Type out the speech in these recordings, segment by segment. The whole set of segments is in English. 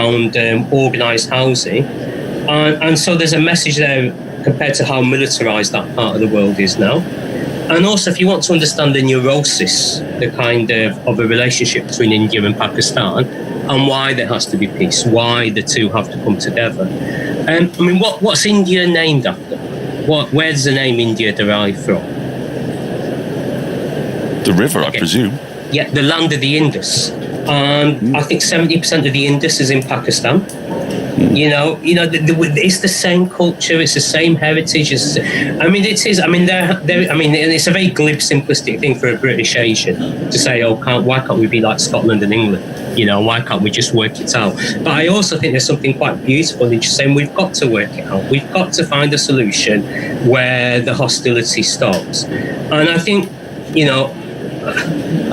around organised housing. And so there's a message there compared to how militarised that part of the world is now. And also, if you want to understand the neurosis, the kind of a relationship between India and Pakistan, and why there has to be peace, why the two have to come together. I mean, what's India named after? Where does the name India derive from? The river, I presume. Yeah, the land of the Indus. And I think 70% of the Indus is in Pakistan. You know, it's the same culture, it's the same heritage. It is. I mean, it's a very glib, simplistic thing for a British Asian to say, why can't we be like Scotland and England? You know, why can't we just work it out? But I also think there's something quite beautiful in just saying we've got to work it out. We've got to find a solution where the hostility stops. And I think,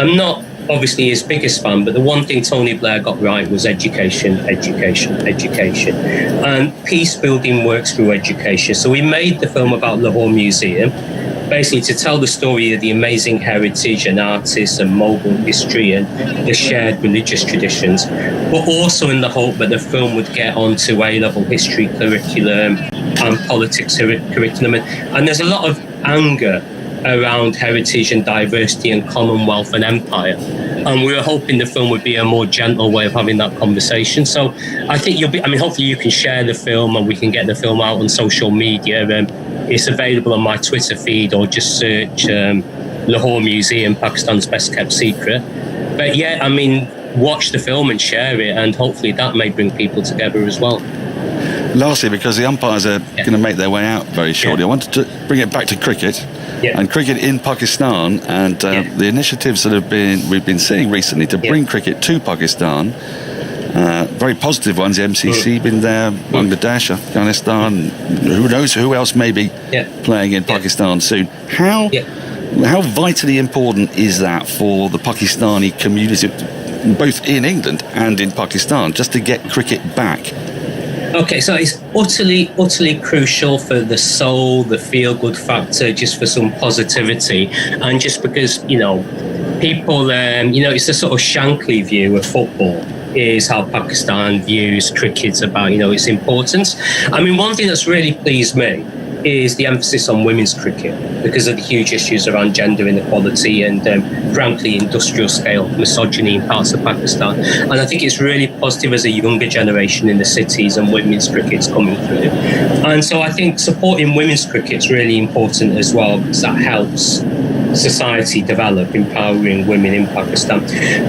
I'm not obviously his biggest fan, but the one thing Tony Blair got right was education. And peace building works through education. So we made the film about Lahore Museum, basically to tell the story of the amazing heritage and artists and Mughal history and the shared religious traditions, but also in the hope that the film would get onto A-level history curriculum and politics curriculum. And there's a lot of anger around heritage and diversity and Commonwealth and empire. And we were hoping the film would be a more gentle way of having that conversation. So I think hopefully you can share the film and we can get the film out on social media. It's available on my Twitter feed, or just search Lahore Museum, Pakistan's best kept secret. But yeah, watch the film and share it, and hopefully that may bring people together as well. Lastly, because the umpires are going to make their way out very shortly, I wanted to bring it back to cricket. And cricket in Pakistan, and the initiatives that we've been seeing recently to bring cricket to Pakistan, very positive ones. The MCC been there, Bangladesh, Afghanistan, who knows who else may be playing in Pakistan soon. How vitally important is that for the Pakistani community, both in England and in Pakistan, just to get cricket back? Okay, so it's utterly crucial for the soul, the feel-good factor, just for some positivity, and just because, people, it's a sort of Shankly view of football, is how Pakistan views cricket about, its importance. One thing that's really pleased me is the emphasis on women's cricket because of the huge issues around gender inequality and, frankly, industrial scale misogyny in parts of Pakistan. And I think it's really positive as a younger generation in the cities and women's cricket's coming through. And so I think supporting women's cricket's really important as well, because that helps society develop, empowering women in Pakistan.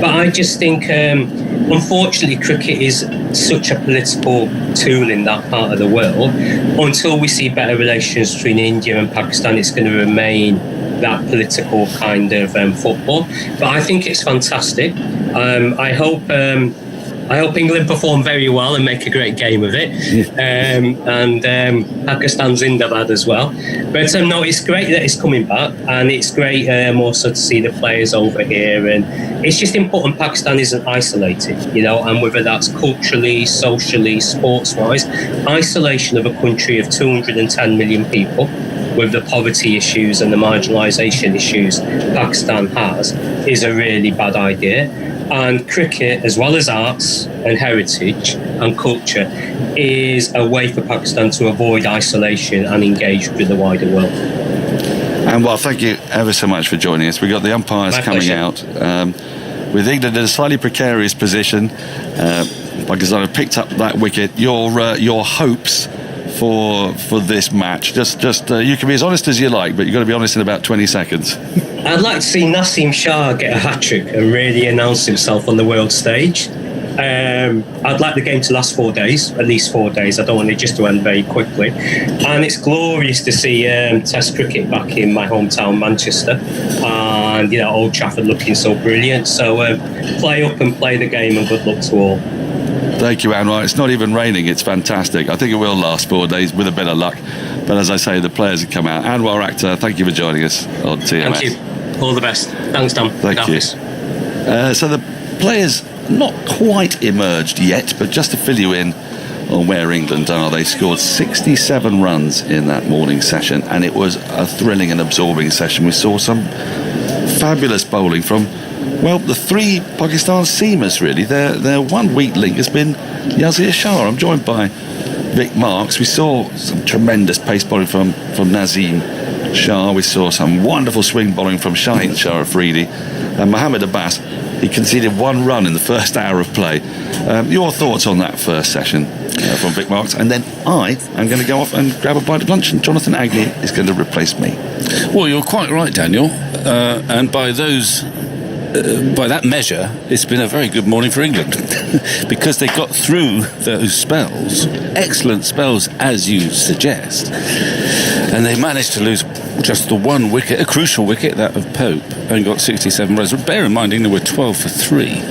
But I just think, unfortunately, cricket is such a political tool in that part of the world. Until we see better relations between India and Pakistan, it's going to remain that political kind of football. But I think it's fantastic. I hope England perform very well and make a great game of it. And Pakistan Zindabad as well. But no, it's great that it's coming back, and it's great also to see the players over here. And it's just important Pakistan isn't isolated, and whether that's culturally, socially, sports-wise, isolation of a country of 210 million people with the poverty issues and the marginalisation issues Pakistan has is a really bad idea. And cricket, as well as arts and heritage and culture, is a way for Pakistan to avoid isolation and engage with the wider world. And thank you ever so much for joining us. We've got the umpires coming out. With England in a slightly precarious position, Pakistan have picked up that wicket. Your hopes for this match? Just you can be as honest as you like, but you've got to be honest in about 20 seconds. I'd like to see Naseem Shah get a hat-trick and really announce himself on the world stage. I'd like the game to last 4 days, at least 4 days. I don't want it just to end very quickly. And it's glorious to see Test cricket back in my hometown, Manchester, and Old Trafford looking so brilliant. So play up and play the game, and good luck to all. Thank you, Anwar. It's not even raining. It's fantastic. I think it will last 4 days with a bit of luck. But as I say, the players have come out. Anwar Akhtar, thank you for joining us on TMS. Thank you. All the best. Thanks, Tom. Thank you. So the players not quite emerged yet, but just to fill you in on where England are, they scored 67 runs in that morning session, and it was a thrilling and absorbing session. We saw some fabulous bowling from, the three Pakistan seamers, really. Their one weak link has been Yasir Shah. I'm joined by Vic Marks. We saw some tremendous pace bowling from Naseem Shah. We saw some wonderful swing bowling from Shaheen Afridi. And Mohammad Abbas, he conceded 1 run in the first hour of play. Your thoughts on that first session from Vic Marks? And then I am going to go off and grab a bite of lunch, and Jonathan Agnew is going to replace me. Well, you're quite right, Daniel. And by that measure, it's been a very good morning for England because they got through those spells, excellent spells as you suggest, and they managed to lose just the 1 wicket, a crucial wicket, that of Pope, and got 67 runs. But bear in mind, England were 12 for 3.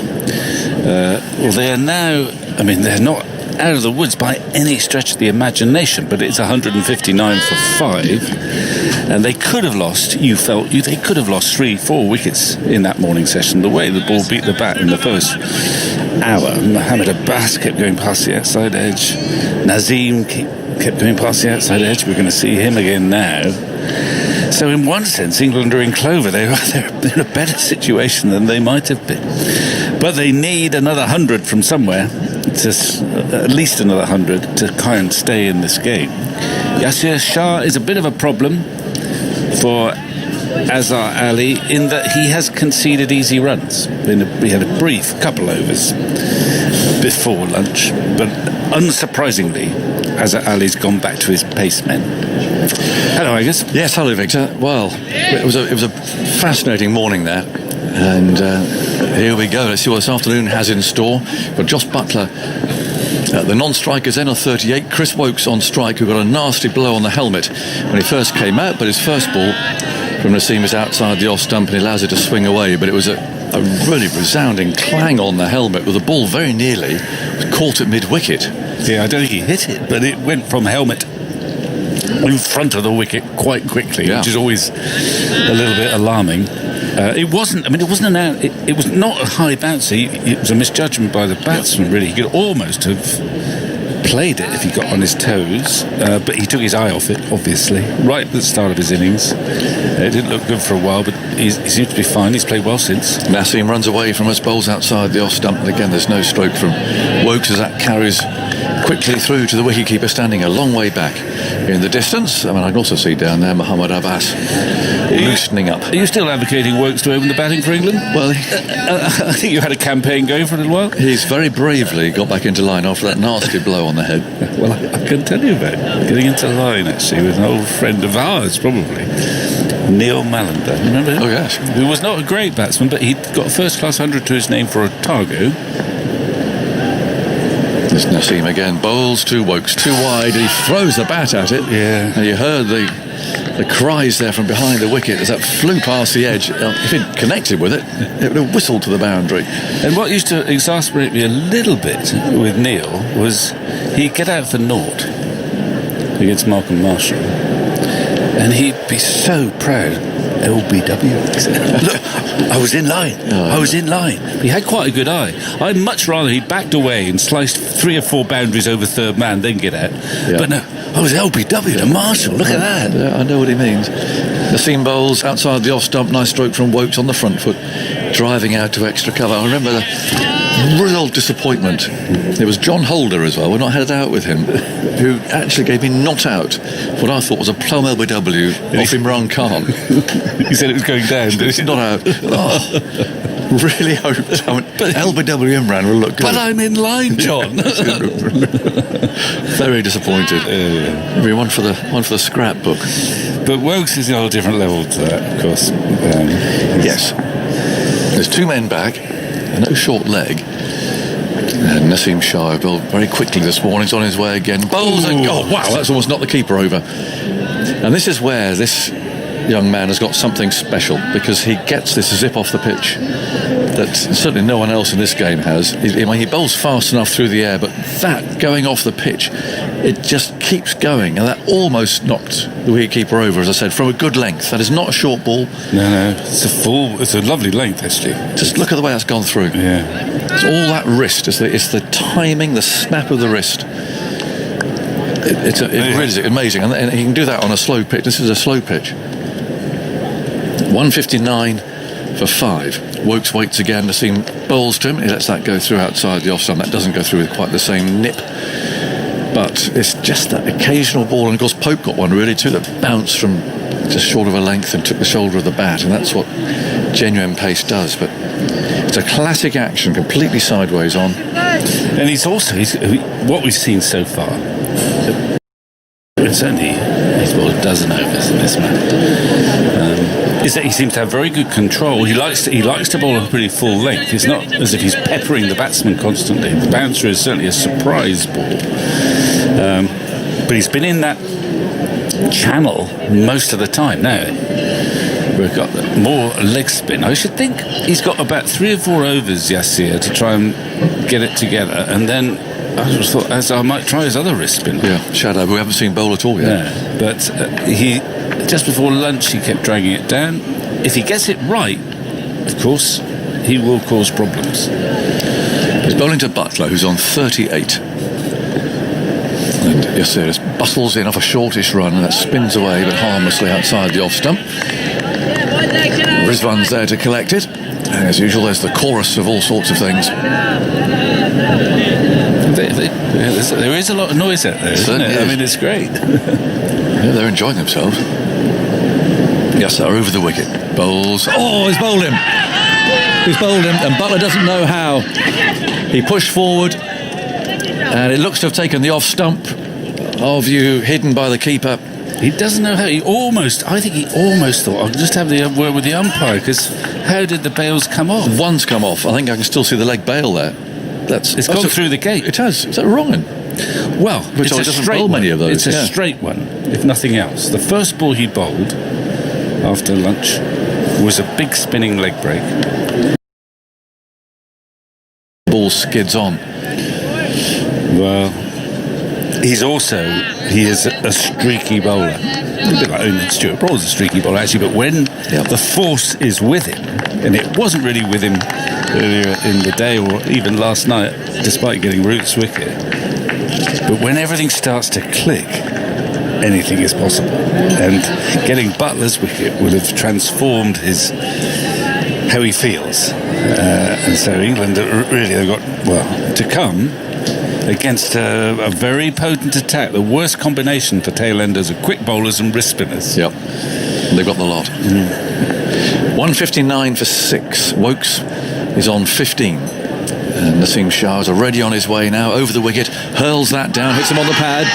Well, they are now, I mean, they're not out of the woods by any stretch of the imagination, but it's 159 for 5, and they could have lost, they could have lost 3-4 wickets in that morning session. The way the ball beat the bat in the first hour, Mohammad Abbas kept going past the outside edge, Naseem kept going past the outside edge. We're going to see him again now. So in one sense, England are in clover. They're in a better situation than they might have been. But they need another 100 from somewhere, at least another 100, to kind of stay in this game. Yasir Shah is a bit of a problem for Azhar Ali in that he has conceded easy runs. We had a brief couple overs before lunch, but unsurprisingly, Azhar Ali's gone back to his pace men. Hello, Angus. Yes, hello, Victor. Well, it was a fascinating morning there, and here we go. Let's see what this afternoon has in store. But Josh Buttler, the non-strikers then on 38. Chris Woakes on strike, who got a nasty blow on the helmet when he first came out, but his first ball from Naseem is outside the off stump and he allows it to swing away. But it was a really resounding clang on the helmet, with the ball very nearly caught at mid-wicket. Yeah, I don't think he hit it, but it went from helmet in front of the wicket quite quickly, which is always a little bit alarming. It wasn't not a high bouncer. It was a misjudgment by the batsman, really. He could almost have played it if he got on his toes, but he took his eye off it, obviously, right at the start of his innings. It didn't look good for a while, but he seems to be fine. He's played well since. Naseem runs away from us, bowls outside the off stump, and again there's no stroke from Woakes as that carries quickly through to the wicketkeeper standing a long way back in the distance. I mean, I can also see down there Mohammad Abbas loosening up. Are you still advocating Woakes to open the batting for England? Well, I think you had a campaign going for a little while. He's very bravely got back into line after that nasty blow on the head. Well, I can tell you about getting into line, actually, with an old friend of ours, probably, Neil Mallender. Remember him? Oh, yes. Who was not a great batsman, but he'd got a first-class 100 to his name for Otago. There's Naseem again, bowls to Woakes, too wide, he throws the bat at it. Yeah. And you heard the cries there from behind the wicket as that flew past the edge. If it connected with it, it would have whistled to the boundary. And what used to exasperate me a little bit with Neil was he'd get out for naught against Malcolm Marshall, and he'd be so proud. LBW. Look, I was in line. I was in line. He had quite a good eye. I'd much rather he backed away and sliced 3 or 4 boundaries over third man, then get out. Yeah. But no, I was LBW to Marshall. Look at that. Yeah, I know what he means. Naseem bowls outside the off stump. Nice stroke from Woakes on the front foot, driving out to extra cover. I remember the real disappointment. It was John Holder as well. We're not headed out with him, who actually gave me not out what I thought was a plum LBW off Imran Khan. He said it was going down. It's not out. Oh, really hoped. But LBW Imran will look good. But I'm in line, John. Very disappointed. Maybe one for the scrapbook. But Woakes is on a different level to that, of course. Yes. There's 2 men back. No short leg. And Naseem Shah bowled very quickly this morning. He's on his way again. Bowls and wow, that's almost knocked the keeper over. And this is where this young man has got something special, because he gets this zip off the pitch that certainly no one else in this game has. He bowls fast enough through the air, but that going off the pitch, it just keeps going, and that almost knocked the wicketkeeper over, as I said, from a good length. That is not a short ball. No, it's a lovely length, actually. Just look at the way that's gone through. Yeah, it's all that wrist. It's the timing, the snap of the wrist. It really is amazing, and he can do that on a slow pitch. This is a slow pitch. 159 for 5. Woakes waits again. Naseem bowls to him. He lets that go through outside the off stump. That doesn't go through with quite the same nip. But it's just that occasional ball. And of course, Pope got one really too that bounced from just short of a length and took the shoulder of the bat. And that's what genuine pace does. But it's a classic action, completely sideways on. And he's what we've seen so far. It's only he's bowled a dozen overs in this match. Is that he seems to have very good control. He likes to bowl a pretty full length. It's not as if he's peppering the batsman constantly. The bouncer is certainly a surprise ball, but he's been in that channel most of the time now. We've got more leg spin. I should think he's got about 3 or 4 overs, Yasir, to try and get it together, and then I just thought Azhar might try his other wrist spin. Yeah, Shadab, we haven't seen bowl at all yet. No, but he just before lunch he kept dragging it down. If he gets it right, of course, he will cause problems. He's bowling to Buttler, who's on 38. And Yasir bustles in off a shortish run, and that spins away, but harmlessly outside the off stump. Rizwan's there to collect it. And as usual, there's the chorus of all sorts of things. There is a lot of noise out there, isn't it? I mean, it's great. Yeah, they're enjoying themselves. Yasir over the wicket. Bowls. Oh, he's bowled him. He's bowled him, and Buttler doesn't know how. He pushed forward, and it looks to have taken the off stump of you, hidden by the keeper. He doesn't know how. I think he almost thought, I'll just have the word with the umpire, because how did the bails come off? One's come off. I think I can still see the leg bail there. It's gone through the gate. It has. Is that wrong? Well, it's a straight one. Many of those. It's a straight one, if nothing else. The first ball he bowled after lunch was a big spinning leg break. Ball skids on. Well, he is a streaky bowler. A bit like Stuart Broad's a streaky bowler actually, but when the force is with him, and it wasn't really with him earlier in the day or even last night, despite getting Root's wicket, but when everything starts to click, anything is possible. And getting Butler's wicket would have transformed how he feels. And so England really have got to come against a very potent attack. The worst combination for tail-enders are quick bowlers and wrist spinners. Yep, they've got the lot. 159 for 6. Woakes is on 15. And Naseem Shah is already on his way now over the wicket, hurls that down, hits him on the pad,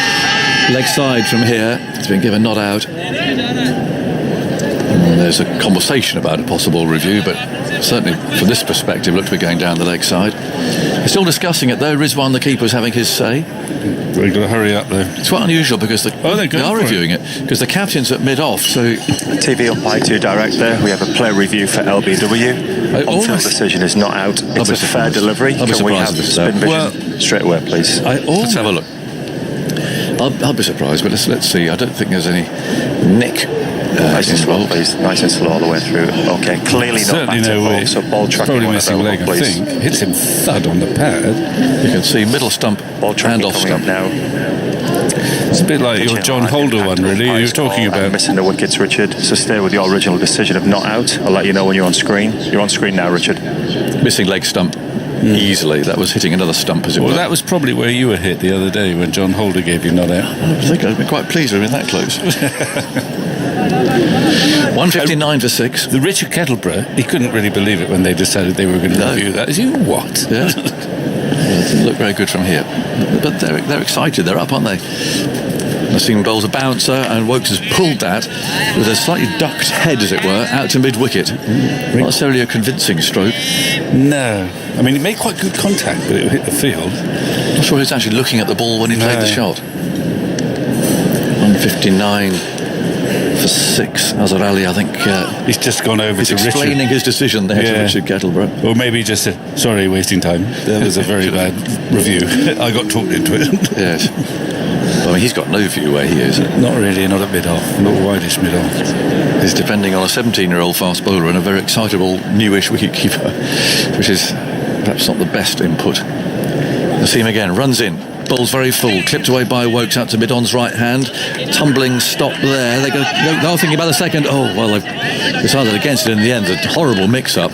leg side from here. It's been given not out. And there's a conversation about a possible review, but certainly from this perspective looked to be going down the leg side. They're still discussing it though. Rizwan, the keeper, is having his say. We've got to hurry up though. It's quite unusual because they are reviewing it because the captain's at mid-off. So TV umpire to direct there. We have a player review for LBW. On-field decision is not out. It's a fair delivery. Can we have spin vision straight away, please? Let's have a look. I'll be surprised, but let's see. I don't think there's any nick. Nice and slow, please. Nice and slow all the way through. Okay, clearly not back to ball, so ball tracking probably missing leg, I think. Hits him thud on the pad. You can see middle stump and off stump. Now. It's a bit like your John Holder one, really. You were talking about missing the wickets, Richard. So stay with your original decision of not out. I'll let you know when you're on screen. You're on screen now, Richard. Missing leg stump. Easily. That was hitting another stump as it were. That was probably where you were hit the other day when John Holder gave you not out. I think I'd been quite pleased with him that close. 159 for 6. The Richard Kettleborough, he couldn't really believe it when they decided they were going to review that. Is you what? Yeah. It didn't look very good from here. But they're excited. They're up, aren't they? Naseem bowls a bouncer, and Woakes has pulled that with a slightly ducked head, as it were, out to mid-wicket. Not necessarily a convincing stroke. No. I mean, it made quite good contact, but it hit the field. Not sure he's actually looking at the ball when he played the shot. 159 for 6. Azhar, I think he's just gone over to Richard. Explaining his decision there to Richard Kettleborough. Or maybe just said, sorry, wasting time. That was a very bad review. I got talked into it. Yes. I mean, he's got no view where he is. Not really, not a mid-off, not wideish mid-off. He's depending on a 17-year-old fast bowler and a very excitable, newish wicket-keeper, which is perhaps not the best input. Naseem again, runs in, bowls very full, clipped away by Woakes out to mid-on's right hand, tumbling stop there. They go thinking about the second. Oh, well, they've decided against it in the end. A horrible mix-up.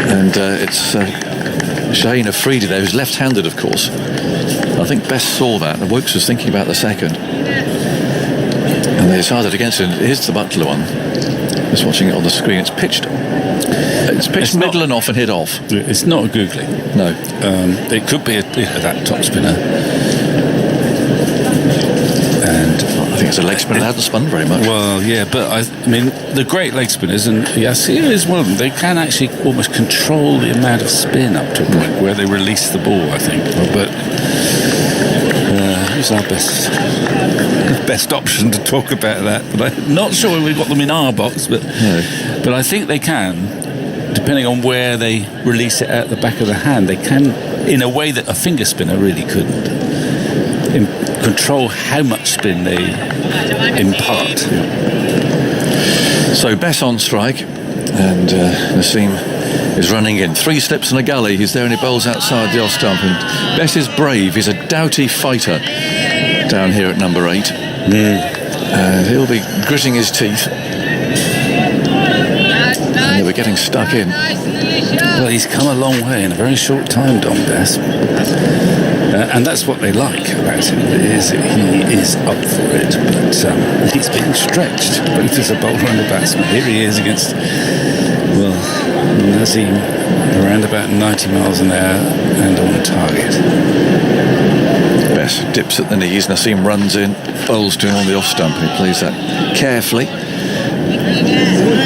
And it's Shaheen Afridi there, who's left-handed, of course. I think Bess saw that, and Woakes was thinking about the second. And they decided against it. Here's the Buttler one. Just watching it on the screen. It's pitched middle and off and hit off. It's not a googly. No. It could be that top spinner. And I think it's a leg spinner that hasn't spun very much. Well, yeah, but I mean, the great leg spinners, and Yasir is one of them, they can actually almost control the amount of spin up to a point where they release the ball, I think. But who's our best option to talk about that? But I'm not sure we've got them in our box, but I think they can, depending on where they release it at the back of the hand. They can, in a way that a finger spinner really couldn't, control how much spin they impart. So Bess on strike, and Naseem is running in. 3 slips and a gully. He's there and he bowls outside the off stump. And Bess is brave. He's a doughty fighter down here at number 8. And he'll be gritting his teeth. And he'll be getting stuck in. Well, he's come a long way in a very short time, Dom Bess. And that's what they like about him, is that he is up for it, but he's being stretched, both as a bowler and a batsman. Here he is against, Naseem, around about 90 miles an hour and on target. Bess dips at the knees, Naseem runs in, bowls to him on the off stump, and he plays that carefully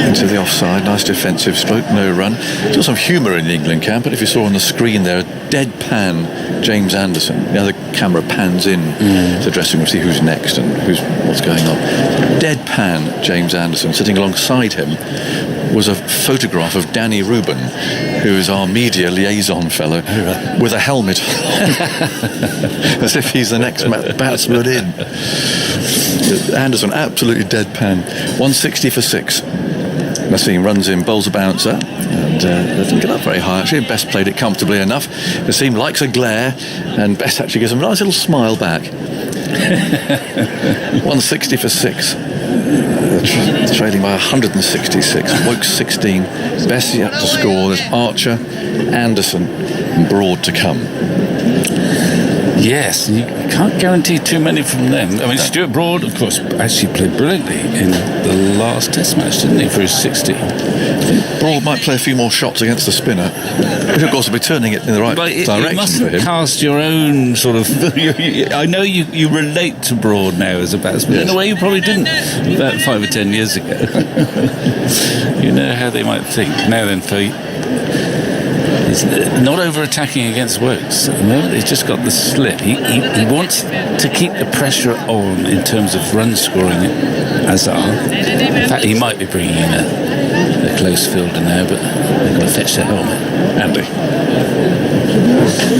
into the offside. Nice defensive stroke, no run. Still some humour in the England camp, but if you saw on the screen there, a deadpan James Anderson. The other camera pans in to the dressing room to see who's next and what's going on. Deadpan James Anderson. Sitting alongside him was a photograph of Danny Rubin, who is our media liaison fellow, with a helmet as if he's the next batsman in. Anderson absolutely deadpan. 160 for 6. Naseem runs in, bowls a bouncer, and doesn't get up very high actually. Bess played it comfortably enough. Naseem likes a glare, and Bess actually gives him a nice little smile back. 160 for 6. Trailing by 166. Woakes 16. Bess yet to score. There's Archer, Anderson, and Broad to come. Yes, you can't guarantee too many from them. I mean, Stuart Broad, of course, actually played brilliantly in the last Test match, didn't he, for his 60? Broad might play a few more shots against the spinner, which of course will be turning it in the right direction you mustn't for him. Cast your own sort of... I know you relate to Broad now as a batsman in a way you probably didn't about 5 or 10 years ago. You know how they might think. Now then, he's not over-attacking against Woakes. At the moment, he's just got the slip. He wants to keep the pressure on in terms of run scoring at Azhar. In fact, he might be bringing in a close fielder now, but they've got to fetch the helmet. Andy.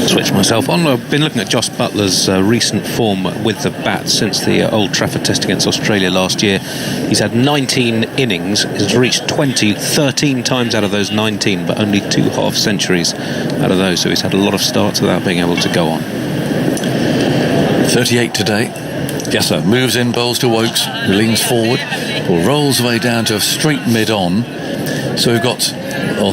Switch myself on. I've been looking at Jos Buttler's recent form with the bat since the Old Trafford Test against Australia last year. He's had 19 innings, he's reached 13 times out of those 19, but only 2 half centuries out of those, so he's had a lot of starts without being able to go on. 38 today. Yasir moves in, bowls to Woakes, who leans forward, or rolls away down to a straight mid-on. So we've got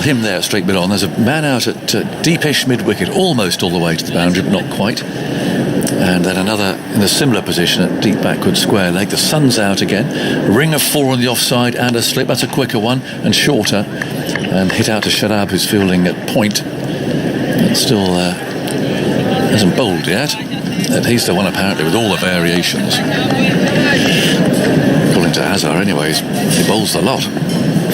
him there straight mid-on. There's a man out at deepish mid-wicket, almost all the way to the boundary, but not quite. And then another in a similar position at deep backward square leg. The sun's out again. A ring of 4 on the offside and a slip. That's a quicker one and shorter. And hit out to Shadab, who's fielding at point. But still hasn't bowled yet. And he's the one apparently with all the variations. According to Azhar anyways, he bowls a lot.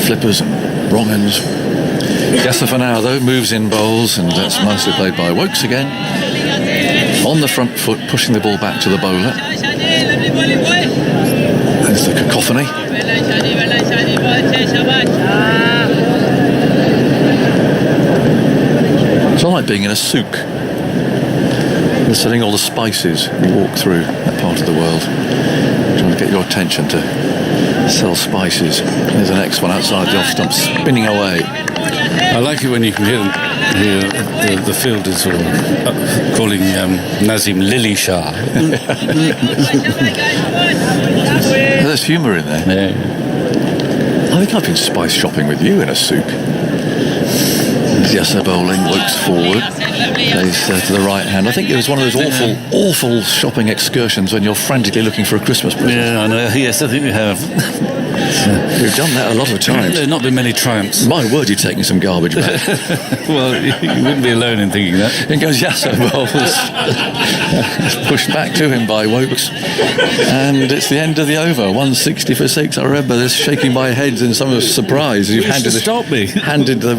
Flippers and wrong ends. Yasir for now though moves in bowls, and that's nicely played by Woakes again. On the front foot, pushing the ball back to the bowler. There's the cacophony. It's all like being in a souk. They're selling all the spices you walk through that part of the world. Trying to get your attention to sell spices. There's the next one outside the off stump, spinning away. I like it when you can hear the fielders sort of calling Naseem Lily Shah. There's humour in there. Yeah. I think I've been spice shopping with you in a souk. Yasir bowling, Woakes forward, plays to the right hand. I think it was one of those awful shopping excursions when you're frantically looking for a Christmas present. Yeah, I know. Yes, I think we have. We've done that a lot of times. There have not been many triumphs. My word, you're taking some garbage back. Well, you wouldn't be alone in thinking that. In goes Yasir bowls. Pushed back to him by Woakes. And it's the end of the over, 160 for 6. I remember this shaking my head in some surprise. You've handed the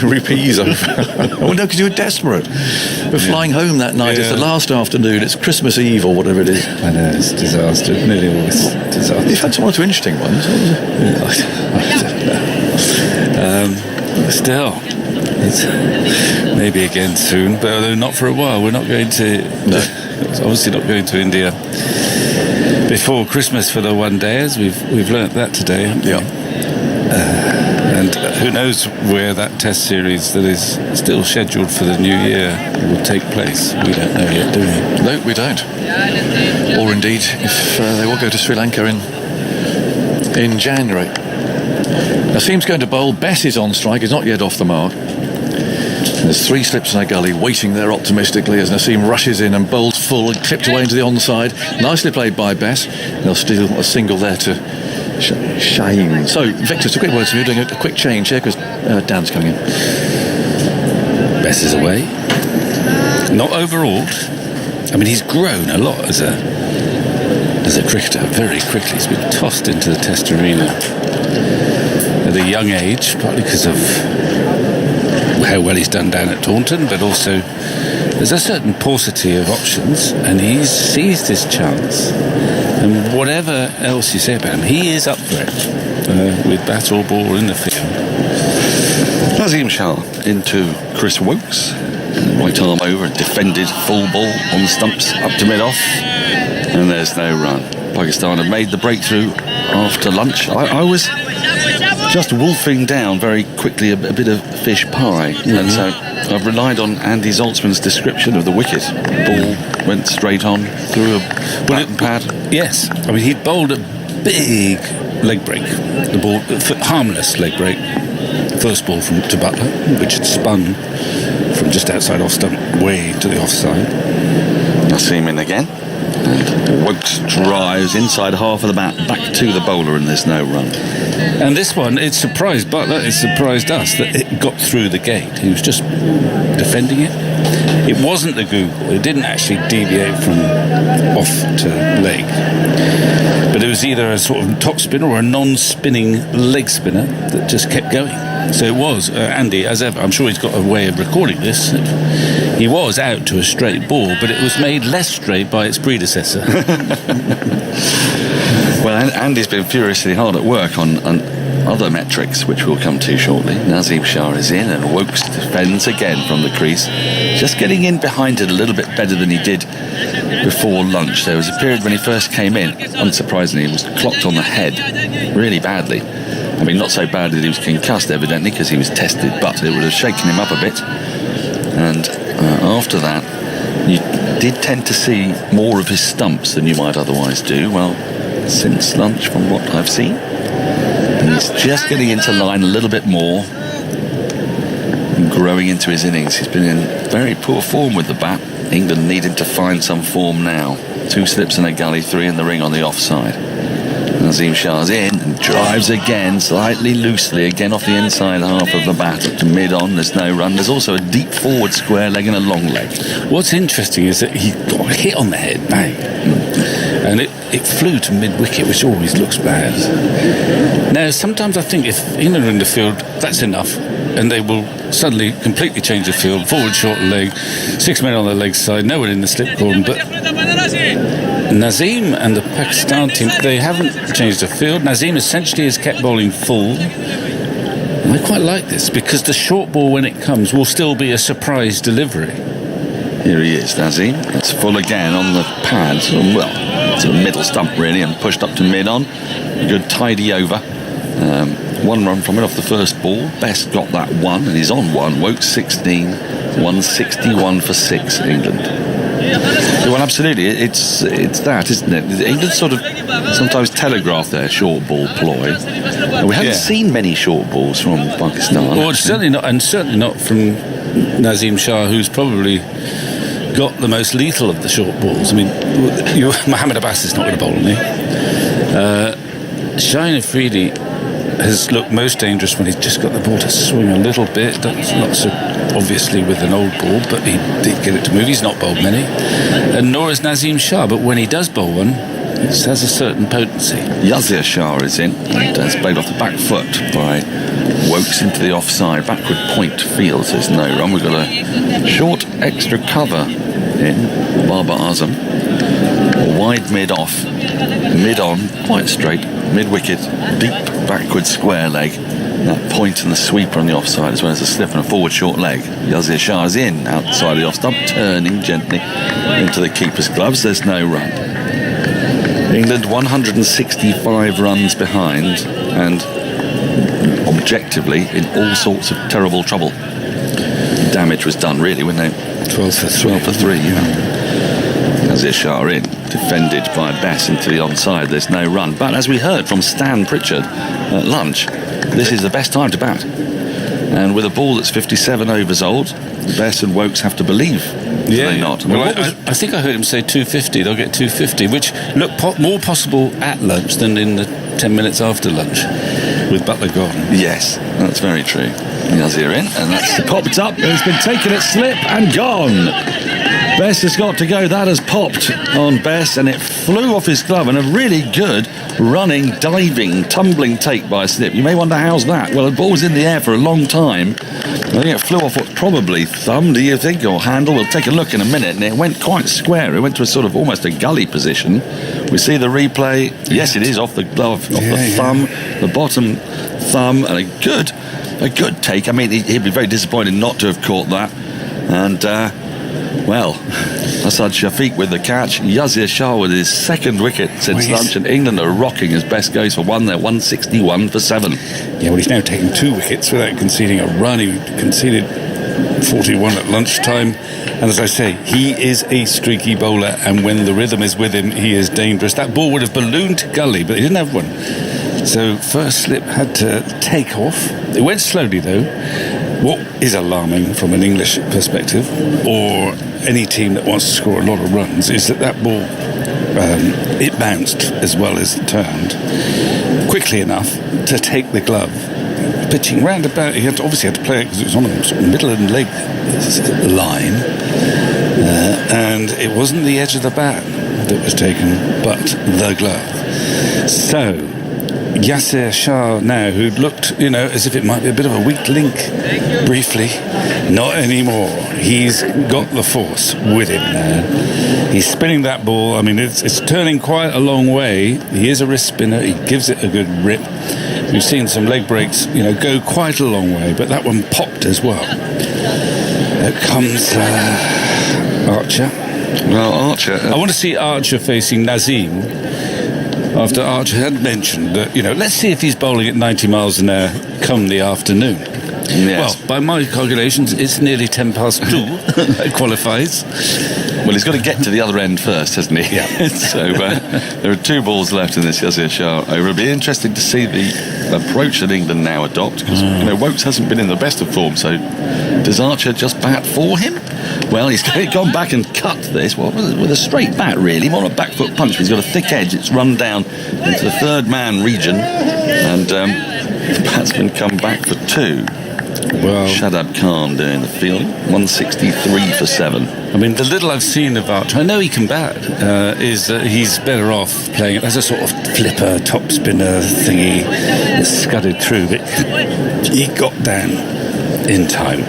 repeats over. Well, no, because you were desperate. We're flying home that night. It's the last afternoon. It's Christmas Eve or whatever it is. I know, it's disaster. Nearly always disaster. You've had some or two interesting ones. Still, it's maybe again soon, but although not for a while. We're not going to. No. Obviously, not going to India before Christmas for the one days. We've learnt that today. Yeah. And who knows where that test series that is still scheduled for the new year will take place. We don't know yet, do we? No, we don't. Or indeed, if they will go to Sri Lanka in January. Naseem's going to bowl. Bess is on strike. He's not yet off the mark. There's 3 slips in a gully waiting there optimistically as Naseem rushes in and bowls full and clipped away into the onside. Nicely played by Bess. They'll steal a single there to Shaheen. So, Victor, it's a quick word to you, doing a quick change here because Dan's coming in. Bess is away. Not overawed. I mean, he's grown a lot as a cricketer very quickly. He's been tossed into the Test arena at a young age, partly because of how well he's done down at Taunton, but also there's a certain paucity of options, and he's seized his chance. And whatever else you say about him, he is up for it with bat or ball in the field. Naseem Shah into Chris Woakes, right arm over and defended full ball on the stumps up to mid-off, and there's no run. Pakistan have made the breakthrough after lunch. I was just wolfing down very quickly a bit of fish pie, and so I've relied on Andy Zoltzman's description of the wicket. Ball went straight on through a pad. Yes, I mean he'd bowled a big leg break, the ball harmless leg break, first ball to Buttler, which had spun from just outside off stump way to the offside. Naseem in again. And Woakes drives inside half of the bat back to the bowler, and there's no run. And this one, it surprised Buttler, it surprised us that it got through the gate. He was just defending it. It wasn't the Google, it didn't actually deviate from off to leg. But it was either a sort of top spinner or a non-spinning leg spinner that just kept going. So it was, Andy, as ever, I'm sure he's got a way of recording this, he was out to a straight ball, but it was made less straight by its predecessor. Well, Andy's been furiously hard at work on other metrics, which we'll come to shortly. Naseem Shah is in, and Woakes defends again from the crease, just getting in behind it a little bit better than he did before lunch. There was a period when he first came in, unsurprisingly, he was clocked on the head really badly. I mean, not so bad that he was concussed, evidently, because he was tested, but it would have shaken him up a bit. And after that, you did tend to see more of his stumps than you might otherwise do. Well, since lunch, from what I've seen, he's just getting into line a little bit more and growing into his innings. He's been in very poor form with the bat. England needing to find some form now. 2 slips in a gully, 3 in the ring on the offside. Naseem Shah's in and drives again, slightly loosely, again off the inside half of the bat up to mid-on. There's no run. There's also a deep forward square leg and a long leg. What's interesting is that he got hit on the head, bang, and it flew to mid-wicket, which always looks bad. Now, sometimes I think if England are in the field, that's enough, and they will suddenly completely change the field. Forward, short leg, 6 men on the leg side, no one in the slip corner, but Naseem and the Pakistan team, they haven't changed the field. Naseem essentially has kept bowling full. And I quite like this because the short ball, when it comes, will still be a surprise delivery. Here he is, Naseem. It's full again on the pad. Well, it's a middle stump really, and pushed up to mid-on. A good tidy over. 1 run from it off the first ball. Bess got that 1, and he's on 1. Woakes 16, 161 for 6, England. Well, absolutely, it's that, isn't it? England sort of sometimes telegraph their short ball ploy, We haven't seen many short balls from Pakistan. Well, certainly not from Naseem Shah, who's probably got the most lethal of the short balls. I mean, Mohammad Abbas is not going to bowl, isn't he? Shaheen Afridi has looked most dangerous when he's just got the ball to swing a little bit. That's not so obviously with an old ball, but he did get it to move. He's not bowled many, and nor is Naseem Shah. But when he does bowl one, it has a certain potency. Yasir Shah is in and has played off the back foot by Woakes into the offside backward point field. So there's no run. We've got a short extra cover in Babar Azam. Wide mid off, mid on, quite straight, mid wicket, deep backward square leg. That point and the sweeper on the offside, as well as a slip and a forward short leg. Yasir Shah is in outside the off stump, turning gently into the keeper's gloves. There's no run. England 165 runs behind and objectively in all sorts of terrible trouble. Damage was done really when they 12 for 3. Yasir Shah in, defended by Bess into the onside. There's no run, but as we heard from Stan Pritchard at lunch, this is the best time to bat. And with a ball that's 57 overs old, Bess and Woakes have to believe. Do they not? I think I heard him say 250. They'll get 250, which looked more possible at lunch than in the 10 minutes after lunch with Buttler gone. Yes, that's very true. Yasir in, and that's popped up. It's been taken at slip and gone. Bess has got to go. That has popped on Bess, and it flew off his glove. And a really good running, diving, tumbling take by Slip. You may wonder how's that? Well, the ball was in the air for a long time. I think it flew off what's probably thumb, do you think, or handle? We'll take a look in a minute, and it went quite square. It went to a sort of almost a gully position. We see the replay. Yes, it is off the glove, off the thumb, the bottom thumb, and a good take. I mean, he'd be very disappointed not to have caught that. And well, Asad Shafiq with the catch. Yasir Shah with his second wicket since lunch, and England are rocking as Bess goes for one. They're 161 for 7. Yeah, well, he's now taken 2 wickets without conceding a run. He conceded 41 at lunchtime. And as I say, he is a streaky bowler, and when the rhythm is with him, he is dangerous. That ball would have ballooned to gully, but he didn't have one. So first slip had to take off. It went slowly, though. What is alarming from an English perspective, or any team that wants to score a lot of runs, is that ball, it bounced as well as it turned quickly enough to take the glove. Pitching round about, he obviously had to play it because it was on the sort of middle and leg line, and it wasn't the edge of the bat that was taken, but the glove. So Yasir Shah now, who'd looked, as if it might be a bit of a weak link briefly, not anymore. He's got the force with him now. He's spinning that ball. I mean, it's turning quite a long way. He is a wrist spinner. He gives it a good rip. We've seen some leg breaks, go quite a long way, but that one popped as well. There comes Archer. Well, Archer. I want to see Archer facing Naseem. After Archer had mentioned that, let's see if he's bowling at 90 miles an hour come the afternoon. Yes. Well, by my calculations, it's nearly 2:10. That qualifies. Well, he's got to get to the other end first, hasn't he? Yeah. So there are 2 balls left in this Yasir Shah over. It'll be interesting to see the approach that England now adopt, because Woakes hasn't been in the best of form. So does Archer just bat for him? Well, he's gone back and cut this with a straight bat, really, more a back foot punch. He's got a thick edge. It's run down into the third man region, and the batsman come back for 2. Well, Shadab Khan doing the field, 163 for 7. I mean, the little I've seen of Archer, I know he can bat, is that he's better off playing it as a sort of flipper, top spinner thingy that scudded through, but he got down in time.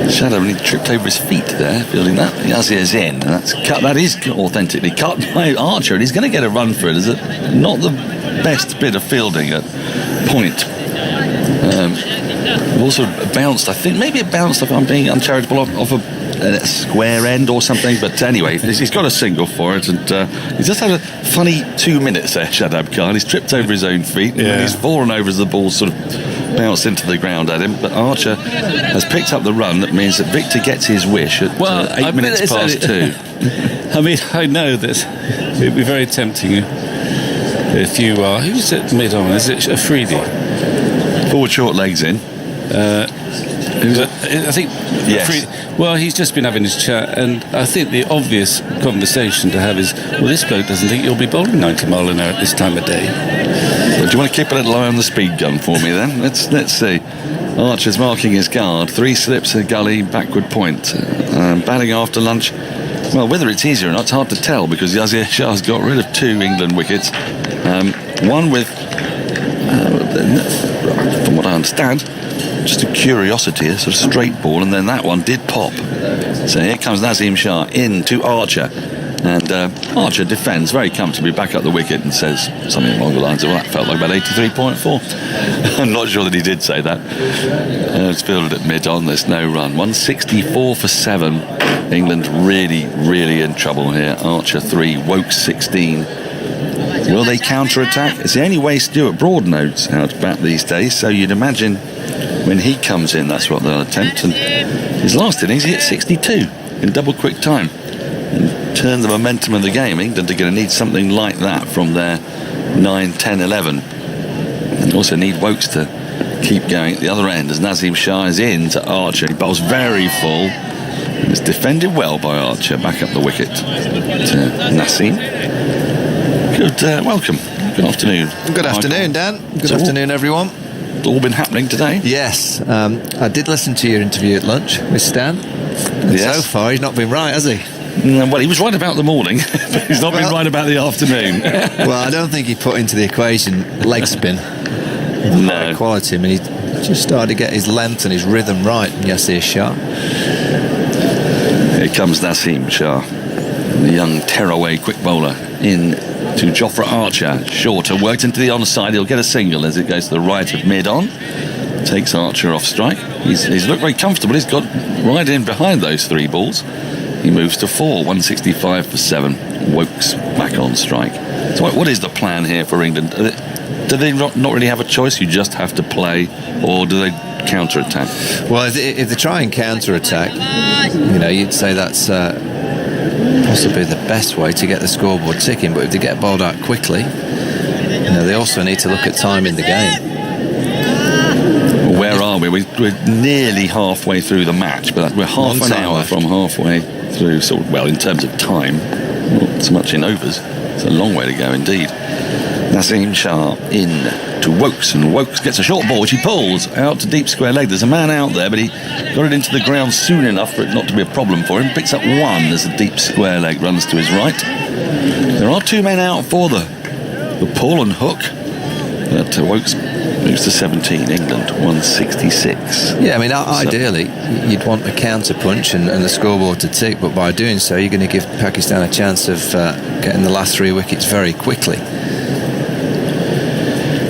Shadab, and he tripped over his feet there, fielding that. Yasir's in, and that's cut. That is authentically cut by Archer, and he's going to get a run for it. Is it not the best bit of fielding at point? Also bounced, I think. Maybe it bounced, if I'm being uncharitable, off a square end or something. But anyway, he's got a single for it, and he's just had a funny 2 minutes there, Shadab Khan. He's tripped over his own feet, and he's fallen over as the ball sort of bounced into the ground at him. But Archer has picked up the run. That means that Victor gets his wish at 8 minutes past 2. I mean, I know that it'd be very tempting If you are, who's at mid-on? Is it Afridi? Forward short legs in. I think. Yes. Afridi, well, he's just been having his chat, and I think the obvious conversation to have is, well, this bloke doesn't think you'll be bowling 90 mile an hour at this time of day. Well, do you want to keep a little eye on the speed gun for me then? Let's see. Archer's marking his guard. 3 slips, a gully, backward point. Batting after lunch. Well, whether it's easier or not, it's hard to tell, because Yasir Shah's got rid of 2 England wickets. One with, from what I understand, just a curiosity, a sort of straight ball, and then that one did pop. So here comes Naseem Shah into Archer, and Archer defends very comfortably back up the wicket and says something along the lines of, well, that felt like about 83.4. I'm not sure that he did say that. It's fielded at mid-on, there's no run. 164 for 7. England really, really in trouble here. Archer 3, Woakes 16. Will they counter-attack? It's the only way Stuart Broad knows how to bat these days, so you'd imagine when he comes in, that's what they'll attempt. And his last innings, he hit 62 in double quick time and turned the momentum of the game. England are going to need something like that from their 9, 10, 11. And also need Woakes to keep going at the other end as Naseem Shah is in to Archer. He bowls very full. It's defended well by Archer. Back up the wicket to Naseem. Good, welcome. Good afternoon. Good afternoon, Dan. Good afternoon, everyone. All been happening today. Yes, I did listen to your interview at lunch with Stan. And so far, he's not been right, has he? Well, he was right about the morning, but he's not been right about the afternoon. Well, I don't think he put into the equation leg spin. No. Quality. I mean, he just started to get his length and his rhythm right. Yasir Shah. Here comes Naseem Shah, the young tearaway quick bowler, in to Jofra Archer. Shorter, worked into the onside. He'll get a single as it goes to the right of mid-on. Takes Archer off strike. He's looked very comfortable. He's got right in behind those 3 balls. He moves to 4, 165 for 7. Woakes back on strike. So what is the plan here for England? Do they not really have a choice? You just have to play, or do they counter-attack? Well, if they try and counter-attack, you'd say that's possibly the best way to get the scoreboard ticking. But if they get bowled out quickly, they also need to look at time in the game. Where are we? We're nearly halfway through the match, but we're half an hour from halfway through. So, well, in terms of time, not so much in overs. It's a long way to go indeed. Naseem Shah in to Woakes, and Woakes gets a short ball which he pulls out to deep square leg. There's a man out there, but he got it into the ground soon enough for it not to be a problem for him. Picks up 1 as the deep square leg runs to his right. There are 2 men out for the pull and hook, but Woakes moves to 17. England 166. Yeah, I mean, ideally you'd want a counter punch and the scoreboard to tick, but by doing so you're going to give Pakistan a chance of getting the last 3 wickets very quickly.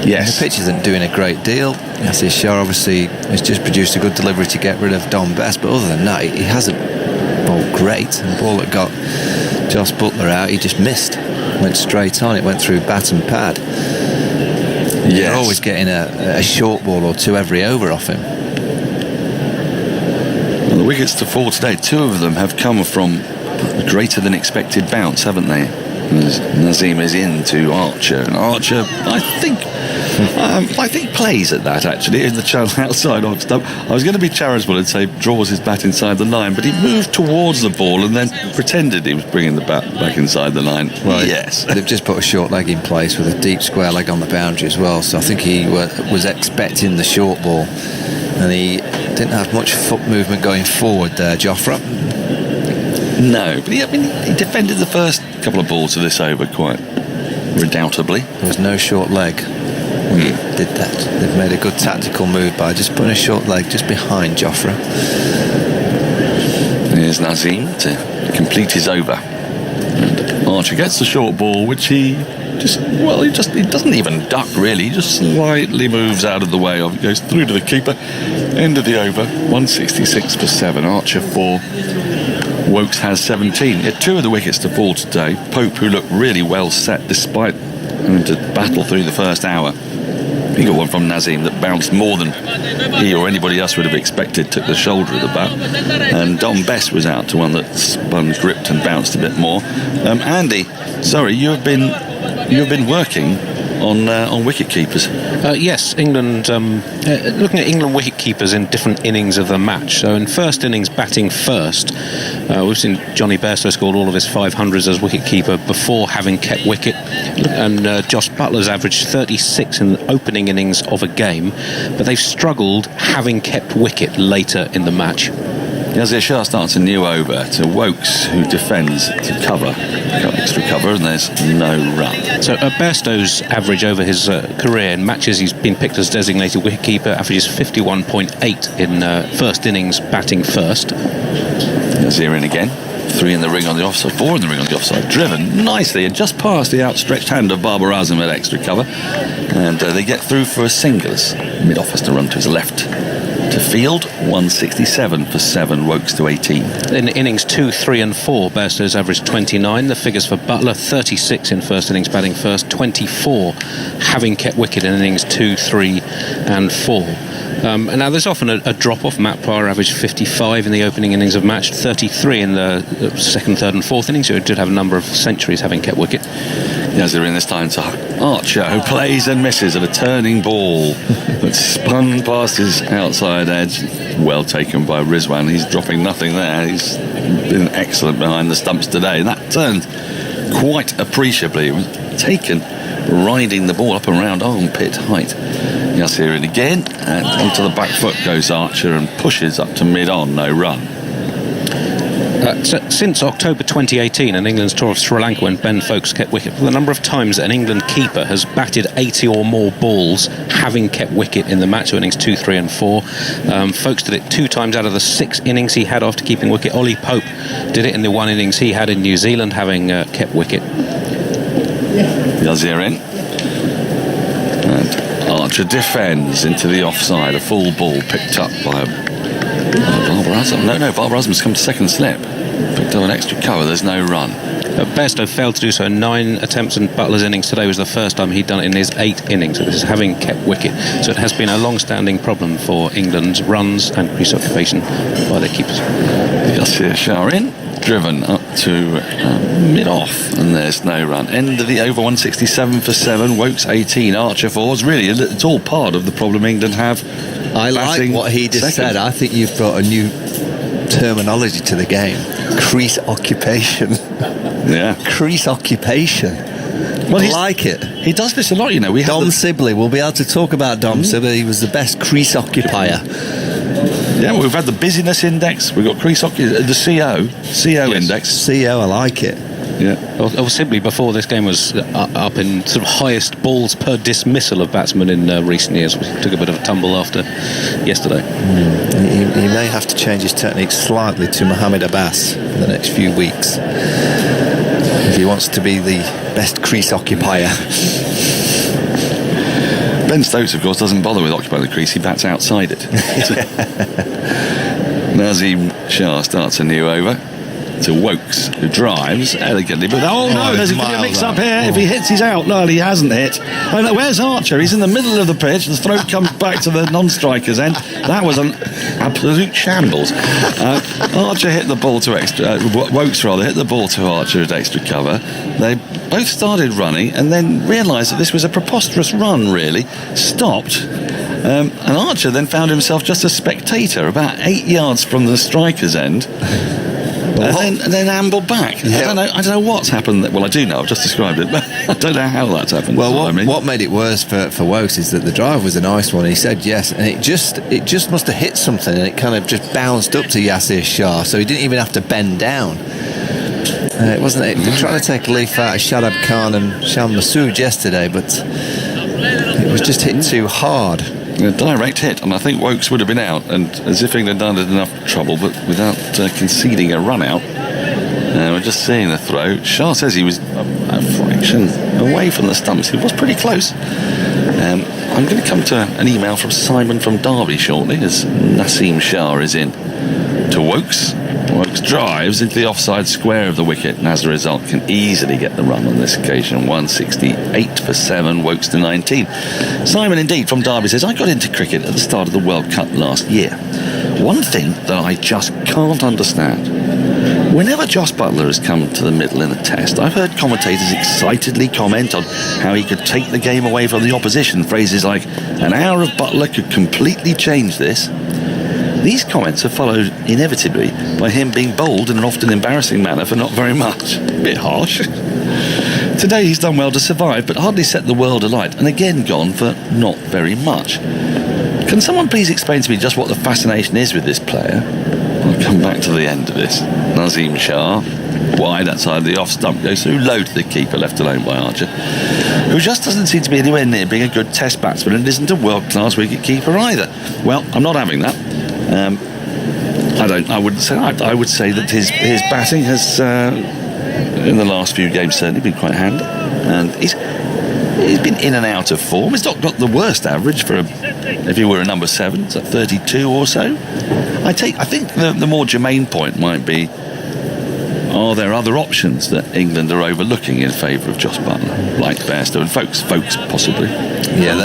Yes. The pitch isn't doing a great deal. Yasir Shah obviously has just produced a good delivery to get rid of Bess, but other than that, he hasn't bowled great. And the ball that got Josh Buttler out, he just missed. Went straight on. It went through bat and pad. Yes. You're always getting a short ball or 2 every over off him. Well, the wickets to fall today, 2 of them have come from a greater than expected bounce, haven't they? Naseem is into Archer, and Archer, I think plays at that actually in the channel outside off stump. I was going to be charitable and say draws his bat inside the line, but he moved towards the ball and then pretended he was bringing the bat back inside the line. Well, yes, they've just put a short leg in place with a deep square leg on the boundary as well, so I think he was expecting the short ball, and he didn't have much foot movement going forward there, Jofra. No, but he defended the first couple of balls of this over quite redoubtably. There was no short leg when he did that. They've made a good tactical move by just putting a short leg just behind Jofra. Here's Naseem to complete his over. And Archer gets the short ball, which he doesn't even duck really. He just slightly moves out of the way of it, goes through to the keeper. End of the over. 166 for 7. Archer 4. Woakes has 17. He had 2 of the wickets to fall today. Pope, who looked really well set despite having to battle through the first hour. He got one from Naseem that bounced more than he or anybody else would have expected. Took the shoulder of the bat. And Bess was out to one that spun, gripped and bounced a bit more. Andy, sorry, you have been working on wicket keepers. Yes, England. Looking at England wicket keepers in different innings of the match. So in first innings, batting first, we've seen Johnny Bairstow scored all of his 500s as wicket keeper before having kept wicket, and Josh Buttler's averaged 36 in the opening innings of a game, but they've struggled having kept wicket later in the match. Yasir Shah starts a new over to Woakes, who defends to cover. Got extra cover, and there's no run. So Bairstow's average over his career in matches he's been picked as designated wicketkeeper averages 51.8 in first innings batting first. Yasir in again. 3 in the ring on the offside, 4 in the ring on the offside. Driven nicely and just past the outstretched hand of Babar Azam at extra cover. And they get through for a singles. Mid-off has to run to his left. To field, 167 for 7, Woakes to 18. In innings 2, 3 and 4, Bairstow's averaged 29. The figures for Buttler, 36 in first innings batting first, 24 having kept wicket in innings 2, 3 and 4. And now there's often a drop-off. Matt Pryor averaged 55 in the opening innings of match, 33 in the second, third and fourth innings, who did have a number of centuries having kept wicket. Yasir in this time to Archer, who plays and misses at a turning ball that spun past his outside edge. Well taken by Rizwan. He's dropping nothing there. He's been excellent behind the stumps today. And that turned quite appreciably. It was taken riding the ball up around armpit height. Yasir in again, and onto the back foot goes Archer and pushes up to mid-on, no run. Since October 2018 in England's tour of Sri Lanka, when Ben Foakes kept wicket, the number of times that an England keeper has batted 80 or more balls having kept wicket in the match, so innings 2, 3 and 4. Foakes did it 2 times out of the 6 innings he had after keeping wicket. Ollie Pope did it in the 1 innings he had in New Zealand having kept wicket. Yasir in, and Archer defends into the offside. A full ball picked up by Babar Azam. No, Babar Azam's come to second slip. Picked up an extra cover, there's no run. Bairstow failed to do so in 9 attempts, and Butler's innings today was the first time he'd done it in his 8 innings. So this is having kept wicket. So it has been a long-standing problem for England's runs and crease occupation by their keepers. Yasir Shah in, driven up to mid-off, and there's no run. End of the over, 167 for 7, Woakes 18, Archer 4. Really, it's all part of the problem England have. I like what he just said. I think you've brought a new terminology to the game. Crease occupation. Yeah. Crease occupation. Well, I like it. He does this a lot, you know. Dom Sibley. We'll be able to talk about Dom Sibley. He was the best crease occupier. Yeah, well, we've had the busyness index. We've got crease occupier, the CO index. CO, I like it. Yeah. Well, Sibley before this game was up in sort of highest balls per dismissal of batsmen in recent years. We took a bit of a tumble after yesterday. He may have to change his technique slightly to Mohammad Abbas in the next few weeks if he wants to be the best crease occupier. Ben Stokes, of course, doesn't bother with occupying the crease. He bats outside it. Naseem Shah starts a new over to Woakes, who drives elegantly, but there's a mix-up here. If he hits, he's out. No, he hasn't hit. Where's Archer? He's in the middle of the pitch. The throw comes back to the non-striker's end. That was an absolute shambles. Archer hit the ball to extra. Woakes hit the ball to Archer at extra cover. They both started running and then realised that this was a preposterous run. Really stopped. And Archer then found himself just a spectator about 8 yards from the striker's end. And then ambled back. Yeah. I don't know what's happened. Well, I do know. I've just described it, but I don't know how that's happened. Well, what made it worse for Woakes is that the drive was a nice one. He said yes, and it just must have hit something, and it kind of just bounced up to Yasir Shah, so he didn't even have to bend down. It wasn't. They're trying to take a leaf out of Shadab Khan and Shan Masood yesterday, but it was just hit too hard. A direct hit, and I think Woakes would have been out, and as if England had enough trouble, but without conceding a run out. We're just seeing the throw. Shah says he was a fraction away from the stumps. He was pretty close. I'm going to come to an email from Simon from Derby shortly, as Naseem Shah is in to Woakes. Woakes drives into the offside square of the wicket, and as a result can easily get the run on this occasion. 168 for 7, Woakes to 19. Simon indeed from Derby says, I got into cricket at the start of the World Cup last year. One thing that I just can't understand, Whenever Josh Buttler has come to the middle in a test, I've heard commentators excitedly comment on how he could take the game away from the opposition. Phrases like, an hour of Buttler could completely change this. These comments are followed inevitably by him being bowled in an often embarrassing manner for not very much. A bit harsh. Today he's done well to survive, but hardly set the world alight, and again gone for not very much. Can someone please explain to me just what the fascination is with this player? I'll come back to the end of this. Naseem Shah, wide outside the off stump, goes through low to the keeper, left alone by Archer, who just doesn't seem to be anywhere near being a good test batsman and isn't a world-class wicket keeper either. Well, I'm not having that. I would say that his batting has in the last few games certainly been quite handy, and he's been in and out of form. He's not got the worst average for if he were a number 7. It's at 32 or so. I think the more germane point might be, are there other options that England are overlooking in favour of Josh Buttler, like Bess and Woakes possibly? Yeah,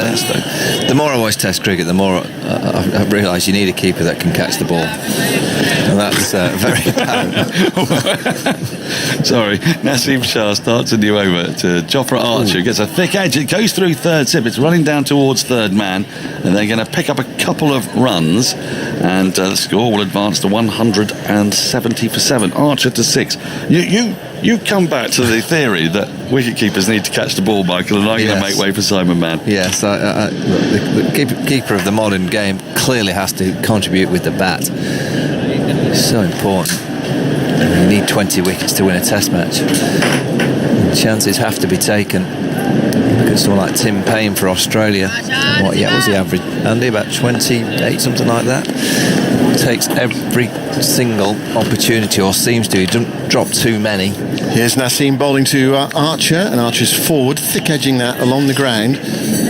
the more I watch Test cricket, the more I realise you need a keeper that can catch the ball, and that's very apparent. Sorry, Naseem Shah starts a new over to Jofra Archer, gets a thick edge, it goes through third slip, it's running down towards third man, and they're going to pick up a couple of runs, and the score will advance to 170 for 7. Archer to 6. You come back to the theory that wicketkeepers need to catch the ball, Michael, and I'm going to make way for Simon Mann. Yes, the keeper of the modern game clearly has to contribute with the bat. It's so important. You need 20 wickets to win a test match. Chances have to be taken. Look at someone like Tim Payne for Australia. What was the average, Andy? About 28, something like that. Takes every single opportunity, or seems to. He doesn't drop too many. Here's Naseem bowling to Archer, and Archer's forward, thick edging that along the ground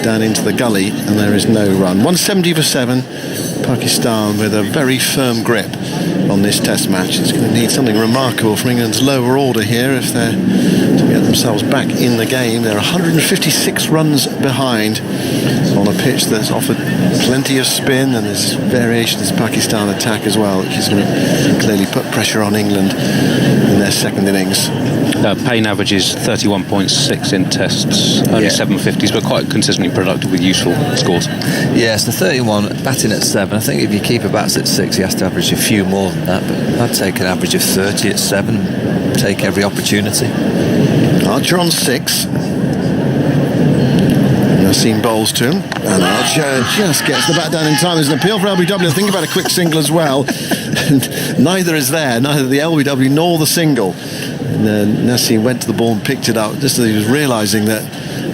down into the gully, and there is no run. 170 for 7. Pakistan with a very firm grip on this test match. It's going to need something remarkable from England's lower order here if they're to get themselves back in the game. They're 156 runs behind on a pitch that's offered plenty of spin, and there's variations in Pakistan attack as well, which is going to clearly put pressure on England in their second innings. Payne averages 31.6 in tests, only 750s, but quite consistently productive with useful scores. Yes, the 31 batting at 7. I think if your keeper bats at 6, he has to average a few more than that, but I'd take an average of 30 at 7, take every opportunity. Archer on 6. Naseem bowls to him, and Archer just gets the bat down in time. There's an appeal for LBW. I think about a quick single as well, and neither is there, neither the LBW nor the single. And Naseem went to the ball and picked it up just as he was realising that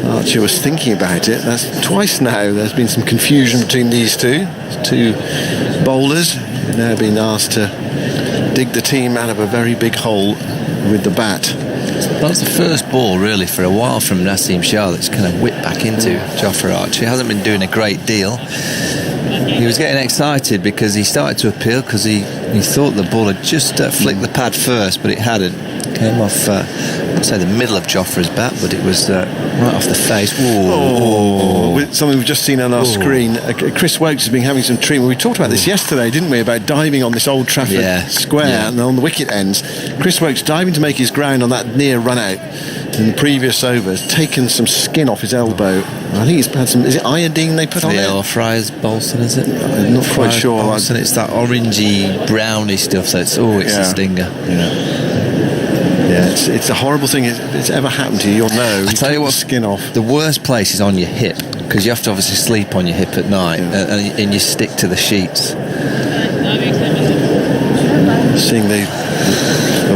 Archer was thinking about it. That's twice now there's been some confusion between these two bowlers, now being asked to dig the team out of a very big hole with the bat. That's the first ball really for a while from Naseem Shah that's kind of whipped back into Jofra Archer. He hasn't been doing a great deal. He was getting excited because he started to appeal because he thought the ball had just flicked the pad first, but it hadn't. Came off, I'd say the middle of Jofra's bat, but it was right off the face. Something we've just seen on our screen. Chris Woakes has been having some treatment. We talked about this yesterday, didn't we, about diving on this Old Trafford square and on the wicket ends. Chris Woakes diving to make his ground on that near run out in the previous overs, taken some skin off his elbow. I think he's had some, is it iodine they put on it? Or Friars Bolson, is it? I'm not quite sure. Bolson, it's that orangey, browny stuff, so it's a stinger. Yeah, it's a horrible thing. If it's ever happened to you, you'll know. I tell you what, skin off. The worst place is on your hip, because you have to obviously sleep on your hip at night, and you stick to the sheets. Seeing the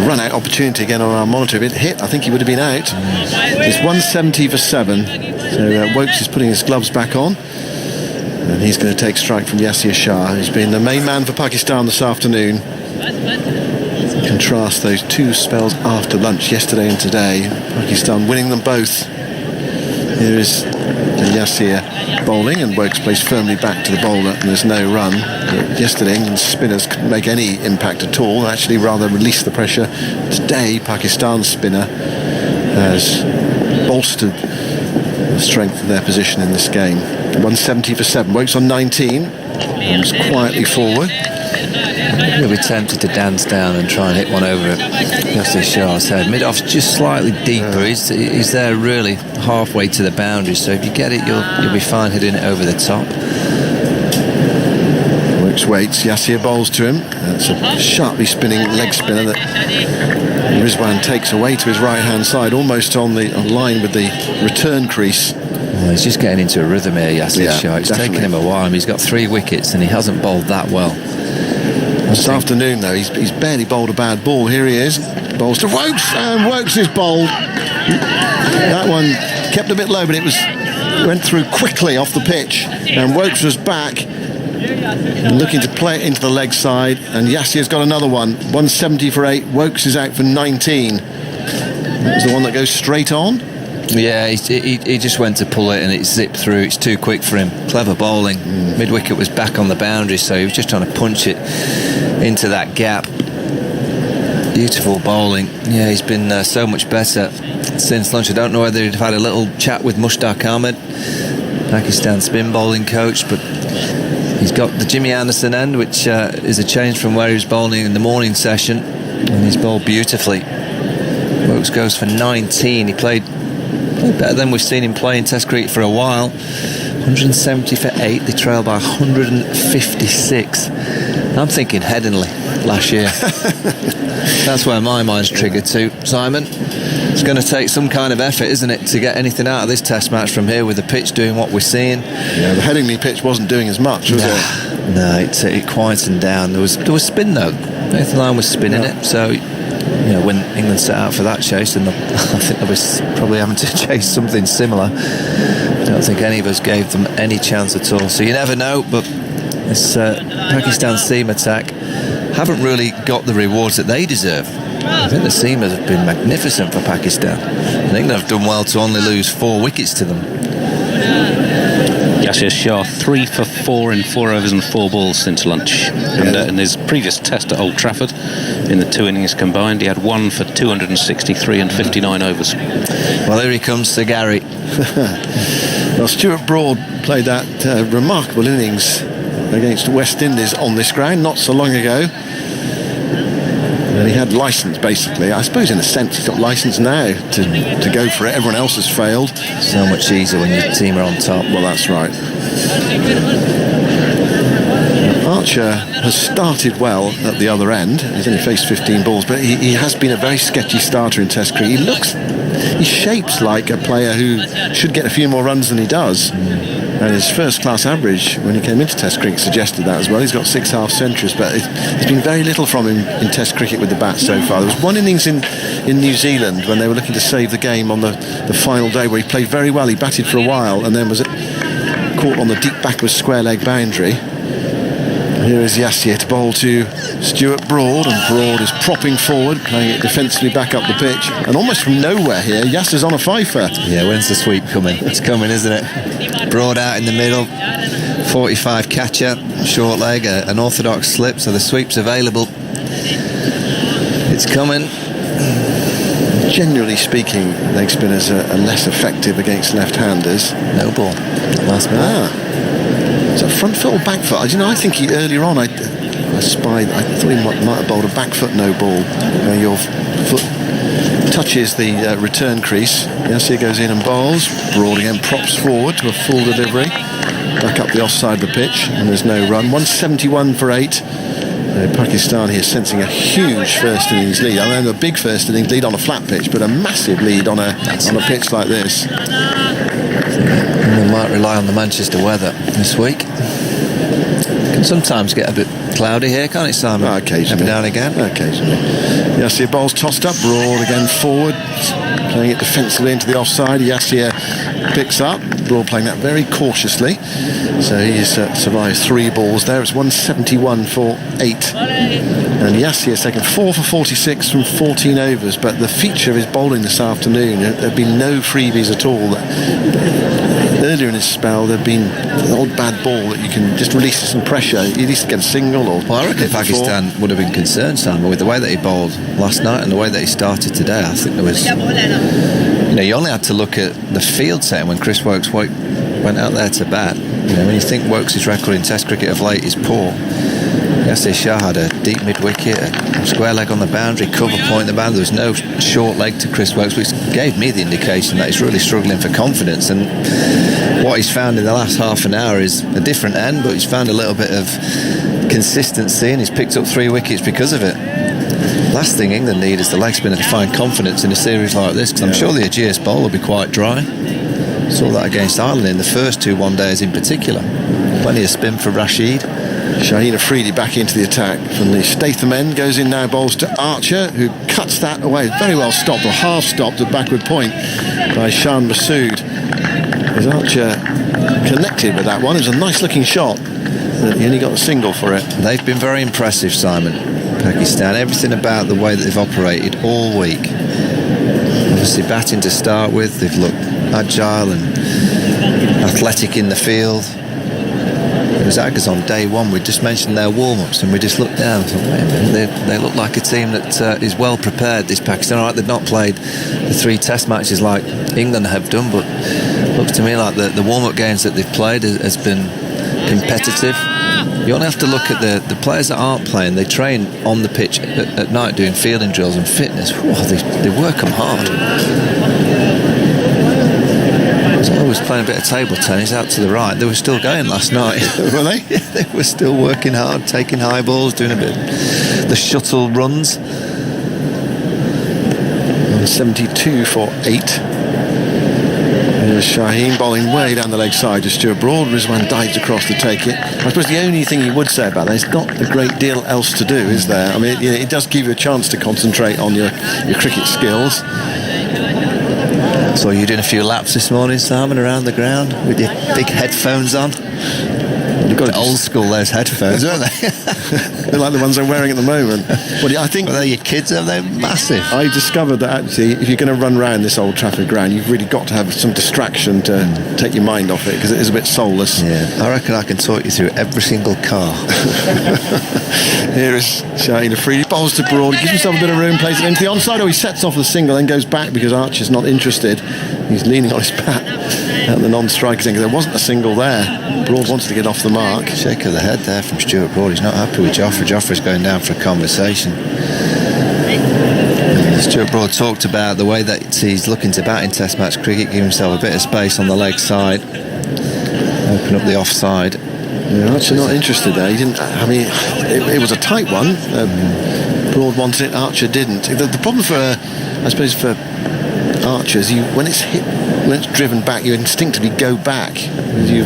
run out opportunity again on our monitor. If it hit, I think he would have been out. It's 170 for 7. So Woakes is putting his gloves back on, and he's going to take strike from Yasir Shah, who's been the main man for Pakistan this afternoon. Contrast those two spells after lunch, yesterday and today. Pakistan winning them both. Here is Yasir bowling, and Woakes plays firmly back to the bowler, and there's no run. But yesterday England's spinners couldn't make any impact at all, actually rather release the pressure. Today Pakistan's spinner has bolstered the strength of their position in this game. 170 for 7. Woakes on 19, moves quietly forward. He'll be tempted to dance down and try and hit one over Yasir Shah's head. Mid-off's just slightly deeper. He's there really halfway to the boundary, so if you get it, you'll be fine hitting it over the top. Woakes waits, Yasir bowls to him. That's a sharply spinning leg spinner that Rizwan takes away to his right-hand side, almost on line with the return crease. Well, he's just getting into a rhythm here, Yasir Shah. It's taken him a while. He's got 3 wickets and he hasn't bowled that well. This afternoon, though, he's barely bowled a bad ball. Here he is. Bowls to Woakes, and Woakes is bowled. That one kept a bit low, but went through quickly off the pitch. And Woakes was back, looking to play it into the leg side. And Yasir's got another one. 170 for 8. Woakes is out for 19. That was the one that goes straight on. Yeah, he just went to pull it and it zipped through. It's too quick for him. Clever bowling. Mid-wicket was back on the boundary, so he was just trying to punch it into that gap. Beautiful bowling. Yeah, he's been so much better since lunch. I don't know whether he'd had a little chat with Mushtaq Ahmed, Pakistan spin bowling coach, but he's got the Jimmy Anderson end, which is a change from where he was bowling in the morning session, and he's bowled beautifully. Woakes goes for 19. He played better than we've seen him play in Test cricket for a while. 170 for 8. They trail by 156. I'm thinking Headingley last year. That's where my mind's triggered to. Simon, it's going to take some kind of effort, isn't it, to get anything out of this Test match from here with the pitch doing what we're seeing. Yeah, the Headingley pitch wasn't doing as much, was it? No, it quietened down. There was spin though. Nathan Lyon was spinning it, so when England set out for that chase, and I think they was probably having to chase something similar. I don't think any of us gave them any chance at all. So you never know, but this Pakistan seam attack haven't really got the rewards that they deserve. I think the seamers have been magnificent for Pakistan. I think they've done well to only lose 4 wickets to them. Yasir Shah 3 for 4 in 4 overs and 4 balls since lunch. And in his previous test at Old Trafford, in the 2 innings combined, he had 1 for 263 and 59 overs. Well, here he comes to Gary. Well, Stuart Broad played that remarkable innings against West Indies on this ground not so long ago. And he had licence, basically. I suppose in a sense he's got licence now to go for it. Everyone else has failed. So much easier when your team are on top. Well, that's right. Archer has started well at the other end. He's only faced 15 balls, but he has been a very sketchy starter in Test cricket. He shapes like a player who should get a few more runs than he does. And his first-class average when he came into Test cricket suggested that as well. He's got 6 half-centuries, but there's been very little from him in Test cricket with the bat so far. There was one innings in New Zealand when they were looking to save the game on the final day where he played very well. He batted for a while and then was caught on the deep back of a square-leg boundary. Here is Yasir to bowl to Stuart Broad, and Broad is propping forward, playing it defensively back up the pitch. And almost from nowhere here, Yasir's on a fifer. Yeah, when's the sweep coming? It's coming, isn't it? Broad out in the middle, 45 catcher, short leg, an orthodox slip, so the sweep's available. It's coming. Generally speaking, leg spinners are less effective against left-handers. No ball. Last minute. Is that front foot or back foot? I think earlier on I thought he might have bowled a back foot no ball. Your foot touches the return crease. Yasir goes in and bowls. Broad again props forward to a full delivery. Back up the offside of the pitch, and there's no run. 171 for 8. Pakistan here sensing a huge first innings lead. I know a big first innings lead on a flat pitch, but a massive lead on a pitch like this. They might rely on the Manchester weather this week. Can sometimes get a bit cloudy here, can't it, Simon? Occasionally. Every now and again. Occasionally. Yasir bowls tossed up, Broad again forward, playing it defensively into the offside. Yasir picks up, Broad playing that very cautiously. So he's survived 3 balls there. It's 171 for 8. And Yasir's taken 4 for 46 from 14 overs. But the feature of his bowling this afternoon, there have been no freebies at all. Earlier in his spell, there have been an odd bad ball that you can just release some pressure. You need to get a single or... Well, I reckon Pakistan would have been concerned, Simon, with the way that he bowled last night and the way that he started today. I think there was... you only had to look at the field setting when Chris Woakes went out there to bat. When you think Woakes' record in Test cricket of late is poor, Yasir Shah had a deep mid-wicket, a square leg on the boundary, cover point in the boundary. There was no short leg to Chris Woakes, which gave me the indication that he's really struggling for confidence. And what he's found in the last half an hour is a different end, but he's found a little bit of consistency, and he's picked up 3 wickets because of it. Last thing England need is the leg spinner to find confidence in a series like this, because I'm sure the Ageas bowl will be quite dry. Saw that against Ireland in the first 2 one-days in particular. Plenty of spin for Rashid. Shaheen Afridi back into the attack from the Statham end, goes in now, bowls to Archer, who cuts that away. Very well stopped, or half stopped at backward point by Shan Masood. As Archer connected with that one, it was a nice looking shot, but he only got a single for it. They've been very impressive, Simon, Pakistan. Everything about the way that they've operated all week. Obviously batting to start with, they've looked agile and athletic in the field. It was Aggers on day one. We just mentioned their warm-ups, and we just looked down and thought, wait a minute, they look like a team that is well prepared, this Pakistan. All right, they've not played the 3 test matches like England have done, but it looks to me like the warm-up games that they've played has been competitive. You only have to look at the players that aren't playing. They train on the pitch at night doing fielding drills and fitness. Whoa, they work them hard. I was playing a bit of table tennis out to the right. They were still going last night. Were they? Yeah, they were still working hard, taking high balls, doing a bit the shuttle runs. 72 for 8. Here's Shaheen bowling way down the leg side to Stuart Broad. Rizwan dives across to take it. I suppose the only thing you would say about that is not a great deal else to do, is there? I mean, it does give you a chance to concentrate on your cricket skills. So you're doing a few laps this morning, Simon, around the ground with your big headphones on. You've got old school, those headphones, aren't they? They're like the ones I'm wearing at the moment. Well, I think they're your kids, they're massive. I discovered that actually, if you're going to run around this Old Trafford ground, you've really got to have some distraction to take your mind off it, because it is a bit soulless. Yeah, I reckon I can talk you through every single car. Here is Shaheen Afridi, bowls to Broad, gives himself a bit of room, plays it into the onside. He sets off the single, then goes back because Archer's not interested. He's leaning on his bat at the non-striker thing. There wasn't a single there. Broad wants to get off the mark. Shake of the head there from Stuart Broad. He's not happy with Jofra. Jofra's going down for a conversation. Stuart Broad talked about the way that he's looking to bat in Test match cricket, give himself a bit of space on the leg side, open up the offside. Yeah, Archer not interested there. He didn't. I mean, it was a tight one. Broad wanted it. Archer didn't. The problem for, I suppose, for Archer is when it's hit, when it's driven back, you instinctively go back. You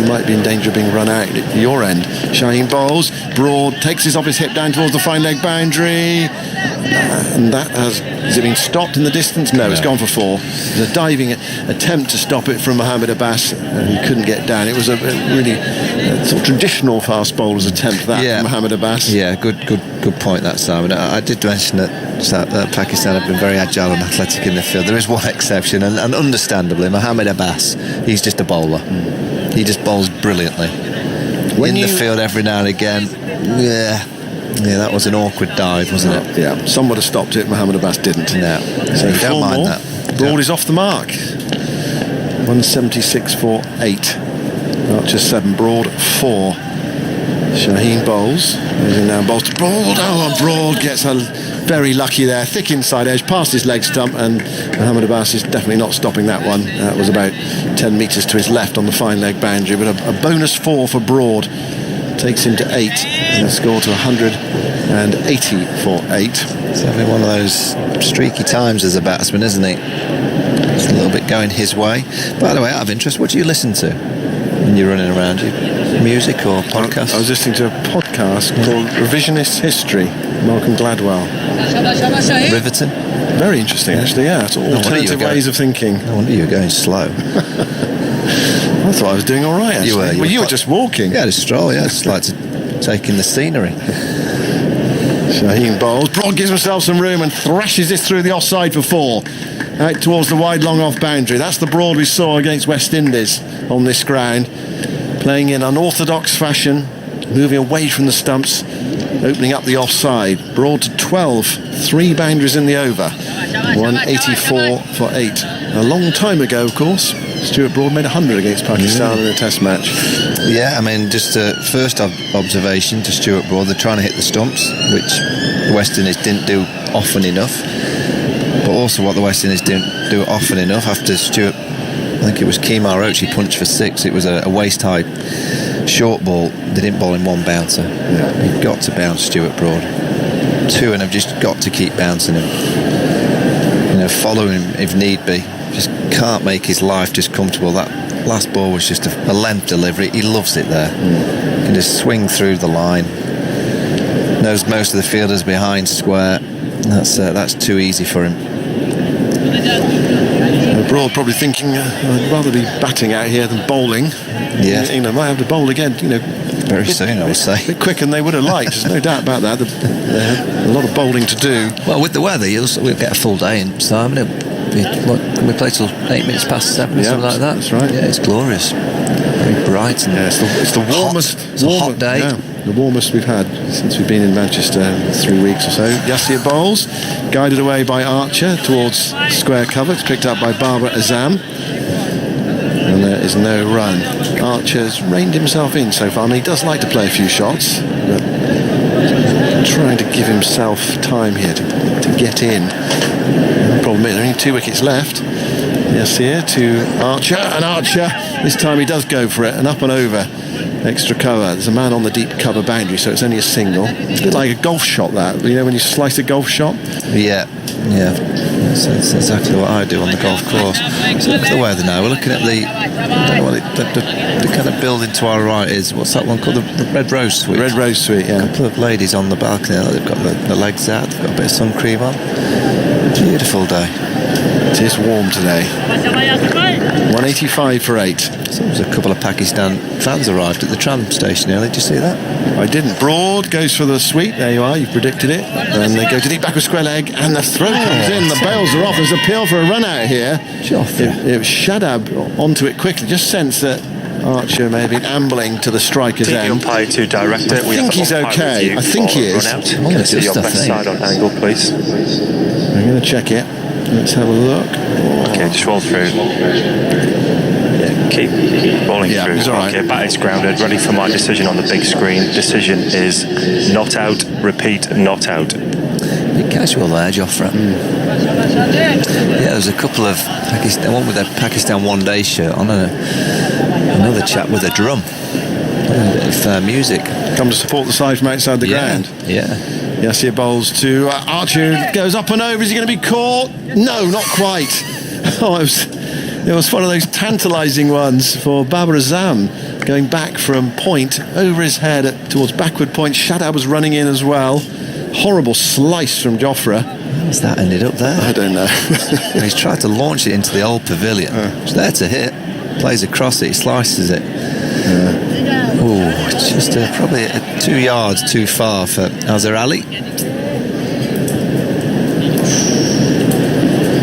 might be in danger of being run out at your end. Shaheen bowls. Broad takes his off his hip down towards the fine leg boundary. And that has it been stopped in the distance? No, it's gone for 4. There's a diving attempt to stop it from Mohammad Abbas, and he couldn't get down. It was a really sort of traditional fast bowler's attempt, that, Mohammad Abbas. Yeah, good point, that, Simon. I did mention that Pakistan have been very agile and athletic in the field. There is one exception, and understandably, Mohammad Abbas, he's just a bowler. He just bowls brilliantly. The field every now and again. Yeah, that was an awkward dive, wasn't it? Yeah, some would have stopped it. Mohammad Abbas didn't. No, so you don't mind that. Broad is off the mark. 176 for 8. Archer 7, Broad 4. Shaheen bowls. Using now bowls to Broad. Oh, Broad gets very lucky there. Thick inside edge, past his leg stump, and Mohammad Abbas is definitely not stopping that one. That was about 10 metres to his left on the fine leg boundary, but a bonus 4 for Broad. Takes him to 8 and a score to 180 for 8. He's having one of those streaky times as a batsman, isn't he? It's a little bit going his way. By the way, out of interest, what do you listen to when you're running around? Music or podcast? I was listening to a podcast called Revisionist History, Malcolm Gladwell. Riveting? Very interesting, actually, yeah. It's alternative ways of thinking. No wonder you were going slow. I thought I was doing all right, actually. You were just walking. Yeah, just stroll, yeah. Just like to take in the scenery. Shaheen bowls. Broad gives himself some room and thrashes this through the offside for 4. Out towards the wide long off boundary. That's the Broad we saw against West Indies on this ground. Playing in unorthodox fashion, moving away from the stumps, opening up the offside. Broad to 12. 3 boundaries in the over. 184 for 8. A long time ago, of course. Stuart Broad made 100 against Pakistan in a test match. Yeah, I mean, just a first observation to Stuart Broad, they're trying to hit the stumps, which the West Indies didn't do often enough. But also what the West Indies didn't do often enough after Stuart, I think it was Kemar Roach, he punched for 6. It was a waist-high short ball. They didn't bowl in one bouncer. Yeah. You've got to bounce Stuart Broad. 2 and have just got to keep bouncing him. Follow him if need be. Just can't make his life just comfortable. That last ball was just a length delivery. He loves it there. He can just swing through the line. Knows most of the fielders behind square. That's too easy for him. Broad probably thinking, I'd rather be batting out here than bowling. Yeah. Might have to bowl again. Very soon, I would say. A bit quicker than they would have liked. There's no doubt about that. They had a lot of bowling to do. Well, with the weather, we'll get a full day in Simon. Can we play till 8 minutes past 7 or something like that? That's right. Yeah, it's glorious. Very bright. And it's the warmest. It's a hot day. Yeah, the warmest we've had since we've been in Manchester, 3 weeks or so. Yasir bowls, guided away by Archer towards square cover. It's picked up by Babar Azam. And there is no run. Archer's reined himself in so far. I mean, he does like to play a few shots, but trying to give himself time here to get in. The problem is there are only 2 wickets left. Yasir to Archer, and Archer, this time he does go for it, and up and over. Extra cover. There's a man on the deep cover boundary, so it's only a single. It's a bit like a golf shot, that. When you slice a golf shot? Yeah. That's exactly what I do on the golf course. So look at the weather now. We're looking at the kind of building to our right is, what's that one called? The Red Rose Suite. Red Rose Suite, yeah. A couple of ladies on the balcony. They've got the legs out. They've got a bit of sun cream on. Beautiful day. It is warm today. 185 for 8. So there was a couple of Pakistan fans arrived at the tram station earlier. Did you see that? I didn't. Broad goes for the sweep. There you are. You've predicted it. And they go to deep backward square leg, and the throw comes in. The bails are off. There's an appeal for a run out here. Jofra. It was Shadab onto it quickly. Just sense that Archer may have been ambling to the striker's end. Umpire to direct it. I think he's okay. I think he is. Can I see your best side on angle, please? I'm going to check it. Let's have a look. Okay, just roll through. Yeah, keep rolling through. It's all right. Okay, bat is grounded, ready for my decision on the big screen. Decision is not out. Repeat, not out. Bit casual there, Jofra. Yeah, there's a couple of Pakistan, one with a Pakistan one-day shirt on, and another chap with a drum. A bit of music. Come to support the side from outside the ground. Yeah. Yasir bowls to Archer, goes up and over. Is he going to be caught? No, not quite. It was one of those tantalising ones for Babar Azam, going back from point over his head towards backward point. Shadab was running in as well. Horrible slice from Jofra. How's that ended up there? I don't know. He's tried to launch it into the old pavilion. It's there to hit. Plays across it, he slices it. It's just probably 2 yards too far for Azhar Ali.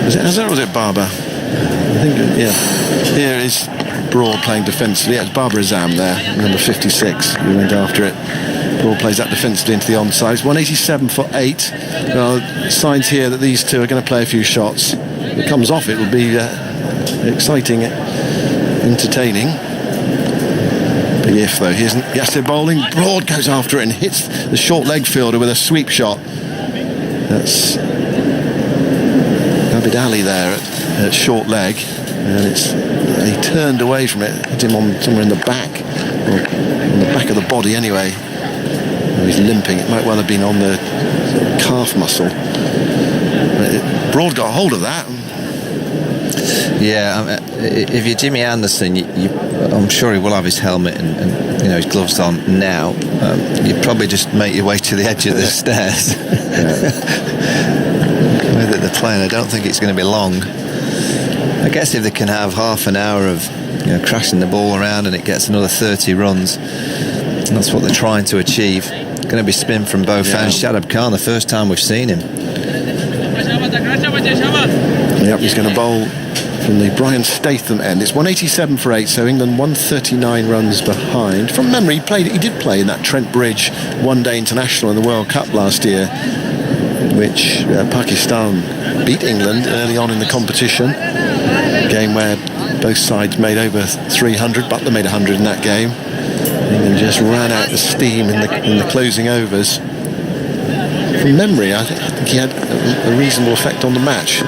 Was it Azhar or was it Babar? I think, yeah. Here is Broad playing defensively. Yeah, it's Babar Azam there, number 56. He went after it. Broad plays that defensively into the onside. It's 187 for 8. Signs here that these two are going to play a few shots. If it comes off, it will be exciting, entertaining. Big if, though. Here's Yasir bowling. Broad goes after it and hits the short leg fielder with a sweep shot. That's Abid Ali there at short leg. And he turned away from it. Hit him on somewhere in the back. Or on the back of the body, anyway. He's limping. It might well have been on the calf muscle. Broad got a hold of that. Yeah, if you're Jimmy Anderson, I'm sure he will have his helmet and his gloves on now. You'd probably just make your way to the edge of the stairs. The way that they're playing, I don't think it's going to be long. I guess if they can have half an hour of crashing the ball around and it gets another 30 runs, that's what they're trying to achieve. Going to be spin from both ends. Shadab Khan, the first time we've seen him. Yep, he's going to bowl from the Brian Statham end. It's 187 for 8, so England 139 runs behind. From memory, he did play in that Trent Bridge one-day international in the World Cup last year, which Pakistan beat England early on in the competition. A game where Both sides made over 300. Butler made 100 in that game. England just ran out the steam in the closing overs. From memory, I think he had a reasonable effect on the match.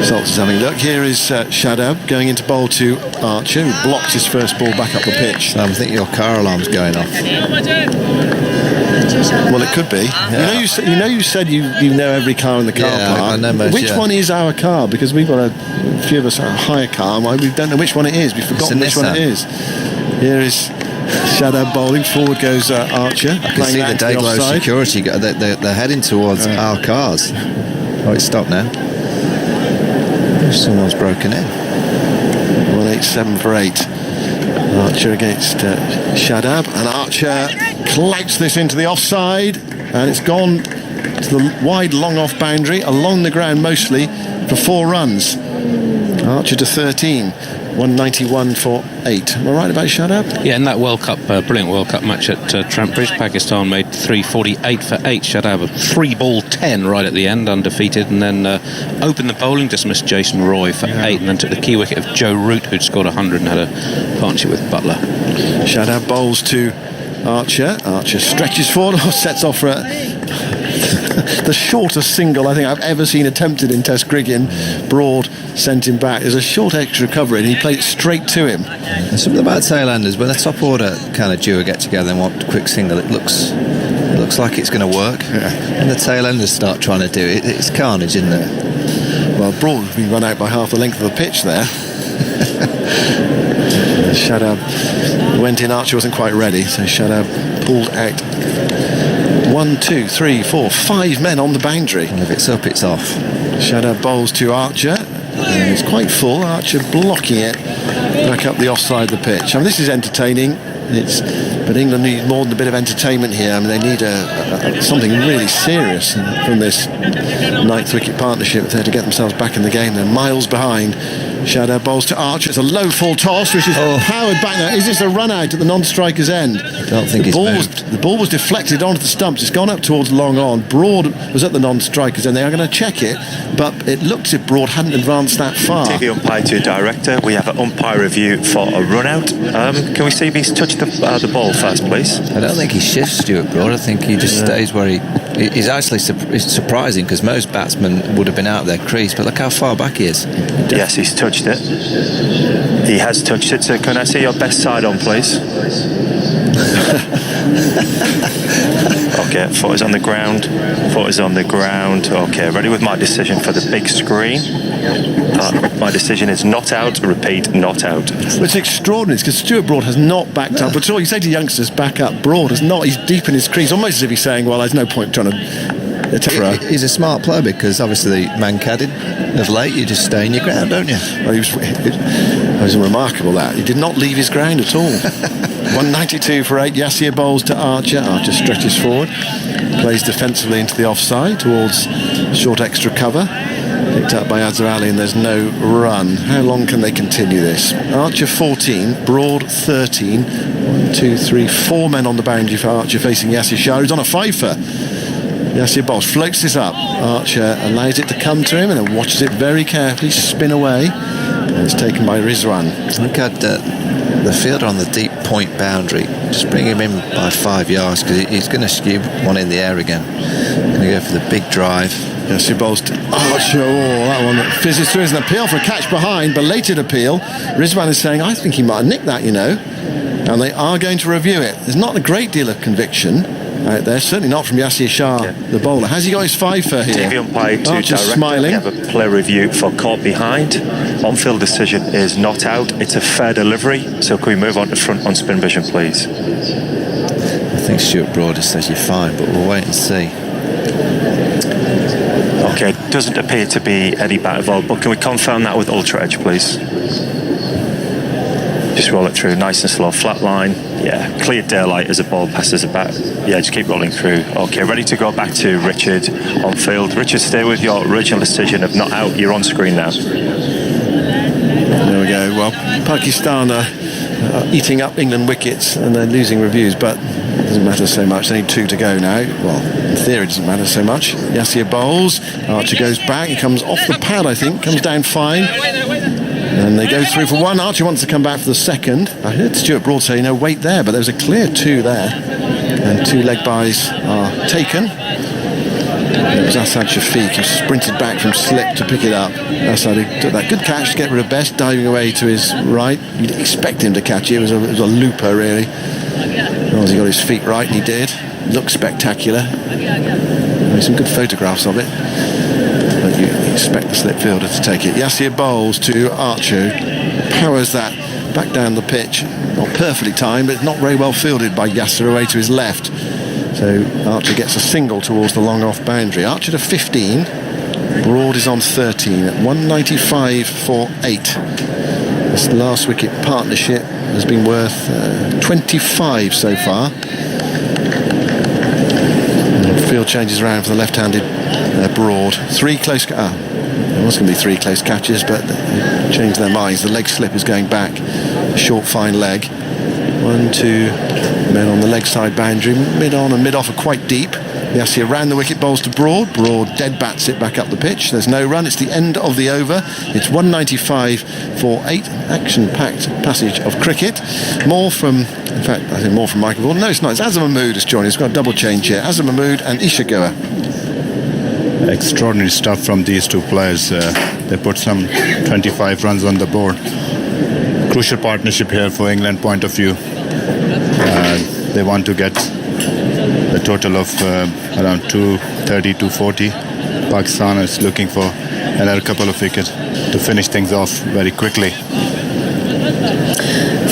Stokes is having a look. Here is Shadab going into bowl to Archer, who blocks his first ball back up the pitch. I think your car alarm's going off. Well, it could be. Yeah. You said you know every car in the car park. I know most. Which one is our car? Because we've got a few of us a hire car. We don't know which one it is. We've forgotten which one it is. Here is Shadab bowling. Forward goes Archer. I can see the Dayglow security. They're heading towards our cars. Oh, it's stopped now. Someone's broken in. 187 for 8. Archer against Shadab, and Archer clouts this into the offside, and it's gone to the wide long off boundary along the ground mostly for 4 runs. Archer to 13. 191 for 8. Am I right about Shadab? Yeah, in that World Cup, brilliant World Cup match at Trent Bridge, Pakistan made 348 for 8. Shadab a 3-ball 10 right at the end, undefeated, and then opened the bowling, dismissed Jason Roy for 8, and then took the key wicket of Joe Root, who'd scored 100 and had a partnership with Buttler. Shadab bowls to Archer. Archer stretches forward, sets off for the shortest single I think I've ever seen attempted in Test cricket. Broad sent him back. There's a short extra recovery and he played it straight to him. And something about tail-enders, when the top order kind of do a get together and want a quick single, it looks like it's going to work. And the tail-enders start trying to do it, it's carnage, isn't it? Well, Broad has been run out by half the length of the pitch there. Shadab went in. Archer wasn't quite ready, so Shadab pulled out. 1, 2, 3, 4, 5 men on the boundary. And if it's up, it's off. Shadab bowls to Archer. And it's quite full. Archer blocking it back up the offside of the pitch. I mean, this is entertaining. But England need more than a bit of entertainment here. I mean, they need something really serious from this 9th wicket partnership if they're to get themselves back in the game. They're miles behind. Shadab bowls to Archer. It's a low full toss, which is powered back now. Is this a run out at the non-striker's end? I don't think the ball was deflected onto the stumps. It's gone up towards long on. Broad was at the non-striker's end. They are going to check it, but it looked as if Broad hadn't advanced that far. TV umpire to director. We have an umpire review for a run out. Can we see if he's touched the ball first, please? I don't think he shifts Stuart Broad. I think he just stays where he's actually it's surprising because most batsmen would have been out of their crease, but look how far back he is. Yes, he's touched it. He has touched it. So can I see your best side on, please? Okay, foot is on the ground. Foot is on the ground. Okay, ready with my decision for the big screen. My decision is not out. Repeat, not out. Well, it's extraordinary because Stuart Broad has not backed up at all. You say to youngsters, back up. Broad has not. He's deep in his crease, almost as if he's saying, well, there's no point trying to... He's a smart player because obviously Mancadded of late you just stay in your ground, don't you? Well, it was remarkable that he did not leave his ground at all. 192 for 8. Yasir bowls to Archer. Archer stretches forward, plays defensively into the offside towards short extra cover, picked up by Azhar, and there's no run. How long can they continue this? Archer 14, Broad 13. 1, 2, 3, 4 men on the boundary for Archer facing Yasir Shah, who's on a fifer. Yasir bowls, floats this up. Archer allows it to come to him and then watches it very carefully spin away. And it's taken by Rizwan. I think I'd the fielder on the deep point boundary, just bring him in by 5 yards because he's going to skew one in the air again. Going to go for the big drive. Yasir bowls to Archer. That one fizzes through as an appeal for a catch behind, belated appeal. Rizwan is saying, I think he might have nicked that, and they are going to review it. There's not a great deal of conviction out there, certainly not from Yasir Shah, the bowler. Has he got his fifer here? TV umpire to director. Smiling. We have a play review for caught behind. On-field decision is not out. It's a fair delivery. So can we move on to front on spin vision, please? I think Stuart Broad says you're fine, but we'll wait and see. Okay, doesn't appear to be any bat involved, but can we confirm that with Ultra Edge, please? Just roll it through, nice and slow, flat line. Yeah, clear daylight as a ball passes a bat. Yeah, just keep rolling through. Okay, ready to go back to Richard on field. Richard, stay with your original decision of not out. You're on screen now. There we go. Well, Pakistan are eating up England wickets and they're losing reviews, but it doesn't matter so much. They need 2 to go now. Well, in theory, it doesn't matter so much. Yasir bowls. Archer goes back. He comes off the pad, I think. Comes down fine. And they go through for one. Archer wants to come back for the second. I heard Stuart Broad say, no, wait there, but there was a clear 2 there. And 2 leg byes are taken. It was Asad Shafiq who sprinted back from slip to pick it up. Asad took that good catch to get rid of Bess, diving away to his right. You'd expect him to catch it. It was a looper, really. As long as he got his feet right, and he did. Looked spectacular. There's some good photographs of it. But you expect the slip fielder to take it. Yasir bowls to Archer. Powers that back down the pitch. Not perfectly timed, but not very well fielded by Yasir away to his left. So Archer gets a single towards the long off boundary. Archer to 15. Broad is on 13 at 195 for 8. This last wicket partnership has been worth 25 so far. Field changes around for the left-handed Broad. 3 close. There was going to be 3 close catches, but they changed their minds. The leg slip is going back. Short, fine leg. 1, 2 men on the leg side boundary. Mid-on and mid-off are quite deep. Yasir ran the wicket, bowls to Broad. Broad dead bats it back up the pitch. There's no run. It's the end of the over. It's 195 for 8. Action-packed passage of cricket. More from, in fact, I think more from Michael Vaughan. No, it's not. It's Azam has joined us. We've got a double change here. Azam and Isha Goa. Extraordinary stuff from these 2 players. They put some 25 runs on the board. Crucial partnership here for England point of view. They want to get a total of around 230, 240. Pakistan is looking for another couple of wickets to finish things off very quickly.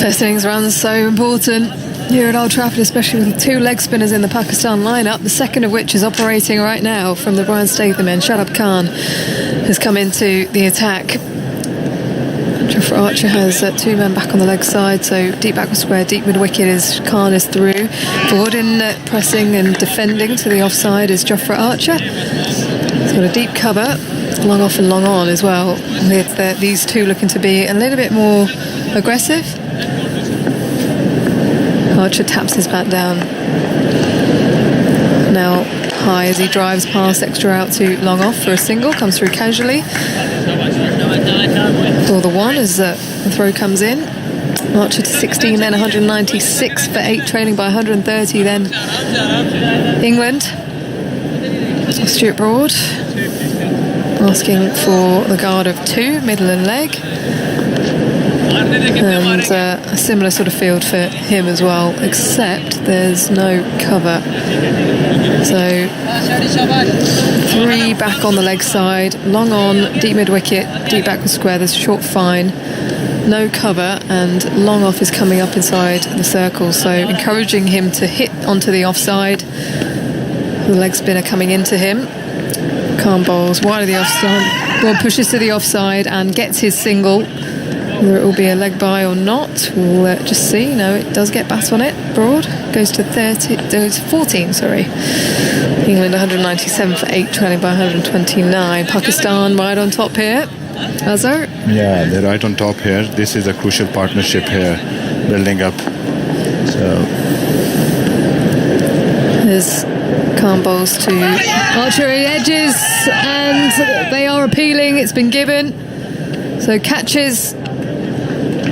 First innings runs so important here at Old Trafford, especially with the 2 leg spinners in the Pakistan lineup, the second of which is operating right now from the Brian Statham end. Shadab Khan has come into the attack. Jofra Archer has 2 men back on the leg side, so deep backward square, deep mid-wicket is Khan is through. Forward in pressing and defending to the offside is Jofra Archer. He's got a deep cover, long off and long on as well, with these 2 looking to be a little bit more aggressive. Archer taps his bat down. Now high as he drives past, extra out to long off for a single, comes through casually. For the 1 as the throw comes in. Archer to 16, then 196 for 8, trailing by 130 then England. Stuart Broad asking for the guard of 2, middle and leg. And a similar sort of field for him as well, except there's no cover. So 3 back on the leg side, long on, deep mid-wicket, deep backward square, there's short fine, no cover, and long off is coming up inside the circle, so encouraging him to hit onto the offside. The leg spinner coming into him. Khan bowls wide of the offside, well, pushes to the offside and gets his single. Whether it will be a leg by or not, we'll just see. No, it does get bat on it. Broad goes to 14, sorry. England 197 for 8, trailing by 129. Pakistan right on top here. Azhar? Yeah, they're right on top here. This is a crucial partnership here, building up. So there's Khan bowls to archery edges, and they are appealing. It's been given. So catches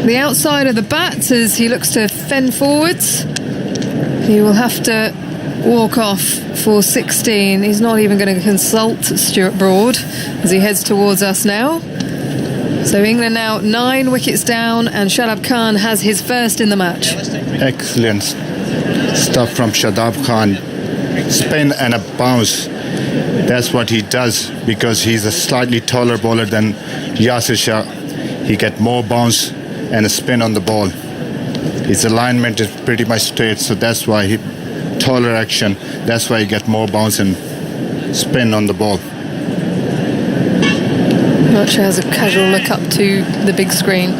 the outside of the bat as he looks to fend forwards. He will have to walk off for 16. He's not even going to consult Stuart Broad as he heads towards us now. So England now 9 wickets down, and Shadab Khan has his first in the match. excellent stuff from Shadab Khan. Spin and a bounce. That's what he does, because he's a slightly taller bowler than Yasir Shah. He get more bounce and a spin on the ball. His alignment is pretty much straight, so that's why he taller action. That's why he get more bounce and spin on the ball. Archer has a casual look up to the big screen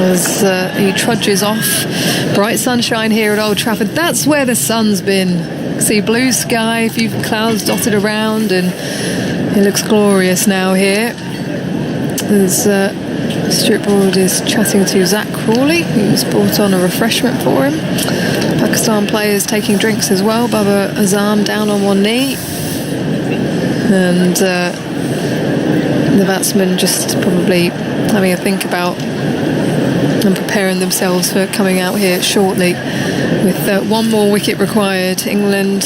as he trudges off. Bright sunshine here at Old Trafford. That's where the sun's been. See blue sky, a few clouds dotted around, and it looks glorious now here. As Stuart Broad is chatting to Zach Crawley, who's brought on a refreshment for him. Pakistan players taking drinks as well. Babar Azam down on one knee. And the batsmen just probably having a think about and preparing themselves for coming out here shortly. With one more wicket required, England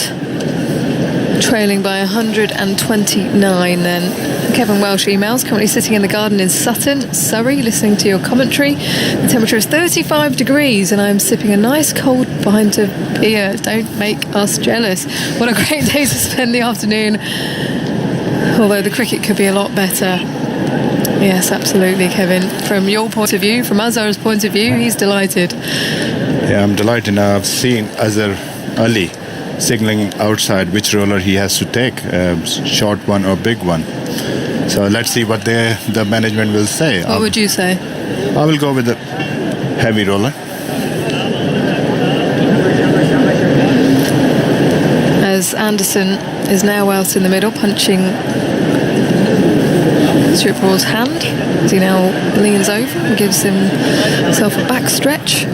trailing by 129 then. Kevin Welsh emails, currently sitting in the garden in Sutton, Surrey, listening to your commentary. The temperature is 35 degrees and I'm sipping a nice cold pint of beer. Don't make us jealous. What a great day to spend the afternoon. Although the cricket could be a lot better. Yes, absolutely, Kevin. From your point of view, from Azhar's point of view, he's delighted. Yeah, I'm delighted. Now I've seen Azhar early signalling outside which roller he has to take, short one or big one. So let's see what the management will say. What would you say? I will go with the heavy roller. As Anderson is now out in the middle, punching Stuart Broad's hand as he now leans over and gives himself a back stretch.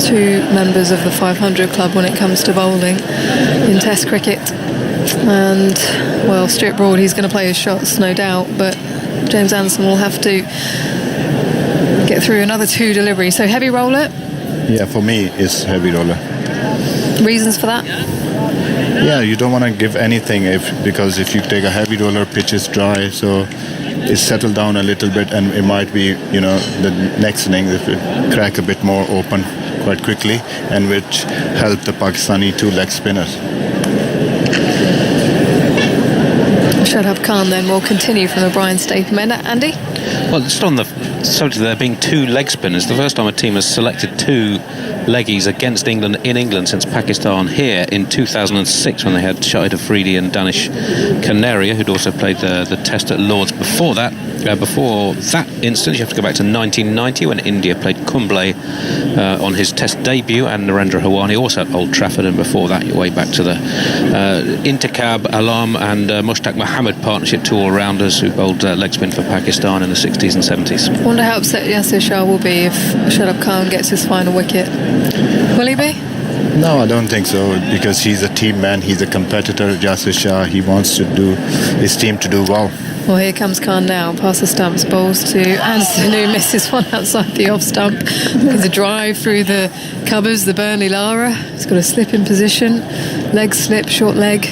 Two members of the 500 club when it comes to bowling in Test cricket. And, well, Stuart Broad, he's going to play his shots, no doubt, but James Anderson will have to get through another two deliveries. So heavy roller? Yeah, for me, it's heavy roller. Reasons for that? Yeah, you don't want to give anything because if you take a heavy roller, pitch is dry, so it's settled down a little bit, and it might be, the next innings if it crack a bit more open quite quickly, and which help the Pakistani two leg spinners. Shadab Khan then will continue from the Brian Statham end. Andy? Well, just on the subject of there being two leg spinners, the first time a team has selected two leggies against England in England since Pakistan here in 2006 when they had Shahid Afridi and Danish Canaria, who'd also played the Test at Lords. Before that instance, you have to go back to 1990 when India played Kumble on his Test debut, and Narendra Hawani also at Old Trafford, and before that you're way back to the Intikhab Alam and Mushtaq Mohammad partnership, two all-rounders who bowled leg spin for Pakistan in the 60s and 70s. I wonder how upset Yasir Shah will be if Shadab Khan gets his final wicket. Will he be? No, I don't think so, because he's a team man, he's a competitor. Yasir Shah, he wants his team to do well. Well, here comes Khan now, past the stumps, bowls to Anderson, who misses one outside the off stump. Looking to drive through the covers, the Burnley Lara. He's got a slip in position, leg slip, short leg.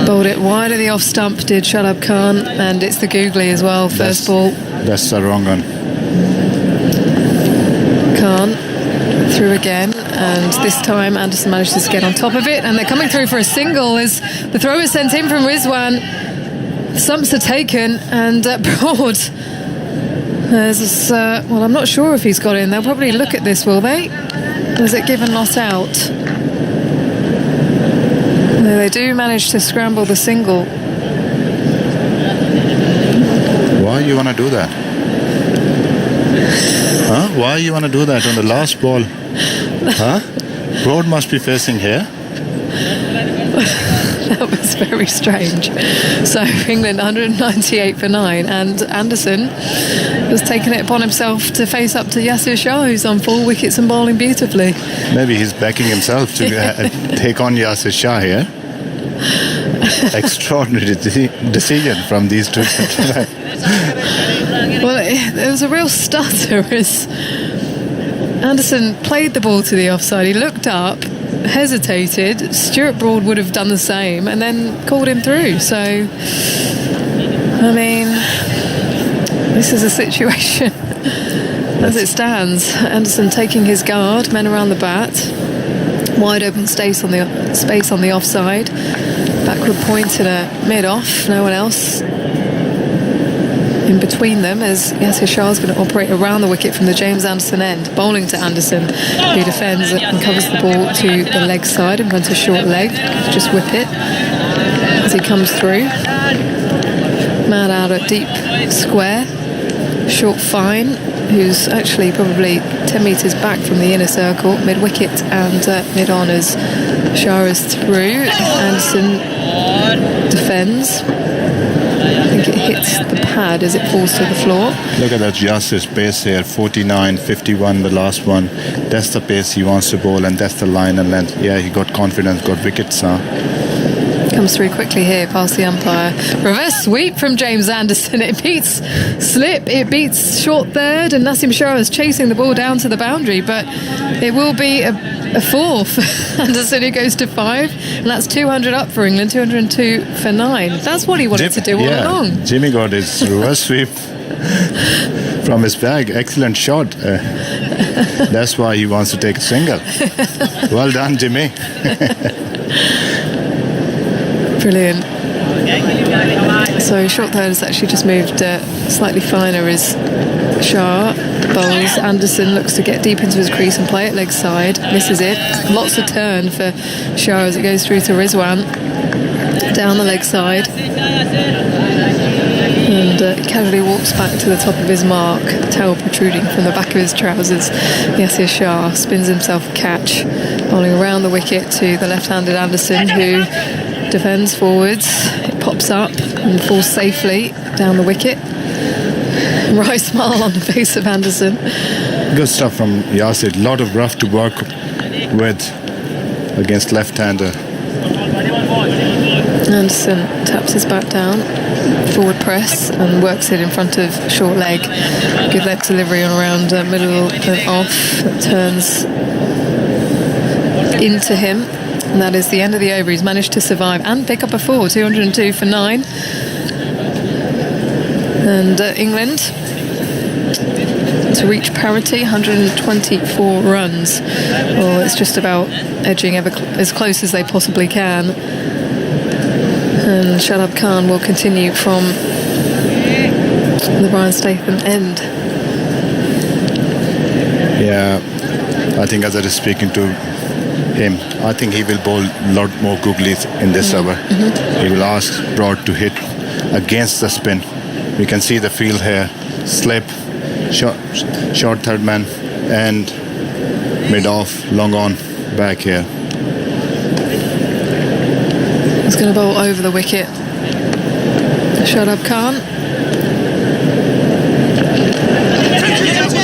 Bowled it wide of the off stump, did Shadab Khan, and it's the googly as well, first ball. That's the wrong one. Khan through again, and this time Anderson manages to get on top of it, and they're coming through for a single as the throw is sent in from Rizwan. Stumps are taken, and Broad there's well, I'm not sure if he's got in. They'll probably look at this, will they? Is it given not out? No, they do manage to scramble the single. Why you want to do that? Huh? Why you want to do that on the last ball? Huh? Broad must be facing here. That was very strange. So England 198 for 9, and Anderson has taken it upon himself to face up to Yasir Shah, who's on 4 wickets and bowling beautifully. Maybe he's backing himself to take on Yasir Shah here. Extraordinary decision from these two gentlemen. Well, there was a real stutter as Anderson played the ball to the offside. He looked up, hesitated. Stuart Broad would have done the same and then called him through. So, I mean, this is a situation as it stands. Anderson taking his guard, men around the bat, wide open space on the offside, backward point in a mid-off, no one else in between them, as Yasir Shah is going to operate around the wicket from the James Anderson end, bowling to Anderson, who defends and covers the ball to the leg side and runs a short leg, just whip it as he comes through. Man out at deep square, short fine, who's actually probably 10 metres back from the inner circle, mid-wicket and mid-on as Shah is through. Anderson defends. I think it hits the pad as it falls to the floor. Look at that Yasir's pace here, 49, 51, the last one. That's the pace he wants to bowl, and that's the line and length. Yeah, he got confidence, got wickets. Comes through quickly here past the umpire. Reverse sweep from James Anderson. It beats slip, it beats short third, and Naseem Shah is chasing the ball down to the boundary, but it will be a 4 for Anderson, who goes to 5, and that's 200 up for England, 202 for 9. That's what he wanted to do all along. Jimmy got his reverse sweep from his bag. Excellent shot. That's why he wants to take a single. Well done, Jimmy. Brilliant. So short third has actually just moved slightly finer is Shah. Bowls. Anderson looks to get deep into his crease and play it leg side. Misses it. Lots of turn for Shah as it goes through to Rizwan. Down the leg side. And casually walks back to the top of his mark, towel protruding from the back of his trousers. Yasir Shah spins himself a catch, bowling around the wicket to the left-handed Anderson, who defends forwards. It pops up and falls safely down the wicket. Right smile on the face of Anderson. Good stuff from Yasir. A lot of rough to work with against left-hander. Anderson taps his bat down, forward press, and works it in front of short leg. Good leg delivery on around middle and off. It turns into him, and that is the end of the over. He's managed to survive and pick up a 4, 202 for 9. And England to reach parity, 124 runs. Well, it's just about edging as close as they possibly can. And Shadab Khan will continue from the Brian Statham end. Yeah, I think Azhar is speaking to him. I think he will bowl a lot more googlies in this over. He will ask Broad to hit against the spin. We can see the field here. Slip, short third man, and mid off, long on, back here. He's going to bowl over the wicket. Shadab Khan.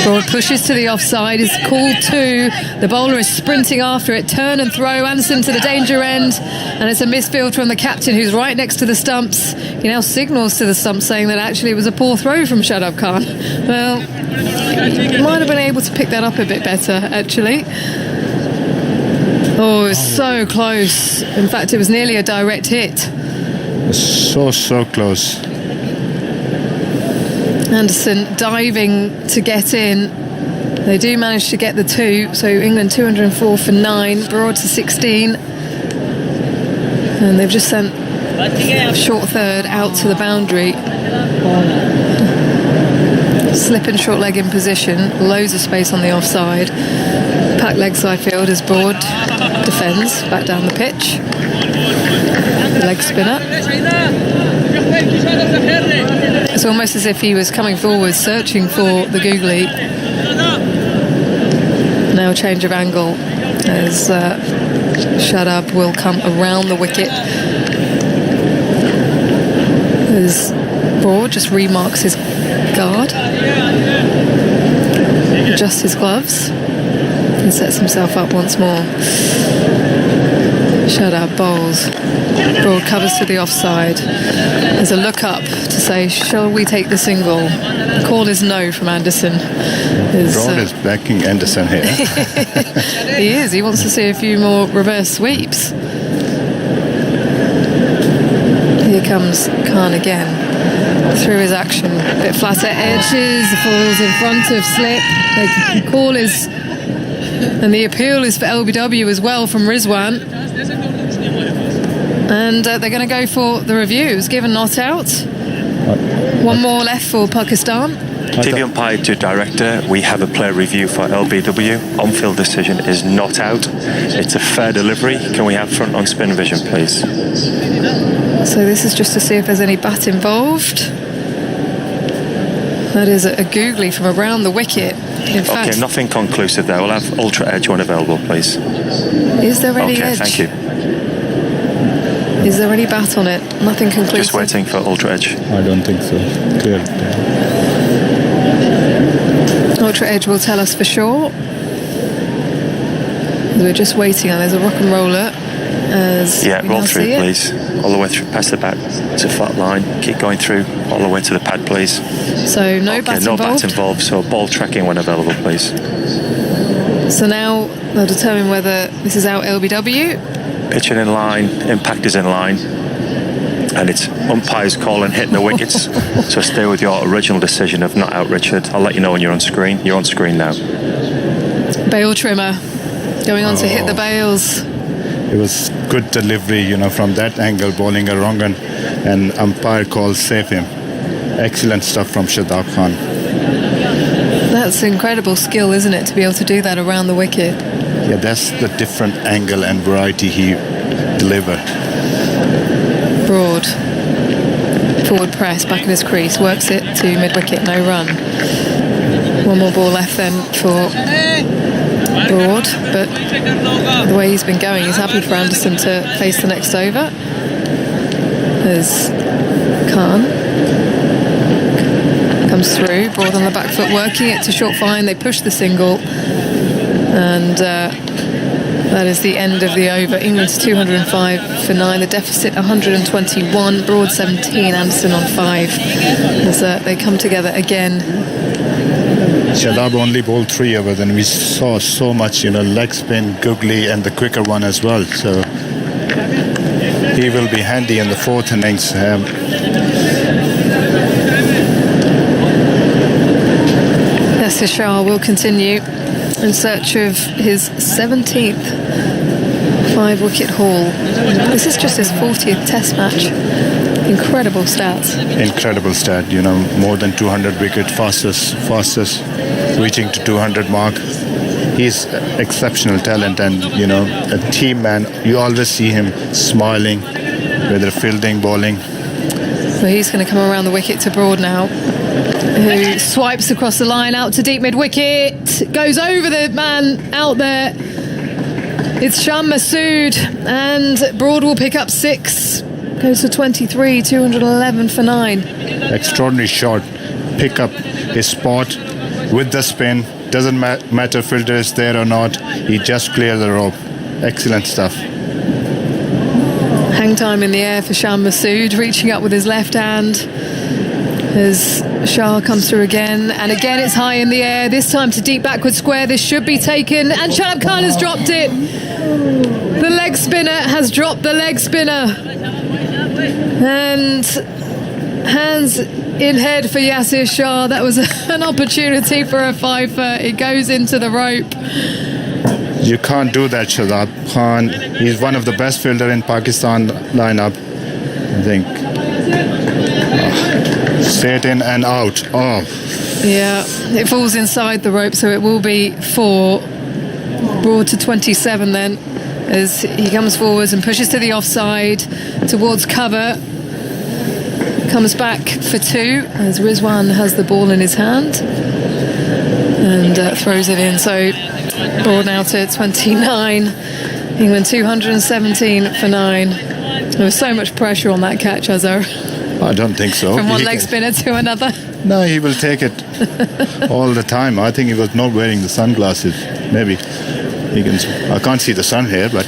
Broad pushes to the offside, is called to. The bowler is sprinting after it. Turn and throw. Anderson to the danger end. And it's a misfield from the captain, who's right next to the stumps. He now signals to the stumps saying that actually it was a poor throw from Shadab Khan. Well, he might have been able to pick that up a bit better, actually. Oh, it was so close. In fact, it was nearly a direct hit. So close. Anderson diving to get in. They do manage to get the 2, so England 204 for 9, Broad to 16. And they've just sent short third out to the boundary. Slip and short leg in position, loads of space on the offside. Packed leg side field as Broad defends back down the pitch. The leg spinner. It's almost as if he was coming forward searching for the googly. Now a change of angle as Shadab will come around the wicket as Broad just remarks his guard, adjusts his gloves and sets himself up once more. Shadab bowls. Broad covers to the offside. There's a look up to say, shall we take the single? The call is no from Anderson. Broad is backing Anderson here. He is. He wants to see a few more reverse sweeps. Here comes Khan again. Through his action. A bit flatter edges. Falls in front of slip. The call is... And the appeal is for LBW as well from Rizwan. And they're going to go for the review. It was given not out. One more left for Pakistan. TV umpire to director, we have a player review for LBW. On-field decision is not out. It's a fair delivery. Can we have front on spin vision, please? So this is just to see if there's any bat involved. That is a googly from around the wicket. In fact, okay, nothing conclusive there. We'll have ultra edge one available, please. Is there any edge? Okay, thank you. Is there any bat on it? Nothing conclusive. Just waiting for ultra edge. I don't think so. Clear. Ultra edge will tell us for sure. We're just waiting, and there's a rock and roller. As yeah, roll through, please. all the way through past the bat to flat line. Keep going through all the way to the pad, please. So no bat no involved? bat involved, so ball tracking when available, please. So now they'll determine whether this is out LBW. Pitching in line, impact is in line, and it's umpires calling hitting the wickets. So stay with your original decision of not out, Richard. I'll let you know when you're on screen. You're on screen now. Bail trimmer going on to hit the bails. It was good delivery, from that angle, bowling a wrong one, and umpire call save him. Excellent stuff from Shadab Khan. That's incredible skill, isn't it, to be able to do that around the wicket? Yeah, that's the different angle and variety he delivered. Broad. Forward press, back in his crease, works it to mid-wicket, no run. One more ball left then for Broad, but the way he's been going, he's happy for Anderson to face the next over. There's Khan. Comes through, Broad on the back foot, working it to short fine. They push the single, and that is the end of the over. England's 205 for 9. The deficit 121. Broad 17. Anderson on 5. As they come together again. Shadab only bowled 3 overs, and we saw so much, leg spin, googly, and the quicker one as well. So he will be handy in the 4th innings. Yasir Shah will continue in search of his 17th 5-wicket haul. This is just his 40th Test match. Incredible stats. Incredible stat, more than 200 wicket, fastest, reaching to 200 mark. He's exceptional talent, and a team man. You always see him smiling, whether fielding, bowling. So he's going to come around the wicket to Broad now, who swipes across the line out to deep mid-wicket, goes over the man out there. It's Shan Masood, and Broad will pick up 6. Goes for 23, 211 for 9. Extraordinary shot. Pick up his spot with the spin. Doesn't matter if fielder is there or not. He just cleared the rope. Excellent stuff. Hang time in the air for Shan Masood, reaching up with his left hand as Shah comes through again, and again it's high in the air, this time to deep backward square. This should be taken, and Shadab Khan has dropped it. The leg spinner has dropped the leg spinner, and hands in head for Yasir Shah. That was an opportunity for a 5-fer. It goes into the rope. You can't do that, Shadab Khan. He's one of the best fielder in Pakistan lineup, I think. Straight in and out. Oh. Yeah, it falls inside the rope, so it will be 4. Broad to 27 then, as he comes forwards and pushes to the offside towards cover. Comes back for 2 as Rizwan has the ball in his hand and throws it in. So Broad now to 29. England 217 for 9. There was so much pressure on that catch, Azhar. I don't think so. From one leg spinner to another. No, he will take it all the time. I think he was not wearing the sunglasses. Maybe he can. I can't see the sun here, but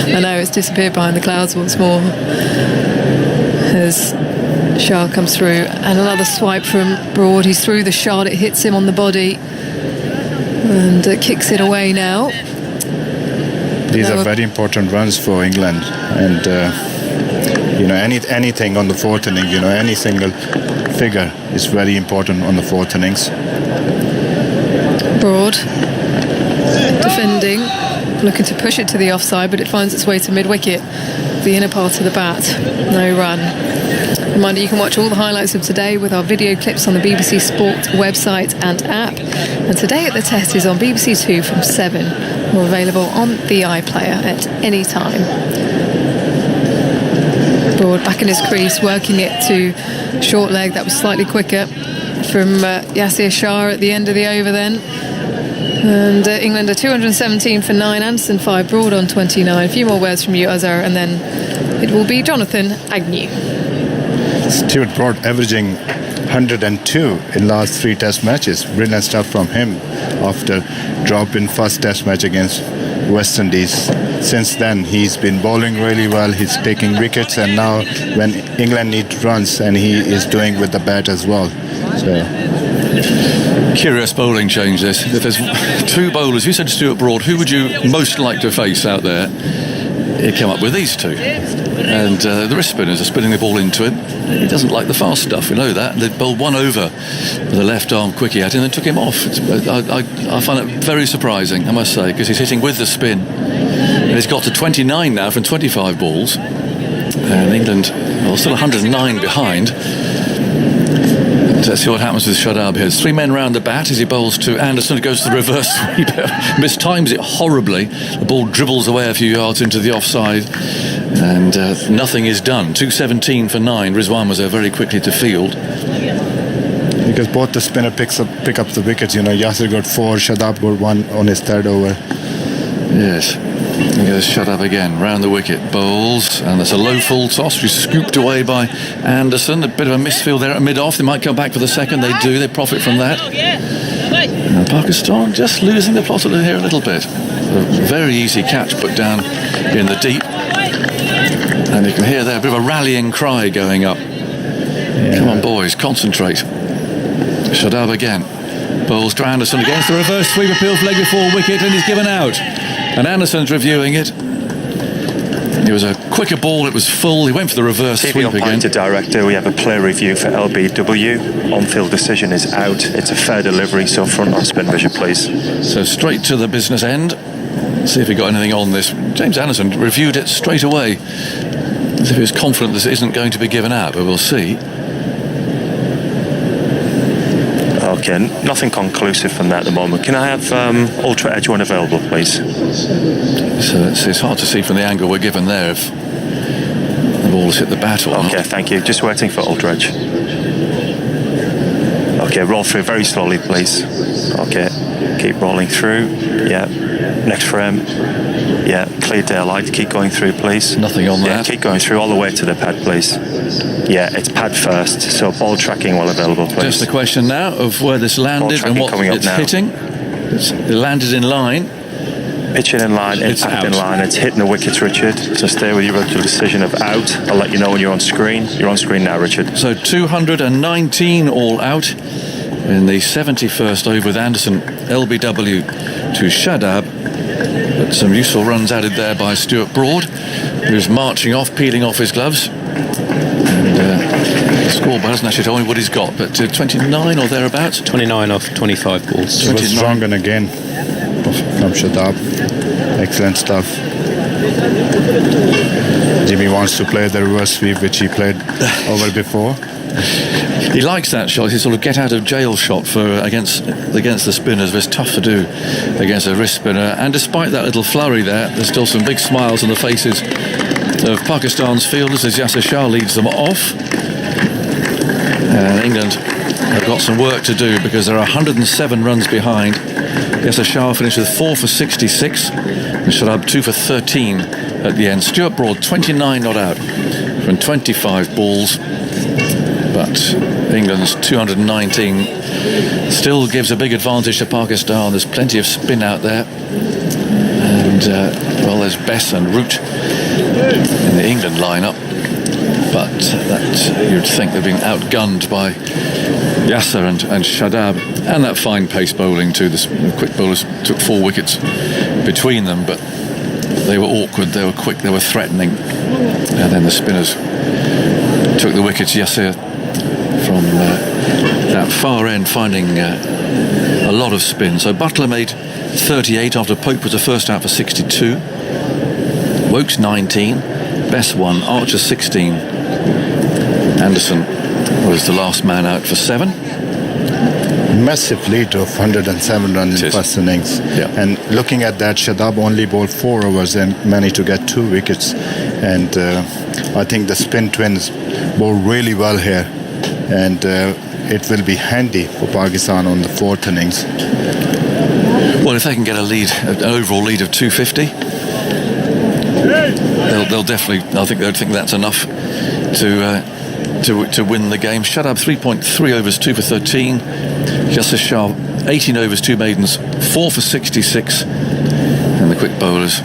I know it's disappeared behind the clouds once more. As Shah comes through, and another swipe from Broad. He's through the shot. It hits him on the body and kicks it away now. These are very important runs for England, and anything on the 4th inning, any single figure is very important on the 4th innings. Broad defending, looking to push it to the offside, but it finds its way to mid-wicket, the inner part of the bat. No run. Reminder, you can watch all the highlights of today with our video clips on the BBC Sport website and app. And Today at the Test is on BBC 2 from 7, or available on the iPlayer at any time. Broad back in his crease, working it to short leg. That was slightly quicker from Yasir Shah at the end of the over then. And England are 217 for 9. Anderson 5, Broad on 29. A few more words from you, Azhar, and then it will be Jonathan Agnew. Stuart Broad averaging 102 in last 3 Test matches. Brilliant stuff from him after drop in first Test match against West Indies. Since then, he's been bowling really well. He's taking wickets, and now when England need runs, and he is doing with the bat as well. So. Curious bowling change this. If there's two bowlers, you said Stuart Broad, who would you most like to face out there? He came up with these two. And the wrist spinners are spinning the ball into him. He doesn't like the fast stuff, you know that. They bowled one over with a left arm quickie at him and then took him off. I find it very surprising, I must say, because he's hitting with the spin. And he's got to 29 now from 25 balls. And England, well, still 109 behind. Let's see what happens with Shadab here. There's three men round the bat as he bowls to Anderson. It goes to the reverse sweep. Mistimes it horribly. The ball dribbles away a few yards into the offside. And nothing is done. 2:17 for 9. Rizwan was there very quickly to field. Because both the spinner pick up the wickets. You know, Yasir got 4, Shadab got 1 on his third over. Yes. He goes Shadab again, round the wicket, bowls, and there's a low full toss, which is scooped away by Anderson. A bit of a misfield there at mid-off. They might come back for the second. They do. They profit from that. And Pakistan just losing the plot here a little bit. A very easy catch put down in the deep. And you can hear there a bit of a rallying cry going up. Yeah. Come on, boys, concentrate. Shadab again. Bowls to Anderson against the reverse sweep, appeal for leg before wicket, and he's given out. And Anderson's reviewing it. It was a quicker ball, it was full. He went for the reverse sweep again. To director, we have a play review for LBW. On-field decision is out. It's a fair delivery, so front on spin vision, please. So straight to the business end. See if he got anything on this. James Anderson reviewed it straight away, as if he was confident this isn't going to be given out, but we'll see. Okay, nothing conclusive from that at the moment. Can I have Ultra Edge 1 available, please? So it's hard to see from the angle we're given there if the ball's hit the bat or not. Okay, thank you. Just waiting for Ultra Edge. Okay, roll through very slowly, please. Okay, keep rolling through. Yeah, next frame. Yeah, clear daylight. Keep going through, please. Nothing on that. Keep going through all the way to the pad, please. Yeah, it's pad first, so ball tracking while available, please. Just the question now of where this landed and what it's hitting. It landed in line. Pitching in line, impact in line. It's hitting the wickets, Richard. So stay with your original decision of out. I'll let you know when you're on screen. You're on screen now, Richard. So 219 all out in the 71st over with Anderson. LBW to Shadab. But some useful runs added there by Stuart Broad, who's marching off, peeling off his gloves. And the scoreboard hasn't actually told me what he's got, but 29 or thereabouts. 29 off 25 balls. It was strong and again from Shadab. Excellent stuff. Jimmy wants to play the reverse sweep, which he played over before. He likes that shot. He's sort of get out of jail shot for against the spinners. But it's tough to do against a wrist spinner. And despite that little flurry there's still some big smiles on the faces of Pakistan's fielders as Yasir Shah leads them off. And England have got some work to do because there are 107 runs behind. Yasir Shah finished with 4 for 66 and Shadab 2 for 13 at the end. Stuart Broad 29 not out from 25 balls. But England's 219 still gives a big advantage to Pakistan. There's plenty of spin out there. And, there's Bess and Root in the England lineup. But that you'd think they're being outgunned by Yasir and Shadab. And that fine pace bowling too. The quick bowlers took 4 wickets between them. But they were awkward, they were quick, they were threatening. And then the spinners took the wickets. Yasir from that far end finding a lot of spin. So Buttler made 38 after Pope was the first out for 62. Woakes 19, Bess 1, Archer 16. Anderson was the last man out for 7. Massive lead of 107 runs in first innings. Yeah. And looking at that, Shadab only bowled 4 overs and managed to get 2 wickets. And I think the spin twins bowled really well here. And it will be handy for Pakistan on the 4th innings. Well, if they can get an overall lead of 250, they'll definitely. I think they'd think that's enough to win the game. Shadab 3.3 overs, 2 for 13. Yasir Shah 18 overs, 2 maidens, 4 for 66. And the quick bowlers,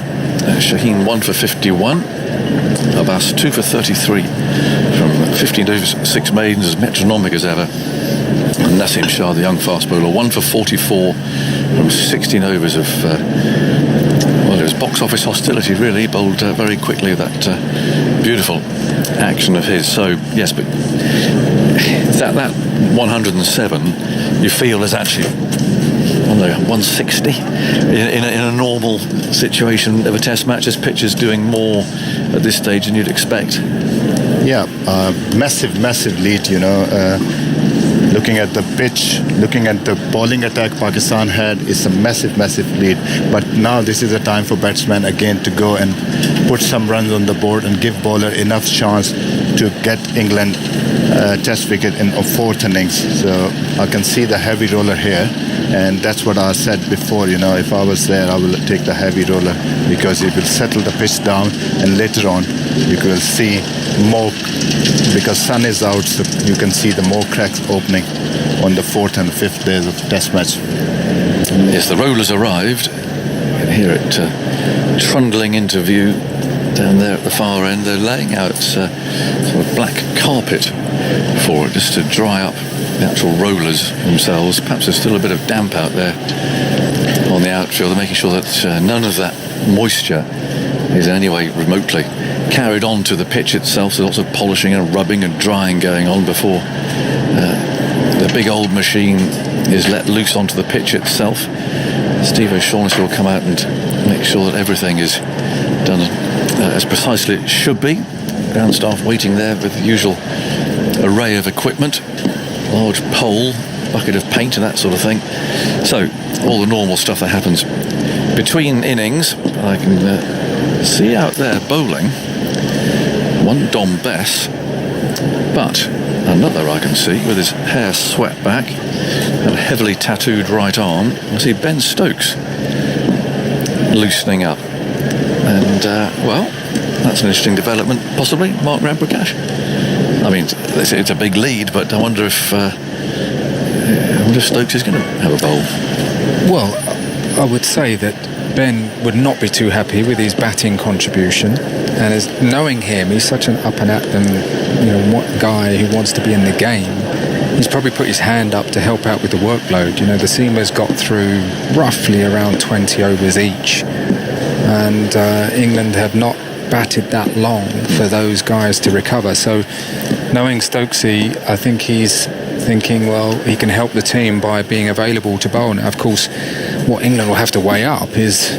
Shaheen 1 for 51, Abbas 2 for 33 from 15 overs, 6 maidens, as metronomic as ever. And Naseem Shah, the young fast bowler, 1 for 44 from 16 overs of well, it was box office hostility, really. He bowled very quickly, that beautiful action of his. So yes, but that 107 you feel is actually 160 in a normal situation of a test match. This pitch is doing more at this stage than you'd expect. Yeah, massive lead, you know. Looking at the pitch, looking at the bowling attack Pakistan had, is a massive lead. But now this is a time for batsmen again to go and put some runs on the board and give bowler enough chance to get England test wicket in a 4th innings. So I can see the heavy roller here, and that's what I said before, you know, if I was there, I will take the heavy roller, because it will settle the pitch down, and later on you will see more, because sun is out, so you can see the more cracks opening on the 4th and 5th days of test match. Yes, the rollers arrived. You can hear it trundling into view down there at the far end. They're laying out sort of black carpet for it, just to dry up the actual rollers themselves. Perhaps there's still a bit of damp out there on the outfield. They're making sure that none of that moisture is in any way remotely carried on to the pitch itself. So lots of polishing and rubbing and drying going on before the big old machine is let loose onto the pitch itself. Steve O'Shaughnessy will come out and make sure that everything is done as precisely it should be. Ground staff waiting there with the usual array of equipment, large pole, bucket of paint and that sort of thing. So all the normal stuff that happens between innings. I can see out there bowling one Dom Bess, but another I can see with his hair swept back and a heavily tattooed right arm. I see Ben Stokes loosening up, and well, that's an interesting development, possibly. Mark Ramprakash. I mean, it's a big lead, but I wonder if Stokes is going to have a bowl. Well, I would say that Ben would not be too happy with his batting contribution, and as knowing him, he's such an up and at them, guy who wants to be in the game. He's probably put his hand up to help out with the workload. You know, the seamers got through roughly around 20 overs each, and England have not batted that long for those guys to recover. So knowing Stokesy, I think he's thinking, well, he can help the team by being available to bowl. Now, of course, what England will have to weigh up is,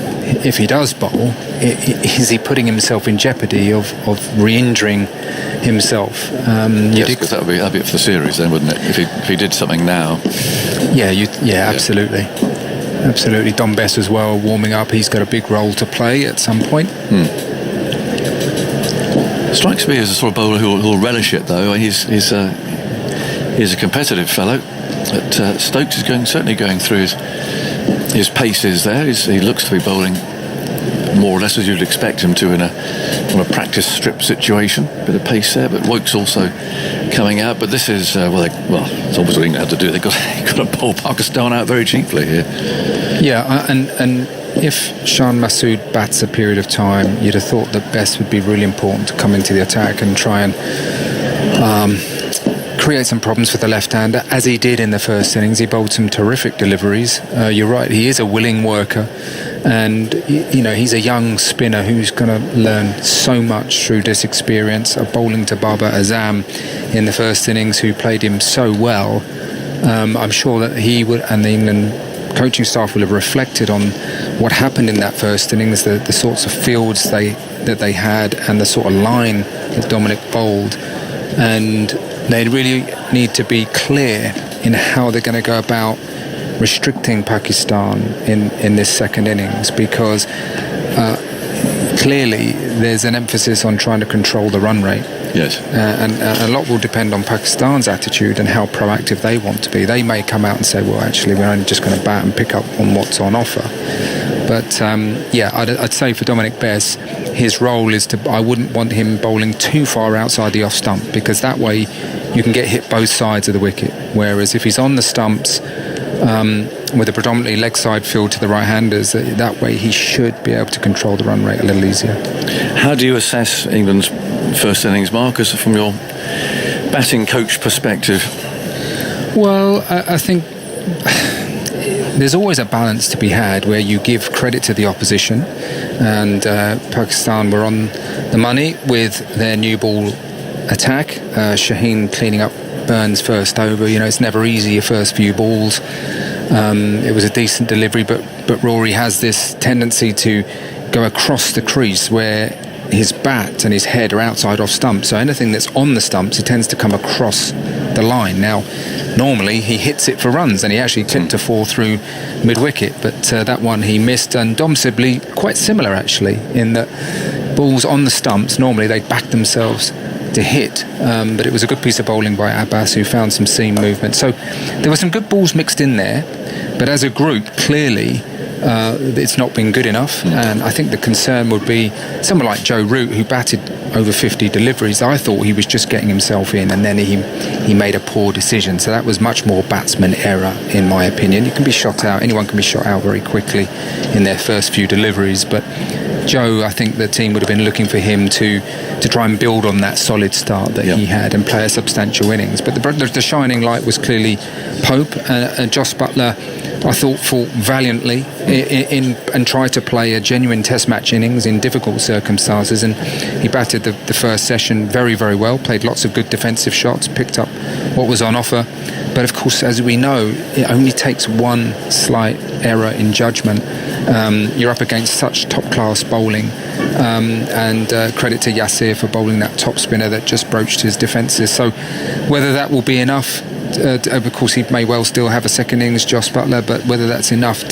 if he does bowl, is he putting himself in jeopardy of re-injuring himself? Yes, because that'd be it for the series then, wouldn't it? If he did something now. Yeah, absolutely. Dom Bess as well, warming up. He's got a big role to play at some point. Strikes me as a sort of bowler who'll relish it, though. He's a competitive fellow. But Stokes is certainly going through his paces there. He looks to be bowling more or less as you'd expect him to on a practice strip situation. Bit of pace there, but Woakes also coming out. But this is it's obviously England have to do. They've got to bowl Pakistan out very cheaply here. Yeah, and if Shan Masood bats a period of time, you'd have thought that Bess would be really important to come into the attack and try and create some problems for the left-hander, as he did in the first innings. He bowled some terrific deliveries. You're right, he is a willing worker, and he's a young spinner who's going to learn so much through this experience of bowling to Babar Azam in the first innings, who played him so well. I'm sure that he would, and the England coaching staff will have reflected on what happened in that first innings, the sorts of fields that they had, and the sort of line that Dominic bowled, and they really need to be clear in how they're going to go about restricting Pakistan in this second innings, because clearly there's an emphasis on trying to control the run rate. Yes. And a lot will depend on Pakistan's attitude and how proactive they want to be. They may come out and say, well, actually, we're only just going to bat and pick up on what's on offer. But, I'd say for Dominic Bess, his role is I wouldn't want him bowling too far outside the off stump, because that way you can get hit both sides of the wicket. Whereas if he's on the stumps, with a predominantly leg side field to the right-handers. That way he should be able to control the run rate a little easier. How do you assess England's first innings, Marcus, from your batting coach perspective? Well, I think there's always a balance to be had where you give credit to the opposition, and Pakistan were on the money with their new ball attack. Shaheen cleaning up Burns' first over. It's never easy, your first few balls. It was a decent delivery, but Rory has this tendency to go across the crease where his bat and his head are outside off stumps, so anything that's on the stumps, he tends to come across the line. Now, normally he hits it for runs, and he actually clipped a 4 through mid-wicket, but that one he missed. And Dom Sibley, quite similar actually, in that balls on the stumps, normally they back themselves to hit, but it was a good piece of bowling by Abbas, who found some seam movement. So there were some good balls mixed in there, but as a group, clearly it's not been good enough. And I think the concern would be someone like Joe Root, who batted over 50 deliveries. I thought he was just getting himself in, and then he made a poor decision. So that was much more batsman error, in my opinion. You can be shot out, anyone can be shot out very quickly in their first few deliveries, but Joe, I think the team would have been looking for him to try and build on that solid start that he had and play a substantial innings. But the shining light was clearly Pope, and Jos Buttler, I thought, fought valiantly and tried to play a genuine test match innings in difficult circumstances, and he batted the first session very, very well, played lots of good defensive shots, picked up what was on offer. But of course, as we know, it only takes one slight error in judgment. You're up against such top-class bowling, and credit to Yasir for bowling that top spinner that just broached his defences. So whether that will be enough, of course he may well still have a second innings, Jos Buttler, but whether that's enough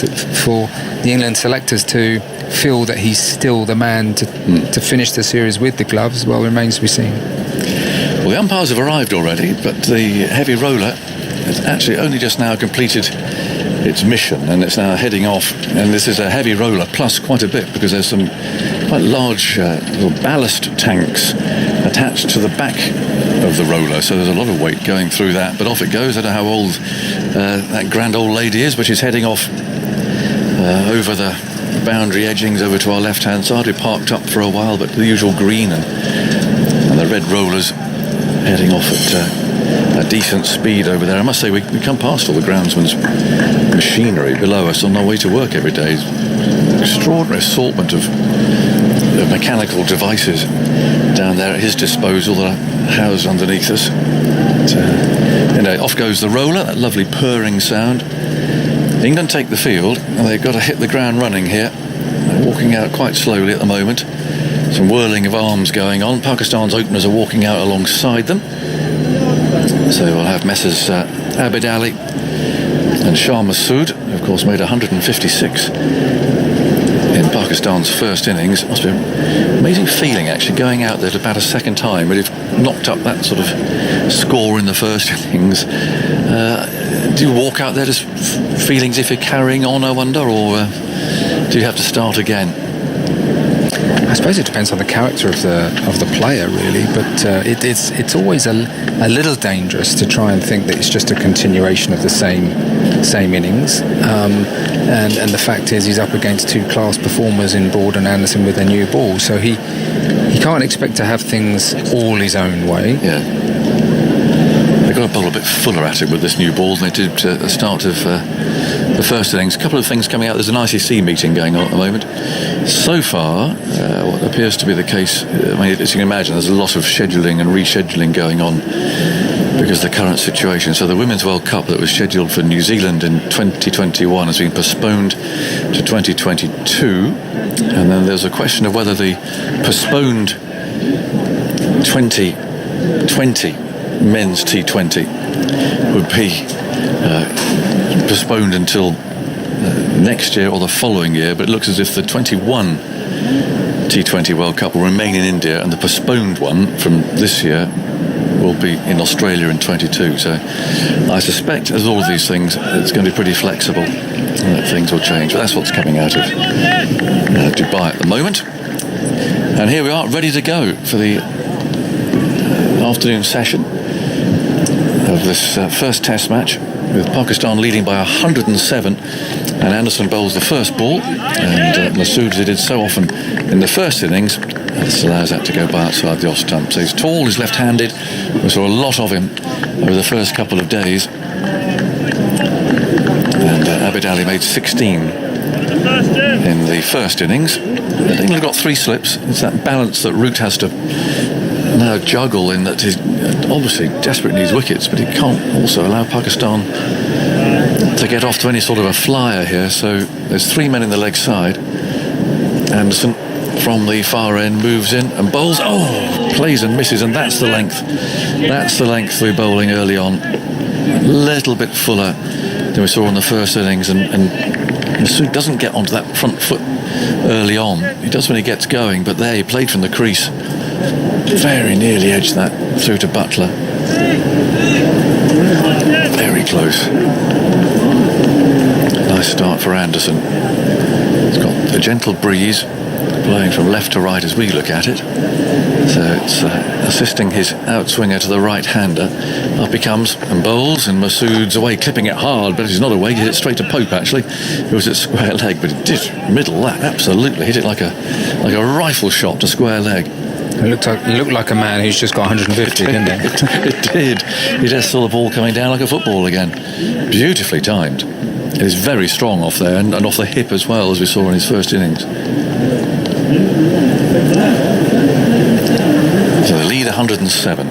for the England selectors to feel that he's still the man to finish the series with the gloves, well, remains to be seen. Well, the umpires have arrived already, but the heavy roller has actually only just now completed its mission, and it's now heading off. And this is a heavy roller, plus quite a bit, because there's some quite large little ballast tanks attached to the back of the roller, so there's a lot of weight going through that. But off it goes. I don't know how old that grand old lady is, but she's heading off over the boundary edgings over to our left-hand side. We parked up for a while, but the usual green and the red rollers heading off at a decent speed over there. I must say, we come past all the groundsman's machinery below us on our way to work every day. Extraordinary assortment of mechanical devices down there at his disposal that are housed underneath us. Off goes the roller, that lovely purring sound. England take the field, and they've got to hit the ground running here. They're walking out quite slowly at the moment. Some whirling of arms going on. Pakistan's openers are walking out alongside them. So we'll have Messrs Abid Ali and Shah Masood, who of course made 156 in Pakistan's first innings. It must be an amazing feeling actually going out there to bat a second time, but you've knocked up that sort of score in the first innings. Do you walk out there just feeling as if you're carrying on, I wonder, or do you have to start again? I suppose it depends on the character of the player, really, but it's always a little dangerous to try and think that it's just a continuation of the same innings. And the fact is, he's up against two class performers in Broad and Anderson with their new ball, so he can't expect to have things all his own way. Yeah. They've got to bowl a bit fuller at it with this new ball than they did at the start of the first innings. A couple of things coming out. There's an ICC meeting going on at the moment. So far, what appears to be the case, as you can imagine, there's a lot of scheduling and rescheduling going on because of the current situation. So the Women's World Cup that was scheduled for New Zealand in 2021 has been postponed to 2022. And then there's a question of whether the postponed 2020 men's T20 would be postponed until next year or the following year, but it looks as if the 21 T20 World Cup will remain in India, and the postponed one from this year will be in Australia in 22. So I suspect, as all of these things, it's going to be pretty flexible and that things will change. But that's what's coming out of Dubai at the moment. And here we are, ready to go for the afternoon session of this first test match with Pakistan leading by 107. And Anderson bowls the first ball, and Masood, as he did so often in the first innings, this allows that to go by outside the off stump. So he's tall, he's left-handed. We saw a lot of him over the first couple of days. And Abid Ali made 16 in the first innings. But England got 3 slips. It's that balance that Root has to now juggle, in that he's obviously desperately needs wickets, but he can't also allow Pakistan to get off to any sort of a flyer here. So there's 3 men in the leg side. Anderson from the far end moves in and bowls. Plays and misses, and that's the length. That's the length we're bowling early on. A little bit fuller than we saw in the first innings, and Masood doesn't get onto that front foot early on. He does when he gets going, but there he played from the crease. Very nearly edged that through to Buttler. Very close. Nice start for Anderson. It's got a gentle breeze blowing from left to right as we look at it. So it's assisting his outswinger to the right-hander. Up he comes and bowls, and Masood's away, clipping it hard, but he's not away. He hit it straight to Pope, actually. It was at square leg, but it did middle that, absolutely. Hit it like a rifle shot to square leg. It looked like a man who's just got 150, didn't it? It did. You just saw the ball coming down like a football again. Beautifully timed. It is very strong off there, and off the hip as well, as we saw in his first innings. So they lead 107.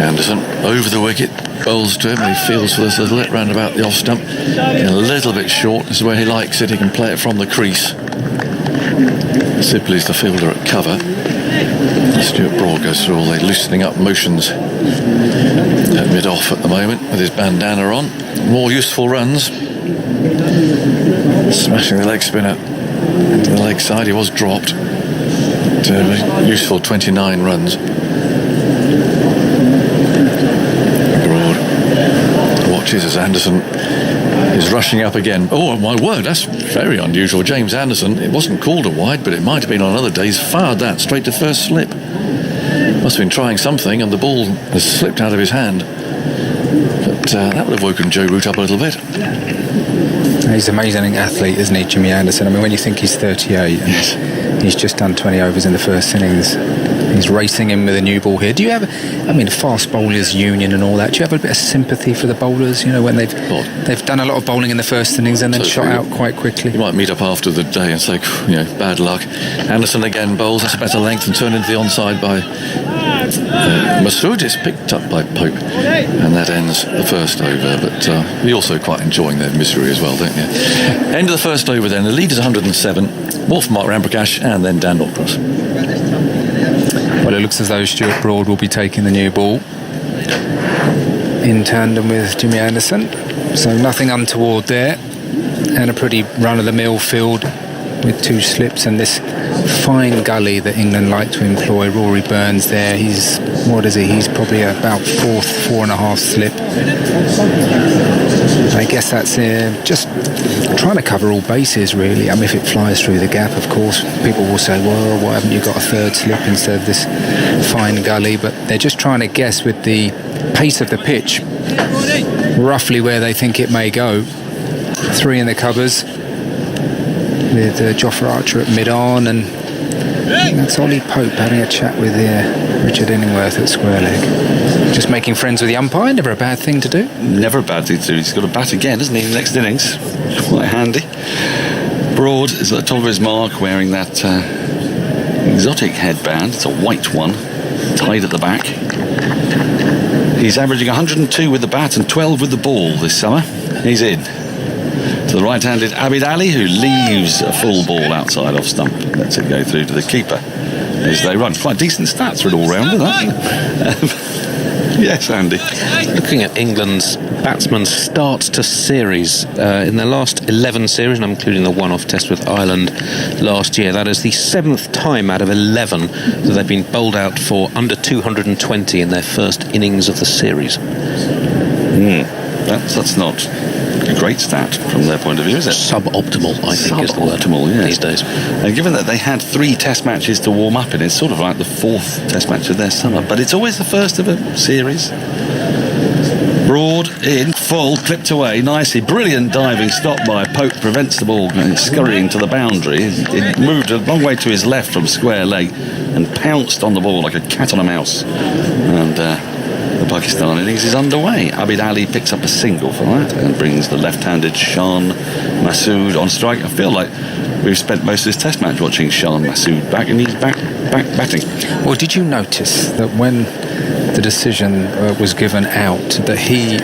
Anderson over the wicket, bowls to him, and he feels for this little hit round about the off stump. A little bit short. This is where he likes it. He can play it from the crease. Sibley's the fielder at cover. Stuart Broad goes through all the loosening up motions at mid-off at the moment with his bandana on. More useful runs. Smashing the leg spinner to the leg side. He was dropped. Useful 29 runs. Broad watches as Anderson is rushing up again. Oh my word, that's very unusual. James Anderson, it wasn't called a wide, but it might have been on other days, fired that straight to first slip. Must have been trying something, and the ball has slipped out of his hand. But that would have woken Joe Root up a little bit. He's an amazing athlete, isn't he, Jimmy Anderson? I mean, when you think he's 38 and he's just done 20 overs in the first innings, he's racing in with a new ball here. Do you have, fast bowlers union and all that, do you have a bit of sympathy for the bowlers, when they've done a lot of bowling in the first innings and then shot out quite quickly? You might meet up after the day and say, bad luck. Anderson again bowls, that's a better length, and turned into the onside by Masood. Is picked up by Pope, and that ends the first over. But you're also quite enjoying their misery as well, don't you? End of the first over then. The lead is 107. More from Mark Ramprakash and then Dan Norcross. Well, it looks as though Stuart Broad will be taking the new ball in tandem with Jimmy Anderson. So nothing untoward there, and a pretty run-of-the-mill field with 2 slips and this fine gully that England like to employ. Rory Burns there, he's probably about 4.5 slip. I guess that's just trying to cover all bases, really. If it flies through the gap, of course, people will say, well, why haven't you got a 3rd slip instead of this fine gully? But they're just trying to guess with the pace of the pitch roughly where they think it may go. 3 in the covers with Jofra Archer at mid-on, and that's Ollie Pope having a chat with Richard Inningworth at square leg. Just making friends with the umpire, never a bad thing to do. Never a bad thing to do. He's got a bat again, isn't he, in the next innings? Quite handy. Broad is at the top of his mark, wearing that exotic headband. It's a white one, tied at the back. He's averaging 102 with the bat and 12 with the ball this summer. He's in. To the right-handed Abid Ali, who leaves a full ball outside off stump. Lets it go through to the keeper as they run. Quite decent stats for an all-rounder, that. Yes, Andy. Looking at England's batsmen's starts to series in their last 11 series, and I'm including the one-off test with Ireland last year, that is the 7th time out of 11 that they've been bowled out for under 220 in their first innings of the series. That's not a great stat from their point of view, is it? Suboptimal, I think, is the word these days. And given that they had 3 test matches to warm up in, it's sort of like the 4th test match of their summer, but it's always the first of a series. Broad in, full, clipped away nicely. Brilliant diving stop by Pope, prevents the ball scurrying to the boundary. It moved a long way to his left from square leg and pounced on the ball like a cat on a mouse. And the Pakistan innings is underway. Abid Ali picks up a single for that and brings the left-handed Shan Masood on strike. I feel like we've spent most of this test match watching Shan Masood back, and he's back batting. Well, did you notice that when the decision was given out, that he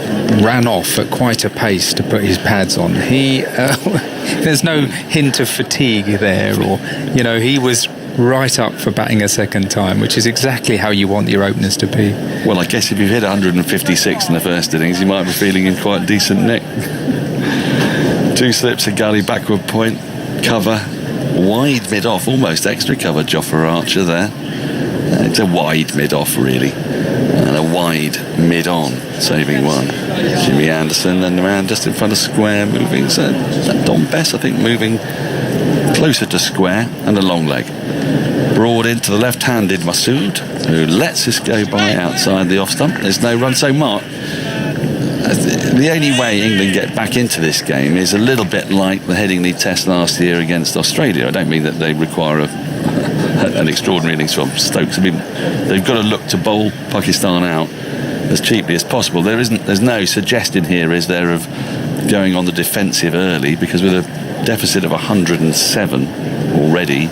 ran off at quite a pace to put his pads on? There's no hint of fatigue there, or he was right up for batting a second time, which is exactly how you want your openers to be. Well, I guess if you've hit 156 in the first innings, you might be feeling in quite decent nick. 2 slips, a gully, backward point, cover, wide mid-off, almost extra cover, Jofra Archer there. It's a wide mid-off, really, and a wide mid-on, saving one. Jimmy Anderson and the man just in front of square moving. So that Dom Bess, I think, moving closer to square, and a long leg. Broad into the left-handed Masood, who lets this go by outside the off-stump. There's no run. So, Mark, the only way England get back into this game is a little bit like the Headingley Test last year against Australia. I don't mean that they require an extraordinary innings from Stokes. I mean, they've got to look to bowl Pakistan out as cheaply as possible. There's no suggestion here, is there, of going on the defensive early, because with a deficit of 107 already.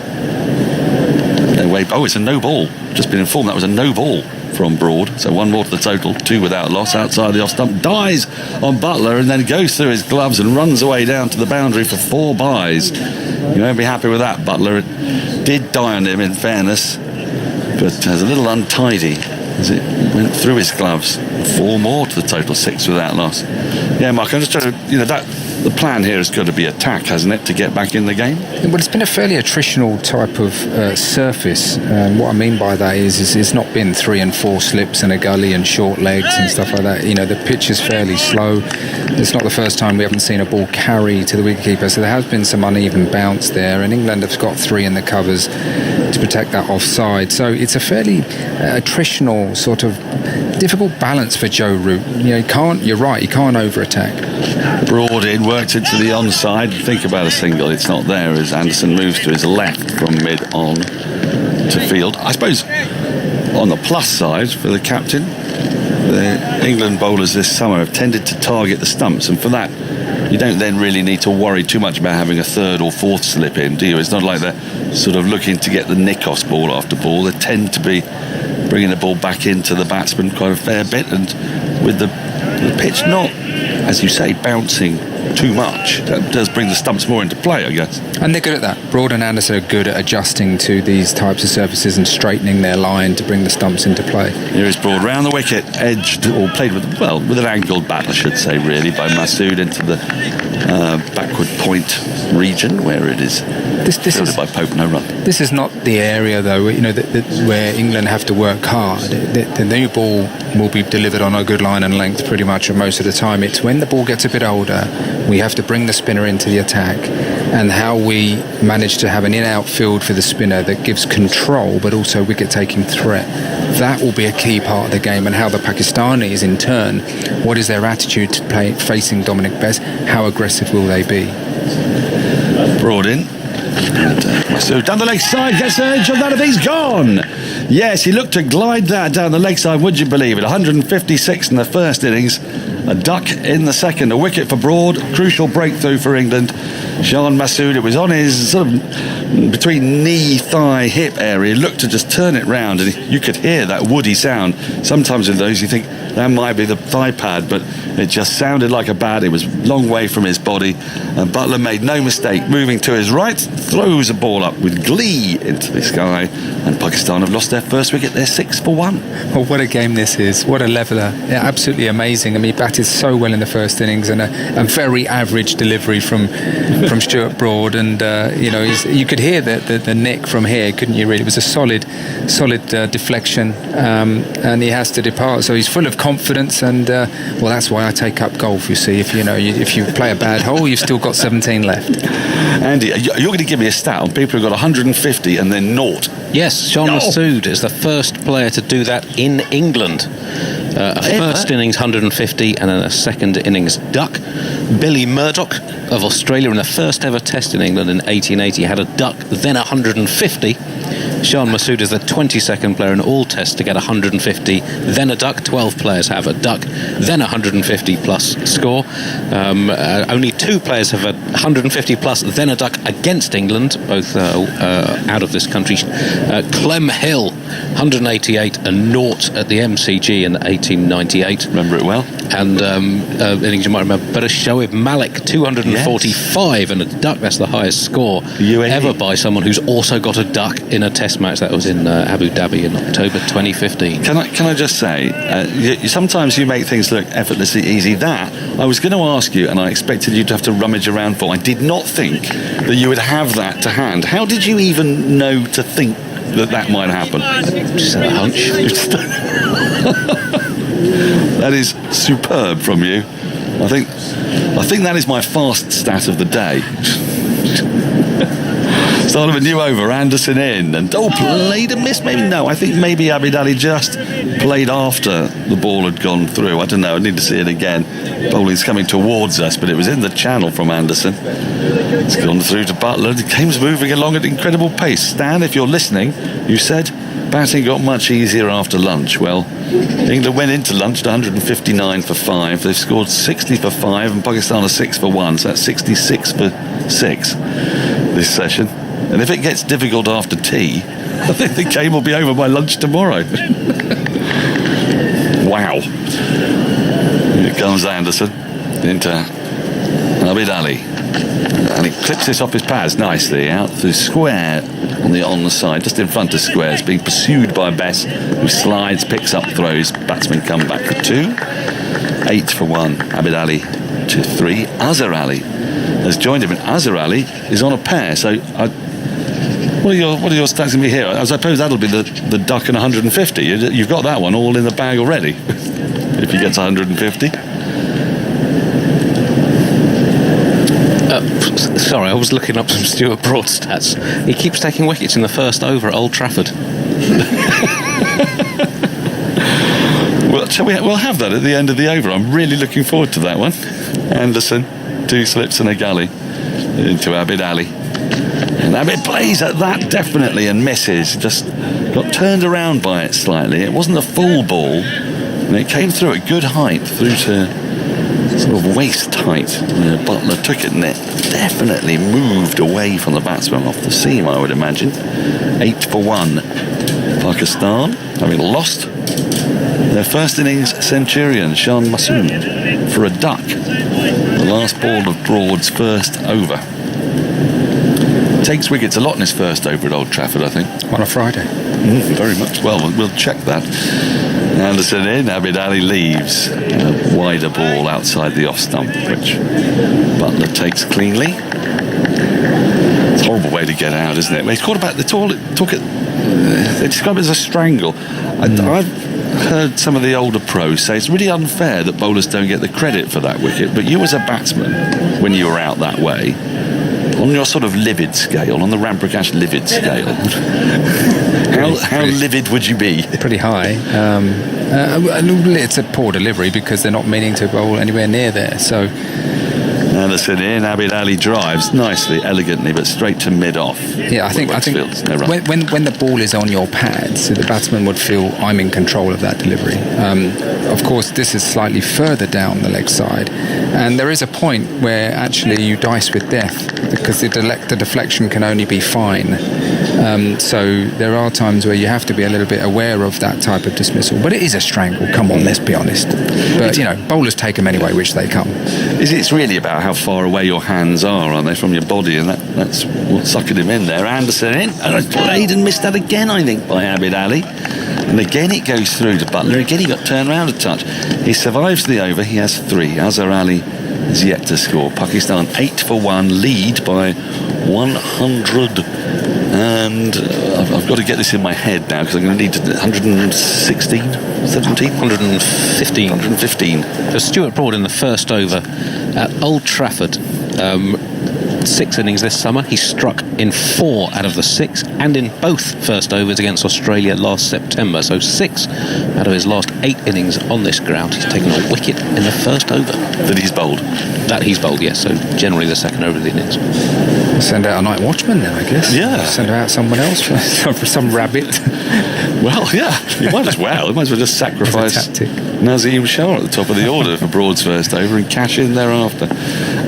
It's a no ball. Just been informed that was a no ball from Broad. So 1 more to the total, 2 without loss outside the off stump. Dies on Buttler and then goes through his gloves and runs away down to the boundary for 4 byes. You won't be happy with that, Buttler. It did die on him, in fairness, but was a little untidy as it went through his gloves. 4 more to the total, 6 without loss. Yeah, Mark, I'm just trying to, the plan here has got to be attack, hasn't it, to get back in the game? Well, it's been a fairly attritional type of surface. What I mean by that is it's not been 3 and 4 slips and a gully and short legs and stuff like that. The pitch is fairly slow. It's not the first time we haven't seen a ball carry to the wicketkeeper, so there has been some uneven bounce there, and England have got 3 in the covers to protect that offside. So it's a fairly attritional sort of difficult balance for Joe Root. You're right, you can't over-attack. Broad in, worked into the onside. Think about a single. It's not there as Anderson moves to his left from mid-on to field. I suppose on the plus side for the captain, the England bowlers this summer have tended to target the stumps, and for that you don't then really need to worry too much about having a 3rd or 4th slip in, do you? It's not like they're sort of looking to get the Nikos ball after ball. They tend to be bringing the ball back into the batsman quite a fair bit, and with the pitch not, as you say, bouncing too much, that does bring the stumps more into play, I guess. And they're good at that. Broad and Anderson are good at adjusting to these types of surfaces and straightening their line to bring the stumps into play. Here is Broad round the wicket, edged, or played with an angled bat, I should say, really, by Masood into the backward point region where it is fielded by Pope, no run. This is not the area, though, where England have to work hard. The new ball will be delivered on a good line and length pretty much most of the time. It's when the ball gets a bit older, we have to bring the spinner into the attack, and how we manage to have an in-out field for the spinner that gives control but also wicket-taking threat. That will be a key part of the game, and how the Pakistanis in turn, what is their attitude to play facing Dominic Bess? How aggressive will they be? Broad in. And Masood down the leg side, gets the edge of that, and he's gone. Yes, he looked to glide that down the leg side, would you believe it? 156 in the first innings, a duck in the second, a wicket for Broad, crucial breakthrough for England. Shan Masood, it was on his sort of between knee, thigh, hip area. He looked to just turn it round, and you could hear that woody sound. Sometimes in those you think that might be the thigh pad, but it just sounded like a bat. It was a long way from his body, and Buttler made no mistake, moving to his right, throws a ball up with glee into the sky, and Pakistan have lost their first wicket. They're 6 for 1. Well, what a game this is. What a leveller. Yeah, absolutely amazing. I mean, he batted so well in the first innings, and a very average delivery from Stuart Broad, and you could hear the nick from here, couldn't you? Really, it was a solid deflection, and he has to depart. So he's full of confidence, and well, that's why I take up golf. You see, if you play a bad hole, you've still got 17 left. Andy, you're going to give me a stat on people who've got 150 and then naught. Yes, Shan Masood is the first player to do that in England. A first innings 150 and then a second innings duck. Billy Murdoch of Australia in the first ever test in England in 1880 had a duck, then 150. Shan Masood is the 22nd player in all tests to get 150, then a duck. 12 players have a duck, then 150 plus score. Only 2 players have a 150 plus, then a duck against England, both out of this country. Clem Hill, 188 and naught at the MCG in 1898. Remember it well. And innings you might remember, but a Shoaib Malik, 245 and a duck. That's the highest score ever by someone who's also got a duck in a test match. That was in Abu Dhabi in October 2015. Can I just say, sometimes you make things look effortlessly easy. That I was going to ask you, and I expected you to have to rummage around for. I did not think that you would have that to hand. How did you even know to think that might happen? Just a hunch. That is superb from you. I think that is my fast stat of the day. Start of a new over, Anderson in, and played a miss, maybe no. I think maybe Abid Ali just played after the ball had gone through. I don't know. I need to see it again. Bowling's coming towards us, but it was in the channel from Anderson. It's gone through to Buttler. The game's moving along at incredible pace. Stan, if you're listening, you said batting got much easier after lunch. Well, England went into lunch at 159 for 5. They've scored 60 for 5 and Pakistan are 6 for 1. So that's 66 for 6 this session. And if it gets difficult after tea, I think the game will be over by lunch tomorrow. Wow. Here comes Anderson into Abid Ali. And he clips this off his pads nicely out through square on the side, just in front of squares, being pursued by Bess, who slides, picks up, throws. Batsmen come back for 2. 8 for 1. Abid Ali to 3. Azhar Ali has joined him, and Azhar Ali is on a pair. So what are your stats going to be here? I suppose that'll be the duck and 150. You've got that one all in the bag already. If he gets 150. Sorry, I was looking up some Stuart Broad stats. He keeps taking wickets in the first over at Old Trafford. Well, we'll have that at the end of the over. I'm really looking forward to that one. Anderson, 2 slips and a gully into Abid Ali. And Abid plays at that definitely and misses. Just got turned around by it slightly. It wasn't a full ball, and it came through at good height through to sort of waist height. Buttler took it and it definitely moved away from the batsman off the seam, I would imagine. 8 for 1. Pakistan having lost their first innings centurion, Shan Masood, for a duck. The last ball of Broad's first over. Takes wickets a lot in his first over at Old Trafford, I think. On a Friday. Very much. Well, we'll check that. Anderson in, Abid Ali leaves. A wider ball outside the off stump, which Buttler takes cleanly. It's a horrible way to get out, isn't it? He's caught about they describe it as a strangle. I've heard some of the older pros say it's really unfair that bowlers don't get the credit for that wicket, but you as a batsman, when you were out that way, on your sort of livid scale, on the Ramprakash livid scale, how livid would you be? Pretty high. It's a poor delivery because they're not meaning to bowl anywhere near there. So Anderson in, Abid Ali drives nicely, elegantly, but straight to mid-off. Yeah, I think when the ball is on your pads, the batsman would feel I'm in control of that delivery. Of course, this is slightly further down the leg side, and there is a point where actually you dice with death because the deflection can only be fine. So there are times where you have to be a little bit aware of that type of dismissal. But it is a strangle, come on, let's be honest. But, bowlers take them anyway, which they come. It's really about how far away your hands are, aren't they, from your body, and that's what suckered him in there. Anderson in, and played and missed that again, I think, by Abid Ali. And again it goes through to Buttler. Again he got turned around a touch. He survives the over. He has 3. Azhar Ali is yet to score. Pakistan 8 for 1, lead by 100 And I've got to get this in my head now because I'm going to need 116, 17? 115. So Stuart Broad in the first over at Old Trafford. 6 innings this summer. He struck in 4 out of the 6 and in both first overs against Australia last September. So 6 out of his last 8 innings on this ground. He's taken a wicket in the first over. That he's bowled, yes. So generally the second over of the innings. Send out a night watchman then, I guess. Yeah. Send out someone else for some rabbit. Well, yeah. You might as well just sacrifice Naseem Shah at the top of the order for Broad's first over and cash in thereafter.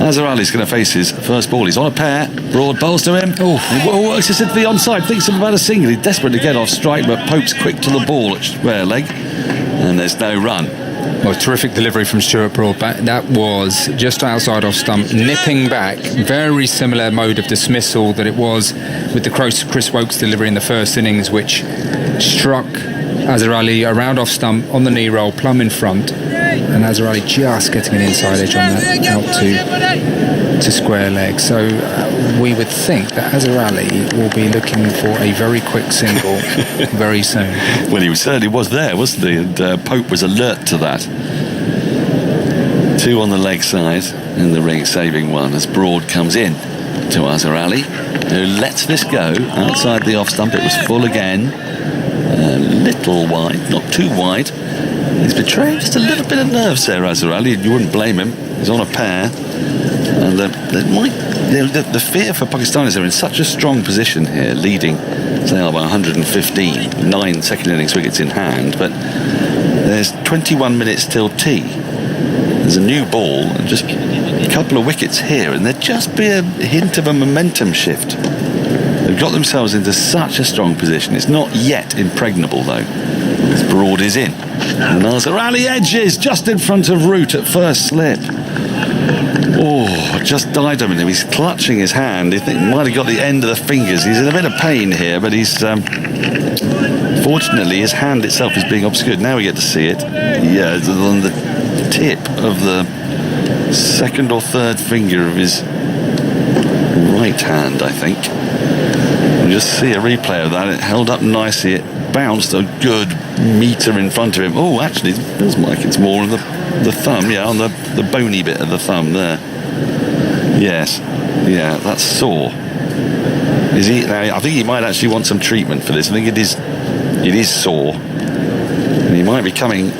Azhar Ali's going to face his first ball. He's on a pair. Broad bowls to him. Works this into the onside. Thinks about a single. He's desperate to get off strike, but Pope's quick to the ball at square leg. And there's no run. Well, terrific delivery from Stuart Broad. That was just outside off stump, nipping back. Very similar mode of dismissal that it was with the Chris Woakes delivery in the first innings, which struck Azhar Ali around off stump on the knee roll, plumb in front, and Azhar Ali just getting an inside edge on that out to square leg. So we would think that Azhar Ali will be looking for a very quick single very soon. Well, he certainly was there, wasn't he? And Pope was alert to that. 2 on the leg side in the ring, saving one as Broad comes in to Azhar Ali, who lets this go outside the off stump. It was full again, a little wide, not too wide. He's betraying just a little bit of nerves there, Azhar Ali. You wouldn't blame him. He's on a pair, and the fear for Pakistanis, they're in such a strong position here, leading, say, by 115, 9 second innings wickets in hand, but there's 21 minutes till tea. There's a new ball and just a couple of wickets here, and there'd just be a hint of a momentum shift. They've got themselves into such a strong position. It's not yet impregnable, though. As Broad is in. And Azhar Ali edges just in front of Root at first slip. Oh, just died on him. He's clutching his hand. He might have got the end of the fingers. He's in a bit of pain here, but he's... fortunately, his hand itself is being obscured. Now we get to see it. Yeah, it's on the tip of the second or third finger of his right hand, I think. We'll just see a replay of that. It held up nicely. It bounced a good metre in front of him. Oh, actually, it feels like it's more on the thumb. Yeah, on the bony bit of the thumb there. Yes. Yeah, that's sore. Is he? I think he might actually want some treatment for this. I think it is sore. And he might be coming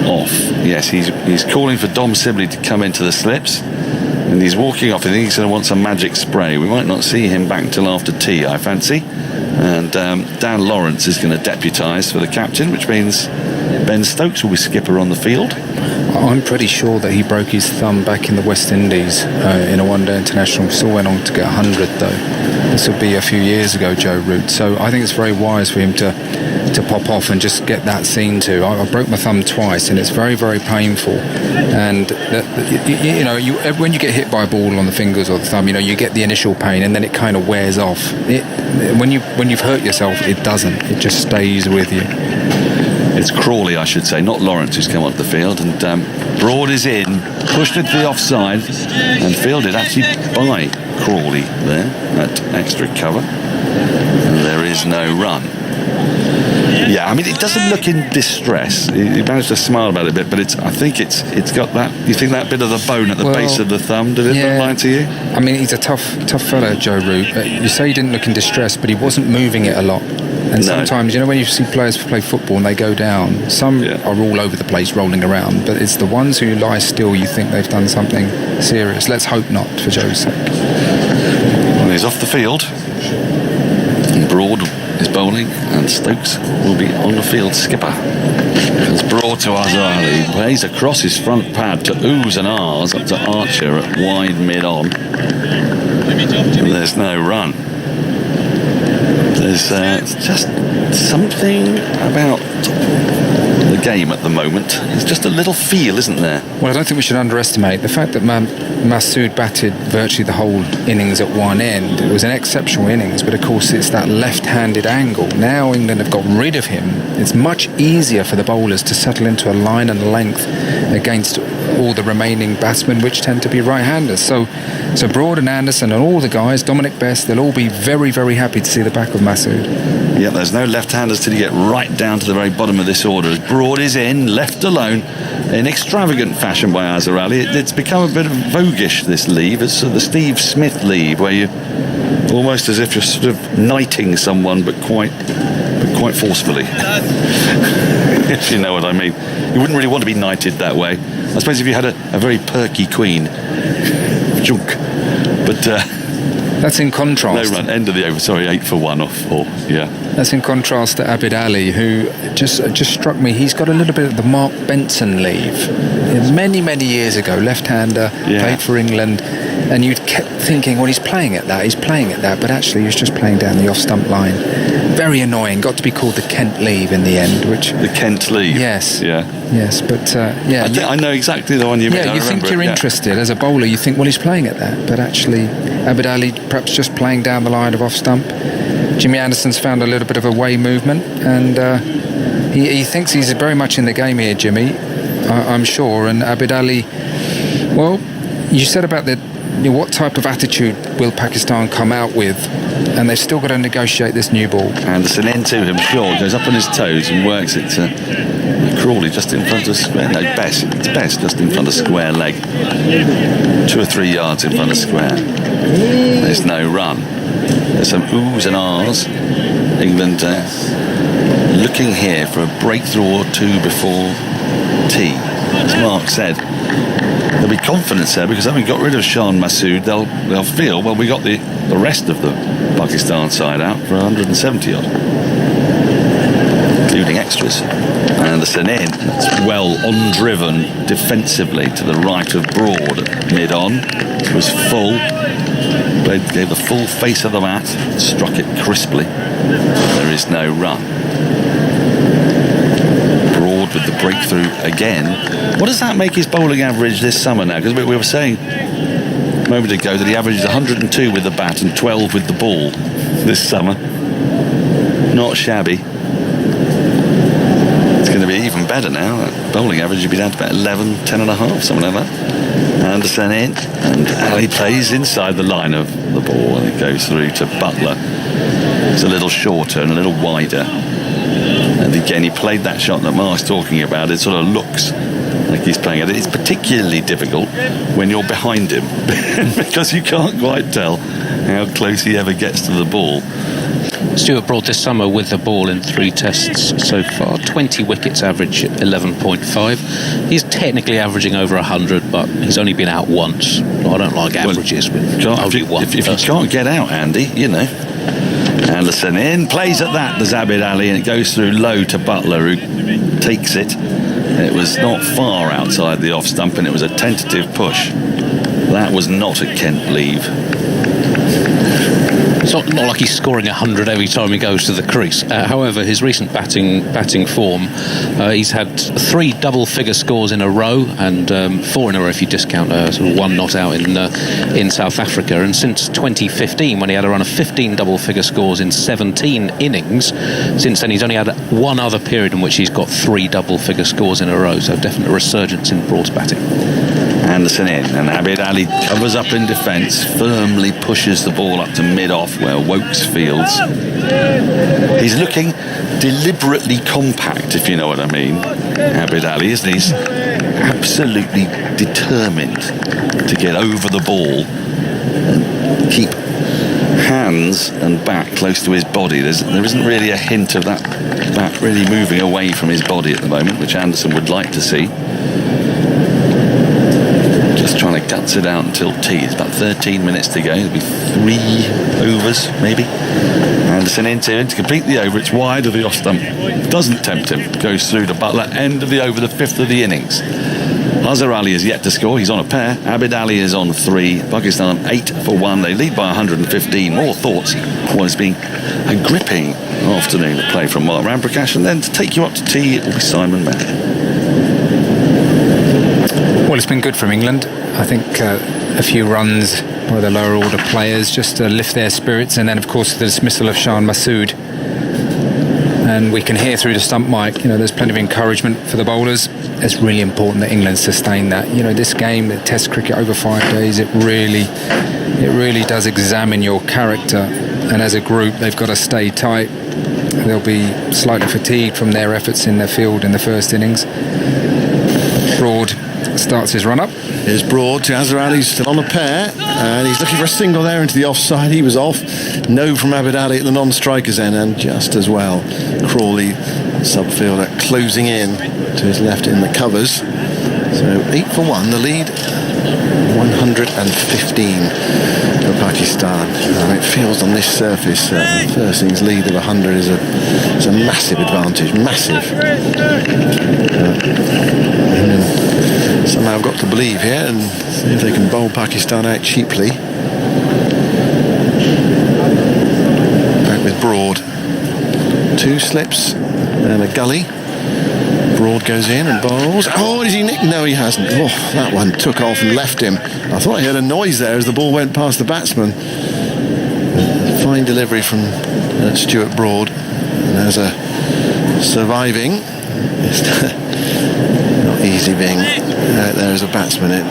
off. Yes, he's calling for Dom Sibley to come into the slips. And he's walking off. I think he's going to want some magic spray. We might not see him back till after tea, I fancy. And Dan Lawrence is going to deputise for the captain, which means Ben Stokes will be skipper on the field. I'm pretty sure that he broke his thumb back in the West Indies in a one-day international. Still went on to get 100 though. This will be a few years ago, Joe Root. So I think it's very wise for him to pop off and just get that seen to. I broke my thumb twice, and it's very, very painful. And when you get hit by a ball on the fingers or the thumb, you get the initial pain, and then it kind of wears off. When you've hurt yourself, it doesn't. It just stays with you. It's Crawley, I should say, not Lawrence, who's come onto the field. And Broad is in, pushed into the offside, and fielded actually by Crawley there at extra cover. And there is no run. Yeah, I mean, it doesn't look in distress. He managed to smile about it a bit, but I think it's got that. You think that bit of the bone at the base of the thumb? Did it look like to you? I mean, he's a tough fella, Joe Root. You say he didn't look in distress, but he wasn't moving it a lot. And sometimes, when you see players play football and they go down, some are all over the place rolling around, but it's the ones who lie still you think they've done something serious. Let's hope not, for Joe's sake. Well, he's off the field. And Broad is bowling, and Stokes will be on the field skipper. It's Broad to Azhar Ali, plays across his front pad to oohs and ahs up to Archer at wide mid-on. There's no run. There's just something about the game at the moment. There's just a little feel, isn't there? Well, I don't think we should underestimate the fact that Masood batted virtually the whole innings at one end. It was an exceptional innings, but of course it's that left-handed angle. Now England have got rid of him. It's much easier for the bowlers to settle into a line and length against all the remaining batsmen, which tend to be right-handers. So Broad and Anderson and all the guys, Dominic, Bess, they'll all be very, very happy to see the back of Masood. Yeah, there's no left-handers till you get right down to the very bottom of this order. Broad is in, left alone, in extravagant fashion by Azhar. It's become a bit of voguish, this leave. It's the Steve Smith leave, where you almost as if you're sort of knighting someone, but quite forcefully. If you know what I mean. You wouldn't really want to be knighted that way. I suppose if you had a very perky queen. Junk. But that's in contrast. No run, end of the over. Sorry, 8 for 1 off 4. Yeah. That's in contrast to Abid Ali, who just struck me. He's got a little bit of the Mark Benson leave. Many years ago, left-hander, played for England, and you'd kept thinking, well, he's playing at that, but actually he was just playing down the off-stump line. Very annoying. Got to be called the Kent leave in the end. The Kent leave? Yes. Yeah. Yes, but I know exactly the one you mean. Yeah, you think you're interested as a bowler. You think, well, he's playing at that, but actually Abid Ali perhaps just playing down the line of off-stump. Jimmy Anderson's found a little bit of a way movement, and he thinks he's very much in the game here, Jimmy, I'm sure. And Abid Ali, well, you said about what type of attitude will Pakistan come out with, and they've still got to negotiate this new ball. Anderson into him, Shaw goes up on his toes and works it to Crawley just in front of square. No, Bess. It's Bess just in front of square leg. 2 or 3 yards in front of square. There's no run. There's some oohs and ahs. England looking here for a breakthrough or two before tea. As Mark said, there'll be confidence there because having got rid of Shah and Masood, they'll feel, well, we got the rest of the Pakistan side out for 170 odd, including extras. Anderson in, it's well on-driven defensively to the right of Broad at mid-on. It was full. Blade gave the full face of the mat, struck it crisply. There is no run. Broad with the breakthrough again. What does that make his bowling average this summer now? Because we were saying a moment ago that he averages 102 with the bat and 12 with the ball this summer. Not shabby. It's going to be even better now. That bowling average would be down to about 11, 10 and a half, something like that. Anderson in, and Ali plays inside the line of the ball, and it goes through to Buttler. It's a little shorter and a little wider. And again, he played that shot that Mark's talking about. It sort of looks like he's playing it. It's particularly difficult when you're behind him because you can't quite tell how close he ever gets to the ball. Stuart Broad this summer with the ball in 3 tests so far, 20 wickets, average 11.5. He's technically averaging over 100, but he's only been out once. I don't like averages. If you can't get out, Andy, you know. Anderson in, plays at that, there's Abid Ali, and it goes through low to Buttler, who takes it. It was not far outside the off stump, and it was a tentative push. That was not a Kent leave. It's not like he's scoring 100 every time he goes to the crease. However, his recent batting form, he's had 3 double-figure scores in a row, and 4 in a row if you discount sort of 1 not out in South Africa. And since 2015, when he had a run of 15 double-figure scores in 17 innings, since then he's only had 1 other period in which he's got 3 double-figure scores in a row. So definite resurgence in Broad's batting. Anderson in, and Abid Ali covers up in defence, firmly pushes the ball up to mid-off where Woakes fields. He's looking deliberately compact, if you know what I mean, Abid Ali, isn't he? He's absolutely determined to get over the ball and keep hands and back close to his body. There isn't really a hint of that back really moving away from his body at the moment, which Anderson would like to see. Just trying to guts it out until tea. It's about 13 minutes to go. There'll be 3 overs, maybe. Anderson into it to complete the over. It's wide of the off stump. Doesn't tempt him. Goes through to Buttler. End of the over, the 5th of the innings. Azhar Ali is yet to score. He's on a pair. Abid Ali is on 3. Pakistan 8 for 1. They lead by 115. More thoughts. What has been a gripping afternoon of play from Mark Ramprakash, and then to take you up to tea, it will be Simon Mann. Well, it's been good from England. I think a few runs by the lower order players just to lift their spirits, and then of course the dismissal of Shah and Masood. And we can hear through the stump mic, there's plenty of encouragement for the bowlers. It's really important that England sustain that. This game, the Test cricket over 5 days, it really does examine your character. And as a group, they've got to stay tight. They'll be slightly fatigued from their efforts in the field in the first innings. Broad starts his run up. Here's Broad to Azhar. He's still on a pair, and he's looking for a single there into the offside. He was off. No from Abid at the non-strikers end, and just as well, Crawley, subfielder, closing in to his left in the covers. So 8 for 1, the lead 115 for Pakistan. It feels on this surface the first innings lead of 100 is a massive advantage, massive. Somehow I've got to believe here and see if they can bowl Pakistan out cheaply. Back with Broad. 2 slips and a gully. Broad goes in and bowls. Oh, is he nicked? No, he hasn't. Oh, that one took off and left him. I thought I heard a noise there as the ball went past the batsman. Fine delivery from Stuart Broad. And as a surviving, not easy being out there as a batsman. It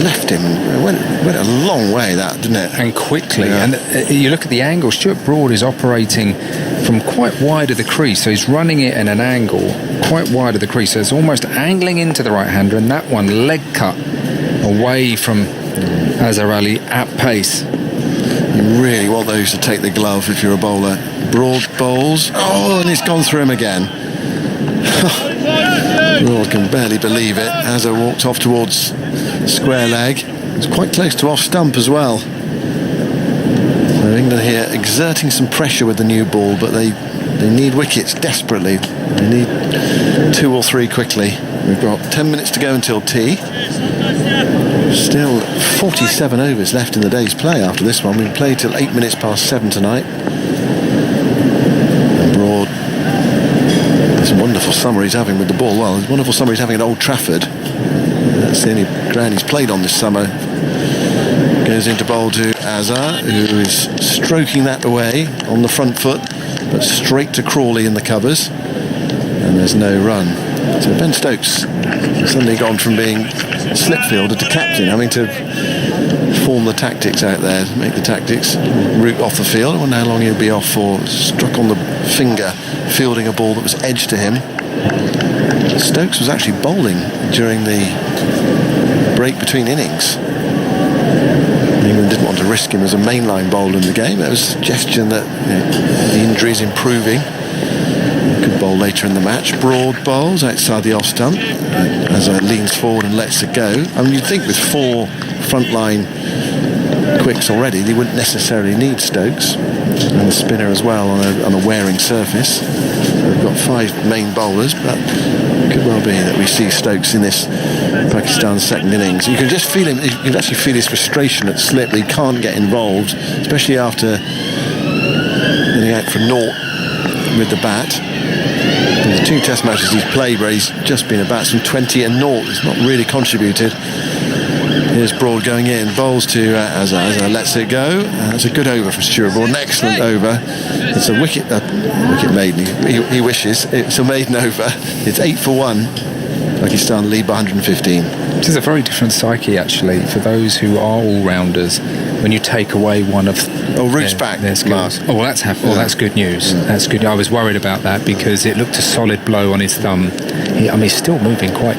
left him. It went a long way, that, didn't it? And quickly. Yeah. And you look at the angle. Stuart Broad is operating from quite wide of the crease, so he's running it in an angle quite wide of the crease, so it's almost angling into the right-hander, and that one leg cut away from Azhar at pace. You really want those to take the glove if you're a bowler. Broad bowls. Oh, and it's gone through him again. Broad can barely believe it. Azhar walked off towards square leg. It's quite close to off stump as well. So England here exerting some pressure with the new ball, but they need wickets desperately. They need 2 or 3 quickly. We've got 10 minutes to go until tea. Still 47 overs left in the day's play after this one. We played till 8 minutes past 7 tonight. And Broad, this wonderful summer he's having with the ball. Well, this wonderful summer he's having at Old Trafford. That's the only ground he's played on this summer. Goes into bowl to Azhar, who is stroking that away on the front foot, but straight to Crawley in the covers, and there's no run. So Ben Stokes suddenly gone from being slip fielder to captain, having to form the tactics out there, make the tactics route off the field. I wonder how long he'll be off for. Struck on the finger, fielding a ball that was edged to him. Stokes was actually bowling during the break between innings. England didn't want to risk him as a mainline bowler in the game. There was a suggestion that the injury is improving. Could bowl later in the match. Broad bowls outside the off stump as it leans forward and lets it go. I mean, you'd think with 4 frontline quicks already, they wouldn't necessarily need Stokes, and a spinner as well on a wearing surface. We've got 5 main bowlers, but it could well be that we see Stokes in this Pakistan second innings. You can just feel him. You can actually feel his frustration at slip. He can't get involved, especially after getting out for naught with the bat. In the 2 Test matches he's played where he's just been a batsman, 20 and naught. He's not really contributed. Here's Broad going in, bowls to Azhar. Azhar lets it go. That's a good over for Stuart Broad, an excellent over. It's a wicket maiden. He wishes. It's a maiden over. It's 8 for 1. Pakistan lead by 115. It is a very different psyche, actually, for those who are all-rounders. When you take away one of Root's back, their skills. Oh, well, that's good news. That's good. I was worried about that because it looked a solid blow on his thumb. He's still moving quite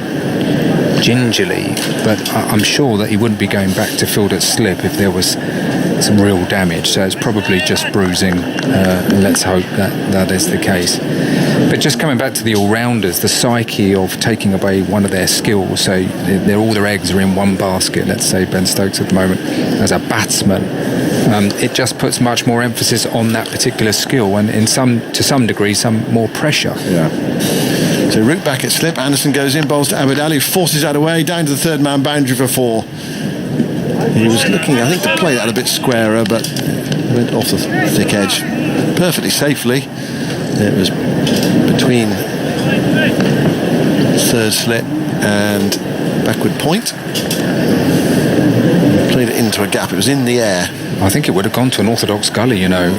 gingerly, but I'm sure that he wouldn't be going back to field at slip if there was some real damage. So it's probably just bruising. Let's hope that is the case. But just coming back to the all-rounders, the psyche of taking away one of their skills, so all their eggs are in one basket, let's say Ben Stokes at the moment, as a batsman, it just puts much more emphasis on that particular skill and to some degree, some more pressure. Yeah. So root back at slip, Anderson goes in, bowls to Abid, forces that away, down to the 3rd man boundary for 4. He was looking, I think, to play that a bit squarer, but went off the thick edge perfectly safely. It was between third slip and backward point. Played it into a gap. It was in the air. I think it would have gone to an orthodox gully, you know.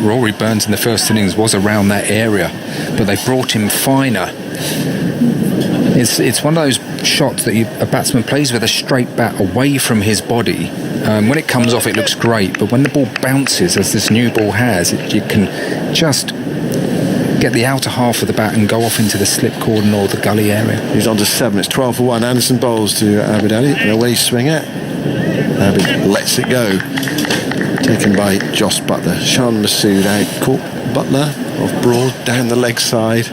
Rory Burns in the first innings was around that area, but they brought him finer. It's one of those shots that a batsman plays with a straight bat away from his body. When it comes off, it looks great, but when the ball bounces, as this new ball has, you can just get the outer half of the bat and go off into the slip cordon or the gully area. He's on to 7. It's 12 for 1. Anderson bowls to Abid Ali. And away swing it. Abid lets it go. Taken by Joss Buttler. Shan Masood out. Caught Buttler off broad down the leg side.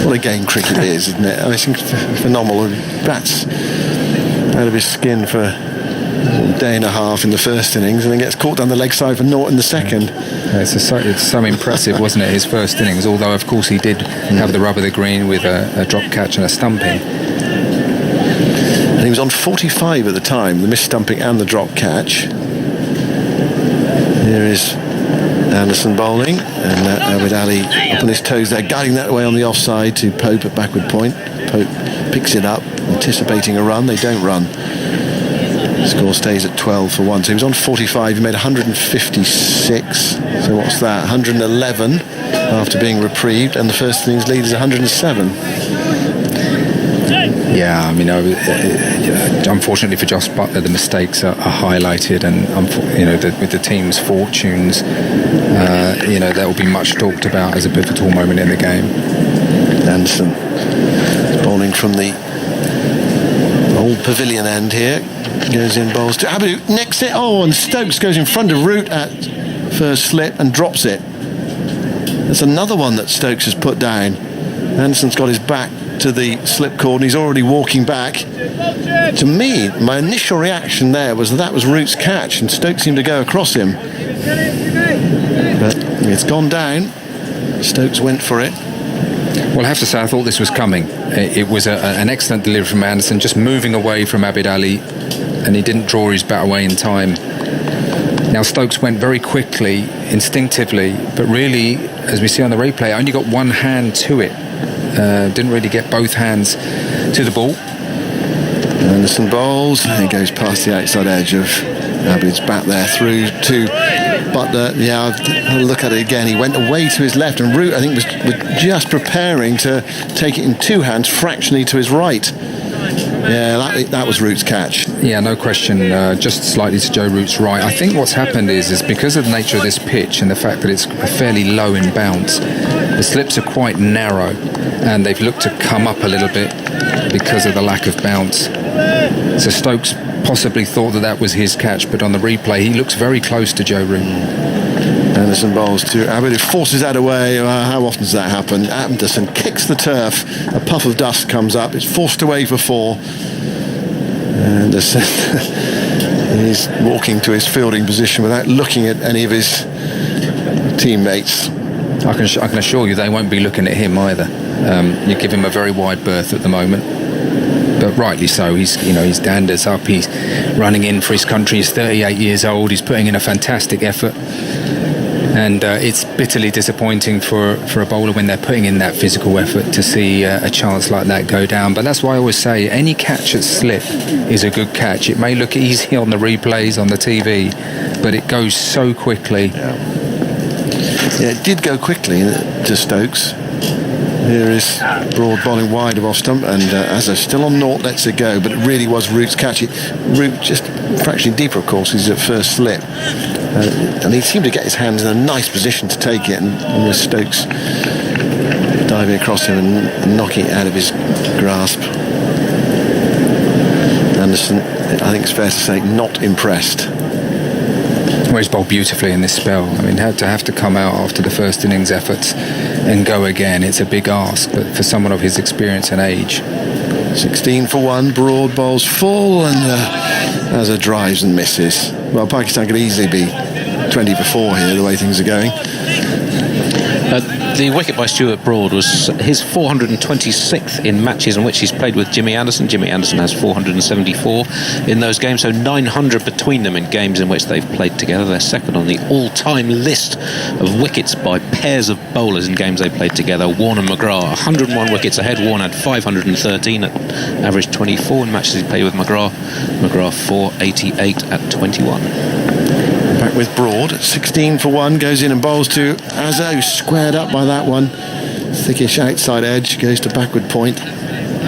What a game cricket is, isn't it? I mean, it's phenomenal. Bats out of his skin for a day and a half in the first innings, and then gets caught down the leg side for naught in the second. Yeah, it's so impressive, wasn't it, his first innings? Although, of course, he did have the rub of the green with a drop catch and a stumping. And he was on 45 at the time, the missed stumping and the drop catch. Here is Anderson bowling, and Abid Ali up on his toes there, guiding that away on the offside to Pope at backward point. Pope picks it up, anticipating a run. They don't run. Score stays at 12 for 1. So he was on 45. He made 156. So what's that? 111 after being reprieved, and the first innings lead is 107. Yeah, I mean, unfortunately for Joss Buttler, the mistakes are highlighted, and with the team's fortunes, that will be much talked about as a pivotal moment in the game. Anderson bowling from the old pavilion end here, goes in, bowls to Abid, nicks it. Oh, and Stokes goes in front of Root at first slip and drops it. That's another one that Stokes has put down. Anderson's got his back to the slip cord, and he's already walking back. To me, my initial reaction there was that was Root's catch, and Stokes seemed to go across him. But it's gone down. Stokes went for it. Well, I have to say, I thought this was coming. It was an excellent delivery from Anderson, just moving away from Abid Ali, and he didn't draw his bat away in time. Now, Stokes went very quickly, instinctively, but really, as we see on the replay, only got one hand to it. Didn't really get both hands to the ball. Anderson bowls, and he goes past the outside edge of Abid's bat there through to Buttler. Yeah, I'll look at it again. He went away to his left, and Root, I think, was just preparing to take it in two hands, fractionally to his right. Yeah, that was Root's catch. Yeah, no question. Just slightly to Joe Root's right. I think what's happened is because of the nature of this pitch and the fact that it's fairly low in bounce, the slips are quite narrow, and they've looked to come up a little bit because of the lack of bounce. So Stokes possibly thought that was his catch, but on the replay, he looks very close to Joe Root. Anderson bowls to Abid, who forces that away. How often does that happen? Anderson kicks the turf. A puff of dust comes up. It's forced away for 4. Anderson he's walking to his fielding position without looking at any of his teammates. I can assure you they won't be looking at him either. You give him a very wide berth at the moment, but rightly so. He's danders up. He's running in for his country. He's 38 years old. He's putting in a fantastic effort. And it's bitterly disappointing for a bowler when they're putting in that physical effort to see a chance like that go down. But that's why I always say any catch at slip is a good catch. It may look easy on the replays, on the TV, but it goes so quickly. Yeah, it did go quickly to Stokes. Here is Broad bowling wide of off stump, and Azhar still on naught, lets it go, but it really was Root's catch. Root just fractionally deeper, of course, he's at first slip. And he seemed to get his hands in a nice position to take it, and with Stokes diving across him and knocking it out of his grasp. Anderson, I think it's fair to say, not impressed. Well, he's bowled beautifully in this spell. I mean, to have to come out after the first innings efforts and go again, it's a big ask, but for someone of his experience and age. 16 for 1, Broad bowls full, and Azhar drives and misses. Well, Pakistan could easily be 20 for 4 here, the way things are going. The wicket by Stuart Broad was his 426th in matches in which he's played with Jimmy Anderson. Jimmy Anderson has 474 in those games, so 900 between them in games in which they've played together. They're second on the all-time list of wickets by pairs of bowlers in games they played together. Warne and McGrath, 101 wickets ahead. Warne had 513 at average 24 in matches he played with McGrath. McGrath 488 at 21. Back with Broad, 16 for 1, goes in and bowls to Azhar, who's squared up by that one. Thickish outside edge, goes to backward point.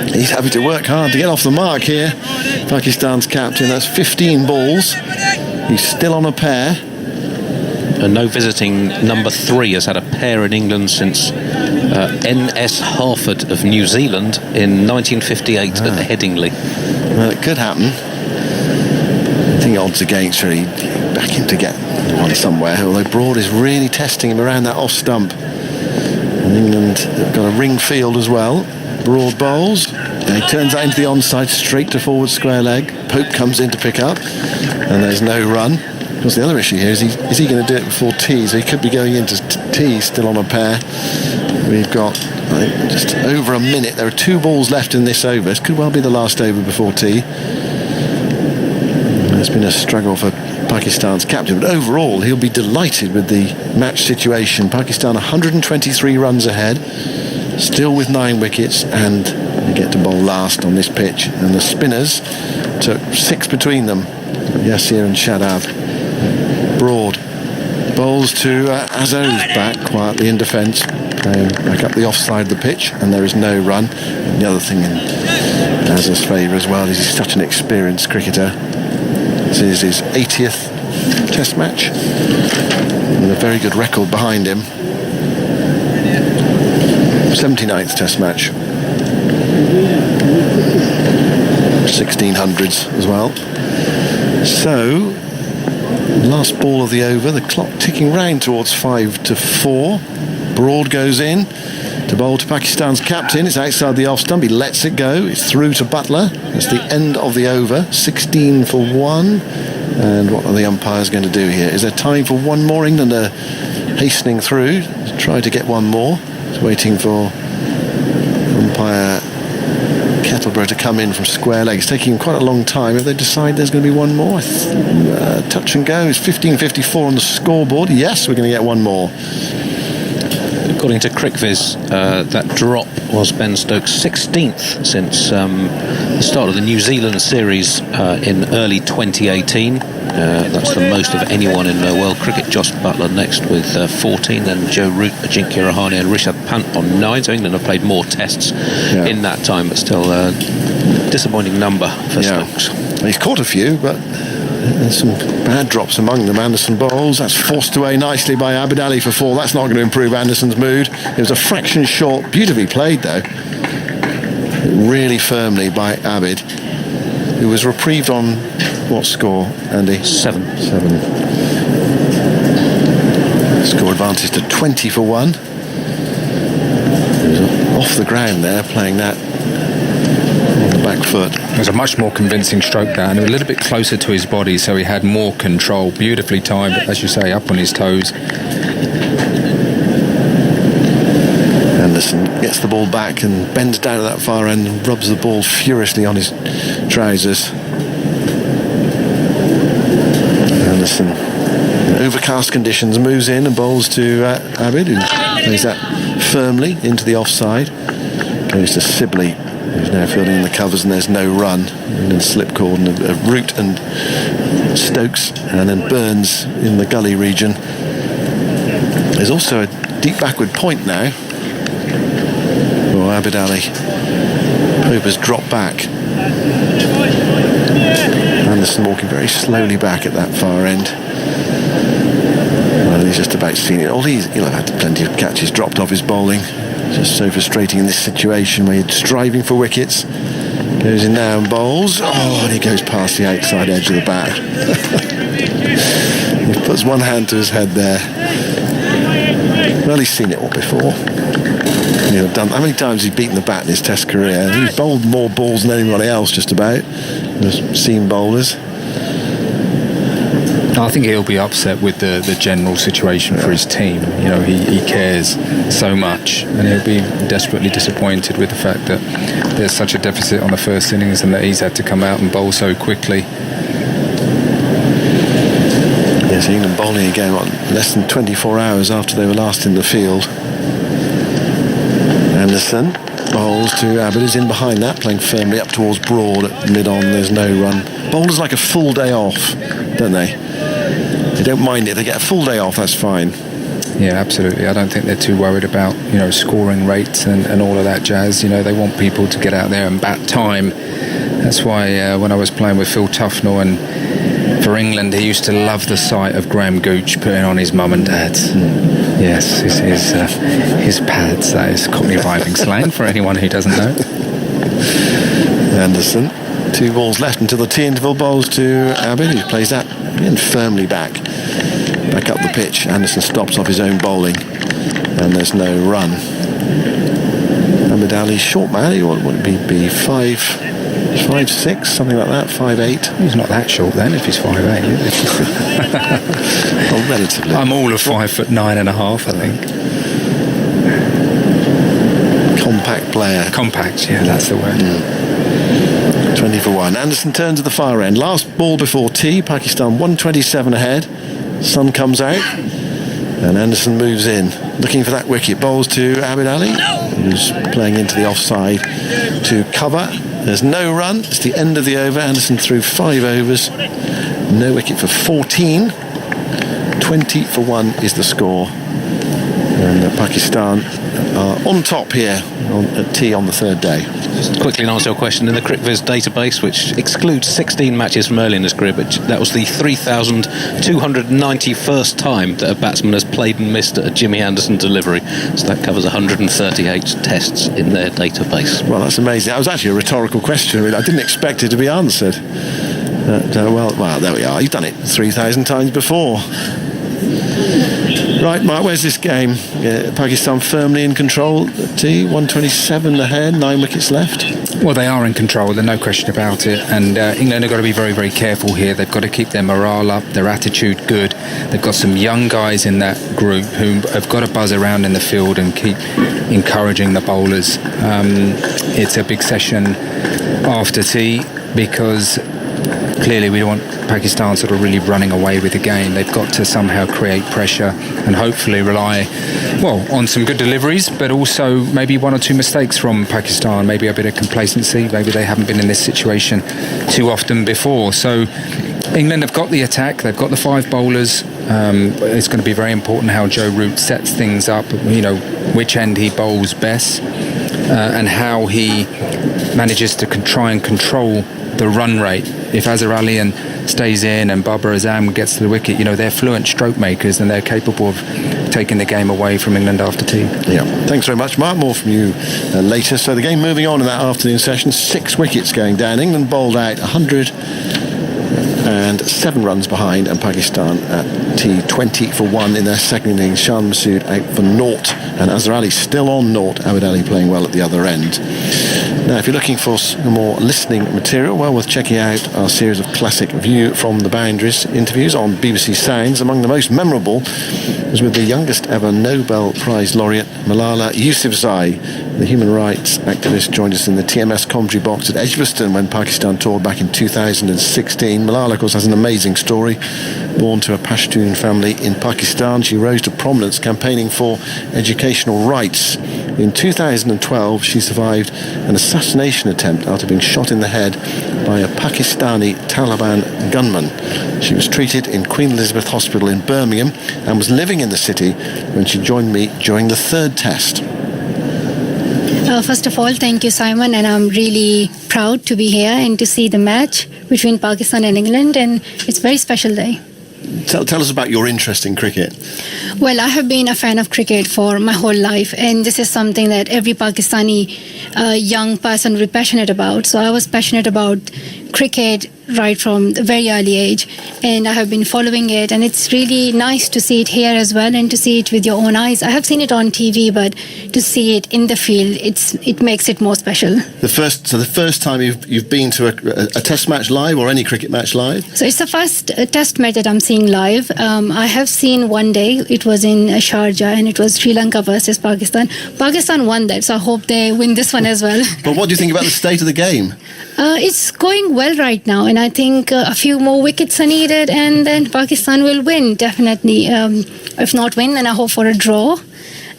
He's having to work hard to get off the mark here. Pakistan's captain, that's 15 balls. He's still on a pair. And no visiting number 3 has had a pair in England since N.S. Harford of New Zealand in 1958 at Headingley. Well, it could happen. I think odds against really back him to get one somewhere, although Broad is really testing him around that off stump. And England have got a ring field as well. Broad bowls, and he turns that into the onside, straight to forward square leg. Pope comes in to pick up, and there's no run. Of course, the other issue here is he going to do it before tea? So he could be going into tea still on a pair. We've got, I think, just over a minute. There are 2 balls left in this over. This could well be the last over before tea. It's been a struggle for Pakistan's captain, but overall he'll be delighted with the match situation. Pakistan 123 runs ahead, still with 9 wickets, and they get to bowl last on this pitch. And the spinners took 6 between them, Yasir and Shadab. Broad bowls to Azam's back quietly in defence, playing back up the offside of the pitch, and there is no run. And the other thing in Azam's favour as well is he's such an experienced cricketer. This is his 80th Test match, with a very good record behind him. 79th Test match, 1600s as well. So, last ball of the over, the clock ticking round towards 5-4. Broad goes in to bowl to Pakistan's captain. It's outside the off stump. He lets it go. It's through to Buttler. That's the end of the over. 16 for 1. And what are the umpires going to do here? Is there time for one more? England are hastening through to try to get one more. It's waiting for umpire Kettleborough to come in from square leg. It's taking quite a long time. If they decide there's going to be one more, touch and go. It's 15:54 on the scoreboard. Yes, we're going to get one more. According to CricViz, that drop was Ben Stokes' 16th since the start of the New Zealand series in early 2018. That's the most of anyone in world cricket. Josh Buttler next with 14, then Joe Root, Ajinkya Rahane and Rishabh Pant on 9. So England have played more tests in that time, but still a disappointing number for Stokes. He's caught a few, but there's some bad drops among them. Anderson bowls, that's forced away nicely by Abid Ali for 4. That's not going to improve Anderson's mood. It was a fraction short, beautifully played though, really firmly by Abid, who was reprieved on what score, Andy? 7. Score advantage to 20 for 1. He was off the ground there, playing that on the back foot. It was a much more convincing stroke there, and a little bit closer to his body, so he had more control. Beautifully timed, as you say, up on his toes. Anderson gets the ball back and bends down at that far end and rubs the ball furiously on his trousers. Anderson, in overcast conditions, moves in and bowls to Abid, who plays that firmly into the offside. Goes to Sibley, who's now filling in the covers, and there's no run. And then slipcord and Root and Stokes, and then Burns in the gully region. There's also a deep backward point now for Abid Ali. Pope has dropped back. Anderson walking very slowly back at that far end. Well, he's just about seen it. He'll have had plenty of catches dropped off his bowling. Just so frustrating in this situation where you're striving for wickets. Goes in now and bowls. Oh, and he goes past the outside edge of the bat. He puts one hand to his head there. Well, he's seen it all before. How many times he's beaten the bat in his Test career? He's bowled more balls than anybody else, just about. The seam bowlers. I think he'll be upset with the general situation for his team. You know, he cares so much, and he'll be desperately disappointed with the fact that there's such a deficit on the first innings and that he's had to come out and bowl so quickly. Yes, England bowling again less than 24 hours after they were last in the field. Anderson bowls to Abid, who's in behind that, playing firmly up towards Broad at mid-on. There's no run. Bowlers like a full day off, don't they? They don't mind it. They get a full day off, that's fine. Yeah, absolutely. I don't think they're too worried about, you know, scoring rates and all of that jazz. You know, they want people to get out there and bat time. That's why when I was playing with Phil Tufnell and for England, he used to love the sight of Graham Gooch putting on his mum and dad's. Yes, his pads. That is Cockney rhyming slang for anyone who doesn't know. Anderson, 2 balls left until the tea interval. Bowls to Abid, who plays that again firmly back up the pitch. Anderson stops off his own bowling, and there's no run. Abid Ali's short man. What would it be? 5'6", something like that. 5'8". He's not that short then, if he's 5'8". Well, relatively. I'm all of 5'9.5", I think. Compact player. Compact, yeah, that's the word. 20 for 1. Anderson turns to the far end. Last ball before tea. Pakistan 127 ahead. Sun comes out, and Anderson moves in, looking for that wicket. Bowls to Abid Ali, who's playing into the offside to cover. There's no run. It's the end of the over. Anderson threw 5 overs. No wicket for 14. 20 for 1 is the score. And Pakistan are on top here at tea on the 3rd day. Just quickly answer your question. In the CricViz database, which excludes 16 matches from early in his career, but that was the 3,291st time that a batsman has played and missed at a Jimmy Anderson delivery. So that covers 138 tests in their database. Well, that's amazing. That was actually a rhetorical question. I didn't expect it to be answered. Well, there we are. You've done it 3,000 times before. Right, Mark, where's this game? Pakistan firmly in control at tea, 127 ahead, 9 wickets left. Well, they are in control, there's no question about it. And England have got to be very, very careful here. They've got to keep their morale up, their attitude good. They've got some young guys in that group who have got to buzz around in the field and keep encouraging the bowlers. It's a big session after tea because clearly we don't want Pakistan sort of really running away with the game. They've got to somehow create pressure and hopefully rely, well, on some good deliveries, but also maybe 1 or 2 mistakes from Pakistan, maybe a bit of complacency. Maybe they haven't been in this situation too often before. So England have got the attack, they've got the 5 bowlers. It's going to be very important how Joe Root sets things up, you know, which end he bowls Bess, and how he manages to try and control the run rate. If Azhar stays in and Babar Azam gets to the wicket, you know, they're fluent stroke makers and they're capable of taking the game away from England after tea. Yeah, thanks very much, Mark. More from you later. So the game moving on in that afternoon session, 6 wickets going down. England bowled out 107 runs behind, and Pakistan at tea 20 for 1 in their second innings. Shan Masood out for 0, and Azhar Ali still on 0. Abid Ali playing well at the other end. Now, if you're looking for some more listening material, well worth checking out our series of classic View from the Boundaries interviews on BBC Sounds. Among the most memorable was with the youngest ever Nobel Prize laureate, Malala Yousafzai. The human rights activist joined us in the TMS commentary box at Edgbaston when Pakistan toured back in 2016. Malala, of course, has an amazing story. Born to a Pashtun family in Pakistan, she rose to prominence campaigning for educational rights. In 2012, she survived an assassination attempt after being shot in the head by a Pakistani Taliban gunman. She was treated in Queen Elizabeth Hospital in Birmingham and was living in the city when she joined me during the 3rd test. First of all, thank you, Simon, and I'm really proud to be here and to see the match between Pakistan and England, and it's a very special day. Tell us about your interest in cricket. Well, I have been a fan of cricket for my whole life, and this is something that every Pakistani young person will be passionate about. So I was passionate about cricket right from a very early age, and I have been following it, and it's really nice to see it here as well, and to see it with your own eyes. I have seen it on TV, but to see it in the field, it makes it more special. The first time you've been to a test match live, or any cricket match live? So it's the first test match that I'm seeing live. I have seen one day, it was in Sharjah, and it was Sri Lanka versus Pakistan. Pakistan won that, so I hope they win this one as well. But what do you think about the state of the game? It's going well right now, and I think a few more wickets are needed, and then Pakistan will win, definitely. If not win, then I hope for a draw.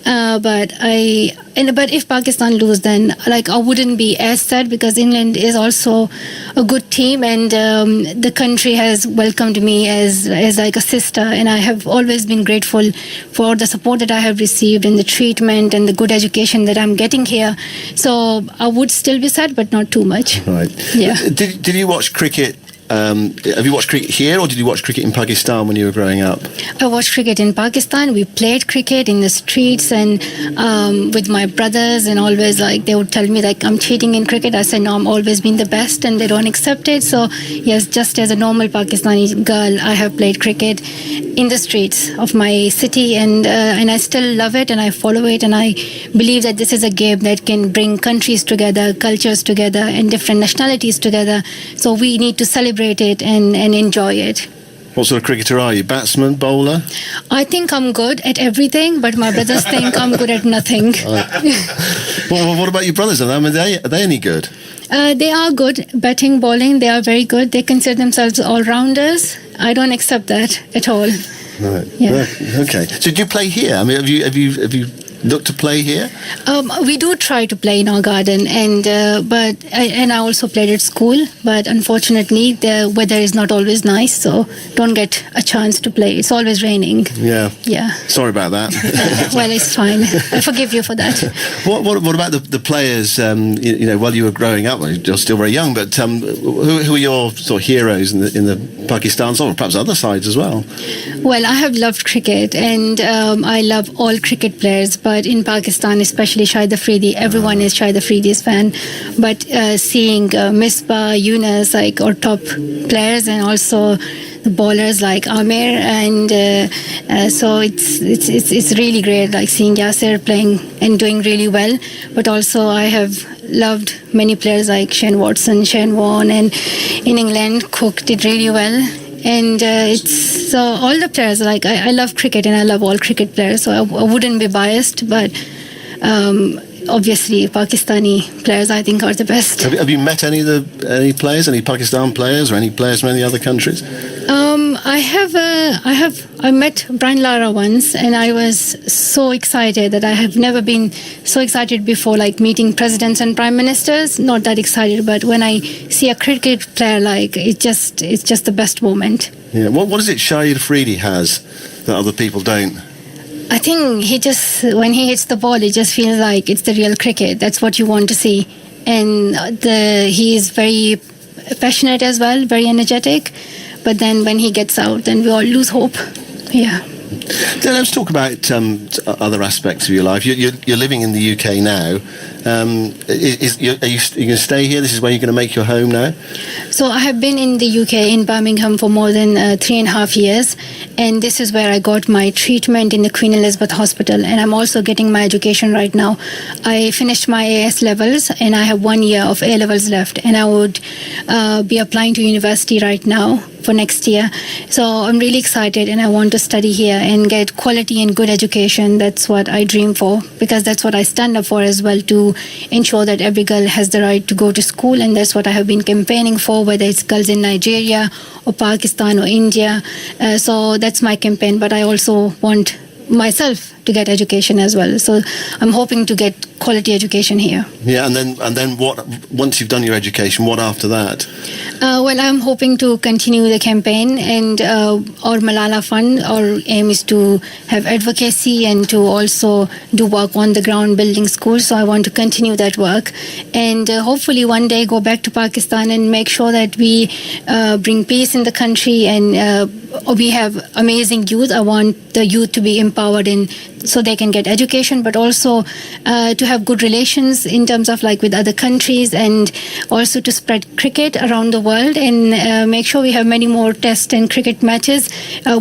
But if Pakistan lose, then I wouldn't be as sad, because England is also a good team, and the country has welcomed me as like a sister, and I have always been grateful for the support that I have received, and the treatment and the good education that I'm getting here. So I would still be sad, but not too much. Right. Yeah. Did you watch cricket? Have you watched cricket here, or did you watch cricket in Pakistan when you were growing up? I watched cricket in Pakistan. We played cricket in the streets, and with my brothers, and always they would tell me I'm cheating in cricket. I said no, I'm always been the best, and they don't accept it. So yes, just as a normal Pakistani girl, I have played cricket in the streets of my city, and I still love it, and I follow it, and I believe that this is a game that can bring countries together, cultures together, and different nationalities together. So we need to celebrate it and enjoy it. What sort of cricketer are you? Batsman, bowler? I think I'm good at everything, but my brothers think I'm good at nothing. Well, what about your brothers? Are they any good? They are good. Batting, bowling, they are very good. They consider themselves all-rounders. I don't accept that at all. Right. Yeah. Okay. So do you play here? I mean, have you look to play here? We do try to play in our garden, and I also played at school, but unfortunately the weather is not always nice, so don't get a chance to play. It's always raining. Yeah. Sorry about that. Well, it's fine. I forgive you for that. What about the players? While you were growing up, well, you're still very young, but who are your sort of heroes in the Pakistan side, or perhaps other sides as well? Well, I have loved cricket, and I love all cricket players. But in Pakistan, especially Shahid Afridi, everyone is Shahid Afridi's fan. But seeing Misbah, Yunus, or top players, and also the bowlers like Amir, and so it's really great, seeing Yasir playing and doing really well. But also I have loved many players like Shane Watson, Shane Warne, and in England, Cook did really well. And it's so all the players, I love cricket, and I love all cricket players, so I wouldn't be biased, but obviously Pakistani players I think are the best. Have you met any players, any Pakistan players, or any players from any other countries? I met Brian Lara once, and I was so excited that I have never been so excited before, meeting presidents and prime ministers. Not that excited, but when I see a cricket player, it's just the best moment. Yeah. What is it Shahid Afridi has that other people don't? I think when he hits the ball, it just feels like it's the real cricket. That's what you want to see. And he is very passionate as well, very energetic. But then when he gets out, then we all lose hope. Yeah. Then let's talk about other aspects of your life. You're living in the UK now. Are you going to stay here? This is where you're going to make your home now? So I have been in the UK, in Birmingham, for more than 3.5 years, and this is where I got my treatment in the Queen Elizabeth Hospital, and I'm also getting my education right now. I finished my AS levels, and I have 1 year of A levels left, and I would be applying to university right now for next year. So I'm really excited, and I want to study here and get quality and good education. That's what I dream for, because that's what I stand up for as well, to ensure that every girl has the right to go to school, and that's what I have been campaigning for, whether it's girls in Nigeria or Pakistan or India. So that's my campaign, but I also want myself to get education as well. So I'm hoping to get quality education here. Yeah, and then what? Once you've done your education, what after that? Well, I'm hoping to continue the campaign, and our Malala Fund, our aim is to have advocacy and to also do work on the ground building schools. So I want to continue that work, and hopefully one day go back to Pakistan and make sure that we bring peace in the country, and we have amazing youth. I want the youth to be empowered in so they can get education, but also to have good relations in terms of like with other countries, and also to spread cricket around the world, and make sure we have many more test and cricket matches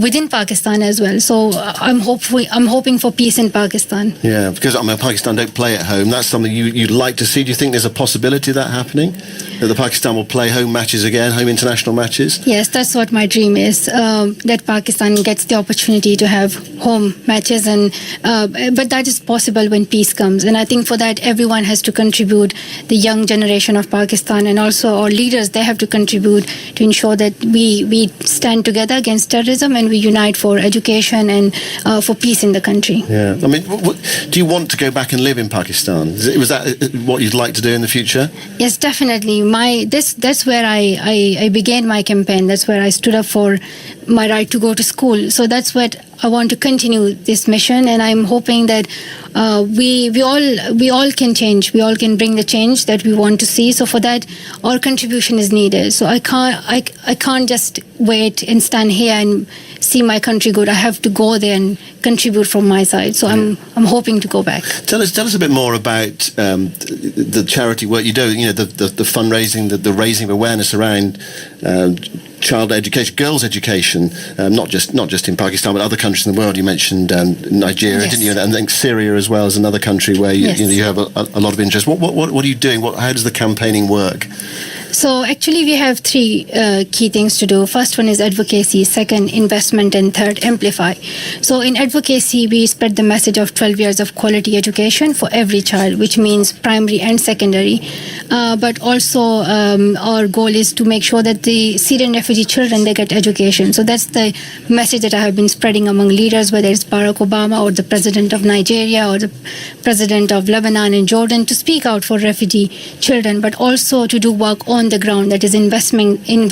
within Pakistan as well. So I'm hoping for peace in Pakistan. Yeah, because Pakistan don't play at home. That's something you'd like to see. Do you think there's a possibility of that happening? That the Pakistan will play home matches again, home international matches? Yes, that's what my dream is. That Pakistan gets the opportunity to have home matches, and but that is possible when peace comes. And I think for that, everyone has to contribute. The young generation of Pakistan, and also our leaders, they have to contribute to ensure that we stand together against terrorism, and we unite for education and for peace in the country. Yeah, I mean, do you want to go back and live in Pakistan? Was that what you'd like to do in the future? Yes, definitely. That's where I began my campaign. That's where I stood up for my right to go to school. So that's what I want to continue this mission, and I'm hoping that we all can change. We all can bring the change that we want to see. So for that, our contribution is needed. So I can't just wait and stand here and see my country good. I have to go there and contribute from my side. So I'm hoping to go back. Tell us a bit more about the charity work you do. You know, the fundraising, the raising of awareness around child education, girls' education, not just in Pakistan but other countries in the world. You mentioned Nigeria, yes, didn't you? And I think Syria as well is another country where you have a lot of interest. What are you doing? How does the campaigning work? So actually we have three key things to do. First one is advocacy, second investment, and third amplify. So in advocacy we spread the message of 12 years of quality education for every child, which means primary and secondary. But also our goal is to make sure that the Syrian refugee children, they get education. So that's the message that I have been spreading among leaders, whether it's Barack Obama or the president of Nigeria or the president of Lebanon and Jordan, to speak out for refugee children, but also to do work on the ground, that is investment in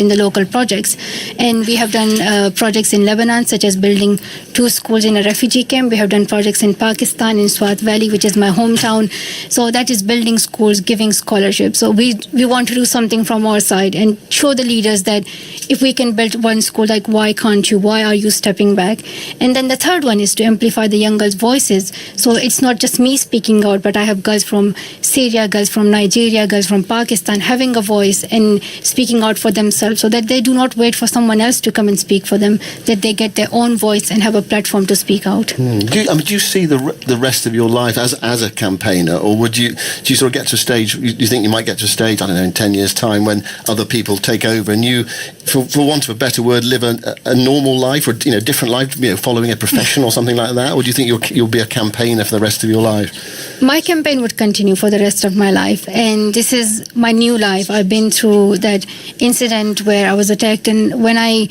the local projects. And we have done projects in Lebanon, such as building 2 schools in a refugee camp. We have done projects in Pakistan, in Swat Valley, which is my hometown. So that is building schools, giving scholarships. So we want to do something from our side and show the leaders that if we can build one school, like, why can't you? Why are you stepping back? And then the third one is to amplify the young girls' voices. So it's not just me speaking out, but I have girls from Syria, girls from Nigeria, girls from Pakistan having a voice and speaking out for themselves, so that they do not wait for someone else to come and speak for them, that they get their own voice and have a platform to speak out. Do you see the rest of your life as a campaigner, or do you sort of get to a stage, do you think you might get to a stage, I don't know, in 10 years' time, when other people take over and you, for want of a better word, live a normal life, or different life, following a profession or something like that? Or do you think you'll be a campaigner for the rest of your life? My campaign would continue for the rest of my life, and this is my new life. I've been through that incident where I was attacked, and when I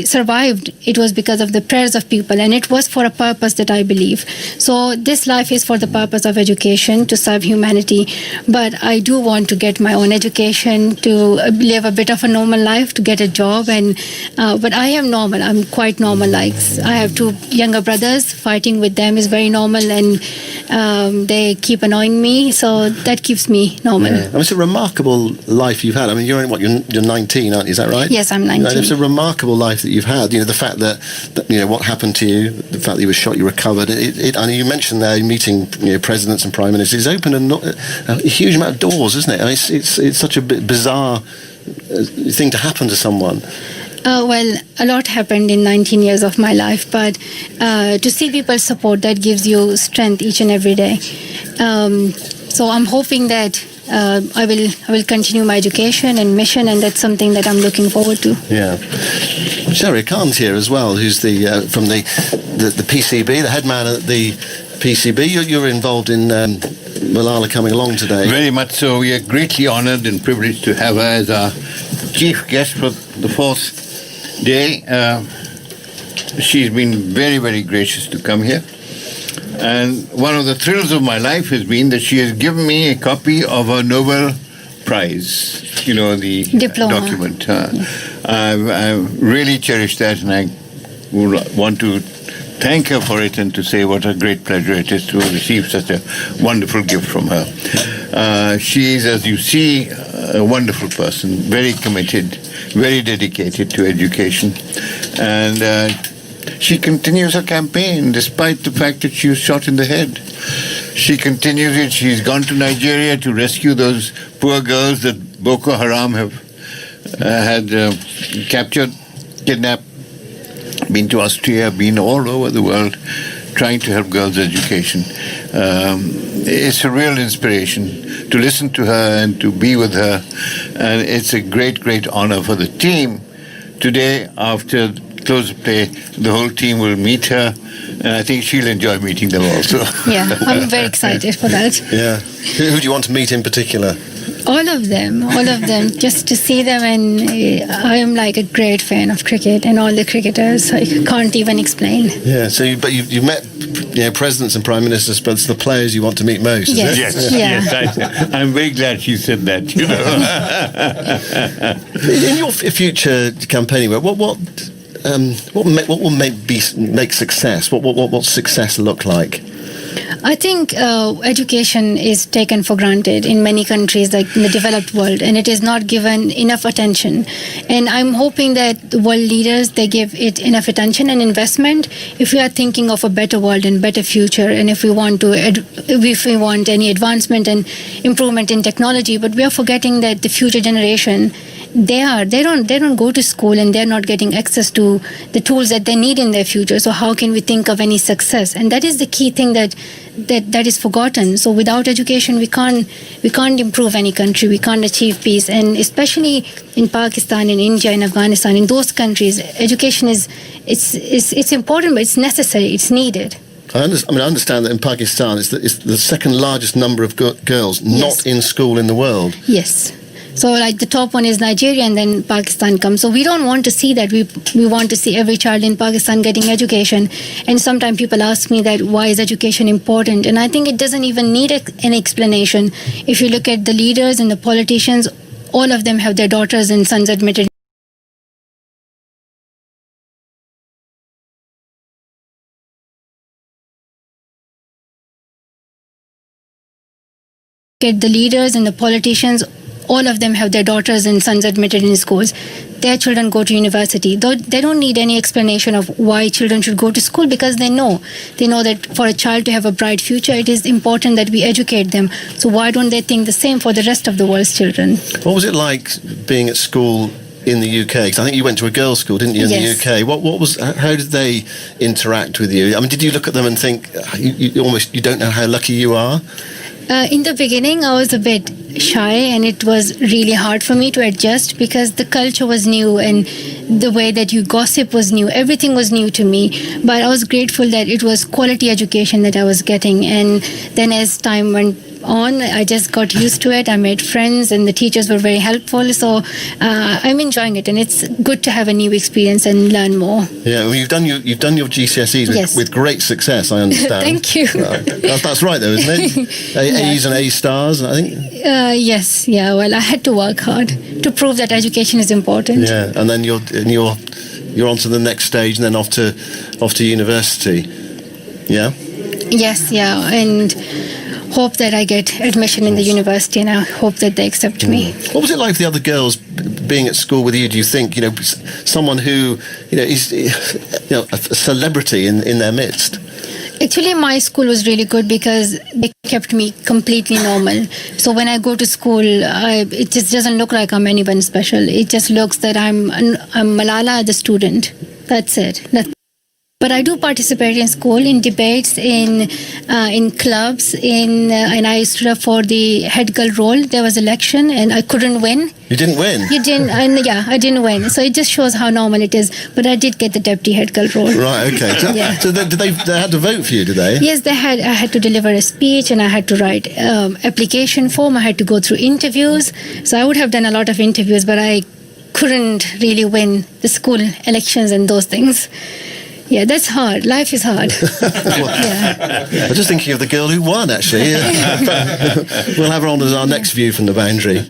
survived, it was because of the prayers of people, and it was for a purpose that I believe. So this life is for the purpose of education, to serve humanity, but I do want to get my own education, to live a bit of a normal life, to get a job, and but I am normal. I'm quite normal. Like, I have 2 younger brothers. Fighting with them is very normal, and they keep annoying me, so that keeps me normal. Yeah. I mean, it's a remarkable life you've had. I mean, you're 19, aren't you? Is that right? Yes, I'm 19. It's a remarkable life that you've had. The fact that what happened to you, the fact that you were shot, you recovered. I know you mentioned there meeting presidents and prime ministers. It's opened a huge amount of doors, isn't it? I mean, it's such a bizarre thing to happen to someone. Well, a lot happened in 19 years of my life, but to see people's support, that gives you strength each and every day. So I'm hoping that I will continue my education and mission, and that's something that I'm looking forward to. Yeah. Sherry Khan's here as well, who's from the PCB, the head man at the PCB. You're involved in Malala coming along today. Very much so. We are greatly honoured and privileged to have her as our chief guest for the 4th day. She's been very, very gracious to come here. And one of the thrills of my life has been that she has given me a copy of her Nobel Prize, the diploma document. I really cherish that, and I would want to thank her for it and to say what a great pleasure it is to receive such a wonderful gift from her. She is, as you see, a wonderful person, very committed, very dedicated to education, and she continues her campaign despite the fact that she was shot in the head. She continues it. She's gone to Nigeria to rescue those poor girls that Boko Haram have had captured, kidnapped, been to Austria, been all over the world trying to help girls' education. It's a real inspiration to listen to her and to be with her, and it's a great, great honor for the team. Today, after close of play, the whole team will meet her, and I think she'll enjoy meeting them also. Yeah, I'm very excited for that. Yeah. Who do you want to meet in particular? All of them, just to see them, and I am like a great fan of cricket and all the cricketers. I can't even explain. Yeah, so you've met presidents and prime ministers, but it's the players you want to meet most, is Yes. it? Yes. I'm very glad she said that, you know. In your future campaigning work, what will make success? What success look like? I think education is taken for granted in many countries, like in the developed world, and it is not given enough attention. And I'm hoping that the world leaders, they give it enough attention and investment if we are thinking of a better world and better future, and if we want any advancement and improvement in technology. But we are forgetting that the future generation, they don't go to school, and they're not getting access to the tools that they need in their future. So how can we think of any success? And that is the key thing that is forgotten. So without education, we can't improve any country. We can't achieve peace. And especially in Pakistan, in India, in Afghanistan, in those countries, education it's important, but it's necessary. It's needed. I understand that in Pakistan, it's the second largest number of girls not in school in the world. Yes. So like the top one is Nigeria, and then Pakistan comes. So we don't want to see that. We want to see every child in Pakistan getting education. And sometimes people ask me that why is education important? And I think it doesn't even need an explanation. If you look at the leaders and the politicians, all of them have their daughters and sons admitted. At the leaders and the politicians, all of them have their daughters and sons admitted in schools. Their children go to university. They don't need any explanation of why children should go to school, because they know that for a child to have a bright future, it is important that we educate them. So why don't they think the same for the rest of the world's children? What was it like being at school in the UK? Because I think you went to a girls' school, didn't you, in the UK? How did they interact with you? I mean, did you look at them and think you don't know how lucky you are? In the beginning, I was a bit shy, and it was really hard for me to adjust because the culture was new and the way that you gossip was new. Everything was new to me. But I was grateful that it was quality education that I was getting. And then as time went on, I just got used to it. I made friends, and the teachers were very helpful. So I'm enjoying it, and it's good to have a new experience and learn more. Yeah, well, you've done your GCSEs with great success, I understand. Thank you. That's right, though, isn't it? A's and A stars, I think. Yes, yeah. Well, I had to work hard to prove that education is important. Yeah, and then you're on to the next stage, and then off to university. Yeah. Yes, yeah, and hope that I get admission in the university, and I hope that they accept me. What was it like for the other girls being at school with you? Do you think someone who is a celebrity in their midst? Actually, my school was really good because they kept me completely normal. So when I go to school, it just doesn't look like I'm anyone special. It just looks that I'm Malala, the student. That's it. But I do participate in school, in debates, in clubs, and I stood up for the head girl role. There was election, and I couldn't win. You didn't win? You didn't, and I didn't win. So it just shows how normal it is. But I did get the deputy head girl role. Right, okay. So, yeah. So they had to vote for you, did they? Yes, they had. I had to deliver a speech, and I had to write application form. I had to go through interviews. So I would have done a lot of interviews, but I couldn't really win the school elections and those things. Yeah, that's hard. Life is hard. I was just thinking of the girl who won, actually. We'll have her on as our next view from the boundary.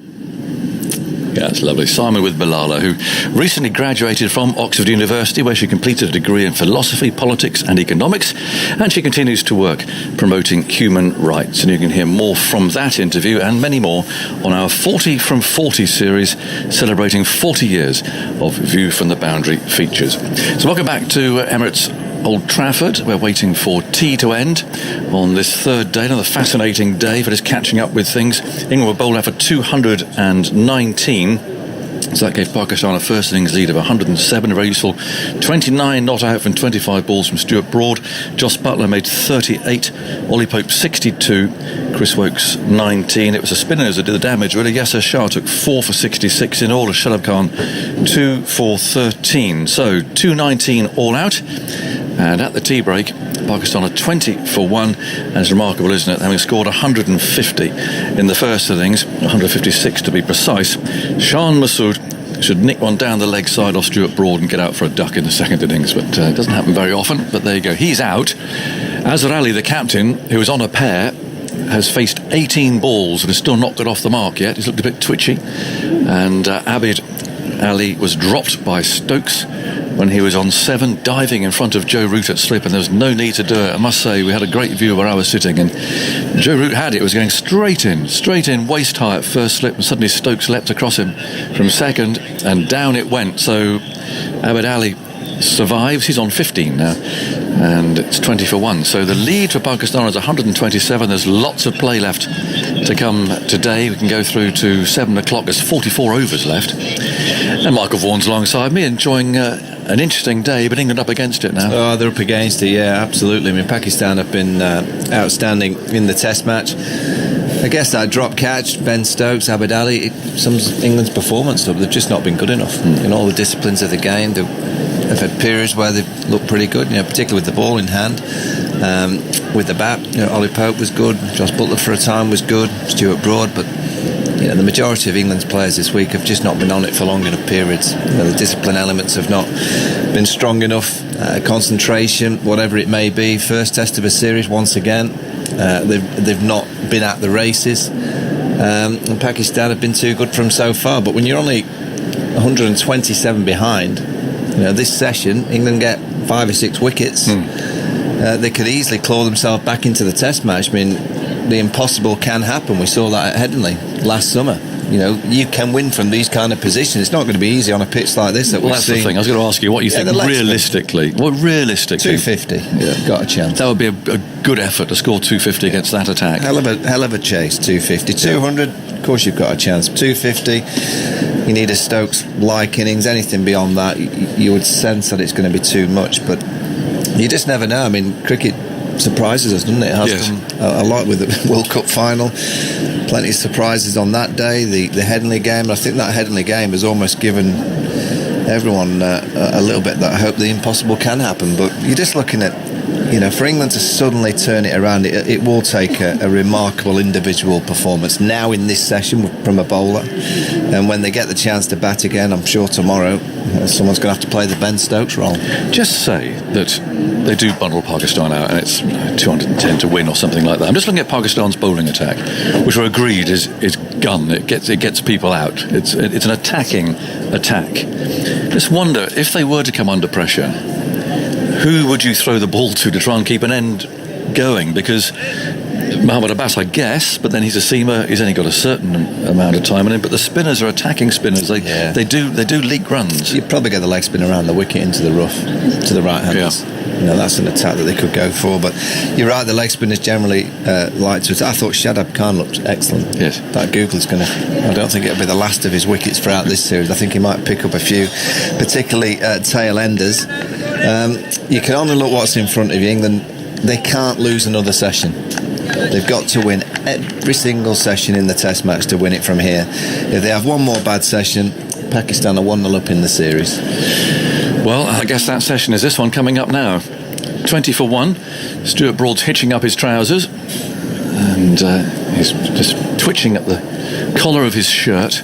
Yeah, that's lovely. Simon with Malala, who recently graduated from Oxford University, where she completed a degree in philosophy, politics and economics, and she continues to work promoting human rights. And you can hear more from that interview and many more on our 40 from 40 series, celebrating 40 years of View from the Boundary features. So welcome back to Emirates Old Trafford. We're waiting for tea to end on this third day. Another fascinating day for just catching up with things. England were bowled out for 219. So that gave Pakistan a first innings lead of 107, very useful. 29 not out from 25 balls from Stuart Broad. Joss Buttler made 38, Ollie Pope 62, Chris Woakes 19. It was the spinners that did the damage, really. Yasir Shah took 4 for 66 in all, as Shadab Khan 2 for 13. So 219 all out. And at the tea break, Pakistan are 20 for 1, and it's remarkable, isn't it, having scored 150 in the first innings, 156 to be precise. Shan Masood should nick one down the leg side off Stuart Broad and get out for a duck in the second innings, but it doesn't happen very often. But there you go, he's out. Azhar, the captain, who was on a pair, has faced 18 balls and has still not got off the mark yet. He's looked a bit twitchy. And Abid Ali was dropped by Stokes when he was on 7, diving in front of Joe Root at slip, and there was no need to do it. I must say, we had a great view where I was sitting, and Joe Root had it, was going straight in, waist high at first slip, and suddenly Stokes leapt across him from second, and down it went. So Abid Ali survives. He's on 15 now, and it's 20 for 1. So the lead for Pakistan is 127. There's lots of play left to come today. We can go through to 7 o'clock. There's 44 overs left, and Michael Vaughan's alongside me, enjoying an interesting day, but England up against it now. Oh, they're up against it, yeah, absolutely. I mean, Pakistan have been outstanding in the test match. I guess that drop catch, Ben Stokes, Abid Ali, it sums England's performance up. They've just not been good enough in all the disciplines of the game. They've had periods where they've looked pretty good, particularly with the ball in hand. With the bat, Ollie Pope was good, Joss Buttler for a time was good, Stuart Broad, but the majority of England's players this week have just not been on it for long enough periods. The discipline elements have not been strong enough. Concentration, whatever it may be. First test of a series once again. They've not been at the races. And Pakistan have been too good for them so far. But when you're only 127 behind, this session, England get 5 or 6 wickets. They could easily claw themselves back into the test match. I mean, the impossible can happen. We saw that at Headingley last summer. You can win from these kind of positions. It's not going to be easy on a pitch like this. That's the thing. I was going to ask you what you think realistically. 250. Yeah, got a chance. That would be a good effort to score 250 against that attack. Hell of a chase. 250, 200. Of course, you've got a chance. 250. You need a Stokes-like innings. Anything beyond that, you would sense that it's going to be too much. But you just never know. I mean, cricket surprises us, doesn't it? It has done a lot with the World Cup final. Plenty of surprises on that day. The Headingley game, I think that Headingley game has almost given everyone a little bit that hope the impossible can happen. But you're just looking at, for England to suddenly turn it around, it will take a remarkable individual performance now in this session from a bowler. And when they get the chance to bat again, I'm sure tomorrow someone's going to have to play the Ben Stokes role. Just say that they do bundle Pakistan out and it's 210 to win or something like that. I'm just looking at Pakistan's bowling attack, which we agreed is gun. It gets people out. It's an attacking attack. Just wonder, if they were to come under pressure, who would you throw the ball to try and keep an end going? Because Mohammad Abbas, I guess, but then he's a seamer. He's only got a certain amount of time in him. But the spinners are attacking spinners. They do leak runs. You'd probably get the leg spin around the wicket into the rough to the right handers. That's an attack that they could go for. But you're right, the leg spinners generally like to. I thought Shadab Khan looked excellent. Yes. That Google's going to. I don't think it'll be the last of his wickets throughout this series. I think he might pick up a few, particularly tail enders. You can only look what's in front of you. England, they can't lose another session. They've got to win every single session in the test match to win it from here. If they have one more bad session, Pakistan are 1-0 up in the series. Well, I guess that session is this one coming up now. 20 for 1. Stuart Broad's hitching up his trousers and he's just twitching at the collar of his shirt.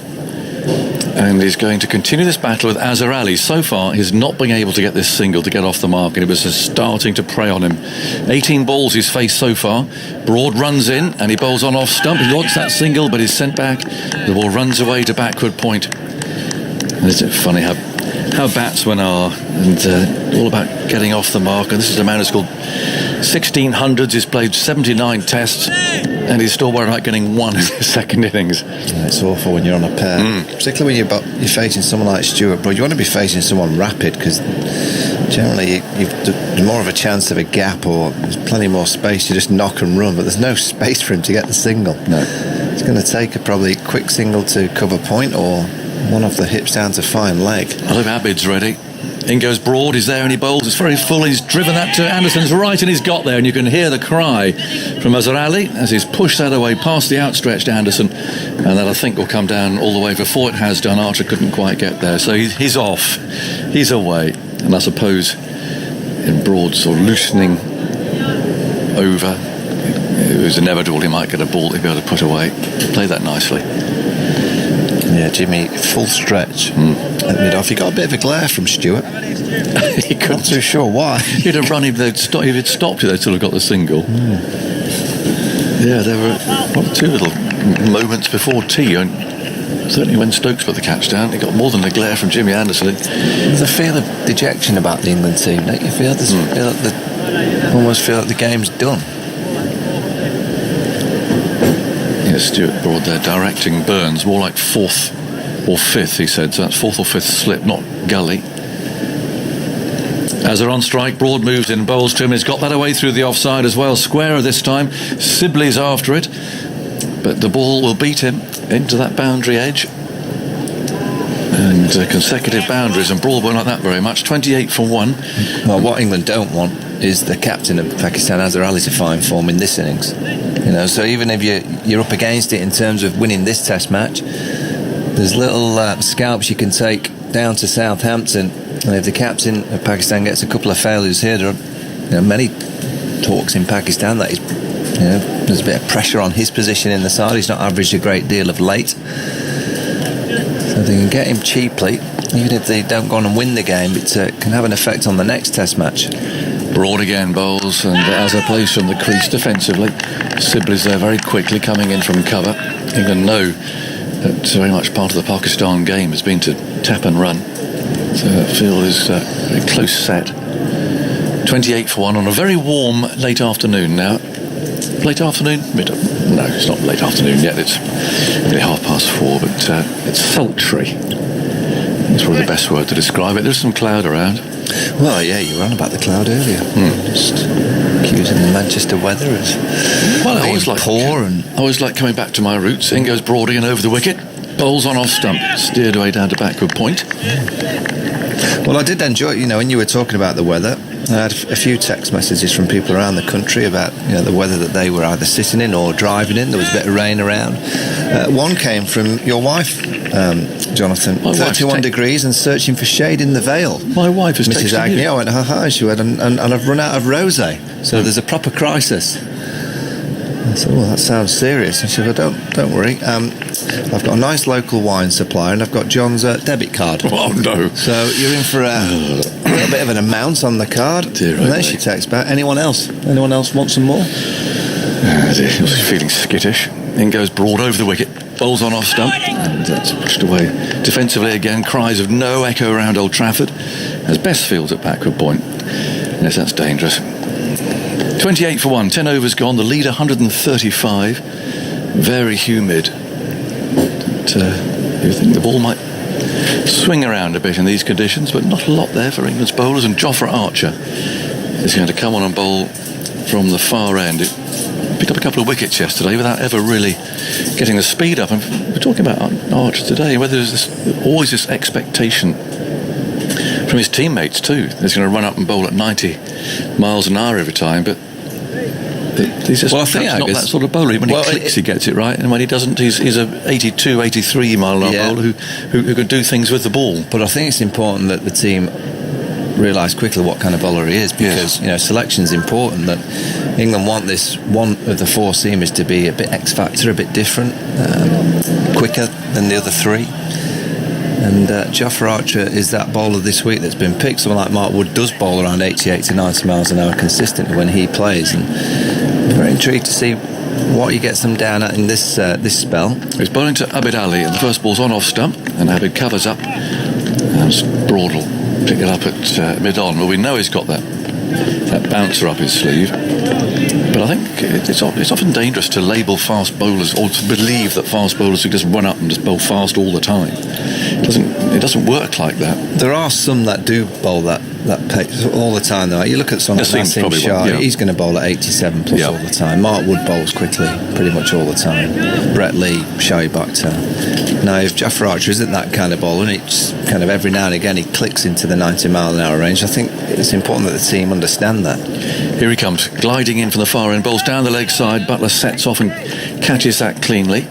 And he's going to continue this battle with Azhar Ali. So far, he's not been able to get this single to get off the mark, and it was just starting to prey on him. 18 balls he's faced so far. Broad runs in, and he bowls on off stump. He wants that single, but he's sent back. The ball runs away to backward point. And isn't it funny how batsmen are, and all about getting off the mark. And this is a man who's scored 1600s. He's played 79 tests, and he's still worried about getting one in his second innings. Yeah, it's awful when you're on a pair, particularly when you're facing someone like Stuart Broad. You want to be facing someone rapid, because generally there's more of a chance of a gap, or there's plenty more space to just knock and run, but there's no space for him to get the single. No. It's going to take a probably quick single to cover point, or one off the hips down to fine leg. I hope Abid's ready. In goes Broad, he's there and he bowls. It's very full. He's driven that to Anderson's right and he's got there. And you can hear the cry from Azhar as he's pushed that away past the outstretched Anderson. And that I think will come down all the way before it has done. Archer couldn't quite get there. So he's off. He's away. And I suppose in Broad sort of loosening over, it was inevitable he might get a ball he'd be able to put away. Played that nicely. Yeah, Jimmy, full stretch at mid-off. He got a bit of a glare from Stuart. He couldn't. Not too sure why. He'd have run if he'd stopped it, they'd still have got the single. Yeah, there were two little moments before tea. And certainly when Stokes put the catch down, he got more than a glare from Jimmy Anderson. There's a feel of dejection about the England team, don't you feel? Almost feel like the game's done. Stuart Broad there directing Burns, more like fourth or fifth, he said. So that's fourth or fifth slip, not gully. As they're on strike, Broad moves in, bowls to him. He's got that away through the offside as well. Squarer this time. Sibley's after it, but the ball will beat him into that boundary edge. And consecutive boundaries, and Broad won't like that very much. 28 for 1. Well, what England don't want is the captain of Pakistan, Azhar, to find form in this innings. You know, so even if you're up against it in terms of winning this Test match, there's little scalps you can take down to Southampton, and if the captain of Pakistan gets a couple of failures here, there are many talks in Pakistan that there's a bit of pressure on his position in the side. He's not averaged a great deal of late, so they can get him cheaply. Even if they don't go on and win the game, it can have an effect on the next Test match. Broad again bowls, and Azhar plays from the crease defensively. Sibley's there very quickly, coming in from cover. England know that very much part of the Pakistan game has been to tap and run. So that field is very close set. 28 for 1 on a very warm late afternoon now. Late afternoon? No, it's not late afternoon yet. It's nearly 4:30, but it's sultry. That's probably the best word to describe it. There's some cloud around. Well, yeah, you were on about the cloud earlier. Just accusing the Manchester weather as I always like poor. And I always like coming back to my roots. In goes Broad again over the wicket. Bowls on off stump. Steered away down to backward point. Well, I did enjoy, when you were talking about the weather, I had a few text messages from people around the country about the weather that they were either sitting in or driving in. There was a bit of rain around. One came from your wife, Jonathan. 31 degrees and searching for shade in the Vale. My wife is Mrs. Agnew. I went, hi. She went, and I've run out of rosé. So there's a proper crisis. I said, well, that sounds serious. And she said, well, don't worry. I've got a nice local wine supplier, and I've got John's debit card. Oh, no. So you're in for a bit of an amount on the card. Dear, and then she texts back, anyone else? Anyone else want some more? She's feeling skittish. In goes Broad over the wicket. Bowls on off stump, and that's pushed away. Defensively again, cries of no echo around Old Trafford as Bess fields at backward point. Yes, that's dangerous. 28 for 1, 10 overs gone, the lead 135. Very humid. You think the ball might swing around a bit in these conditions, but not a lot there for England's bowlers. And Jofra Archer is going to come on and bowl from the far end. It picked up a couple of wickets yesterday without ever really getting the speed up. And we're talking about Archer today, whether there's always this expectation from his teammates too. He's going to run up and bowl at 90 miles an hour every time, but he's just not that sort of bowler. When he clicks, he gets it right, and when he doesn't, he's a 82, 83 mile an hour bowler who can do things with the ball. But I think it's important that the team realise quickly what kind of bowler he is, because selection's important. That England want this one of the four seamers to be a bit X factor, a bit different, quicker than the other three. And Jofra Archer is that bowler this week that's been picked. Someone like Mark Wood does bowl around 88 to 90 miles an hour consistently when he plays, and I'm very intrigued to see what he gets them down at in this spell. He's bowling to Abid Ali, and the first ball's on off stump, and Abid covers up, and Broad will pick it up at mid-on. Well, we know he's got that bouncer up his sleeve, but I think it's often dangerous to label fast bowlers, or to believe that fast bowlers who just run up and just bowl fast all the time. It doesn't work like that. There are some that do bowl that that pace all the time though. You look at someone like Naseem Shah, he's going to bowl at 87 plus all the time. Mark Wood bowls quickly pretty much all the time. Brett Lee, Shah Bakhtar. Now if Jofra Archer isn't that kind of bowler, and it's kind of every now and again he clicks into the 90-mile-an-hour range, I think it's important that the team understand that. Here he comes, gliding in from the far end, bowls down the leg side. Buttler sets off and catches that cleanly.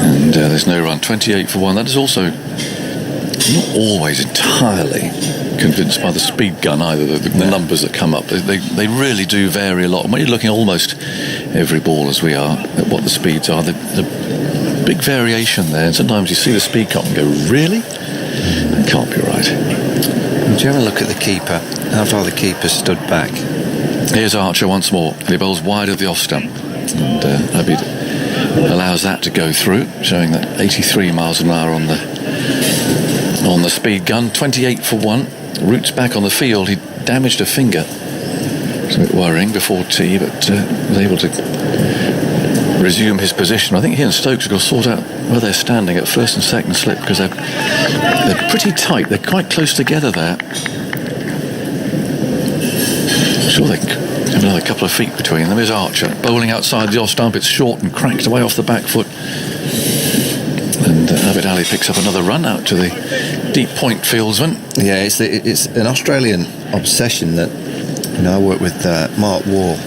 And there's no run. 28 for 1. That is also not always entirely convinced by the speed gun either. The numbers that come up, they really do vary a lot. And when you're looking almost every ball as we are at what the speeds are, the big variation there. And sometimes you see the speed cut and go, really? That can't be right. Do you ever look at the keeper? How far the keeper stood back? Here's Archer once more. He bowls wide of the off stump. And Abid allows that to go through, showing that 83 miles an hour on the speed gun. 28 for 1. Roots back on the field. He damaged a finger. It's a bit worrying before tea, but was able to resume his position. I think he and Stokes have got to sort out where they're standing at first and second slip, because they're pretty tight. They're quite close together there. I'm sure they have another couple of feet between them. Is Archer bowling outside the off stump. It's short and cracked away off the back foot. And Abid Ali picks up another run out to the deep point fieldsman. Yeah, it's an Australian obsession that, I work with Mark Waugh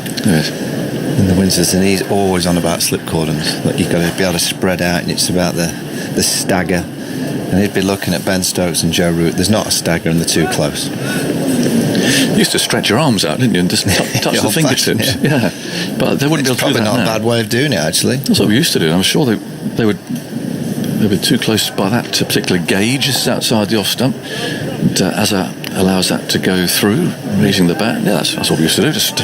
in the winters, and he's always on about slip cordons, that you've got to be able to spread out, and it's about the stagger. And he'd be looking at Ben Stokes and Joe Root. There's not a stagger, and they're too close. You used to stretch your arms out, didn't you, and just touch the fingertips. Yeah, but they wouldn't be able to do that. Probably not a bad way of doing it, actually. That's what we used to do. I'm sure they would. They'd be too close by that particular gauge. Just outside the off stump. And Azhar allows that to go through, raising the bat. Yeah, that's what we used to do. Just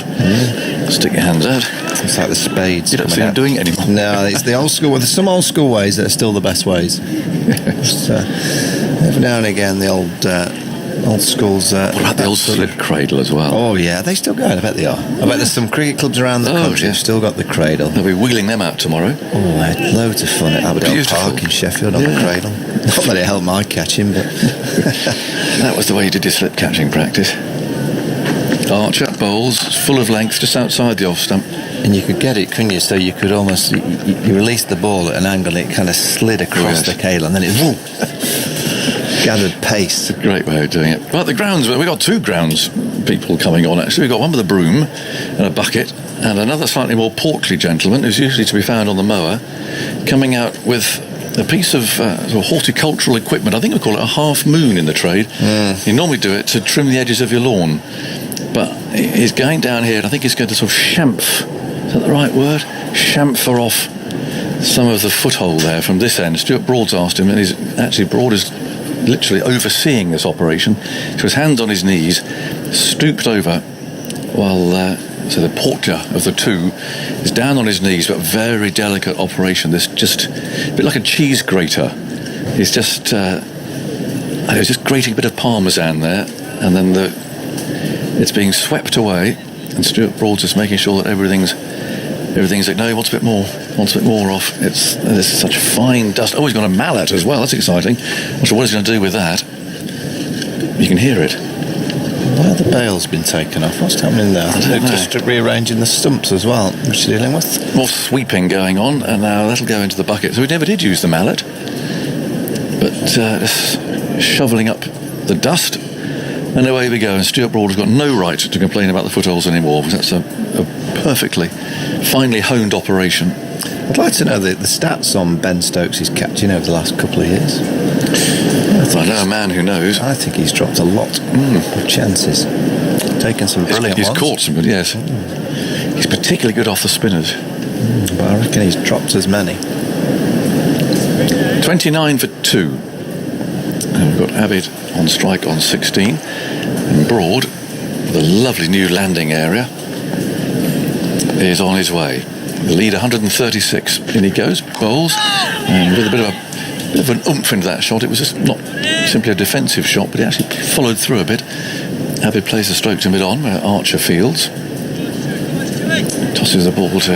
stick your hands out. It's like the spades. You don't see them doing it anymore. No, it's the old school. Well, there's some old school ways that are still the best ways. So, every now and again, the old schools. What about the old slip cradle as well? Oh yeah, are they still going? I bet they are. I bet there's some cricket clubs around the country who've still got the cradle. They'll be wheeling them out tomorrow. Oh, I had loads of fun at Aberdeen Park in Sheffield on the cradle. Not that it helped my catching, but that was the way you did your slip catching practice. Archer bowls full of length just outside the off stump. And you could get it, couldn't you? So you could almost you released the ball at an angle, and it kind of slid across the cradle, and then it gathered pace. It's a great way of doing it. But the grounds, we've got two grounds people coming on actually. We've got one with a broom and a bucket, and another slightly more portly gentleman who's usually to be found on the mower, coming out with a piece of sort of horticultural equipment. I think we call it a half moon in the trade. You normally do it to trim the edges of your lawn, but he's going down here, and I think he's going to sort of chamfer, is that the right word? Chamfer off some of the foothold there from this end. Stuart Broad's asked him, and he's actually, Broad is literally overseeing this operation, so his hands on his knees, stooped over, while so the porter of the two is down on his knees, but very delicate operation. This just a bit like a cheese grater. He's just grating a bit of parmesan there, and then it's being swept away, and Stuart Broad's just making sure that everything's like, no, he wants a bit more off. There's such fine dust. Oh, he's got a mallet as well. That's exciting. Not sure what he's going to do with that. You can hear it. Why have the bail's been taken off? What's happening there? They're just rearranging the stumps as well, which they're dealing with. More sweeping going on, and now that'll go into the bucket. So we never did use the mallet, but just shoveling up the dust, and away we go. And Stuart Broad has got no right to complain about the footholds anymore, because that's a perfectly finely honed operation. I'd like to know the stats on Ben Stokes' catching over the last couple of years. I know a man who knows. I think he's dropped a lot of chances. Taken some brilliant ones. He's caught some good, yes. He's particularly good off the spinners. But I reckon he's dropped as many. 29 for 2. And we've got Abid on strike on 16. And Broad, with a lovely new landing area, is on his way. The lead 136. In he goes, bowls, and with a bit of an oomph into that shot. It was just not simply a defensive shot, but he actually followed through a bit. Abid plays the stroke to mid-on, where Archer fields. Tosses the ball to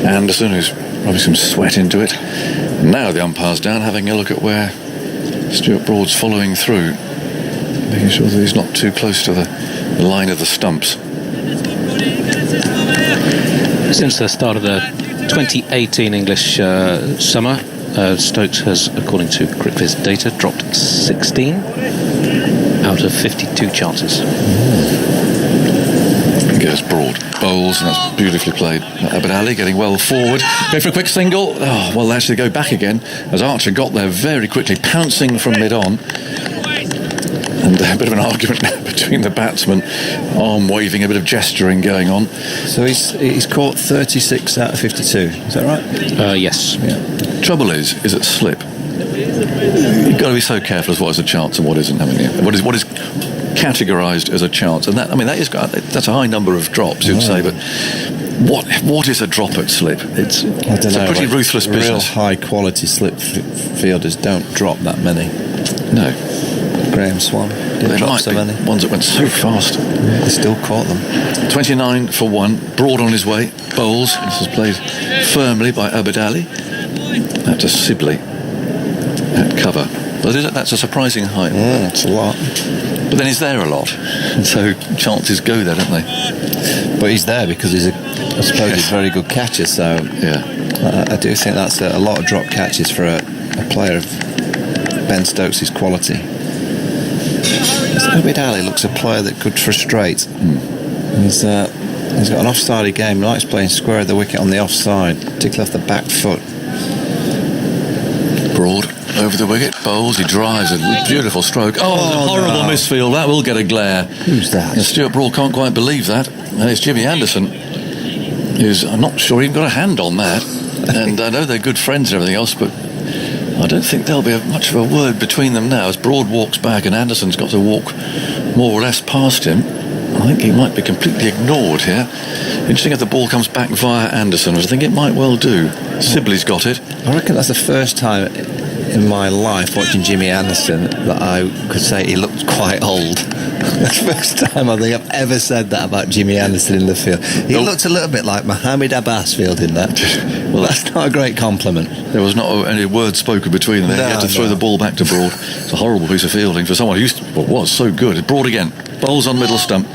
Anderson, who's rubbing some sweat into it. And now the umpire's down, having a look at where Stuart Broad's following through, making sure that he's not too close to the line of the stumps. Since the start of the 2018 English summer, Stokes has, according to CricViz data, dropped 16 out of 52 chances. Goes Broad, bowls, and that's beautifully played. Abid Ali getting well forward. Go for a quick single. Oh, well, actually go back again as Archer got there very quickly, pouncing from mid-on. And a bit of an argument between the batsmen, arm waving, a bit of gesturing going on. So he's caught 36 out of 52. Is that right? Yes. Yeah. Trouble is at slip. You've got to be so careful as what is a chance and what isn't, haven't you? What is categorised as a chance, and that's a high number of drops, you'd say, but what is a drop at slip? It's a pretty ruthless business. Real high quality slip fielders don't drop that many. No. Graham Swan didn't drop so many. Ones that went so fast. They still caught them. 29 for 1. Broad on his way. Bowls. This is played firmly by Abid Ali. Out to Sibley at cover. But that's a surprising height. Yeah, that's a lot. But then he's there a lot, and so chances go there, don't they? But he's there because he's I suppose he's a very good catcher. So yeah, I do think that's a lot of drop catches for a player of Ben Stokes' quality. Abid Ali looks a player that could frustrate. He's got an offsidey game. He likes playing square of the wicket on the offside, particularly off the back foot. Broad over the wicket, bowls, he drives a beautiful stroke. Horrible misfield, that will get a glare. Who's that? And Stuart Broad can't quite believe that. And it's Jimmy Anderson, who's, I'm not sure he even got a hand on that. And I know they're good friends and everything else, but I don't think there'll be much of a word between them now as Broad walks back and Anderson's got to walk more or less past him. I think he might be completely ignored here. Interesting if the ball comes back via Anderson, which I think it might well do. Sibley's got it. I reckon that's the first time in my life watching Jimmy Anderson that I could say he looked quite old. That's the first time I think I've ever said that about Jimmy Anderson in the field. He looked a little bit like Mohammad Abbas fielding that. Well, that's not a great compliment. There was not any word spoken between them. He had to throw the ball back to Broad. It's a horrible piece of fielding for someone who was so good. Broad again. Bowls on middle stump.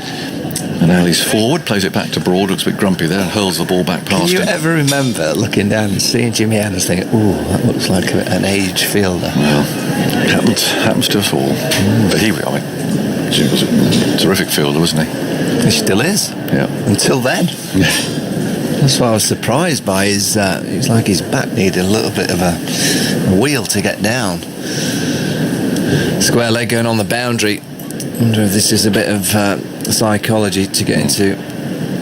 And Ali's forward, plays it back to Broad, looks a bit grumpy there, and hurls the ball back past him. Can you ever remember looking down and seeing Jimmy Anderson thinking, ooh, that looks like an aged fielder? Well, happens to us all. But Jim was a terrific fielder, wasn't he? He still is. Yeah. Until then. That's what I was surprised by. It's like his back needed a little bit of a wheel to get down. Square leg going on the boundary. I wonder if this is a bit of psychology to get into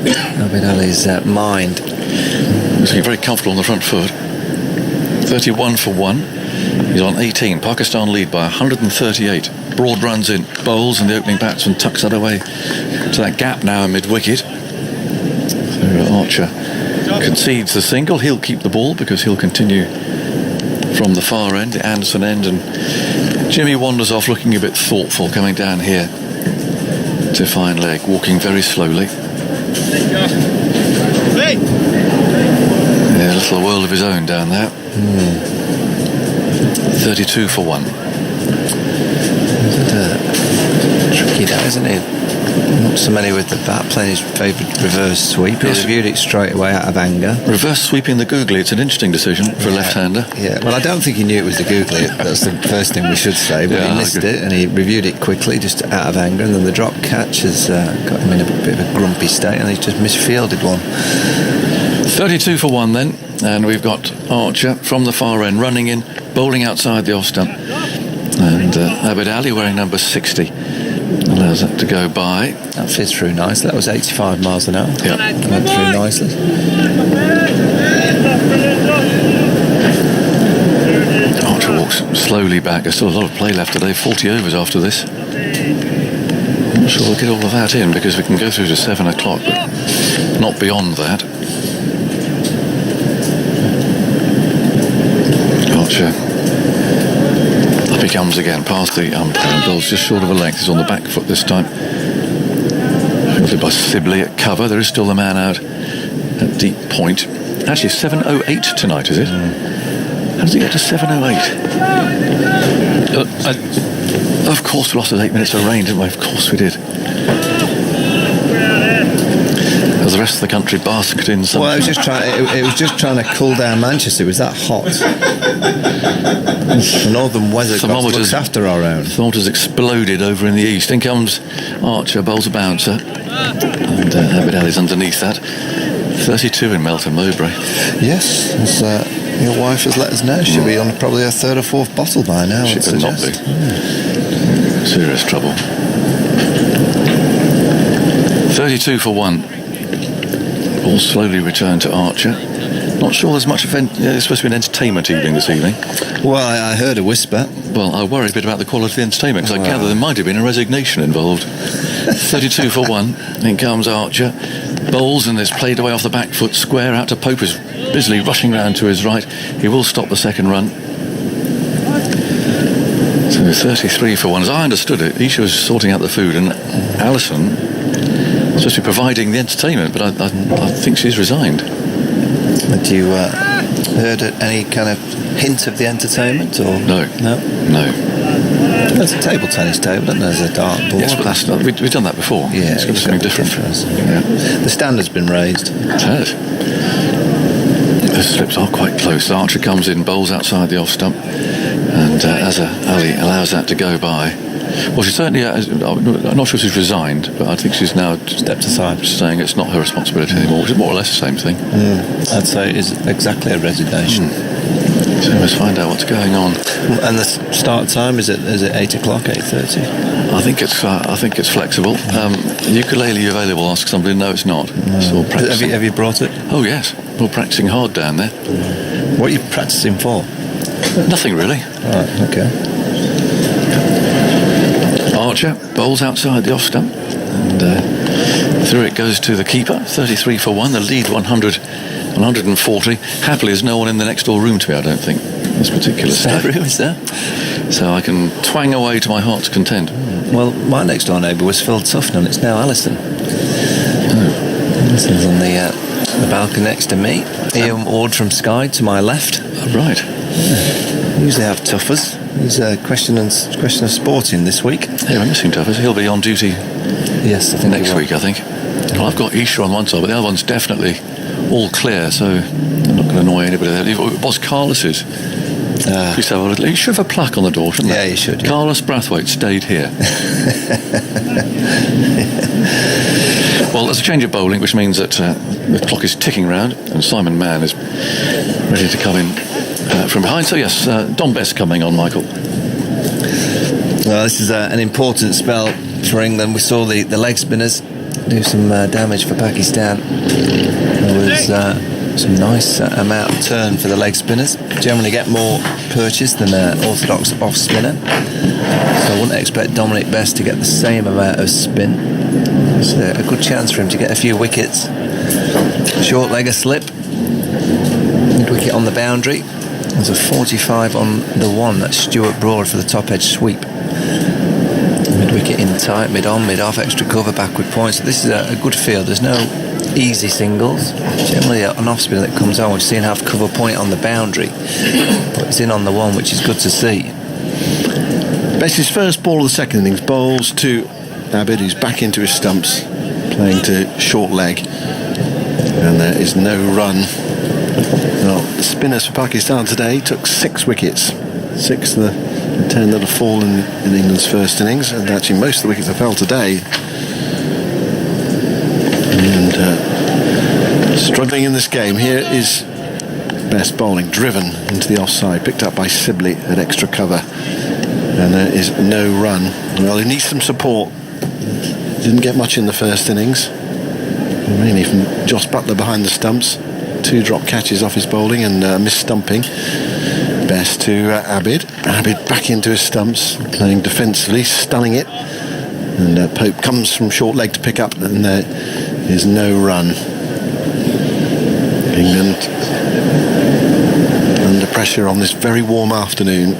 Abid Ali's mind. He's looking very comfortable on the front foot. 31 for 1. He's on 18. Pakistan lead by 138. Broad runs in, bowls, and the opening batsman tucks that away to that gap now mid-wicket. So Archer concedes the single. He'll keep the ball because he'll continue from the far end, the Anderson end, and Jimmy wanders off looking a bit thoughtful coming down here to fine leg, walking very slowly. Yeah, a little world of his own down there. 32 for 1. Tricky that, isn't it? Not so many with the bat, playing his favourite reverse sweep. He reviewed it straight away out of anger. Reverse sweeping the googly, it's an interesting decision for a left-hander. Yeah, well, I don't think he knew it was the googly. That's the first thing we should say. But he missed it and he reviewed it quickly, just out of anger. And then the drop catch has got him in a bit of a grumpy state, and he's just misfielded one. 32 for 1 then, and we've got Archer from the far end running in, bowling outside the off stump, and Abid Ali wearing number 60 allows that to go by. That fits through nicely. That was 85 miles an hour. Yeah, went through nicely. Archer walks slowly back. There's still a lot of play left today. 40 overs after this. I'm not sure we'll get all of that in because we can go through to 7 o'clock, but not beyond that. Archer. Up he comes again, past the umpire, and bowls just short of a length. He's on the back foot this time. Fielded by Sibley at cover. There is still the man out at deep point. Actually, 7:08 tonight, is it? How does he get to 7:08? Of course we lost 8 minutes of rain, didn't we? Of course we did. As the rest of the country basked in sunshine. Well, it was just trying to cool down Manchester. It was that hot. The northern weather looks after our own. Thermometers exploded over in the east. In comes Archer, bowls a bouncer. And Abid Ali's underneath that. 32 in Melton Mowbray. Yes, as your wife has let us know. She'll be on probably her third or fourth bottle by now. She could not be. Serious trouble. 32 for 1. Ball slowly returned to Archer. Not sure there's much event. It's supposed to be an entertainment evening this evening. Well, I heard a whisper. Well, I worry a bit about the quality of the entertainment because I gather there might have been a resignation involved. 32 for 1. In comes Archer. Bowls and is played away off the back foot. Square out to Pope, who's busily rushing round to his right. He will stop the second run. So 33 for 1. As I understood it, Isha was sorting out the food and Alison was supposed to be providing the entertainment, but I think she's resigned. Had you heard any kind of hint of the entertainment? Or No. There's a table tennis table, and there's a dartboard. Yes, but that's not, we've done that before. Yeah, it's got something different. Yeah. The standard's been raised. It has. The slips are quite close. Archer comes in, bowls outside the off stump, and Azhar Ali allows that to go by. Well, she certainly, I'm not sure she's resigned, but I think she's now stepped aside, saying it's not her responsibility anymore, which is more or less the same thing. I'd say it is exactly a resignation. So let's find out what's going on. And the start time, is it 8 o'clock, 8:30? I think it's flexible. Ukulele available? Ask somebody. No, it's not. So have you brought it? Oh yes, we're practicing hard down there. What are you practicing for? Nothing really. Right, okay. Archer bowls outside the off stump, and through it goes to the keeper. 33 for 1. The lead 140. Happily, there's no one in the next door room to me, I don't think, this particular stage. room is there? So I can twang away to my heart's content. Well, my next door neighbour was Phil Tufton, it's now Alison. Alison's on the balcony next to me. Ian Ward from Sky to my left. Right. Yeah. Usually have Tuffers. He's a question of sporting this week. Yeah, I'm missing Tuffers. He'll be on duty. Yes, I think next week. I think. Well, I've got Isha on one side, but the other one's definitely all clear, so I'm not going to annoy anybody there. It was Carlos's. You should have a plaque on the door, shouldn't you should. Yeah. Carlos Brathwaite stayed here. Well, there's a change of bowling, which means that the clock is ticking round, and Simon Mann is ready to come in from behind. So yes, Bess coming on, Michael. Well, this is an important spell for England. We saw the leg spinners do some damage for Pakistan. There was some nice amount of turn for the leg spinners. Generally get more purchase than an orthodox off spinner, so I wouldn't expect Dominic Bess to get the same amount of spin. It's a good chance for him to get a few wickets. Short leg a slip, mid wicket on the boundary. There's a 45 on the 1. That's Stuart Broad for the top edge sweep. Mid wicket in tight, mid on, mid off, extra cover, backward points. So this is a good field. There's no easy singles. Generally an off spinner that comes on, we've seen half cover point on the boundary, but it's in on the 1, which is good to see. Bess's first ball of the second innings bowls to Abid, who's back into his stumps, playing to short leg, and there is no run. Well, the spinners for Pakistan today took 6 wickets, 6 of the 10 that have fallen in England's first innings, and actually most of the wickets that fell today. And struggling in this game. Here is Bess bowling, driven into the offside, picked up by Sibley at extra cover, and there is no run. Well, he needs some support. Didn't get much in the first innings, mainly from Josh Buttler behind the stumps. 2 drop catches off his bowling and mis-stumping. Bess to Abid. Abid back into his stumps, playing defensively, stunning it. And Pope comes from short leg to pick up, and there is no run. England under pressure on this very warm afternoon.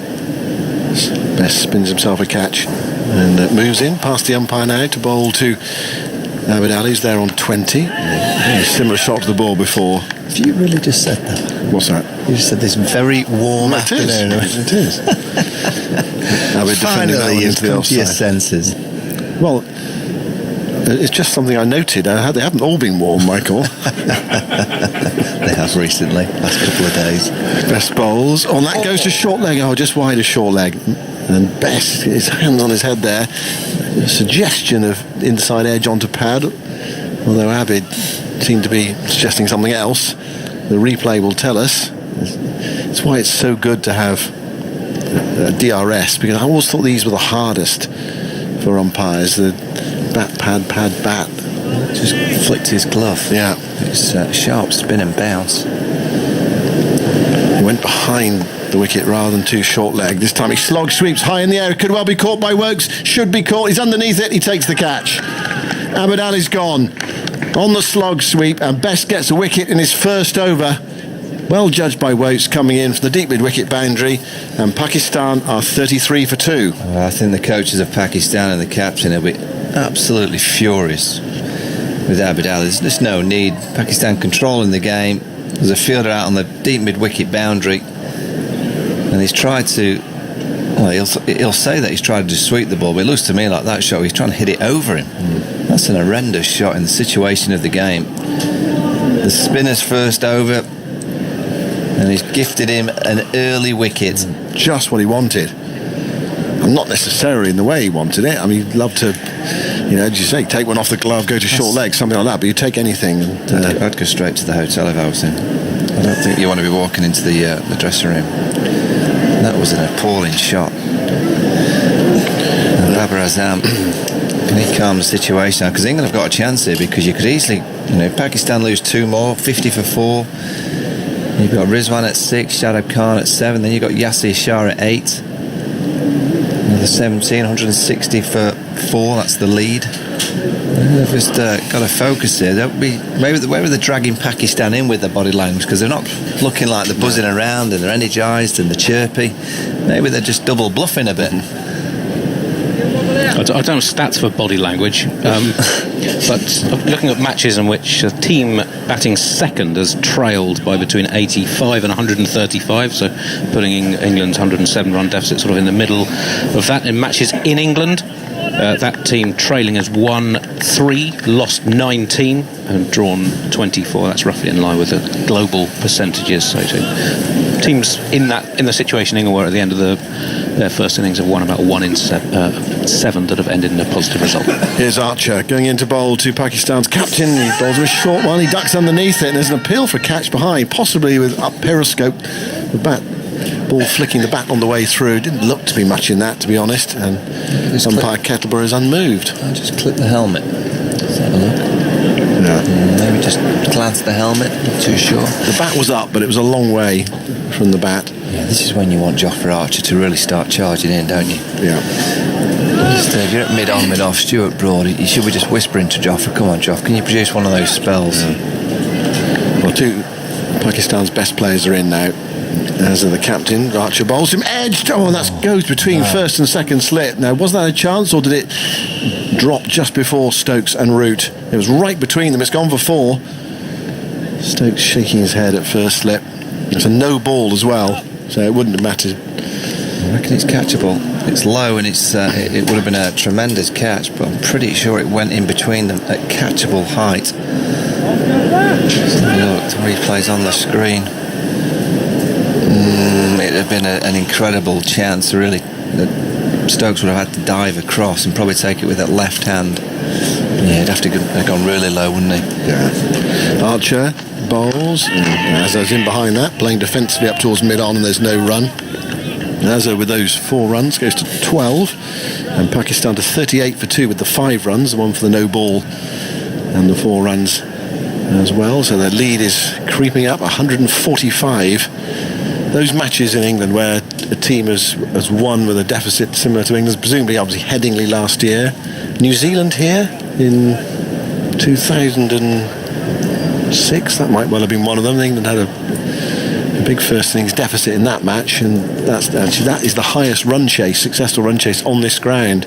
Bess spins himself a catch and moves in past the umpire now to bowl to Abid Ali's there on 20. Similar shot to the ball before. Have you really just said that? What's that? You just said this very warm afternoon. It is. Abid defending that one into the come to your offside. senses. Well, it's just something I noted. They haven't all been warm, Michael. They have recently, last couple of days. Best bowls. Oh, and that goes to short leg. Oh, just wide of short leg. And Bess, his hand on his head there. A suggestion of inside edge onto pad. Although Abid seemed to be suggesting something else. The replay will tell us. It's why it's so good to have DRS, because I always thought these were the hardest for umpires. The bat, pad, bat. Just flicked his glove. Yeah. It's sharp spin and bounce. He went behind the wicket rather than too short leg. This time he slog sweeps high in the air. Could well be caught by Woakes. Should be caught. He's underneath it. He takes the catch. Abid Ali's gone on the slog sweep, and Bess gets a wicket in his first over. Well judged by Woakes, coming in for the deep mid-wicket boundary, and Pakistan are 33 for 2. I think the coaches of Pakistan and the captain will be absolutely furious with Abid Ali. There's no need. Pakistan controlling the game. There's a fielder out on the deep mid-wicket boundary, and he's tried to... Well, he'll say that he's tried to sweep the ball, but it looks to me like that shot, he's trying to hit it over him. That's an horrendous shot in the situation of the game. The spinner's first over, and he's gifted him an early wicket. Just what he wanted. And not necessarily in the way he wanted it. I mean, he'd love to, as you say, take one off the glove, go to short leg, something like that, but you take anything. And, I'd go straight to the hotel if I was him. I don't think you want to be walking into the dressing room. That was an appalling shot. And Babar Azam, can he calm the situation now? Because England have got a chance here, because you could easily, Pakistan lose 2 more, 50 for 4. You've got Rizwan at 6, Shadab Khan at 7, then you've got Yasir Shah at 8. Another 17, 160 for 4, that's the lead. They've just got to focus here. Maybe they're dragging Pakistan in with their body language, because they're not looking like they're buzzing around and they're energised and they're chirpy. Maybe they're just double bluffing a bit. I don't have stats for body language, but looking at matches in which a team batting second has trailed by between 85 and 135, so putting England's 107 run deficit sort of in the middle of that. In matches in England, that team trailing has won 3, lost 19 and drawn 24. That's roughly in line with the global percentages. So teams in the situation England were at the end of their first innings have won about 1 in 7 that have ended in a positive result. Here's Archer going into bowl to Pakistan's captain. He bowls a short one. He ducks underneath it, and there's an appeal for a catch behind, possibly with up periscope. The ball flicking the bat on the way through. Didn't look to be much in that, to be honest. And umpire Kettleborough is unmoved. I'll just clip the helmet. Let's have a look. Yeah. Maybe just glance the helmet. Not too sure. The bat was up, but it was a long way from the bat. Yeah, this is when you want Jofra Archer to really start charging in, don't you? Yeah. If you're at mid-on, mid-off, Stuart Broad, you should be just whispering to Jofra, come on, Joff, can you produce one of those spells? Well, 2 Pakistan's best players are in now. As the captain, Archer bowls him edged. Oh, and that goes between first and second slip. Now, wasn't that a chance, or did it drop just before Stokes and Root? It was right between them. It's gone for 4. Stokes shaking his head at first slip. It's a no ball as well, so it wouldn't have mattered. I reckon it's catchable. It's low, and it would have been a tremendous catch, but I'm pretty sure it went in between them at catchable height. Look, the replay's on the screen. It would have been an incredible chance, really. Stokes would have had to dive across and probably take it with that left hand. Yeah, he'd have to have gone really low, wouldn't he? Yeah. Archer bowls. Azhar's in behind that, playing defensively up towards mid-on, and there's no run. Azhar with those 4 runs goes to 12, and Pakistan to 38 for 2 with the 5 runs, the one for the no ball and the 4 runs as well. So their lead is creeping up, 145. Those matches in England where a team has won with a deficit similar to England's, presumably obviously Headingley last year. New Zealand here in 2006, that might well have been one of them. England had a big first innings deficit in that match, and that is the highest successful run chase on this ground.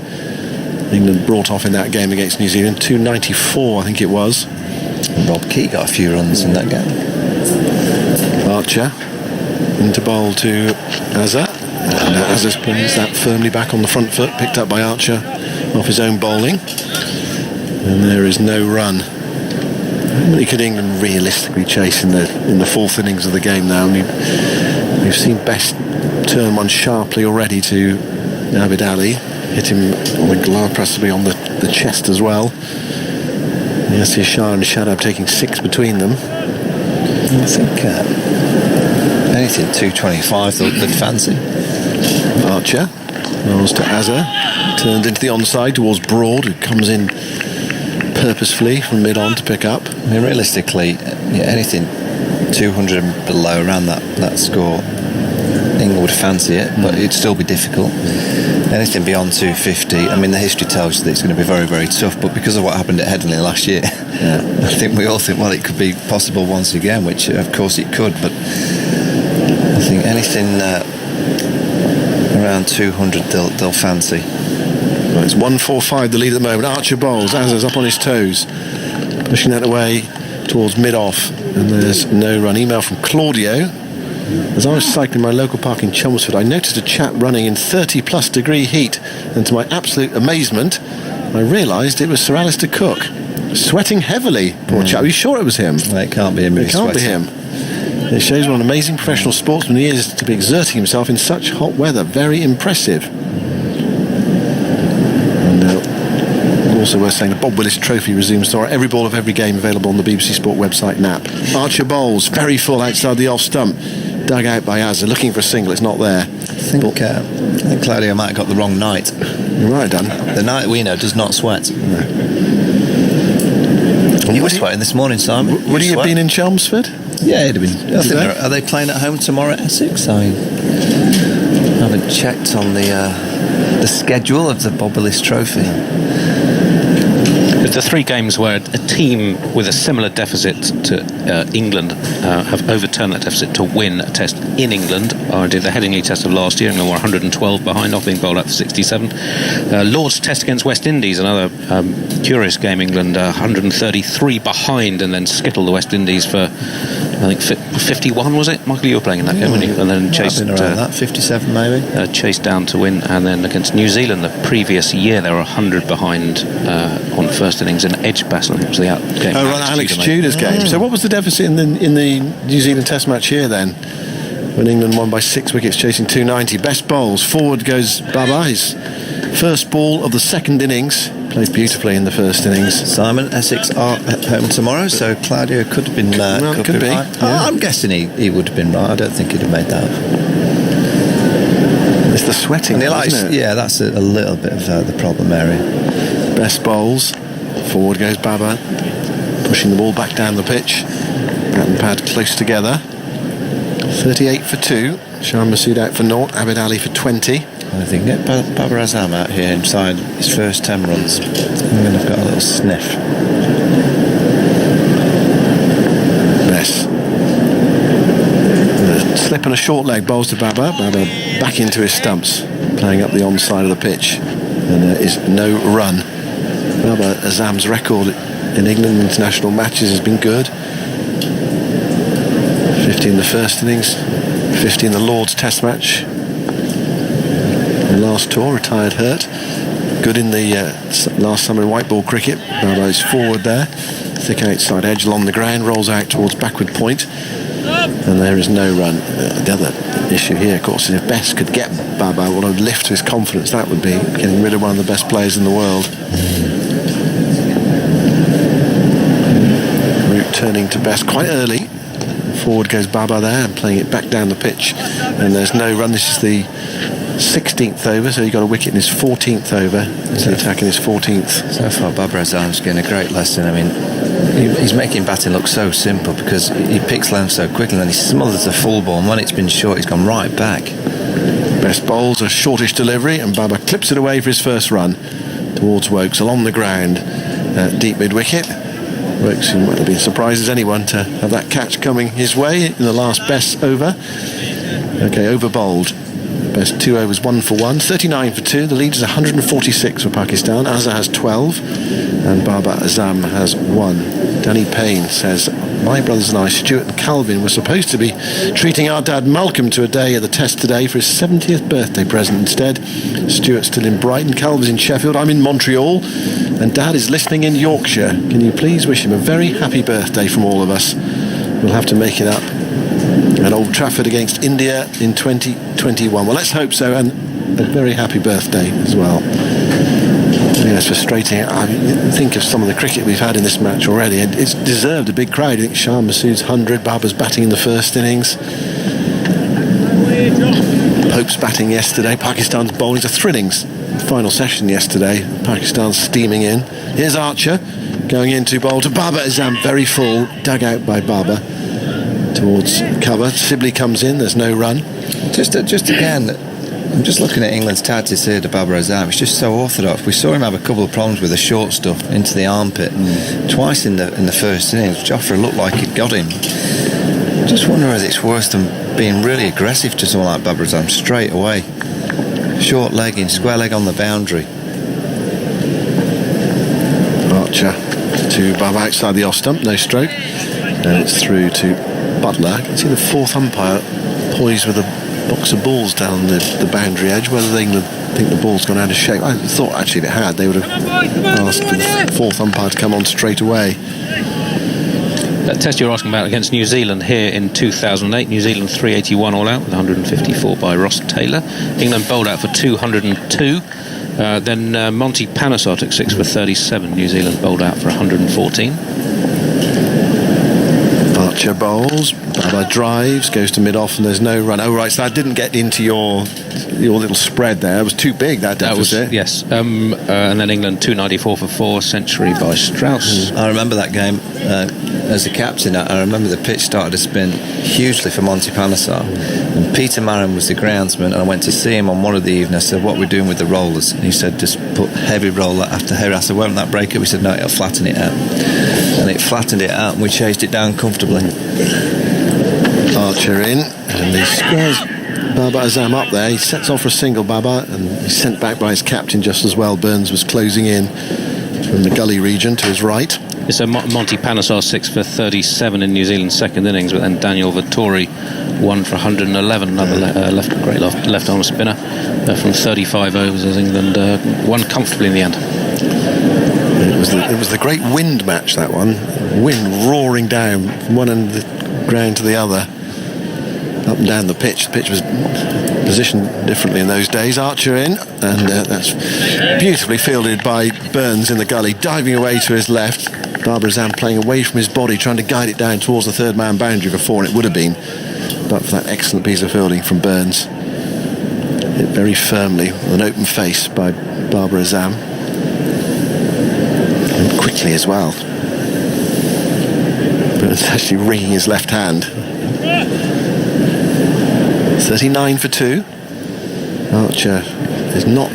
England brought off in that game against New Zealand, 294 I think it was. And Rob Key got a few runs in that game. Archer into bowl to Azhar, and Azhar plays that firmly back on the front foot, picked up by Archer off his own bowling. And there is no run. How many could England realistically chase in the fourth innings of the game now? We've seen Bess turn one sharply already to Abid Ali, hit him on the glove, possibly on the chest as well. Yasir, Shah and Shadab taking 6 between them. I think anything 225 they'd fancy. Archer rolls to Azhar, turned into the onside towards Broad, who comes in purposefully from mid-on to pick up. I mean, realistically, anything 200 and below around that score, England would fancy it, but it'd still be difficult. Anything beyond 250, I mean, the history tells you that it's going to be very, very tough, but because of what happened at Headingley last year, I think we all think, well, it could be possible once again, which of course it could, but I think anything around 200 they'll fancy. Well, it's 1-4-5 the lead at the moment. Archer bowls, Azhar's up on his toes, pushing that away towards mid-off, and there's no run. Email from Claudio. As I was cycling my local park in Chelmsford, I noticed a chap running in 30 plus degree heat, and to my absolute amazement I realised it was Sir Alistair Cook, sweating heavily. Poor chap. Are you sure it was him? No, it can't be him. It can't be him. It shows what an amazing professional sportsman he is to be exerting himself in such hot weather. Very impressive. And also worth saying the Bob Willis Trophy resumes tomorrow. Every ball of every game available on the BBC Sport website and app. Archer bowls very full outside the off stump, dug out by Azhar, looking for a single. It's not there. I think Claudio might have got the wrong night. You might have done. The night we know does not sweat. No. You were sweating this morning, Simon. Would he have been in Chelmsford? Yeah, he'd have been. Are they playing at home tomorrow at Essex? I haven't checked on the schedule of the Bob Willis Trophy. The 3 games where a team with a similar deficit to England have overturned that deficit to win a test in England are indeed the Headingley test of last year. England were 112 behind, off being bowled out for 67. Lord's test against West Indies, another curious game. England 133 behind and then skittled the West Indies for, I think, 51 was it? Michael, you were playing in that game, weren't you? And then chased around that 57 maybe. Chased down to win, and then against New Zealand the previous year they were 100 behind on first innings in Edgbaston. I think it was the out game. Oh, right, Alex Tudor's game. So what was the deficit in the New Zealand Test match here then, when England won by 6 wickets chasing 290? Best bowls. Forward goes Babar. His first ball of the second innings. Played beautifully in the first innings. Simon, Essex are at home tomorrow, so Claudio could have been could be. Right. Yeah. I'm guessing he would have been right. I don't think he'd have made that up. It's the sweating, isn't it? Yeah, that's a little bit of the problem area. Best bowls. Forward goes Babar, pushing the ball back down the pitch. Bat and pad close together. 38 for 2. Shah Masood out for 0. Abid Ali for 20. I think Babar Azam out here inside his first 10 runs. I'm going to have got a little sniff. Bess. Slip and a short leg bowls to Babar. Babar back into his stumps, playing up the onside of the pitch. And there is no run. Babar Azam's record in England international matches has been good. 50 in the first innings, 50 in the Lord's Test match. The last tour, retired hurt. Good in the last summer in white ball cricket. Babar is forward there. Thick outside edge along the ground, rolls out towards backward point. And there is no run. The other issue here, of course, is if Bess could get Babar, what a lift to his confidence that would be, getting rid of one of the best players in the world. Root turning to Bess quite early. Forward goes Babar there and playing it back down the pitch. And there's no run. This is the 16th over, so he got a wicket in his 14th over. He's attacking his 14th. So far, Babar Azam's getting a great lesson. I mean, he's making batting look so simple because he picks length so quickly and then he smothers the full ball, and when it's been short, he's gone right back. Best bowls a shortish delivery, and Babar clips it away for his first run towards Woakes along the ground, deep mid wicket. Woakes, who might have been surprised as anyone to have that catch coming his way in the last Bess over. Okay, over bowled. Best 2 overs, 1 for 1, 39 for 2. The lead is 146 for Pakistan. Azhar has 12 and Babar Azam has 1. Danny Payne says my brothers and I, Stuart and Calvin, were supposed to be treating our dad Malcolm to a day at the test today for his 70th birthday present. Instead, Stuart's still in Brighton, Calvin's in Sheffield, I'm in Montreal, and Dad is listening in Yorkshire. Can you please wish him a very happy birthday from all of us? We'll have to make it up at Old Trafford against India in 2021. Well, let's hope so, and a very happy birthday as well. Yeah, it's frustrating. I think of some of the cricket we've had in this match already, and it's deserved a big crowd. I think Shah Masood's 100, Babar's batting in the first innings. Pope's batting yesterday. Pakistan's bowling. It's a thrilling final session yesterday. Pakistan's steaming in. Here's Archer going in to bowl to Babar Azam, very full, dug out by Babar towards cover. Sibley comes in, there's no run. Just again, I'm just looking at England's tactics here to Babar Azam. It's just so orthodox. We saw him have a couple of problems with the short stuff into the armpit. Twice in the first innings, Jofra looked like he'd got him. Just wonder whether it's worse than being really aggressive to someone like Babar Azam straight away. Short leg in, square leg on the boundary. Archer to Babar outside the off stump, no stroke. And it's through to Buttler. I can see the fourth umpire poised with a box of balls down the boundary edge. Whether they think the ball's gone out of shape, I thought actually if it had, they would have asked for the fourth umpire to come on straight away. That test you're asking about against New Zealand here in 2008, New Zealand 381 all out with 154 by Ross Taylor. England bowled out for 202. Then Monty Panesar took 6 for 37. New Zealand bowled out for 114. Archer bowls, Babar drives, goes to mid-off, and there's no run. Oh, right, so that didn't get into your little spread there. It was too big, that deficit. Yes. And then England 294 for 4, century by Strauss. I remember that game as a captain. I remember the pitch started to spin hugely for Monty Panesar. And Peter Marin was the groundsman, and I went to see him on one of the evenings. I said, what are we doing with the rollers? And he said, just put heavy roller after heavy. I said, won't that break it? We said, no, it'll flatten it out. And it flattened it out, and we chased it down comfortably. Archer in, and he squares Babar Azam up there. He sets off for a single, Babar, and he's sent back by his captain just as well. Burns was closing in from the gully region to his right. It's a Monty Panesar 6 for 37 in New Zealand's second innings, but then Daniel Vettori 1 for 111, another left-arm spinner from 35 overs as England won comfortably in the end. It was the great wind match, that one. Wind roaring down from one end of the ground to the other, up and down the pitch. The pitch was positioned differently in those days. Archer in, and that's beautifully fielded by Burns in the gully, diving away to his left. Babar Azam playing away from his body, trying to guide it down towards the third man boundary before, and it would have been, but for that excellent piece of fielding from Burns. Hit very firmly with an open face by Babar Azam. And quickly as well. Burns actually wringing his left hand. 39 for 2. Archer is not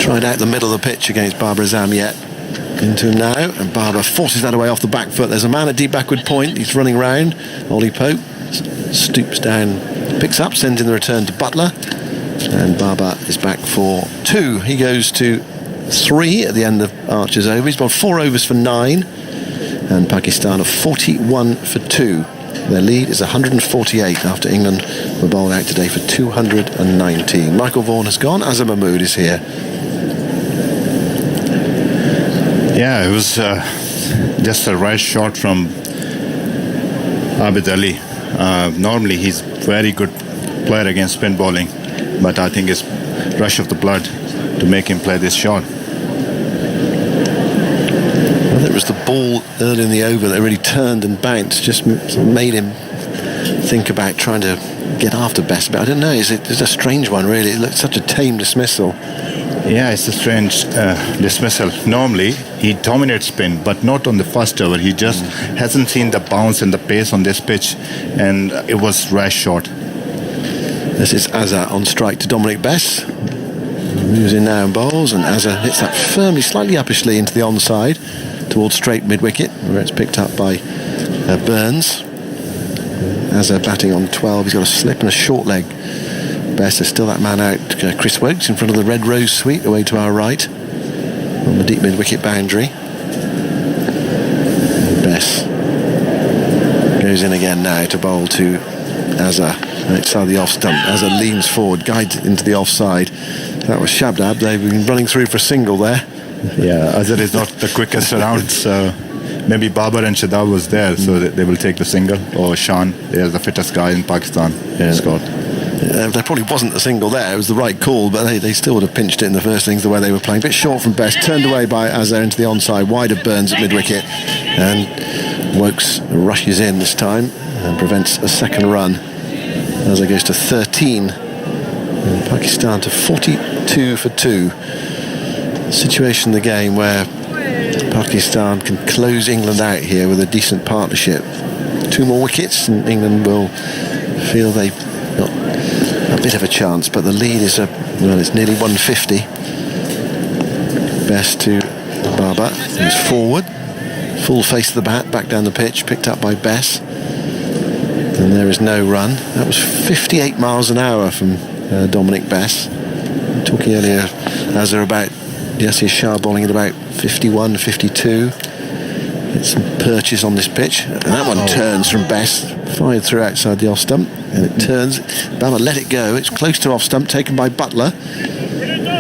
tried out the middle of the pitch against Babar Azam yet. Into him now, and Babar forces that away off the back foot. There's a man at deep backward point. He's running round. Ollie Pope stoops down, picks up, sends in the return to Buttler, and Babar is back for 2. He goes to 3 at the end of Archer's over. He's got 4 overs for 9, and Pakistan are 41 for 2. Their lead is 148 after England were bowled out today for 219. Michael Vaughan has gone. Azam Mahmood is here. Yeah, it was just a right shot from Abid Ali. Normally he's very good player against spin bowling, but I think it's rush of the blood to make him play this shot. Well, it was the ball early in the over that really turned and bounced, just made him think about trying to get after Bess. But I don't know, it's a strange one really. It looked such a tame dismissal. Yeah, it's a strange dismissal. Normally, he dominates spin, but not on the first over. He just hasn't seen the bounce and the pace on this pitch, and it was rash shot. This is Azhar on strike to Dominic Bess. Moves in now and bowls, and Azhar hits that firmly, slightly uppishly into the onside, towards straight mid-wicket, where it's picked up by Burns. Azhar batting on 12. He's got a slip and a short leg. Bess is still that man out. Chris Woakes in front of the Red Rose Suite away to our right on the deep mid-wicket boundary. Bess goes in again now to bowl to Azhar outside the off stump. Azhar leans forward, guides into the offside. That was Shadab. They've been running through for a single there. Yeah, Azhar is not the quickest around, so maybe Babar and Shadab was there, so they will take the single. Or Shan, there's the fittest guy in Pakistan. Yeah. Scott. There probably wasn't a single there. It was the right call, but they still would have pinched it in the first innings the way they were playing. A bit short from Bess, turned away by Azhar into the onside, wide of Burns at mid-wicket, and Woakes rushes in this time and prevents a second run. Azhar goes to 13 and Pakistan to 42 for 2. Situation in the game where Pakistan can close England out here with a decent partnership. 2 more wickets and England will feel they've got a bit of a chance, but the lead is it's nearly 150. Bess to Babar, who's forward, full face of the bat, back down the pitch, picked up by Bess, and there is no run. That was 58 miles an hour from Dominic Bess. Talking earlier, Azhar, about Yasir Shah bowling at about 51, 52. Get some perches on this pitch, and that one turns from Bess, fired through outside the off stump, and it turns. Babar let it go. It's close to off stump, taken by Buttler.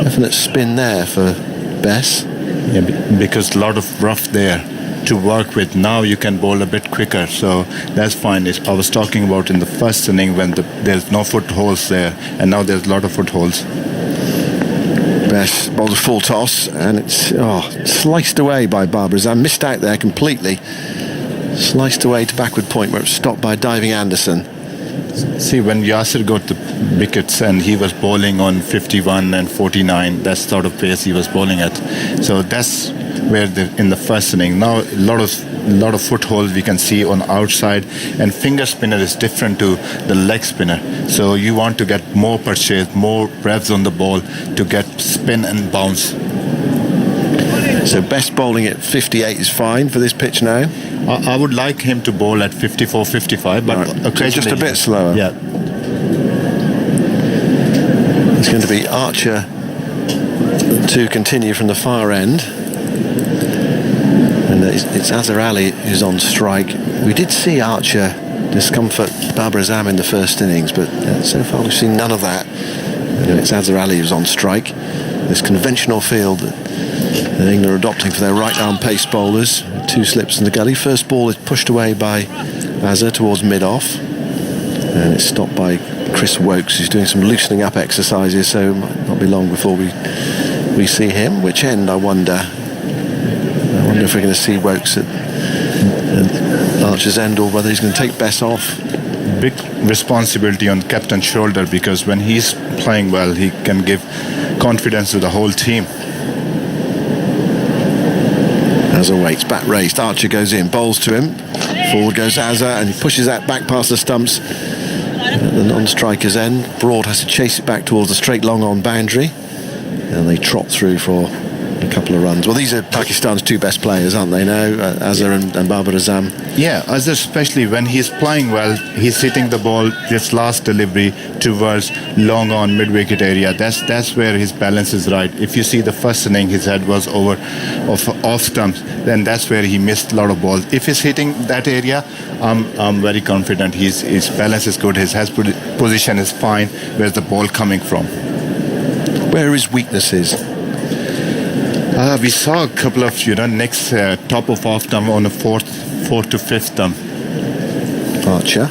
Definite spin there for Bess. Yeah, because a lot of rough there to work with. Now you can bowl a bit quicker, so that's fine. I was talking about in the first inning when there's no footholds there, and now there's a lot of footholds. Bess bowls a full toss, and it's sliced away by Babar Azam. Missed out there completely. Sliced away to backward point where it's stopped by diving Anderson. See, when Yasir got the wickets and he was bowling on 51 and 49, that's sort of pace he was bowling at. So that's where in the first inning. Now a lot of footholds we can see on outside, and finger spinner is different to the leg spinner. So you want to get more purchase, more revs on the ball to get spin and bounce. So best bowling at 58 is fine for this pitch now. I would like him to bowl at 54, 55, but occasionally just a bit slower. Yeah. It's going to be Archer to continue from the far end. And it's Azhar Ali who's on strike. We did see Archer discomfort Babar Azam in the first innings, but so far we've seen none of that. It's Azhar Ali who's on strike. This conventional field that England are adopting for their right-arm pace bowlers. 2 slips in the gully. First ball is pushed away by Azhar towards mid-off, and it's stopped by Chris Woakes, who's doing some loosening up exercises, so it might not be long before we see him. Which end, I wonder if we're going to see Woakes at Archer's end, or whether he's going to take Bess off. Big responsibility on captain's shoulder, because when he's playing well, he can give confidence to the whole team. Azhar waits, bat raised, Archer goes in, bowls to him, forward goes Azhar, and he pushes that back past the stumps at the non-striker's end. Broad has to chase it back towards the straight long-on boundary, and they trot through for a couple of runs. Well, these are Pakistan's 2 best players, aren't they now? Azhar and Babar Azam. Yeah, Azhar, especially when he's playing well, he's hitting the ball, this last delivery towards long on mid-wicket area. That's where his balance is right. If you see the first inning, his head was over off stumps, then that's where he missed a lot of balls. If he's hitting that area, I'm very confident his balance is good, his head position is fine. Where's the ball coming from? Where are his weaknesses? We saw a couple of next top of off stump on the fourth to fifth stump. Archer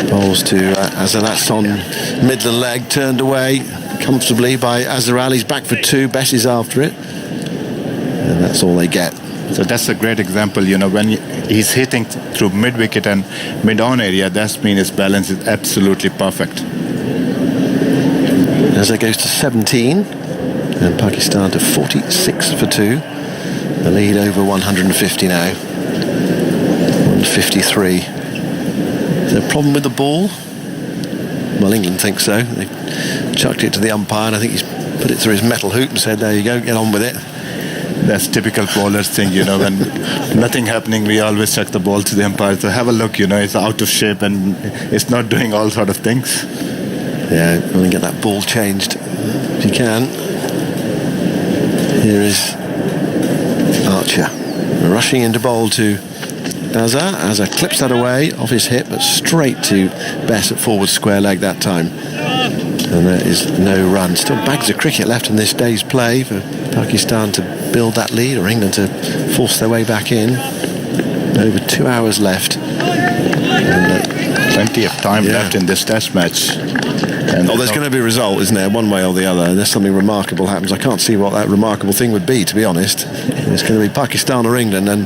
bowls to Azhar. That's on Midland leg, turned away comfortably by Azhar Ali. He's back for 2. Bess is after it, and that's all they get. So that's a great example. When he's hitting through mid-wicket and mid-on area, that means his balance is absolutely perfect. Azhar goes to 17, and Pakistan to 46 for 2. The lead over 150 now. 153. Is there a problem with the ball? Well, England think so. They chucked it to the umpire, and I think he's put it through his metal hoop and said, there you go, get on with it. That's typical bowlers thing, when nothing happening, we always chuck the ball to the umpire. So have a look, it's out of shape and it's not doing all sort of things. Yeah, I'm going to get that ball changed if you can. Here is Archer rushing into bowl to Azhar. Azhar clips that away off his hip, but straight to Bess at forward square leg that time. And there is no run. Still bags of cricket left in this day's play for Pakistan to build that lead, or England to force their way back in. Over 2 hours left. Plenty of time left in this test match. And there's going to be a result, isn't there, one way or the other, unless something remarkable happens. I can't see what that remarkable thing would be, to be honest. It's going to be Pakistan or England, and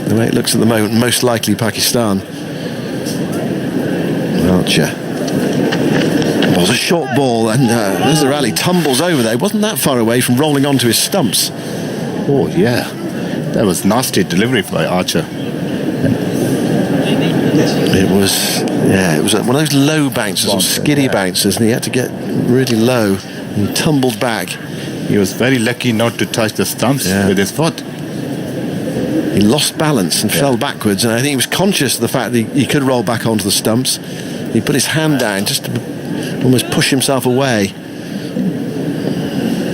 the way it looks at the moment, most likely Pakistan. Archer. It was a short ball, and Azhar Ali tumbles over there. He wasn't that far away from rolling onto his stumps. Oh, yeah. That was nasty delivery by Archer. It was one of those low bouncers, or skiddy bouncers, and he had to get really low and tumbled back. He was very lucky not to touch the stumps with his foot. He lost balance and fell backwards, and I think he was conscious of the fact that he could roll back onto the stumps. He put his hand down just to almost push himself away.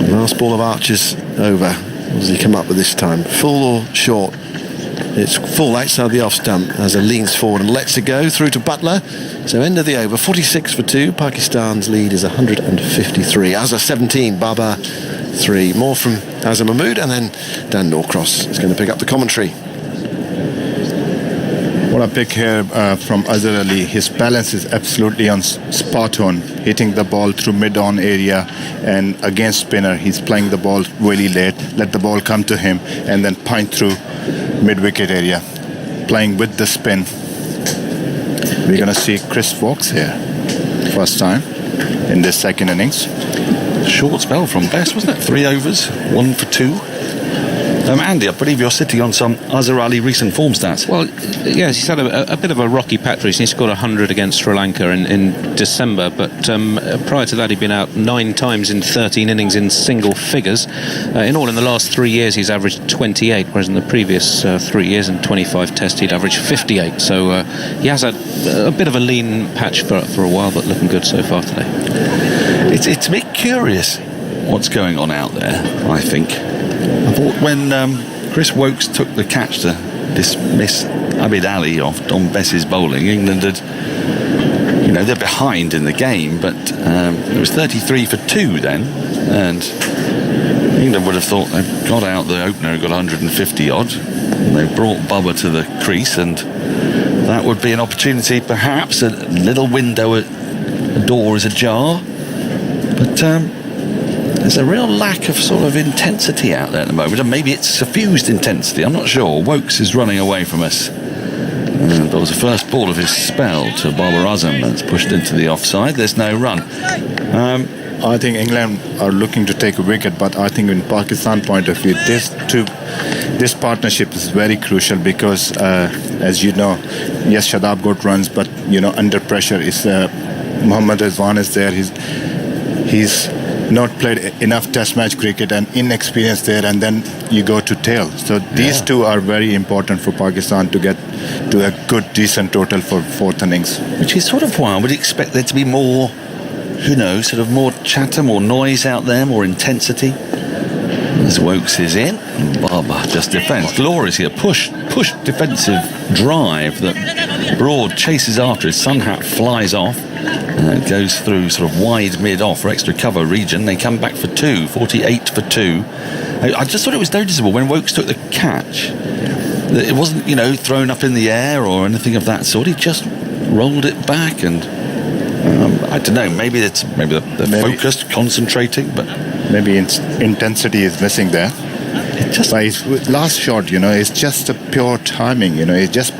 The last ball of Archer's over. What does he come up with this time? Full or short? It's full outside the off stump as he leans forward and lets it go through to Buttler. So end of the over, 46 for 2. Pakistan's lead is 153. Azhar 17, Babar 3. More from Azam Mahmood, and then Dan Norcross is going to pick up the commentary. What a pick here from Azhar Ali. His balance is absolutely on spot on, hitting the ball through mid-on area, and against spinner, he's playing the ball really late, let the ball come to him, and then point through mid-wicket area, playing with the spin. We're going to see Chris Woakes here, first time in this second innings. Short spell from Bess, wasn't it? 3 overs, 1 for 2. Andy, I believe you're sitting on some Azhar Ali recent form stats. Well, yes, he's had a bit of a rocky patch recently. He scored 100 against Sri Lanka in December, but prior to that he'd been out 9 times in 13 innings in single figures. In all, in the last 3 years he's averaged 28, whereas in the previous 3 years and 25 tests he'd averaged 58. So he has had a bit of a lean patch for a while, but looking good so far today. It's a bit curious what's going on out there, I think. I thought when Chris Woakes took the catch to dismiss Abid Ali off Don Bess's bowling, England had, they're behind in the game, but it was 33 for 2 then, and England would have thought they've got out the opener, got 150 odd, and they brought Babar to the crease, and that would be an opportunity, perhaps a little window, a door is ajar, but there's a real lack of sort of intensity out there at the moment, and maybe it's suffused intensity, I'm not sure. Woakes is running away from us. That was the first ball of his spell to Babar Azam, that's pushed into the offside. There's no run. I think England are looking to take a wicket, but I think in Pakistan point of view, this partnership is very crucial because, as you know, yes, Shadab got runs, but under pressure is Mohammad Rizwan is there. He's not played enough test match cricket and inexperienced there, and then you go to tail. So these two are very important for Pakistan to get to a good, decent total for fourth innings. Which is sort of why I would expect there to be more, sort of more chatter, more noise out there, more intensity. As Woakes is in, and Babar just defends. Glorious here, push defensive drive that Broad chases after. His sun hat flies off. Goes through sort of wide mid-off for extra cover region. They come back for 2, 48 for 2. I just thought it was noticeable when Woakes took the catch that it wasn't, thrown up in the air or anything of that sort. He just rolled it back, and I don't know. Maybe they're focused, concentrating, but maybe intensity is missing there. Just by his last shot, it's just a pure timing. It just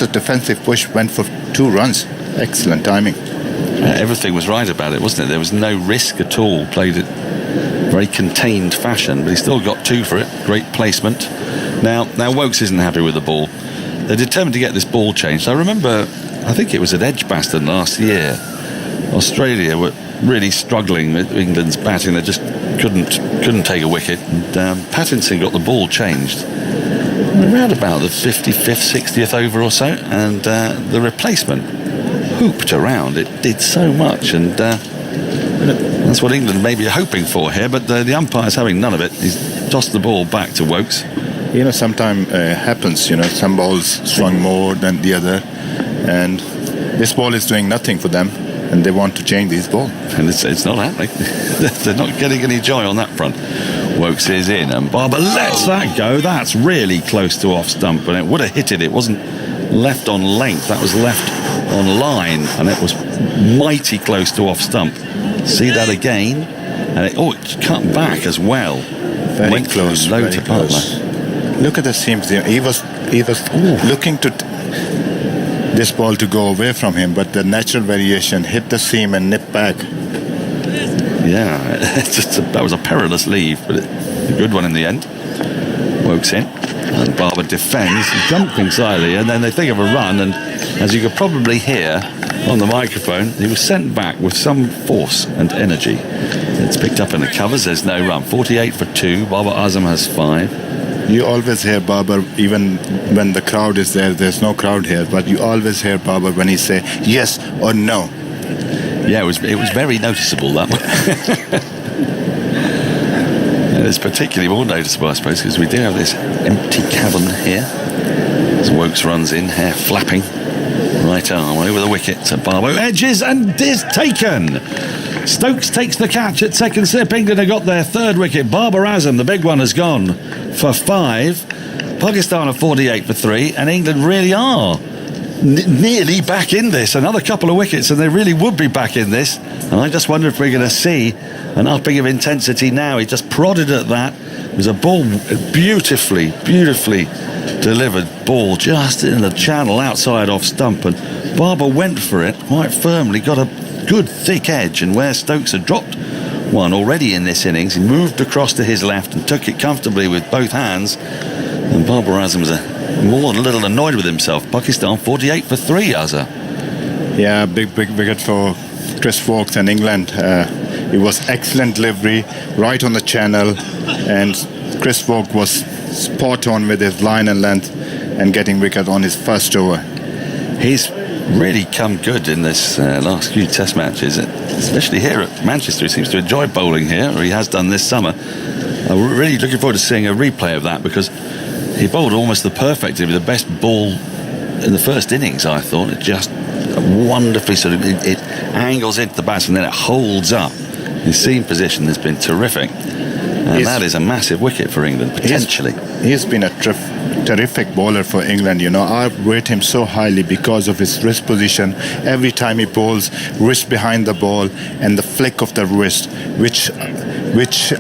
a defensive push, went for 2 runs. Excellent timing. Everything was right about it, wasn't it? There was no risk at all. Played it very contained fashion, but he still got 2 for it. Great placement. Now Woakes isn't happy with the ball. They're determined to get this ball changed. I remember, I think it was at Edgbaston last year, Australia were really struggling with England's batting. They just couldn't take a wicket, and Pattinson got the ball changed around about the 55th, 60th over or so, and the replacement hooped around. It did so much, and that's what England may be hoping for here, but the umpire's having none of it. He's tossed the ball back to Woakes. sometimes happens. Some balls swung more than the other, and this ball is doing nothing for them, and they want to change these balls. And it's not happening. They're not getting any joy on that front. Woakes is in, and Babar lets that go. That's really close to off stump, and it would have hit it. It wasn't left on length. That was left on line, and it was mighty close to off stump. See that again, and it cut back as well. Very close. Low to Buttler. Look at the seams there. He was looking to this ball to go away from him, but the natural variation hit the seam and nipped back. Yeah, that was a perilous leave, but a good one in the end. Woakes in, and Babar defends, jumping slightly, and then they think of a run, and as you could probably hear on the microphone, he was sent back with some force and energy. It's picked up in the covers. There's no run. 48 for 2. Babar Azam has 5. You always hear Babar, even when the crowd is there. There's no crowd here, but you always hear Babar when he say yes or no. Yeah, it was very noticeable, that one. It's particularly more noticeable, I suppose, because we do have this empty cavern here. As Woakes runs in, hair flapping. Right arm over the wicket to Babar. Edges and is taken. Stokes takes the catch at second slip. England have got their third wicket. Babar Azam, the big one, has gone for 5. Pakistan are 48 for 3, and England really are nearly back in this. Another couple of wickets and they really would be back in this, and I just wonder if we're going to see an upping of intensity now. He just prodded at that. It was a ball, beautifully delivered ball just in the channel outside off stump, and Babar went for it quite firmly, got a good thick edge, and where Stokes had dropped one already in this innings, he moved across to his left and took it comfortably with both hands, and Babar Azam was more than a little annoyed with himself. Pakistan 48 for 3, Azhar. Yeah, big wicket for Chris Woakes and England. It was excellent delivery, right on the channel, and Chris Woakes was spot on with his line and length and getting wicket on his first over. He's really come good in this last few test matches, especially here at Manchester. He seems to enjoy bowling here, or he has done this summer. I'm really looking forward to seeing a replay of that, because he bowled almost the perfect, the best ball in the first innings, I thought. It just wonderfully it angles into the batsman and then it holds up. His seam position has been terrific, and that is a massive wicket for England, potentially. He's been a terrific bowler for England. I rate him so highly because of his wrist position. Every time he bowls, wrist behind the ball and the flick of the wrist, which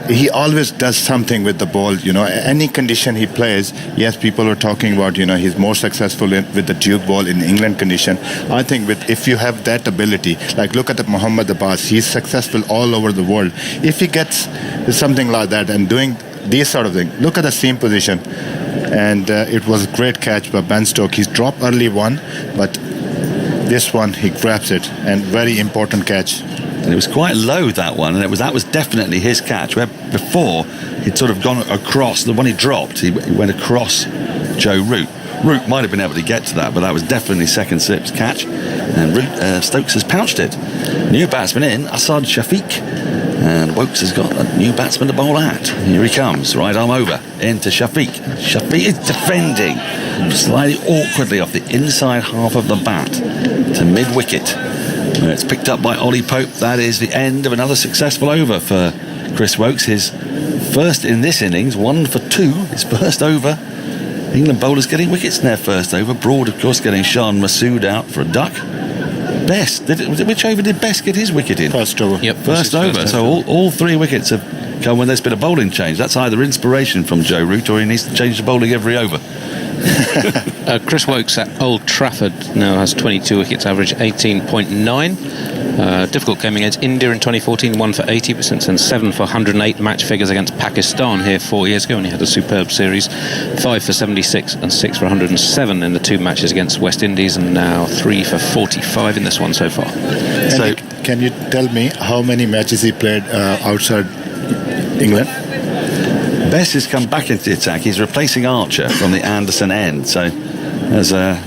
he always does something with the ball. Any condition he plays, yes, people are talking about, he's more successful with the Duke ball in England condition. I think if you have that ability, like look at the Mohammad Abbas, he's successful all over the world. If he gets something like that and doing these sort of things, look at the seam position. And it was a great catch by Ben Stokes. He's dropped early one, but this one he grabs it, and very important catch. And it was quite low, that one, and that was definitely his catch, where before he'd sort of gone across. The one he dropped, he went across Joe Root. Root might have been able to get to that, but that was definitely second slip's catch, and Stokes has pouched it. New batsman in, Asad Shafiq, and Woakes has got a new batsman to bowl at. Here he comes, right arm over into Shafiq. Shafiq is defending slightly awkwardly off the inside half of the bat to mid-wicket. It's picked up by Ollie Pope. That is the end of another successful over for Chris Woakes. His first in this innings, 1 for 2, his first over. England bowlers getting wickets in their first over. Broad, of course, getting Shan Masood out for a duck. Bess, which over did Bess get his wicket in? First over. Yep, first over. So all 3 wickets have come when there's been a bowling change. That's either inspiration from Joe Root, or he needs to change the bowling every over. Chris Woakes at Old Trafford now has 22 wickets, average 18.9. Difficult game against India in 2014, 1 for 80, but since then 7 for 108. Match figures against Pakistan here 4 years ago, and he had a superb series, 5 for 76 and 6 for 107 in the 2 matches against West Indies, and now 3 for 45 in this one so far. So, can you tell me how many matches he played outside England? Bess has come back into the attack. He's replacing Archer from the Anderson end. So, as I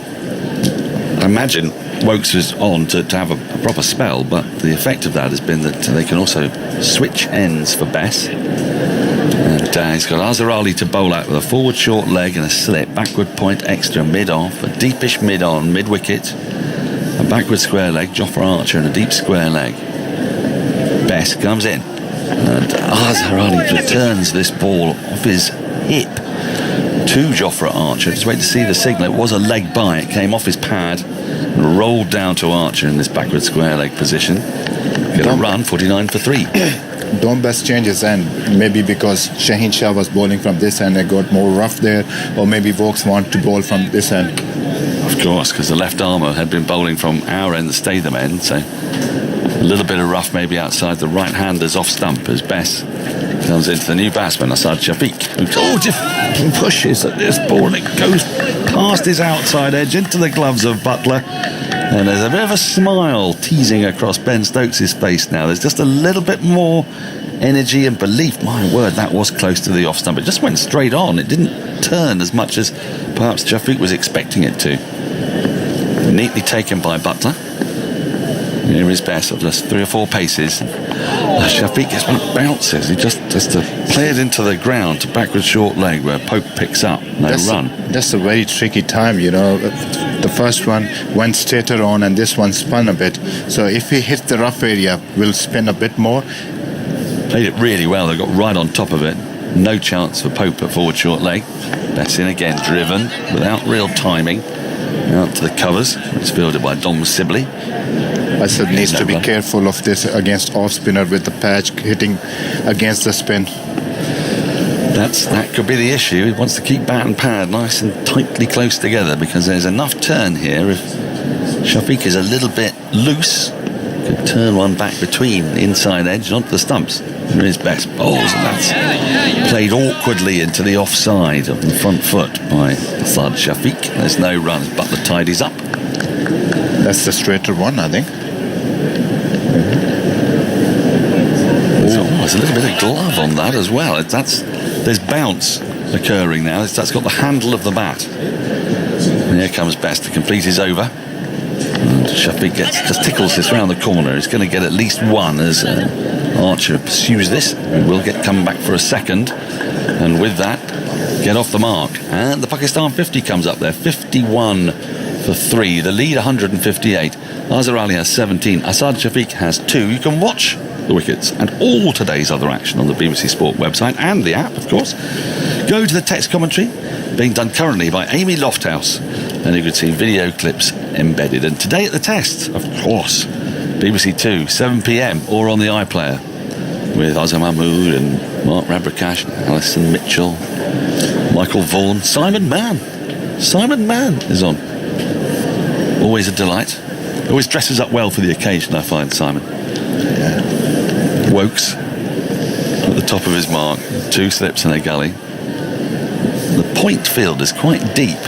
imagine, Woakes was on to have a proper spell, but the effect of that has been that they can also switch ends for Bess. And he's got Azhar to bowl out with a forward short leg and a slip, backward point extra mid-off, a deepish mid-on, mid-wicket, a backward square leg, Jofra Archer and a deep square leg. Bess comes in, and Azhar returns this ball off his hip to Jofra Archer. Just wait to see the signal. It was a leg by. It came off his pad and rolled down to Archer in this backward square leg position. Get a run, 49 for 3. Don't Bess change his end, maybe because Shaheen Shah was bowling from this end and got more rough there, or maybe Woakes want to bowl from this end. Of course, because the left armour had been bowling from our end, the Statham end, so a little bit of rough maybe outside the right-handers off stump as Bess comes into the new batsman, Asad Shafiq, who just pushes at this ball and it goes past his outside edge into the gloves of Buttler. And there's a bit of a smile teasing across Ben Stokes' face now. There's just a little bit more energy and belief. My word, that was close to the off stump. It just went straight on. It didn't turn as much as perhaps Shafiq was expecting it to. Neatly taken by Buttler. Here is Bess of just 3 or 4 paces. Shafiq just bounces. He just has to play it into the ground to backward short leg where Pope picks up. Run. That's a very tricky time, The first one went straighter on and this one spun a bit. So if he hits the rough area, we'll spin a bit more. Played it really well. They got right on top of it. No chance for Pope at forward short leg. Bess in again, driven without real timing. Out to the covers. It's fielded by Dom Sibley. Asad needs to be careful of this against off spinner with the patch hitting against the spin. That could be the issue. He wants to keep bat and pad nice and tightly close together because there's enough turn here. If Shafiq is a little bit loose, could turn one back between the inside edge and onto the stumps. There is Bess bowls, and that's played awkwardly into the offside of the front foot by Asad Shafiq. There's no runs, but the tidies up. That's the straighter one, I think. There's a little bit of glove on that as well. There's bounce occurring now. That's got the handle of the bat. And here comes Bess to complete his over. And Shafiq just tickles this round the corner. He's going to get at least one as Archer pursues this. He will come back for a second. And with that, get off the mark. And the Pakistan 50 comes up there. 51 for 3. The lead 158. Azhar has 17. Asad Shafiq has 2. You can watch the wickets and all today's other action on the BBC Sport website and the app, of course. Go to the text commentary being done currently by Amy Lofthouse, and you can see video clips embedded. And today at the test, of course, BBC 2, 7 p.m, or on the iPlayer with Azam Mahmood and Mark Rabrakash, Alison Mitchell, Michael Vaughan, Simon Mann is on. Always a delight. Always dresses up well for the occasion, I find, Simon. Woakes at the top of his mark, 2 slips and a gully. The point field is quite deep,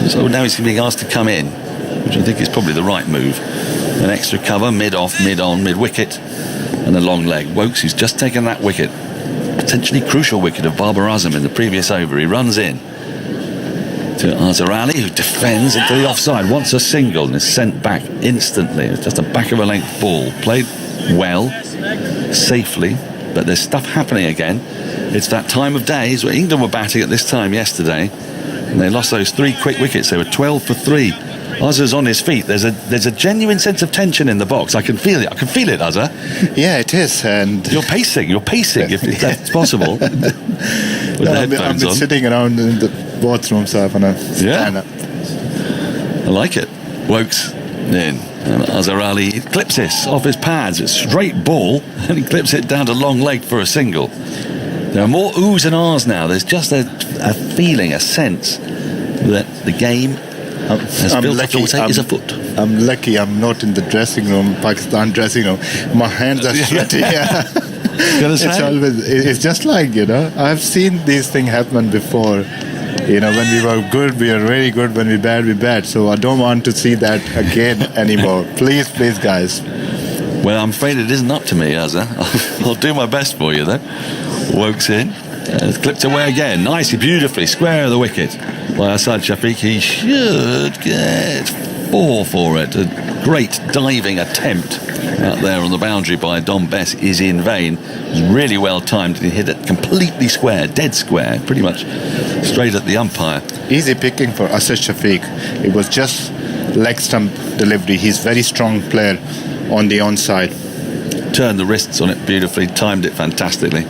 so now he's being asked to come in, which I think is probably the right move. An extra cover, mid-off, mid-on, mid-wicket, and a long leg. Woakes, who's just taken that wicket, potentially crucial wicket of Babar Azam in the previous over. He runs in to Azhar, who defends into the offside, wants a single and is sent back instantly. It's just a back of a length ball, played well, safely, but there's stuff happening again. It's that time of day. So England were batting at this time yesterday, and they lost those 3 quick wickets. They were 12 for 3. Azhar's on his feet. There's a genuine sense of tension in the box. I can feel it, Azhar. Yeah, it is. And you're pacing if that's possible. With the headphones I've been sitting around in the bathroom, so I'm gonna stand up. I like it. Woakes in, and Azhar clips this off his pads. It's a straight ball, and he clips it down to long leg for a single. There are more oohs and ahs now. There's just a feeling, a sense that the game has built up to take is afoot. I'm lucky I'm not in the dressing room, Pakistan dressing room. My hands are sweaty. It's just like, I've seen these things happen before. When we were good, we are really good. When we bad, we bad. So I don't want to see that again anymore. Please, guys. Well, I'm afraid it isn't up to me, Azhar. I'll do my best for you, then. Woakes in. It's clipped away again. Nicely, beautifully. Square of the wicket by Asad Shafiq. He should get 4 for it. A great diving attempt out there on the boundary by Dom Bess is in vain. It was really well timed. He hit it completely square, dead square, pretty much straight at the umpire. Easy picking for Asad Shafiq. It was just leg stump delivery. He's very strong player on the onside. Turned the wrists on it beautifully, timed it fantastically.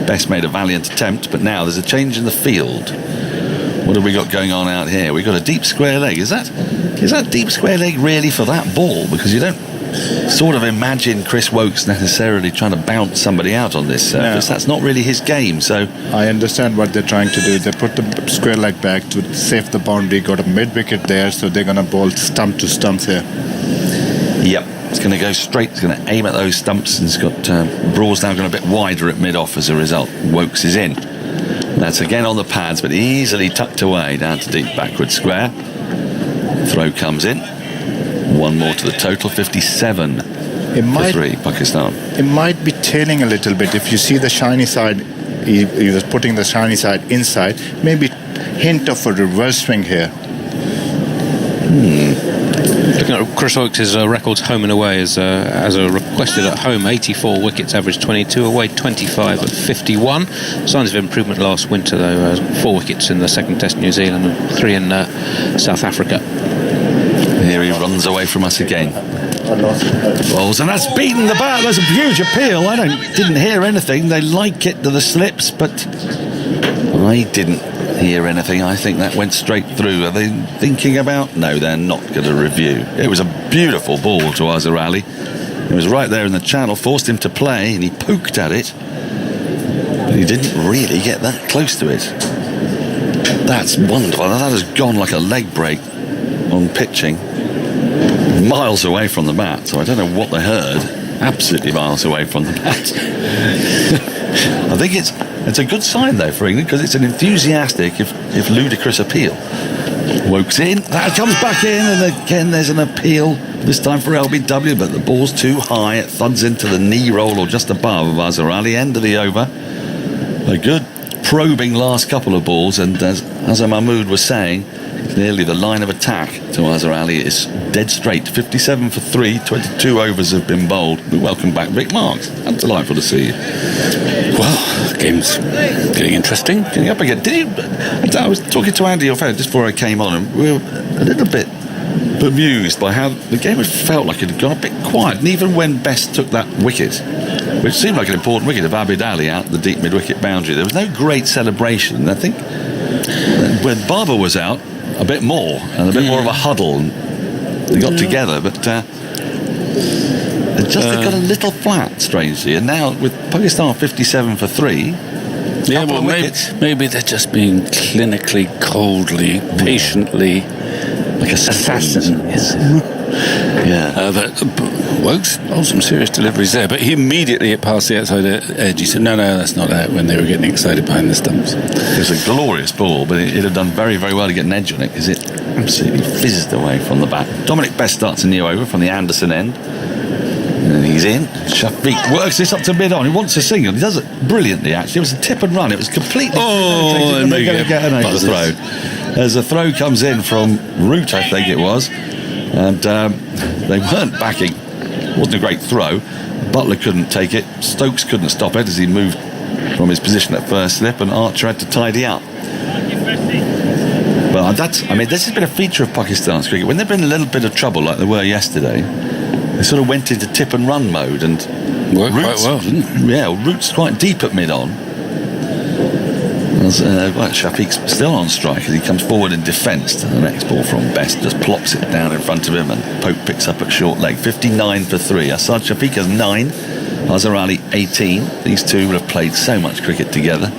Bess made a valiant attempt, but now there's a change in the field. What have we got going on out here? We've got a deep square leg. Is that deep square leg really for that ball? Because you don't sort of imagine Chris Woakes necessarily trying to bounce somebody out on this surface. No. That's not really his game. So I understand what they're trying to do. They put the square leg back to save the boundary, got a mid-wicket there, so they're going to bowl stump to stumps here. Yep. It's going to go straight. It's going to aim at those stumps, and it's got Brawl's now going a bit wider at mid-off as a result. Woakes is in. That's again on the pads, but easily tucked away down to deep backward square. Throw comes in. One more to the total, 57 for 3, Pakistan. It might be tailing a little bit. If you see the shiny side, he was putting the shiny side inside. Maybe hint of a reverse swing here. Looking at Chris Woakes' records home and away as requested at home, 84 wickets, average 22, away 25 at 51. Signs of improvement last winter though, 4 wickets in the second test in New Zealand and 3 in South Africa. Here he runs away from us again. Balls, and that's beaten the bat. There's a huge appeal. I didn't hear anything. They like it to the slips, but I didn't hear anything. I think that went straight through. Are they thinking about? No, they're not going to review. It was a beautiful ball to Azhar. It was right there in the channel, forced him to play, and he poked at it, but he didn't really get that close to it. That's wonderful. That has gone like a leg break on pitching, miles away from the bat, so I don't know what they heard. Absolutely miles away from the bat. I think it's a good sign though for England, because it's an enthusiastic if ludicrous appeal. Woakes in, that comes back in, and again there's an appeal, this time for LBW, but the ball's too high. It thuds into the knee roll or just above of Azhar. End of the over. A good probing last couple of balls, and as Azam Mahmood was saying, clearly the line of attack to Azhar is dead straight. 57 for 3, 22 overs have been bowled. We welcome back Vic Marks. I'm delightful to see you. Well, game's getting interesting. Getting up again. I was talking to Andy, your friend, just before I came on, and we were a little bit bemused by how the game had felt like it had gone a bit quiet. And even when Bess took that wicket, which seemed like an important wicket of Abid Ali out the deep mid-wicket boundary, there was no great celebration. And I think when Babar was out, a bit more, and a bit more of a huddle, and they got together, but it got a little flat, strangely. And now with Pakistan 57 for 3, yeah, well, maybe they're just being clinically, coldly, patiently, like assassins. But Woakes, some serious deliveries there, but he immediately passed the outside edge. He said, no, that's not out, when they were getting excited behind the stumps. It was a glorious ball, but it had done very, very well to get an edge on it, because it absolutely fizzed away from the bat. Dominic Bess starts a new over from the Anderson end, and he's in. Shafiq works this up to mid-on. He wants a single. He does it brilliantly, actually. It was a tip and run. It was completely... and they're going to get an over throw. As a throw comes in from Root, I think it was, and they weren't backing. It wasn't a great throw. Buttler couldn't take it. Stokes couldn't stop it as he moved from his position at first slip, and Archer had to tidy up. But this has been a feature of Pakistan's cricket. When they've been in a little bit of trouble, like they were yesterday, they sort of went into tip and run mode, and worked quite well, didn't it? Yeah, Root's quite deep at mid-on. Shafiq's still on strike as he comes forward in defence. The next ball from Bess just plops it down in front of him, and Pope picks up at short leg. 59 for 3. Asad Shafiq has 9, Azhar 18. These two will have played so much cricket together.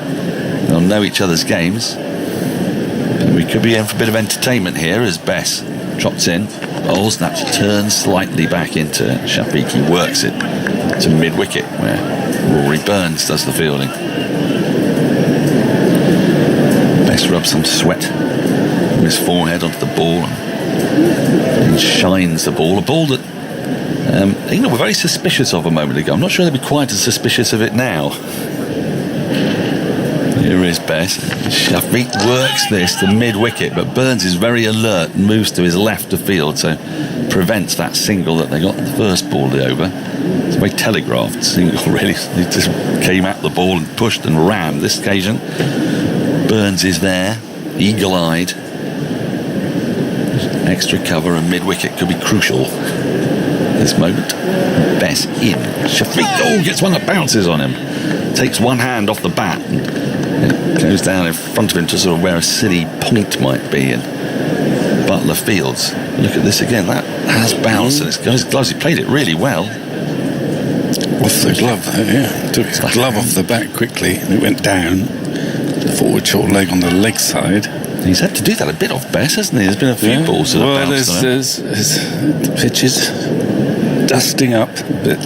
They'll know each other's games. And we could be in for a bit of entertainment here as Bess trots in, bowls, that turns slightly back into Shafiq. He works it to mid-wicket where Rory Burns does the fielding. Bess rubs some sweat from his forehead onto the ball and shines the ball. A ball that England were very suspicious of a moment ago. I'm not sure they'd be quite as suspicious of it now. Here is Bess. Shafiq works this to mid-wicket, but Burns is very alert and moves to his left of field, so prevents that single that they got in the first ball over. It's a very telegraphed single, really. He just came at the ball and pushed and ran this occasion. Burns is there, eagle-eyed. Extra cover and mid-wicket could be crucial this moment. Bess in. Shafiq gets one that bounces on him. Takes one hand off the bat and goes down in front of him to sort of where a silly point might be, and Buttler fields. Look at this again. That has bounced and it's got his gloves. He played it really well. Off the glove, though, yeah. Took his glove off the bat quickly and it went down. The forward short leg on the leg side. He's had to do that a bit off Bess, hasn't he? There's been a few balls that have bounced on him. The pitch is dusting up a bit.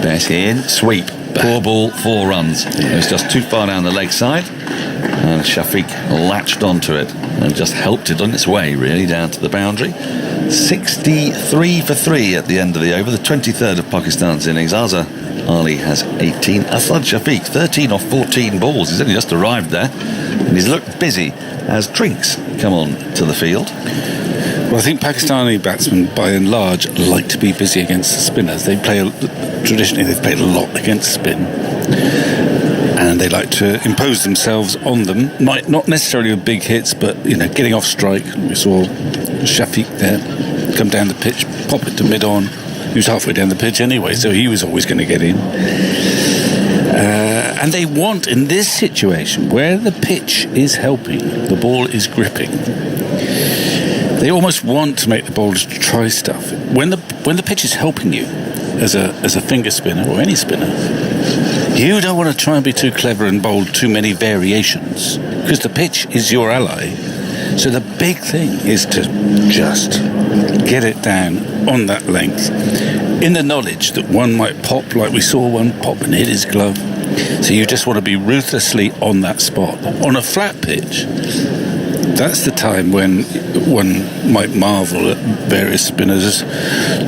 Bess in, sweep. Poor ball, 4 runs. It was just too far down the leg side, and Shafiq latched onto it and just helped it on its way, really, down to the boundary. 63 for 3 at the end of the over, the 23rd of Pakistan's innings. Azhar Ali has 18. Asad Shafiq, 13 off 14 balls. He's only just arrived there, and he's looked busy as drinks come on to the field. Well, I think Pakistani batsmen, by and large, like to be busy against the spinners. Traditionally, they've played a lot against spin, and they like to impose themselves on them. Not necessarily with big hits, but getting off strike. We saw Shafiq there come down the pitch, pop it to mid-on. He was halfway down the pitch anyway, so he was always going to get in. And they want, in this situation, where the pitch is helping, the ball is gripping, they almost want to make the bowlers try stuff. When the pitch is helping you, as a finger spinner or any spinner, you don't want to try and be too clever and bowl too many variations, because the pitch is your ally. So the big thing is to just get it down on that length, in the knowledge that one might pop, like we saw one pop and hit his glove. So you just want to be ruthlessly on that spot. On a flat pitch, that's the time when one might marvel at various spinners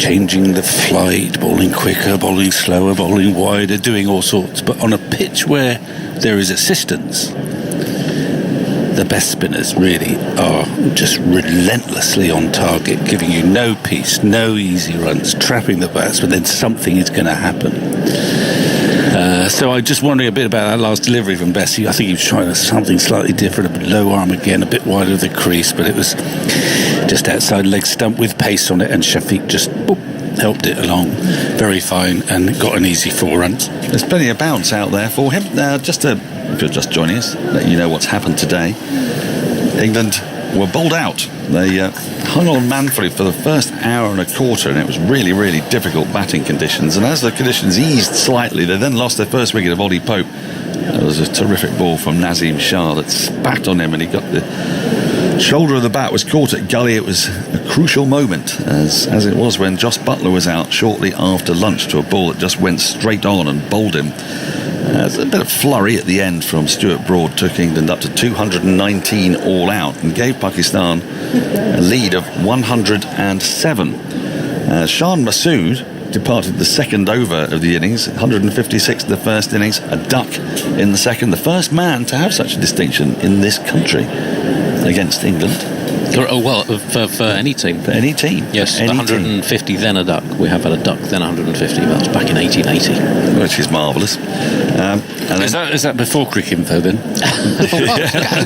changing the flight, bowling quicker, bowling slower, bowling wider, doing all sorts. But on a pitch where there is assistance, the best spinners really are just relentlessly on target, giving you no peace, no easy runs, trapping the bats, but then something is going to happen. So I'm just wondering a bit about that last delivery from Bess. I think he was trying something slightly different, a bit low arm again, a bit wider of the crease, but it was just outside leg stump with pace on it, and Shafiq just helped it along very fine and got an easy 4 runs. There's plenty of bounce out there for him. If you're just joining us, let you know what's happened today. England were bowled out. They hung on manfully for the first hour and a quarter, and it was really, really difficult batting conditions. And as the conditions eased slightly, they then lost their first wicket of Ollie Pope. It was a terrific ball from Naseem Shah that spat on him, and he got the shoulder of the bat was caught at gully. It was a crucial moment, as it was when Jos Buttler was out shortly after lunch to a ball that just went straight on and bowled him. There's a bit of flurry at the end from Stuart Broad, took England up to 219 all out and gave Pakistan a lead of 107. Shan Masood departed the second over of the innings, 156 in the first innings, a duck in the second, the first man to have such a distinction in this country against England. Oh, well, for any team. For any team. Yes, any 150 team. Then a duck. We have had a duck, then 150. That was back in 1880. Which is marvellous. Is that before Cricinfo then?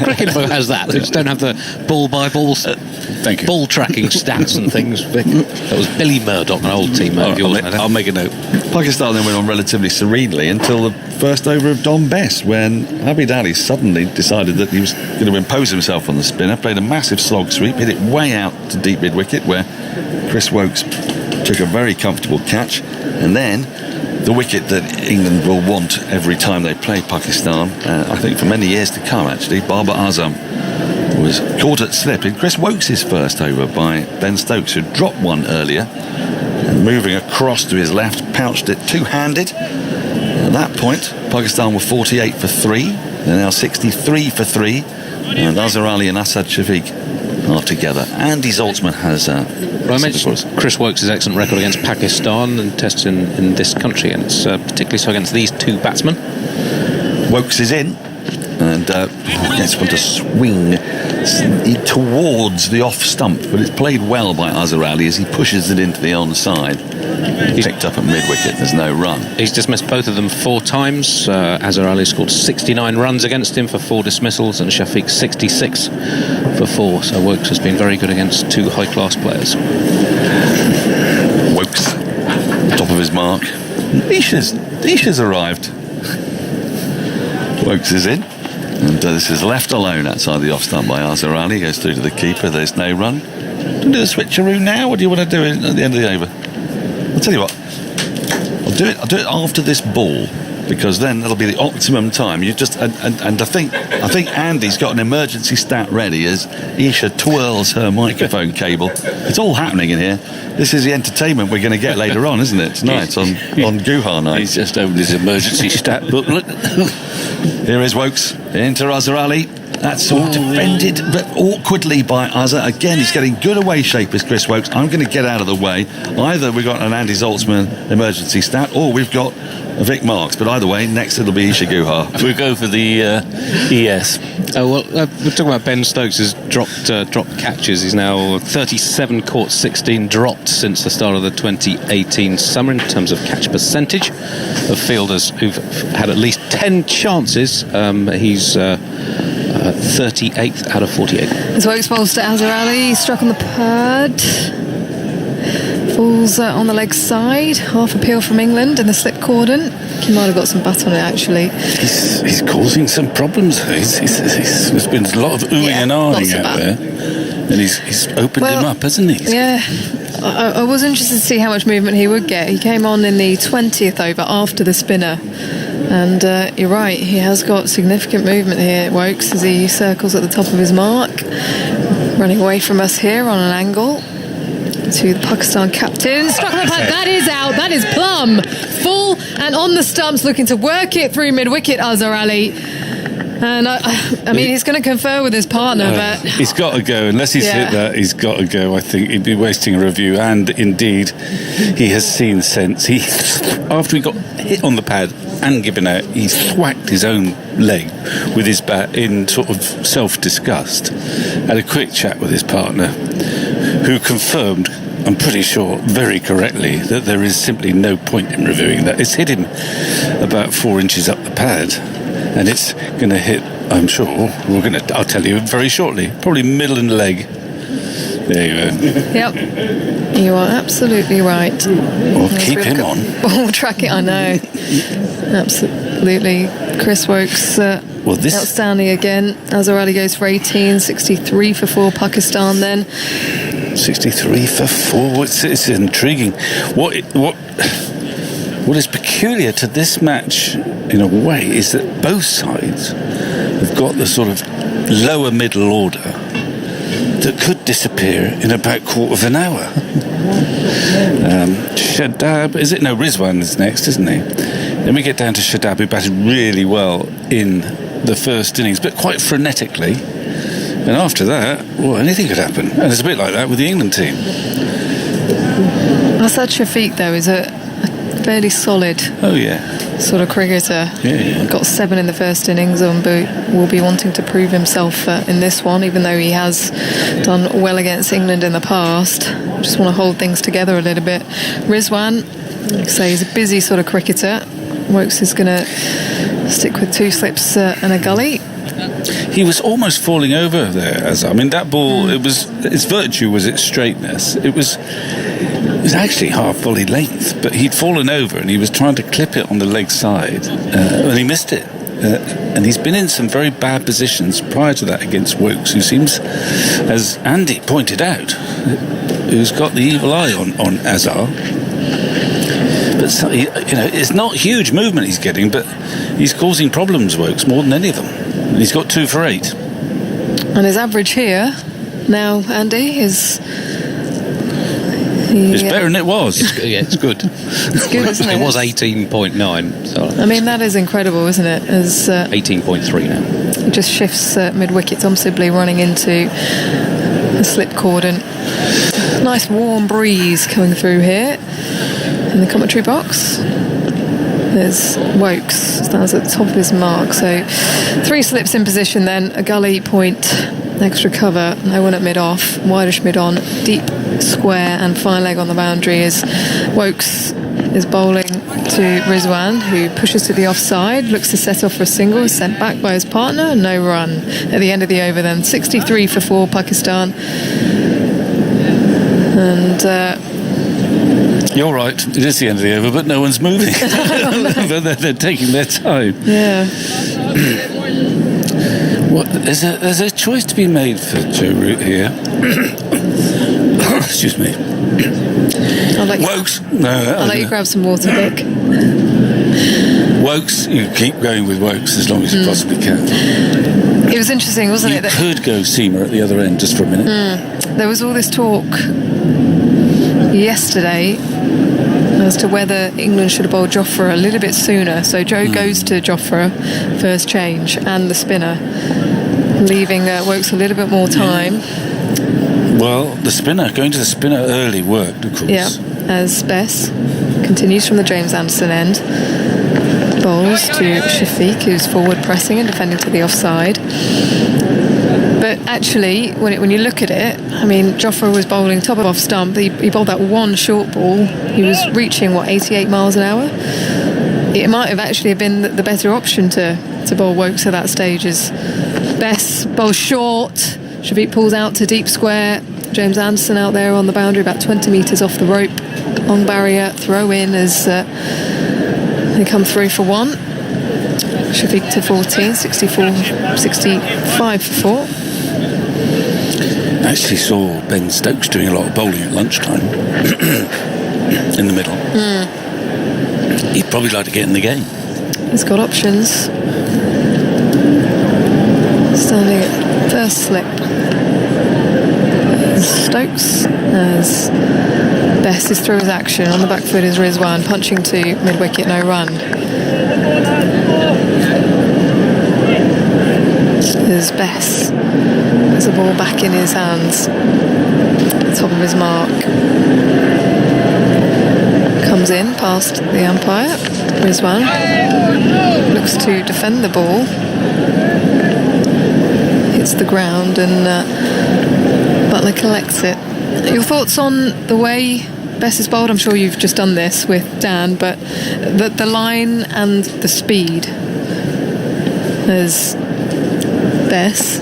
Cricinfo has that. They just don't have the ball by balls. Thank you. Ball tracking stats and things. That was Billy Murdoch, an old teammate of yours. I'll make a note. Pakistan then went on relatively serenely until the first over of Dom Bess, when Abid Ali suddenly decided that he was going to impose himself on the spinner, played a massive slog sweep, hit it way out to deep mid-wicket, where Chris Woakes took a very comfortable catch, and then the wicket that England will want every time they play Pakistan, I think for many years to come actually. Babar Azam was caught at slip in Chris Woakes' first over by Ben Stokes, who dropped one earlier, and moving across to his left, pounched it two-handed. At that point, Pakistan were 48 for 3. They're now 63 for 3, and Azhar Ali and Asad Shafiq are together. Andy Zaltzman has I mentioned Chris Woakes' excellent record against Pakistan and tests in this country, and it's particularly so against these two batsmen. Woakes is in. and gets one to swing towards the off stump, but it's played well by Azhar as he pushes it into the onside. He's picked up at mid-wicket. There's no run. He's dismissed both of them 4 times. Azhar scored 69 runs against him for 4 dismissals, and Shafiq 66 for 4. So Woakes has been very good against 2 high-class players. Woakes, top of his mark. Nisha's arrived. Woakes is in, and this is left alone outside the off stump by Azhar. Goes through to the keeper. There's no run. Do you do the switcheroo now, or do you want to do it at the end of the over? I'll tell you what. I'll do it after this ball, because then that'll be the optimum time. You just and I think Andy's got an emergency stat ready as Isha twirls her microphone cable. It's all happening in here. This is the entertainment we're going to get later on, isn't it? Tonight on Guhar night. He's just opened his emergency stat book. Look. Here is Woakes into Azhar. That's all defended but awkwardly by Azhar. Again, he's getting good away shape as Chris Woakes. I'm going to get out of the way. Either we've got an Andy Zoltzman emergency stat, or we've got a Vic Marks. But either way, next it'll be Isha Guhar. We'll go for the ES. We're talking about Ben Stokes has dropped catches. He's now 37 caught, 16 dropped since the start of the 2018 summer in terms of catch percentage of fielders who've had at least 10 chances. He's 38th out of 48. As Woakes bowls to Azhar, struck on the pad. Falls on the leg side. Half appeal from England in the slip cordon. He might have got some bat on it, actually. He's causing some problems. There's been a lot of oohing and ahhing out there. And he's opened him up, hasn't he? Yeah. I was interested to see how much movement he would get. He came on in the 20th over after the spinner. And you're right, he has got significant movement here, Woakes, as he circles at the top of his mark. Running away from us here on an angle to the Pakistan captain. Struck on the pad. That is out. That is plumb. Full and on the stumps, looking to work it through mid-wicket, Azhar. And I mean, he's going to confer with his partner, but he's got to go. Unless he's hit that, he's got to go. I think he'd be wasting a review. And indeed, he has seen sense. After he got hit on the pad and given out, he thwacked his own leg with his bat in sort of self-disgust. Had a quick chat with his partner, who confirmed, I'm pretty sure, very correctly, that there is simply no point in reviewing that. It's hit him about 4 inches up the pad, and it's going to hit, I'm sure, I'll tell you very shortly, probably middle and leg. There you go. Yep, you are absolutely right. Well, keep him on. Ball track it, I know. Absolutely. Chris Woakes outstanding again. Azhar goes for 18, 63 for 4 Pakistan then. 63 for 4. It's intriguing. What is peculiar to this match, in a way, is that both sides have got the sort of lower middle order that could disappear in about quarter of an hour. Shadab, Rizwan is next, isn't he? Then we get down to Shadab, who batted really well in the first innings, but quite frenetically. And after that, anything could happen. And it's a bit like that with the England team. Asad Shafiq, though, is a fairly solid sort of cricketer. Got 7 in the first innings and will be wanting to prove himself in this one, even though he has done well against England in the past. Just want to hold things together a little bit. Rizwan, so he's a busy sort of cricketer. Woakes is going to stick with 2 slips and a gully. He was almost falling over there, Azam. I mean, that ball, its virtue was its straightness. It was actually half volley length, but he'd fallen over and he was trying to clip it on the leg side, and he missed it. And he's been in some very bad positions prior to that against Woakes, who seems, as Andy pointed out, who's got the evil eye on Azhar. But it's not huge movement he's getting, but he's causing problems, Woakes, more than any of them. And he's got 2 for 8. And his average here now, Andy, is... It's better than it was. It's good. It's good, isn't it? It was 18.9. So I mean, that is incredible, isn't it? As 18.3 now. He just shifts mid-wicket. Tom Sibley running into the slip cordon. Nice warm breeze coming through here in the commentary box. There's Woakes, stands at the top of his mark. So 3 slips in position then, a gully, point, extra cover, no one at mid-off, wideish mid-on, deep square and fine leg on the boundary as Woakes is bowling to Rizwan, who pushes to the offside, looks to set off for a single, is sent back by his partner, no run. At the end of the over then, 63 for 4 Pakistan. And you're right, it is the end of the over, but no one's moving. But they're taking their time. Yeah. There's a choice to be made for Joe Root here. Excuse me. I'll let you grab some water, Vic. Woakes, you keep going with Woakes as long as you possibly can. It was interesting, wasn't it? You could go Seamer at the other end just for a minute. There was all this talk yesterday as to whether England should have bowled Jofra a little bit sooner. So Joe goes to Jofra first change and the spinner, leaving Woakes a little bit more time. Well, going to the spinner early worked, of course. Yeah, as Bess continues from the James Anderson end, bowls to Shafiq, who's forward pressing and defending to the offside. But actually, when you look at it, I mean, Jofra was bowling top of off stump. He bowled that one short ball. He was reaching, 88 miles an hour? It might have actually been the better option to bowl Woakes at that stage. As Bess bowls short, Shafiq pulls out to deep square. James Anderson out there on the boundary, about 20 metres off the rope. Long barrier, throw in as they come through for 1. Shafiq to 14, 65 for 4. I actually saw Ben Stokes doing a lot of bowling at lunchtime in the middle. He'd probably like to get in the game. He's got options. Standing at first slip. Stokes as Bess is through his action. On the back foot is Rizwan, punching to mid-wicket, no run. There's Bess. There's a ball back in his hands. Top of his mark. Comes in past the umpire. Rizwan looks to defend the ball. Hits the ground and Buttler collects it. Your thoughts on the way Bess is bowled? I'm sure you've just done this with Dan, but the line and the speed. There's Bess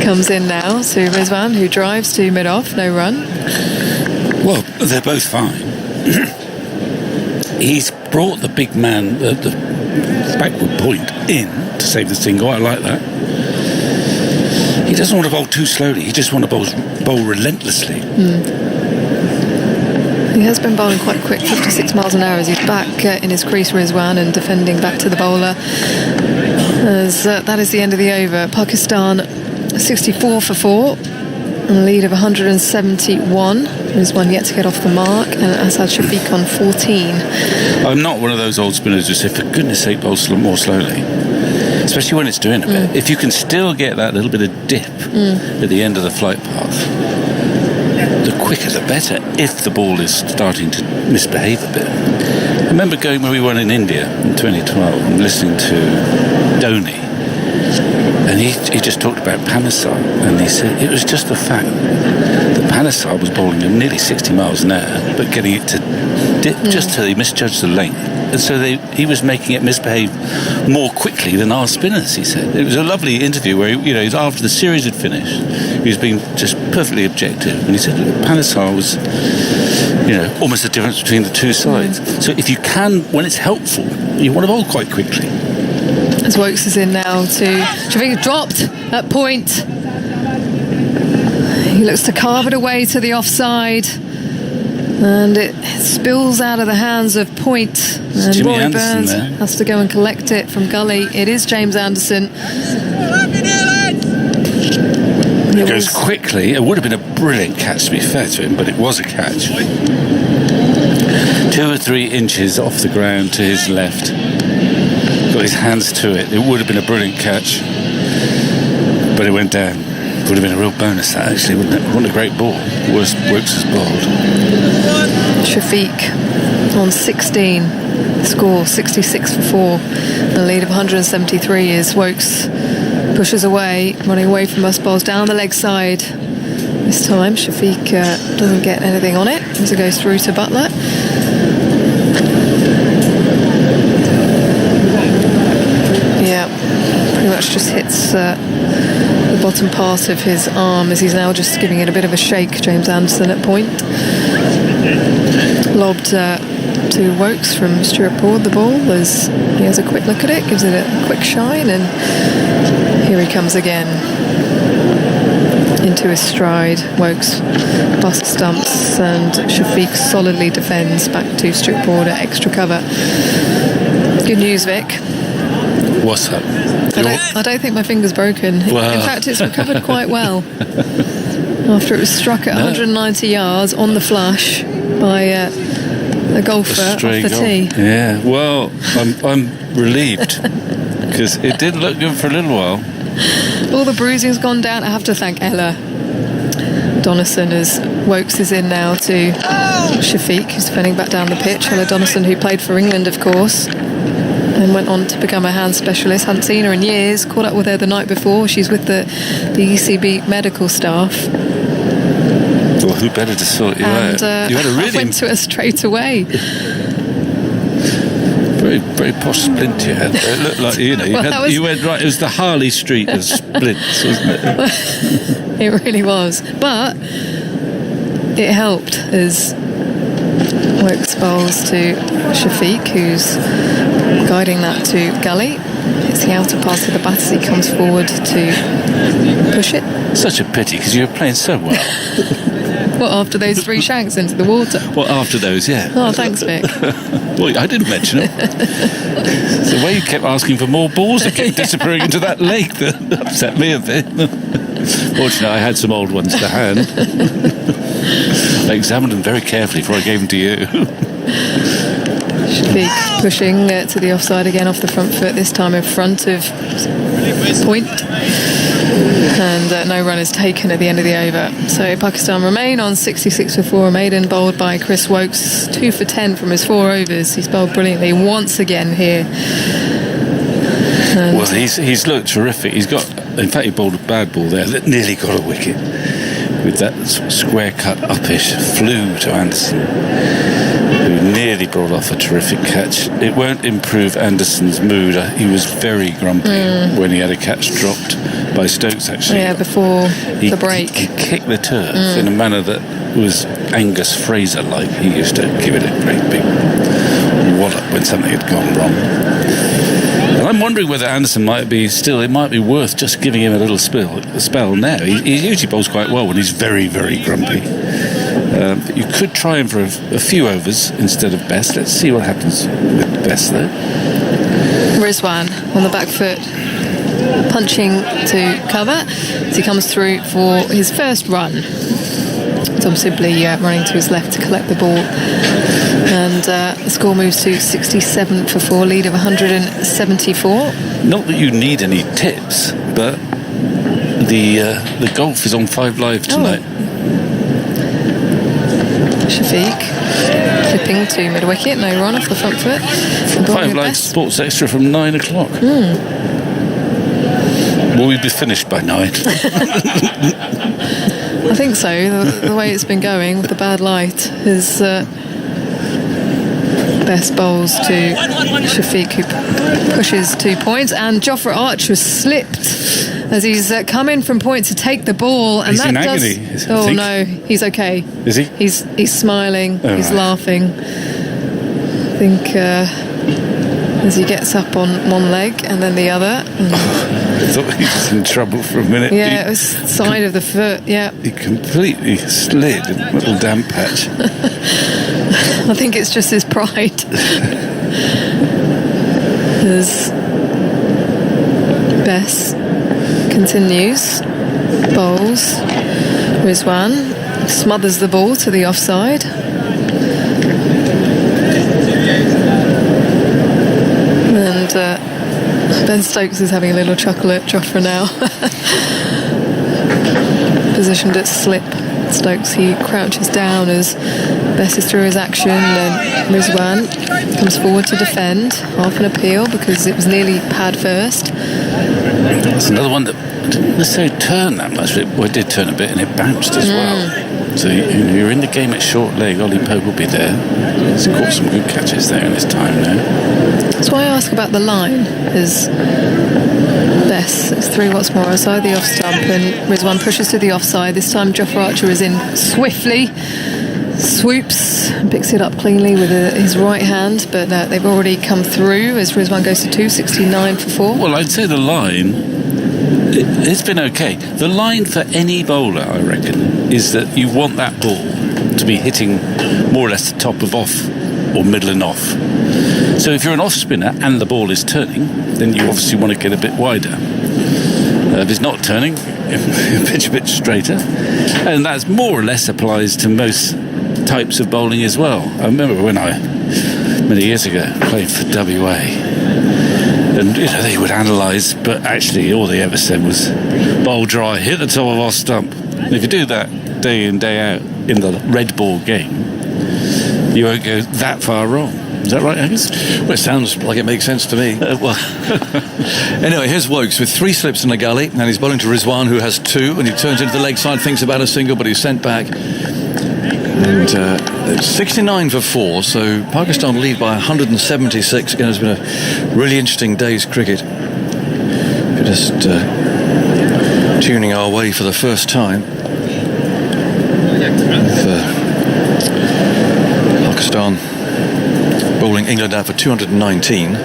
comes in now to Rizwan, who drives to mid-off, no run. Well, they're both fine. He's brought the big man, the backward point in to save the single. I like that. He doesn't want to bowl too slowly. He just wants to bowl relentlessly. He has been bowling quite quick, 56 miles an hour as he's back in his crease, Rizwan, and defending back to the bowler. As that is the end of the over. Pakistan 64 for 4 and a lead of 171. Rizwan yet to get off the mark, and Asad Shafiq on 14. I'm not one of those old spinners who say, for goodness sake, bowl more slowly. Especially when it's doing a bit. If you can still get that little bit of dip at the end of the flight path, the quicker the better, if the ball is starting to misbehave a bit. I remember going when we were in India in 2012 and listening to Dhoni, and he just talked about Panesar, and he said it was just the fact that Panesar was bowling at nearly 60 miles an hour but getting it to dip just till he misjudged the length, and so he was making it misbehave more quickly than our spinners, he said. It was a lovely interview where after the series had finished, he was being just perfectly objective, and he said Panesar was almost the difference between the two sides. So if you can, when it's helpful, you want to bowl quite quickly. As Woakes is in now to Shafiq, dropped at point. He looks to carve it away to the offside, and it spills out of the hands of point. And Jimmy Rory Anderson Burns there has to go and collect it from gully. It is James Anderson. It goes quickly. It would have been a brilliant catch, to be fair to him, but it was a catch. 2 or 3 inches off the ground to his left. Got his hands to it. It would have been a brilliant catch, but it went down. Would have been a real bonus, that, actually, wouldn't it? What a great ball. Woakes has bowled. Shafiq on 16. score 66 for 4. The lead of 173 is Woakes pushes away, running away from us, balls down the leg side. This time Shafiq doesn't get anything on it as it goes through to Buttler. Yeah, pretty much just hits the bottom part of his arm as he's now just giving it a bit of a shake. James Anderson at point. Lobbed to Woakes from Stuart the ball as he has a quick look at it, gives it a quick shine, and here he comes again into his stride. Woakes bust stumps and Shafiq solidly defends back to Stuart at extra cover. Good news, Vic. What's up? I don't think my finger's broken. Wow. In fact, it's recovered quite well after it was struck at 190 yards on the flush by a golfer off the tee. Yeah, well, I'm relieved because it did look good for a little while. All the bruising's gone down. I have to thank Ella Donaldson as Woakes is in now to Shafiq, who's defending back down the pitch. Ella Donaldson, who played for England, of course, and went on to become a hand specialist. Hadn't seen her in years. Caught up with her the night before. She's with the ECB medical staff. Well, who better to sort you out? You had a really... I went to her straight away. Very, very posh splint you had. It looked like, you know, you went right. It was the Harley Street of splints, wasn't it? It really was. But it helped as Woakes bowls to Shafiq, who's guiding that to Gully. It's the outer part of the bat as he comes forward to push it. Such a pity because you were playing so well. What, after those 3 shanks into the water? Well, after those, yeah. Oh, thanks, Vic. Well, I didn't mention it. It's the way you kept asking for more balls that kept disappearing into that lake that upset me a bit. Fortunately, I had some old ones to hand. I examined them very carefully before I gave them to you. Shafiq pushing to the offside again off the front foot, this time in front of point. And no run is taken at the end of the over. So Pakistan remain on 66 for 4. A maiden bowled by Chris Woakes, 2 for 10 from his 4 overs. He's bowled brilliantly once again here. And well, he's looked terrific. He's got, in fact, he bowled a bad ball there that nearly got a wicket with that square cut uppish, flew to Anderson, who nearly brought off a terrific catch. It won't improve Anderson's mood. He was very grumpy when he had a catch dropped by Stokes, actually. Yeah, before the break. He kicked the turf in a manner that was Angus Fraser-like. He used to give it a great big wallop when something had gone wrong. And I'm wondering whether Anderson it might be worth just giving him a little spell now. He usually bowls quite well when he's very, very grumpy. But you could try him for a few overs instead of Bess. Let's see what happens with Bess there. Rizwan on the back foot, punching to cover as he comes through for his first run. Tom Sibley running to his left to collect the ball, and the score moves to 67 for 4, lead of 174. Not that you need any tips, but the golf is on 5 Live tonight. Shafiq clipping to mid-wicket, no run off the front foot. 5 Live Sports Extra from 9 o'clock. Will we be finished by 9? I think so. The way it's been going with the bad light is Best bowls to Shafiq, who pushes 2 points, and Jofra Arch was slipped as he's come in from point to take the ball, and he's that in does. agony. Oh no, he's okay. Is he? He's smiling. Oh, he's right. laughing. I think as he gets up on one leg and then the other. I thought he was in trouble for a minute. Yeah, it was side of the foot. Yeah. He completely slid in a little damp patch. I think it's just his pride. As Bess continues, bowls, Rizwan smothers the ball to the offside. And Ben Stokes is having a little chuckle at Jofra now. Positioned at slip. Stokes, he crouches down as Bess is through his action, and Rizwan comes forward to defend. Half an appeal because it was nearly pad first. That's another one that didn't necessarily turn that much. It did turn a bit and it bounced as well. So you're in the game at short leg. Ollie Pope will be there. He's caught some good catches there in his time now. That's why I ask about the line, as Bess, it's 3 watts more outside the off stump, and Rizwan pushes to the offside. This time Jofra Archer is in swiftly, swoops, and picks it up cleanly with his right hand, but they've already come through as Rizwan goes to 269 for 4. Well, I'd say the line, it's been okay. The line for any bowler, I reckon, is that you want that ball to be hitting more or less the top of off or middle and off. So if you're an off spinner and the ball is turning, then you obviously want to get a bit wider. If it's not turning, you pitch a bit straighter. And that more or less applies to most types of bowling as well. I remember when I, many years ago, played for WA, and they would analyse, but actually all they ever said was bowl dry, hit the top of our stump. And if you do that day in, day out in the red ball game, you won't go that far wrong. Is that right, Agus? Well, it sounds like it makes sense to me. Anyway, here's Woakes with 3 slips in the gully, and he's bowling to Rizwan, who has 2, and he turns into the leg side, thinks about a single, but he's sent back. And it's 69 for 4, so Pakistan lead by 176. Again, it's been a really interesting day's cricket. We're just tuning our way for the first time. Pakistan bowling England out for 219.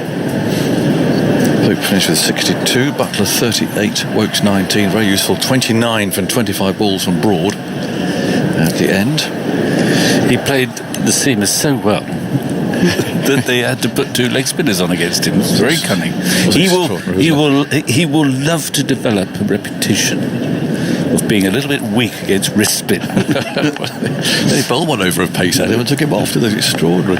Pope finished with 62, Buttler 38, Woakes 19. Very useful, 29 from 25 balls from Broad at the end. He played the seamers so well that they had to put 2 leg spinners on against him. It's very cunning. He will love to develop a reputation of being a little bit weak against wrist spin. They bowled one over of pace at him and took him off. That's extraordinary.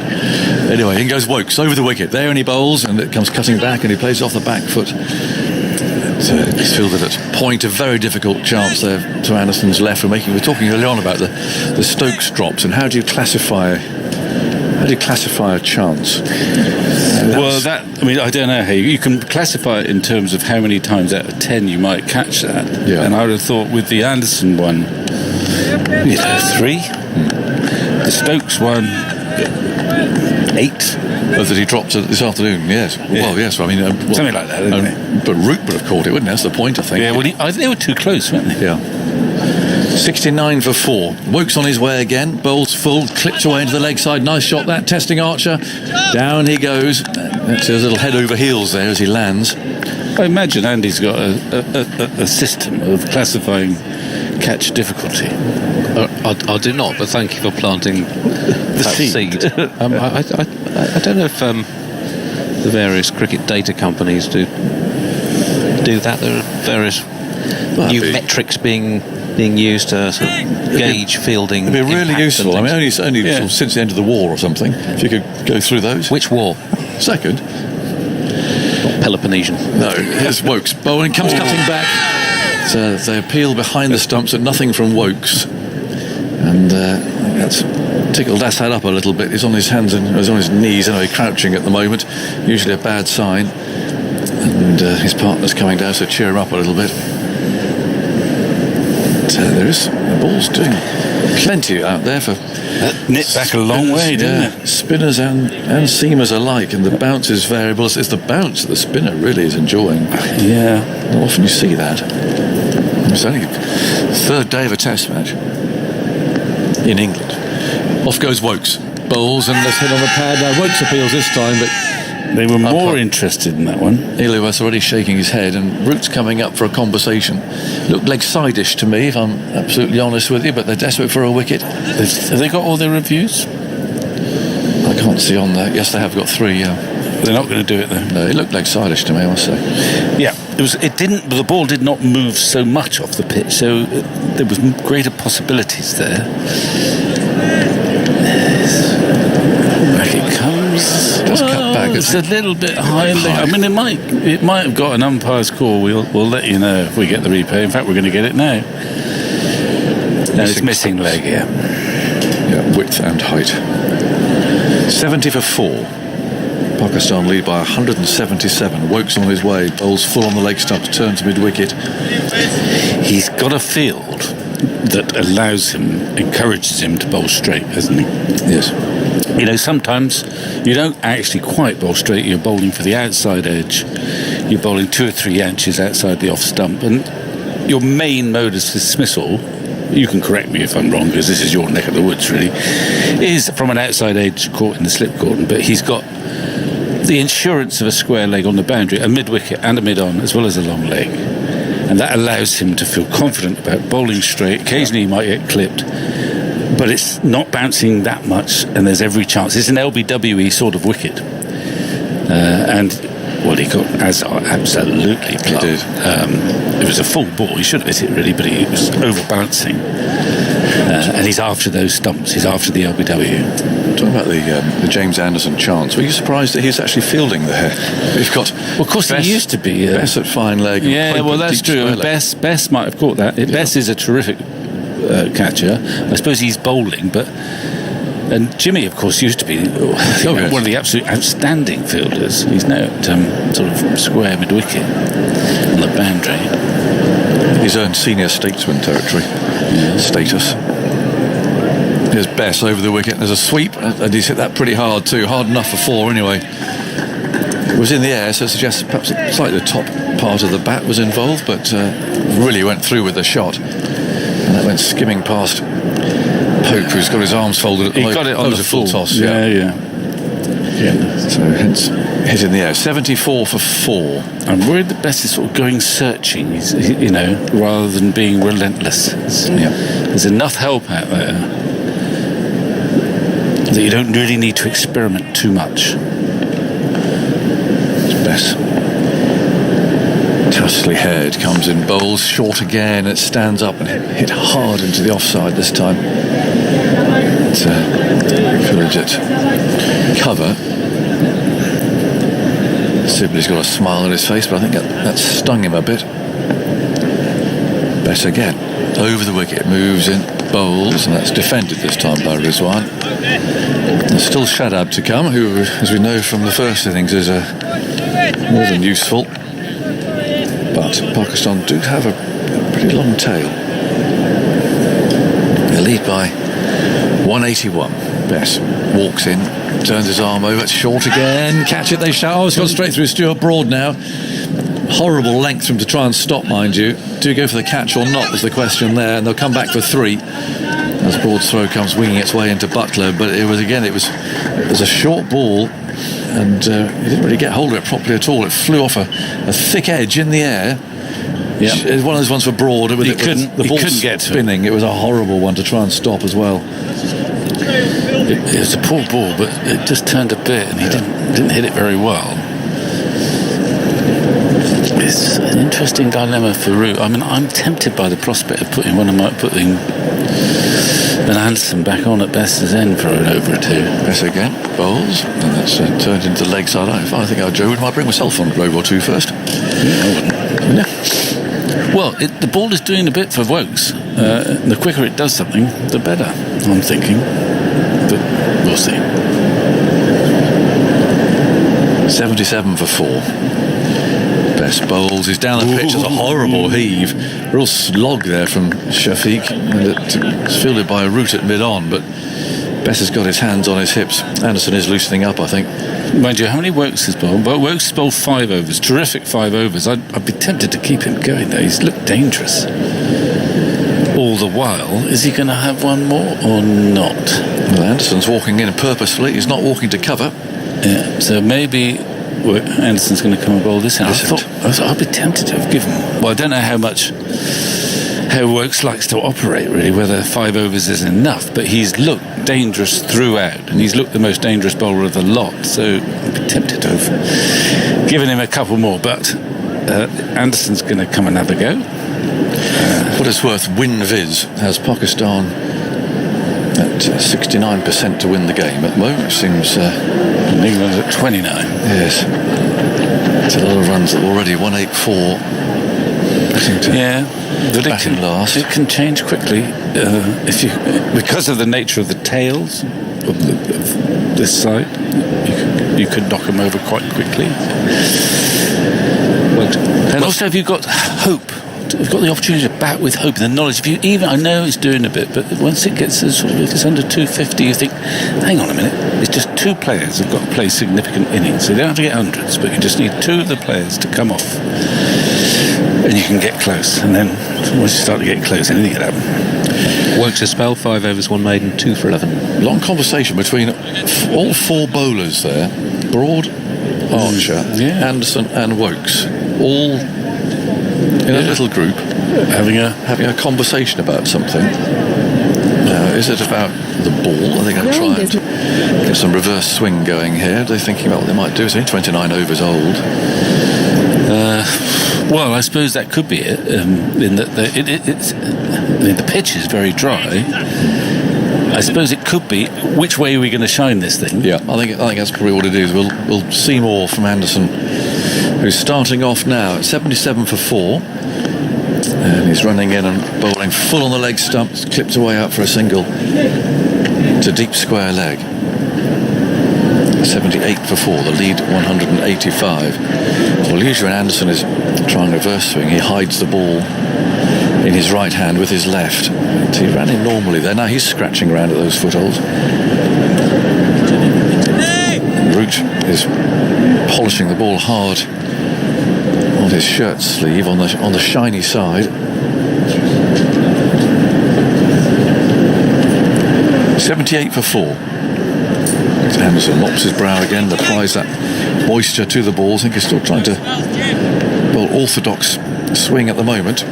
Anyway, in goes Woakes over the wicket. There, and he bowls, and it comes cutting back, and he plays off the back foot. It's fielded at point. A very difficult chance there to Anderson's left. We're talking earlier on about the Stokes drops, and how do you classify a chance? Well, I don't know how you can classify it in terms of how many times out of 10 you might catch that. Yeah. And I would have thought with the Anderson one, 3. The Stokes one, 8. That he dropped this afternoon, yes. Yeah. Well, yes, I mean... something like that, isn't it? But Root would have caught it, wouldn't it? That's the point, I think. Yeah, well, they were too close, weren't they? Yeah. 69 for 4. Woakes on his way again. Bowls full, clipped away into the leg side. Nice shot that. Testing Archer. Down he goes. That's his little head over heels there as he lands. I imagine Andy's got a system of classifying catch difficulty. I do not, but thank you for planting that seed. I don't know if the various cricket data companies do that. There are various new metrics being used to sort of gauge fielding. It'd be really useful. I mean, only sort of since the end of the war or something. If you could go through those. Which war? Second. Not Peloponnesian. No, here's Woakes. Bowling comes cutting back. So they appeal behind the stumps at nothing from Woakes. And that's tickled Asad up a little bit. He's on his hands and he's on his knees, anyway, crouching at the moment. Usually a bad sign. And his partner's coming down, so cheer him up a little bit. The ball's doing plenty out there for... That nipped back a long way, didn't it? Spinners and seamers alike, and the bounce is variable. It's the bounce that the spinner really is enjoying. Yeah. Not often you see that. It's only the 3rd day of a test match in England. Off goes Woakes. Bowls, and let's hit on the pad. Now Woakes appeals this time, but... They were more interested in that one. Ilias already shaking his head, and Root's coming up for a conversation. Looked leg side-ish to me, if I'm absolutely honest with you, but they're desperate for a wicket. Have they got all their reviews? I can't see on there. Yes, they have got 3, yeah. They're not going to do it, though. No, it looked leg side-ish to me, I must say. Yeah, the ball did not move so much off the pitch, so there was greater possibilities there. Back it comes. Just cut back. It's a little bit high. I mean, it might have got an umpire's call. We'll let you know if we get the replay. In fact, we're going to get it now. No, it's missing leg, yeah. Yeah, width and height. 70 for 4. Pakistan lead by 177. Woakes on his way, bowls full on the leg stump, turns mid-wicket. He's got a field that encourages him to bowl straight, hasn't he? Yes. You know, sometimes you don't actually quite bowl straight, you're bowling for the outside edge, you're bowling 2 or 3 inches outside the off stump, and your main mode of dismissal, you can correct me if I'm wrong because this is your neck of the woods really, is from an outside edge caught in the slip cordon, but he's got the insurance of a square leg on the boundary, a mid-wicket and a mid-on, as well as a long leg, and that allows him to feel confident about bowling straight. Occasionally he might get clipped, but it's not bouncing that much, and there's every chance. It's an LBWE sort of wicket, and well, he got Azhar absolutely plugged. He did. It was a full ball. He should have hit it really, but he was overbalancing. And he's after those stumps. He's after the LBW. Talking about the James Anderson chance, were you surprised that he's actually fielding there? We've got, well, of course, Bess, he used to be. Bess at fine leg. Yeah, well, that's true. Bess might have caught that. Yeah. Bess is a terrific catcher. I suppose he's bowling, but. And Jimmy, of course, used to be one of the absolute outstanding fielders. He's now at sort of square mid-wicket on the boundary. He's earned senior statesman territory status. Here's Bess over the wicket. There's a sweep, and he's hit that pretty hard too. Hard enough for 4 anyway. It was in the air, so it suggests perhaps slightly the top part of the bat was involved, but really went through with the shot. And that went skimming past Pope, who's got his arms folded at the He got it on the full toss. Yeah. So hence hit in the air. 74 for 4. I'm worried that Bess is sort of going searching, rather than being relentless. There's enough help out there that you don't really need to experiment too much. It's Bess. Tussly haired, comes in, bowls short again. It stands up and hit hard into the offside this time. To encourage it. Cover. Sibley's got a smile on his face, but I think that stung him a bit. Bess again. Over the wicket, moves in, bowls, and that's defended this time by Rizwan. There's still Shadab to come, who, as we know from the first innings, is more than useful. But Pakistan do have a pretty long tail. They lead by 181. Bess walks in, turns his arm over, it's short again, catch it, they shout. Oh, it's gone straight through Stuart Broad now. Horrible length for him to try and stop, mind you. Do you go for the catch or not was the question there, and they'll come back for 3 as Broad's throw comes winging its way into Buttler. But it was a short ball, and he didn't really get hold of it properly at all. It flew off a thick edge in the air. Yeah, it's one of those ones for Broad. The ball couldn't get spinning. It was a horrible one to try and stop as well. It was a poor ball, but it just turned a bit, and he didn't hit it very well. It's an interesting dilemma for Root. I mean, I'm tempted by the prospect of putting an Anderson back on at Bess's end for an over or 2. Bess again, bowls, and that's turned into the leg side. I think I might bring myself on for over or 2 first. I wouldn't. No. Well, the ball is doing a bit for Woakes. The quicker it does something, the better, I'm thinking. But we'll see. 77 for 4. Bess bowls. He's down the pitch. There's a horrible heave. Real slog there from Shafiq. And it's fielded by a Root at mid-on, but Bess has got his hands on his hips. Anderson is loosening up, I think. Mind you, how many Woakes has bowled? But Woakes has bowled 5 overs. Terrific 5 overs. I'd be tempted to keep him going there. He's looked dangerous. All the while, is he going to have one more or not? Well, Anderson's walking in purposefully. He's not walking to cover. Yeah, so maybe Anderson's going to come and bowl this in. I'd be tempted to have given. Well, I don't know how Woakes likes to operate, really, whether 5 overs is enough, but he's looked dangerous throughout, and he's looked the most dangerous bowler of the lot, so I'd be tempted to have given him a couple more, but Anderson's going to come and have a go. What it's worth, WinViz has Pakistan at 69% to win the game at the moment, which seems... England at 29. Yes. It's a lot of runs that already 184. Yeah, but it can change quickly because of the nature of the tails of this side. you could knock them over quite quickly. And also, if you've got hope, you've got the opportunity to bat with hope, the knowledge. If you even, I know it's doing a bit, but once it gets if it's under 250, you think, hang on a minute, it's just two players who've got to play significant innings. So you don't have to get hundreds, but you just need two of the players to come off, and you can get close. And then once you start to get close, anything can happen. Woakes a spell, 5 overs, 1 maiden, 2 for 11. Long conversation between all four bowlers there: Broad, Archer, Anderson, and Woakes, all in a little group having a conversation about something. Is it about the ball? Are they going to try and get some reverse swing going here? They're thinking about what they might do. It's only 29 overs old. Well, I suppose that could be it. In that the pitch is very dry. I suppose it could be. Which way are we going to shine this thing? Yeah, I think that's probably what it is. We'll see more from Anderson, who's starting off now at 77 for 4. And he's running in and bowling full on the leg stump, clipped away out for a single to deep square leg. 78 for 4, the lead 185. Well, usually when Anderson is trying reverse swing, he hides the ball in his right hand with his left. He ran in normally there. Now he's scratching around at those footholds. Root is polishing the ball hard on his shirt sleeve on the shiny side. 78 for 4. Anderson mops his brow again, applies that moisture to the ball. I think he's still trying to bowl orthodox swing at the moment.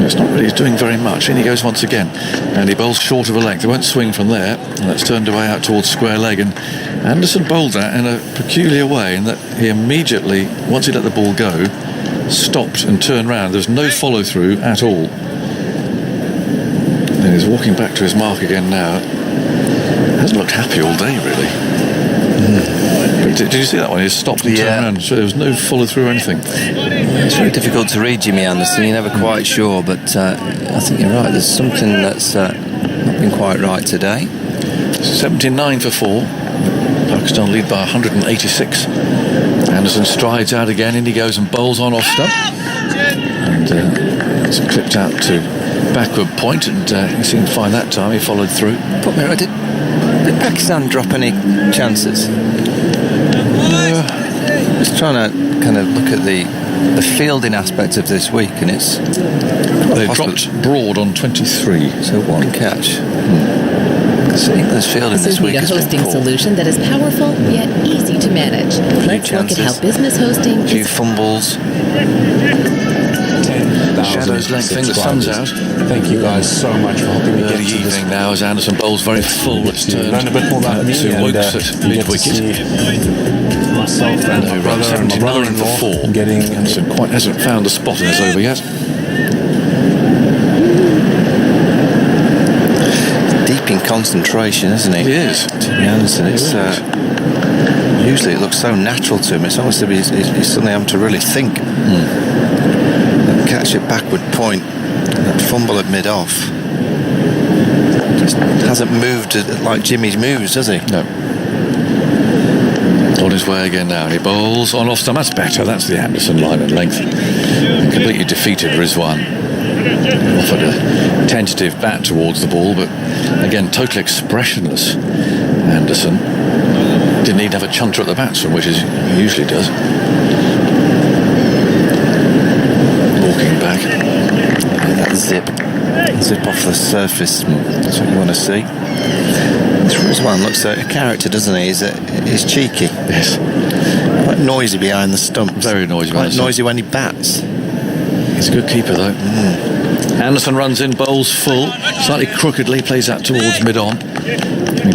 It's not really doing very much. In he goes once again, and he bowls short of a leg. They won't swing from there, and that's turned away out towards square leg. And Anderson bowled that in a peculiar way, in that he immediately, once he let the ball go, stopped and turned round. There was no follow through at all. And he's walking back to his mark again now. Hasn't looked happy all day, really. Did you see that one? He stopped and turned around, so there was no follow through or anything. It's very difficult to read Jimmy Anderson. You're never quite sure, but I think you're right. There's something that's not been quite right today. 79 for 4. Pakistan lead by 186. Anderson strides out again, in he goes and bowls on off stump. And it's clipped out to backward point, and he seemed fine that time. He followed through. Put me right. Did Pakistan drop any chances? Just trying to kind of look at the fielding aspect of this week, and it's they dropped Broad on 23, so one catch. So England's fielding this week a hosting solution that is powerful yet easy to manage. Let's look at how business hosting. A few fumbles. Shadows lengthening, the sun's out. Thank you guys so much for helping me get Early to this. evening now as Anderson bowls very full. It's turned learn a bit more about me to and Woakes at mid-wicket. Myself and my brother and my brother-in-law for 4. getting. Anderson quite hasn't found the spot in his over yet. Deep in concentration, isn't he? He is. Jimmy Anderson, it's usually it looks so natural to him. It's almost as if he's suddenly having to really think. That catch at backward point, that fumble at mid-off, just hasn't moved like Jimmy's moves, does he? No. On his way again now, and he bowls on off stump. That's better. That's the Anderson line and length. Completely defeated Rizwan. Offered a tentative bat towards the ball, but again totally expressionless. Anderson didn't even have a chunter at the batsman, which he usually does. Walking back. And that zip off the surface, that's what you want to see. Rizwan looks like a character, doesn't he? He's cheeky. Yes. Quite noisy behind the stumps. Very noisy. Quite noisy when he bats. He's a good keeper though. Anderson runs in, bowls full, slightly crookedly, plays that towards mid-on.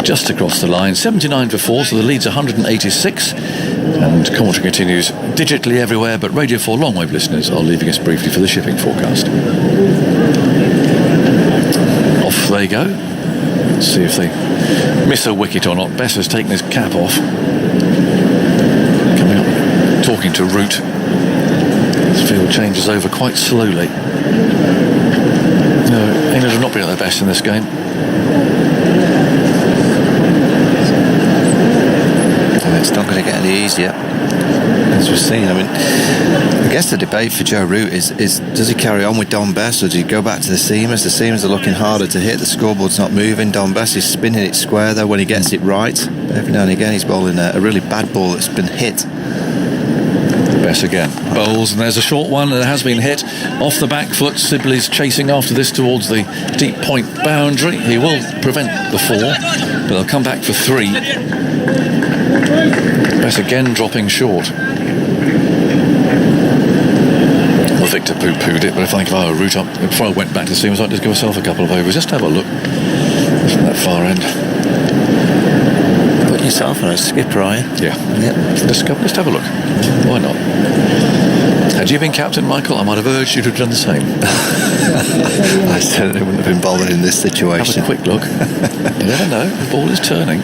Just across the line, 79 for 4, so the lead's 186. And commentary continues digitally everywhere, but Radio 4 long-wave listeners are leaving us briefly for the shipping forecast. Off they go. Let's see if they miss a wicket or not. Bess has taken his cap off. Coming up, talking to Root. This field changes over quite slowly. No, England have not been at their best in this game. And It's not going to get any easier, as we've seen. I mean, I guess the debate for Joe Root is does he carry on with Dom Bess, or does he go back to the seamers? The seamers are looking harder to hit. The scoreboard's not moving. Dom Bess is spinning it square, though, when he gets it right. But every now and again, he's bowling a really bad ball that's been hit. Bess again bowls, and there's a short one that has been hit off the back foot. Sibley's chasing after this towards the deep point boundary. He will prevent the 4, but they'll come back for 3. Bess again dropping short. Well, Victor poo-pooed it, but if I think if I were Root up before I went back to the seamers, I'd just give myself a couple of overs, just to have a look from that far end. Yourself on a skipper, are you? Yeah. Let's have a look. Why not? Had you been captain, Michael, I might have urged you to have done the same. I certainly wouldn't have been bothered in this situation. Have a quick look. You never know. The ball is turning.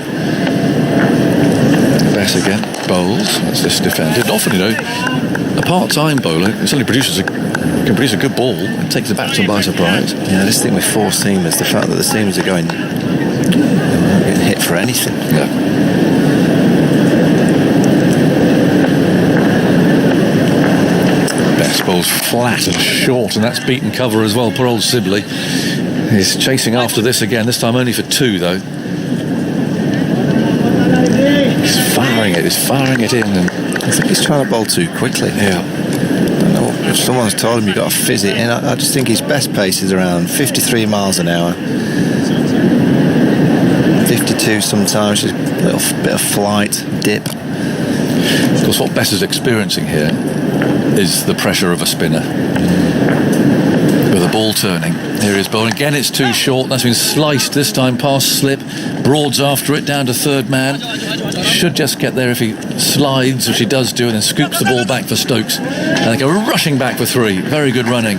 Bess again bowls. That's this defended. Often, a part-time bowler suddenly can produce a good ball and takes the batsman by surprise. Yeah, this thing with 4 seamers, the fact that the seamers are getting hit for anything. Yeah. Bess bowls flat and short, and that's beaten cover as well. Poor old Sibley. He's chasing after this again, this time only for 2 though. He's firing it in, and I think he's trying to bowl too quickly. Yeah. I don't know if someone's told him you've got to fizz it in. I just think his best pace is around 53 miles an hour. 52 sometimes, just a little bit of flight, dip. Of course, what Bess is experiencing here is the pressure of a spinner. With the ball turning. Here is bowling. Again, it's too short. That's been sliced this time past slip. Broad's after it, down to 3rd man. Should just get there if he slides, which he does do, and then scoops the ball back for Stokes. And they go rushing back for 3. Very good running.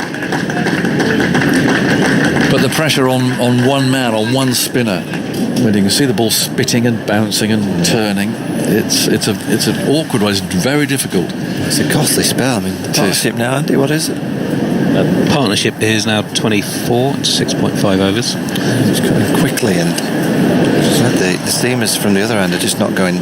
But the pressure on one man, on one spinner, when you can see the ball spitting and bouncing and turning, it's an awkward one. It's very difficult. It's a costly spell. I mean, the partnership now, Andy, what is it? Partnership is now 24 to 6.5 overs. It's coming quickly, and the seamers from the other end are just not going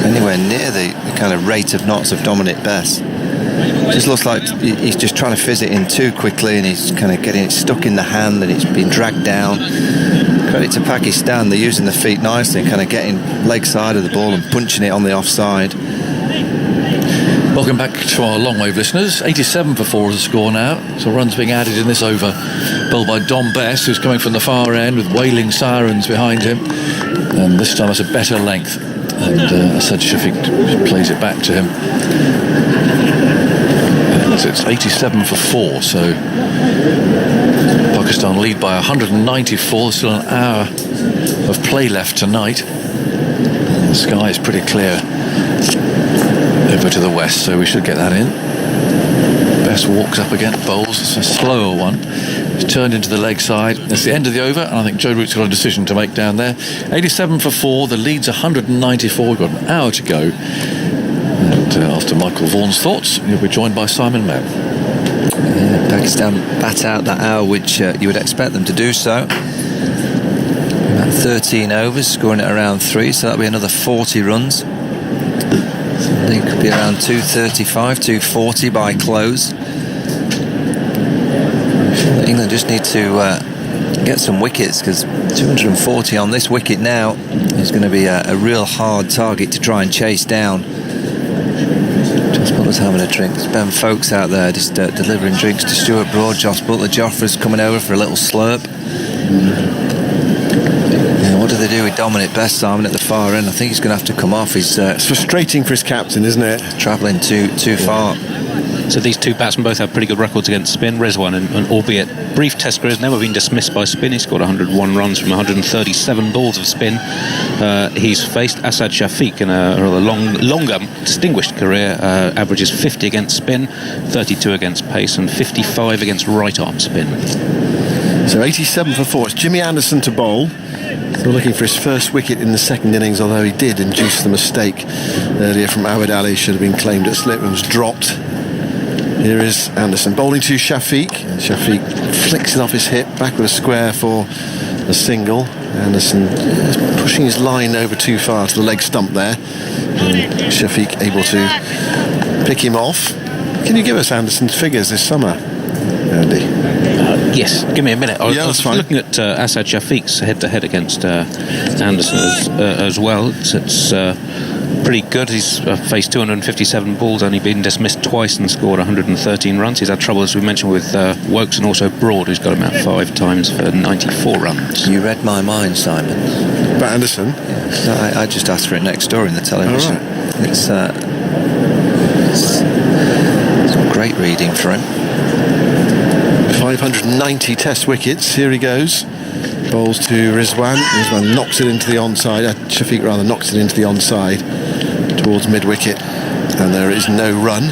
anywhere near the kind of rate of knots of Dominic Bess. It just looks like he's just trying to fizz it in too quickly, and he's kind of getting it stuck in the hand, and it's being dragged down. Credit to Pakistan, they're using the feet nicely and kind of getting leg side of the ball and punching it on the offside. Welcome back to our long wave listeners. 87 for 4 is the score now. So runs being added in this over. Bowled by Dom Bess, who's coming from the far end with wailing sirens behind him. And this time it's a better length. And Asad Shafiq plays it back to him. And it's 87 for 4. So Pakistan lead by 194. Still an hour of play left tonight. The sky is pretty clear over to the west, so we should get that in. Bess walks up again, bowls. It's a slower one. It's turned into the leg side. It's the end of the over, and I think Joe Root's got a decision to make down there. 87 for 4. The lead's 194. We've got an hour to go. And after Michael Vaughan's thoughts, you'll be joined by Simon Mann. Yeah, Pakistan bat out that hour, which you would expect them to do so. About 13 overs, scoring at around 3, so that'll be another 40 runs. It could be around 235, 240 by close. England just need to get some wickets, because 240 on this wicket now is going to be a real hard target to try and chase down. Joss Butler's having a drink. There's Ben Folks out there just delivering drinks to Stuart Broad. Joss Butler, Jofra's coming over for a little slurp. What do they do with Dominic Bess, Simon, at the far end? I think he's going to have to come off. It's frustrating for his captain, isn't it? Travelling too far. So these two batsmen both have pretty good records against spin. Rizwan, and albeit brief test career, has never been dismissed by spin. He scored 101 runs from 137 balls of spin. He's faced Azhar Shafiq in a rather longer, distinguished career. Averages 50 against spin, 32 against pace, and 55 against right-arm spin. So 87 for 4. It's Jimmy Anderson to bowl. Still looking for his first wicket in the second innings, although he did induce the mistake earlier from Abid Ali. Should have been claimed at slip and was dropped. Here is Anderson bowling to Shafiq. And Shafiq flicks it off his hip, back with a square for a single. Anderson is pushing his line over too far to the leg stump there. And Shafiq able to pick him off. Can you give us Anderson's figures this summer, Andy? Yes, give me a minute. I was fine. looking at Asad Shafiq's head-to-head against Anderson as well. It's pretty good. He's faced 257 balls, only been dismissed twice and scored 113 runs. He's had trouble, as we mentioned, with Woakes and also Broad, who's got him out 5 times for 94 runs. You read my mind, Simon. About Anderson? Yeah. I just asked for it next door in the television. All right. It's great reading for him. 590 test wickets. Here he goes. Bowls to Rizwan. Rizwan knocks it into the onside. Shafiq rather knocks it into the onside towards mid-wicket. And there is no run.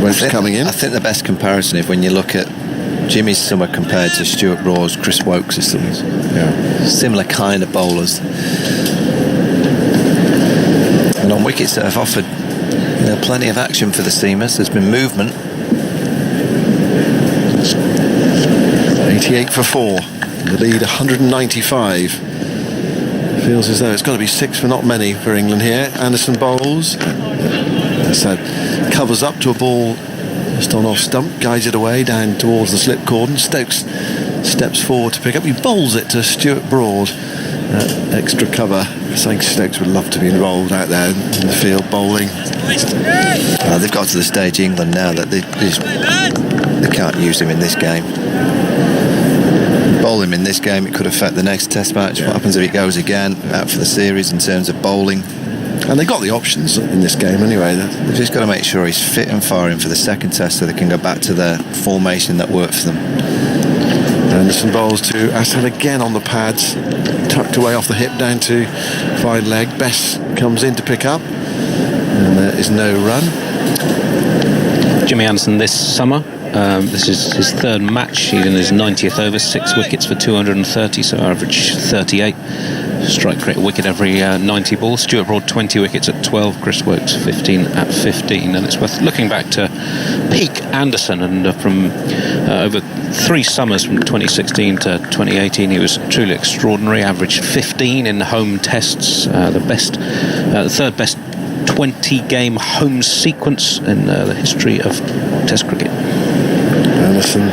Woakes coming in. I think the best comparison is when you look at Jimmy's summer compared to Stuart Broad's, Chris Woakes' summers. Yeah. Similar kind of bowlers. And on wickets that have offered plenty of action for the seamers. There's been movement. 88 for 4. The lead 195. Feels as though it's got to be 6 for not many for England here. Anderson bowls. Asad covers up to a ball just on off stump, guides it away down towards the slip cordon. Stokes steps forward to pick up. He bowls it to Stuart Broad. Extra cover. I think Stokes would love to be involved out there in the field bowling. They've got to the stage, England, now that they can't use him in this game. Bowl him in this game, it could affect the next test match. What happens if he goes again out for the series in terms of bowling? And they've got the options in this game anyway. They've just got to make sure he's fit and firing for the second test so they can go back to their formation that worked for them. Anderson bowls to Asad again on the pads, tucked away off the hip down to fine leg. Bess comes in to pick up, and there is no run. Jimmy Anderson this summer, this is his 3rd match. He's in his 90th over, 6 wickets for 230, so average 38. Strike rate a wicket every 90 balls. Stuart Broad 20 wickets at 12, Chris Woakes 15 at 15, and it's worth looking back to peak Anderson, and from over 3 summers from 2016 to 2018 he was truly extraordinary. Averaged 15 in home tests, the 3rd best 20-game home sequence in the history of Test cricket. Anderson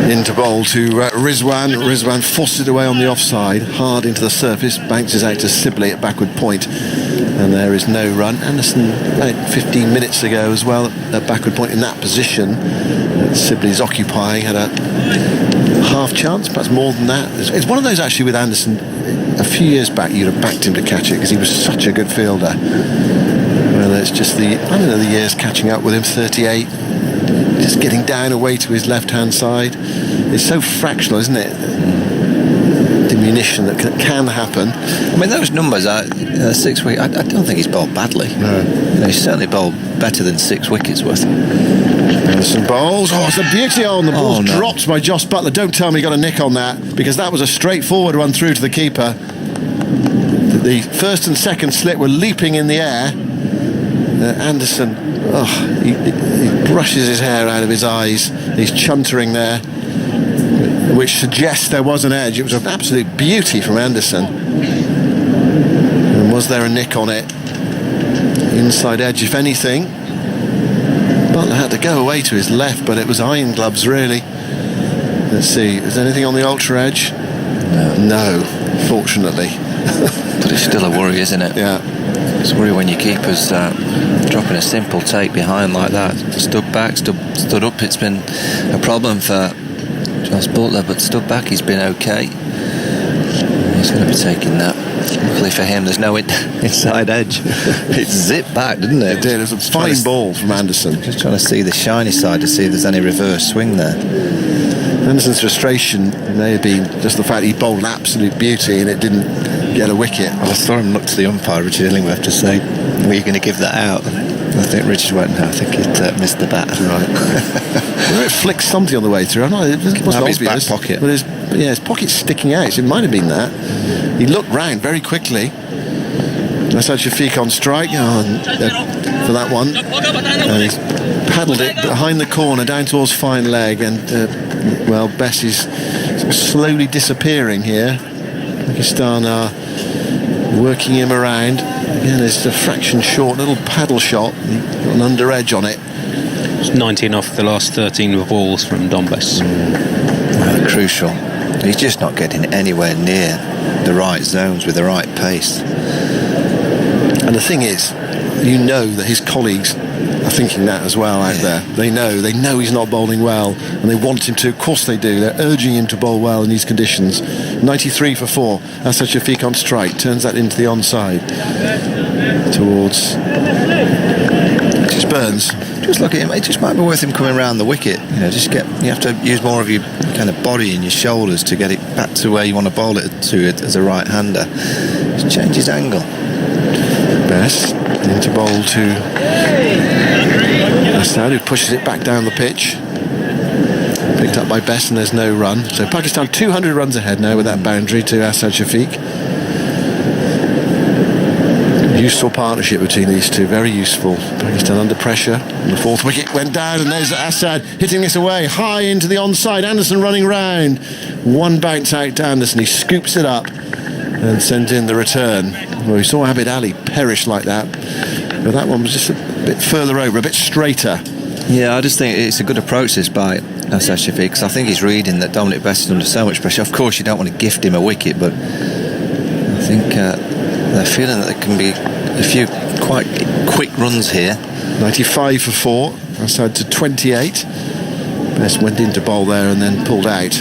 into bowl to Rizwan. Rizwan forced it away on the offside, hard into the surface, banks it out to Sibley at backward point, and there is no run. Anderson, about 15 minutes ago as well, at backward point in that position that Sibley's occupying, had a half chance, perhaps more than that. It's one of those actually with Anderson. A few years back you'd have backed him to catch it because he was such a good fielder. Well, it's just the years catching up with him. 38, just getting down away to his left-hand side. It's so fractional, isn't it? Diminution that can happen. I mean, those numbers are 6 wickets. I don't think he's bowled badly. No. He's certainly bowled better than 6 wickets worth. Anderson bowls. Oh, it's a beauty on the ball. No. Dropped by Josh Buttler. Don't tell me he got a nick on that, because that was a straightforward one through to the keeper. The first and second slip were leaping in the air. Anderson, he brushes his hair out of his eyes. He's chuntering there, which suggests there was an edge. It was an absolute beauty from Anderson. And was there a nick on it? Inside edge, if anything. Butler had to go away to his left, but it was iron gloves, really. Let's see, is there anything on the ultra edge? No, fortunately. But it's still a worry, isn't it? Yeah. It's a worry when your keeper's dropping a simple take behind like that. Stood back, stood up. It's been a problem for Josh Buttler, but stood back, he's been okay. He's going to be taking that. Luckily for him, there's no inside edge. It zipped back, didn't it? It did. It was a fine ball from Anderson. Just trying to see the shiny side to see if there's any reverse swing there. Anderson's frustration may have been just the fact he bowled an absolute beauty and it didn't get a wicket. I saw him look to the umpire, Richard Illingworth, to say, were you going to give that out? I think Richard went, no, I think he'd missed the bat. Right. It flicked something on the way through. I know it wasn't obvious. His back pocket. But his pocket's sticking out. So it might have been that. He looked round very quickly. Asad Shafiq on strike for that one. And he's paddled it behind the corner down towards fine leg, and Bess is slowly disappearing here. Pakistan are working him around. Again, it's a fraction short, little paddle shot, got an under edge on it. It's 19 off the last 13 balls from Bess. Crucial. He's just not getting anywhere near the right zones with the right pace. And the thing is, you know that his colleagues are thinking that as well out there. They know he's not bowling well, and they want him to. Of course they do. They're urging him to bowl well in these conditions. 93 for 4. Asad Shafiq on strike, turns that into the onside towards Burns. Just look at him. It just might be worth him coming around the wicket. You know, you have to use more of your kind of body and your shoulders to get it back to where you want to bowl it to as a right-hander. Just change his angle. Bess into bowl to Asad, who pushes it back down the pitch. Picked up by Bess, and there's no run. So Pakistan 200 runs ahead now with that boundary to Asad Shafiq. Useful partnership between these two, very useful. Pakistan under pressure, and the fourth wicket went down, and there's Asad hitting this away high into the onside. Anderson running round, one bounce out to Anderson. He scoops it up and sends in the return. Well, we saw Abid Ali perish like that, but that one was just a bit further over, a bit straighter. Yeah, I just think it's a good approach this by Asad Shafiq, because I think he's reading that Dominic Bess is under so much pressure. Of course you don't want to gift him a wicket, but I think they're feeling that there can be a few quite quick runs here. 95 for 4, Asad to 28. Bess went into bowl there and then pulled out.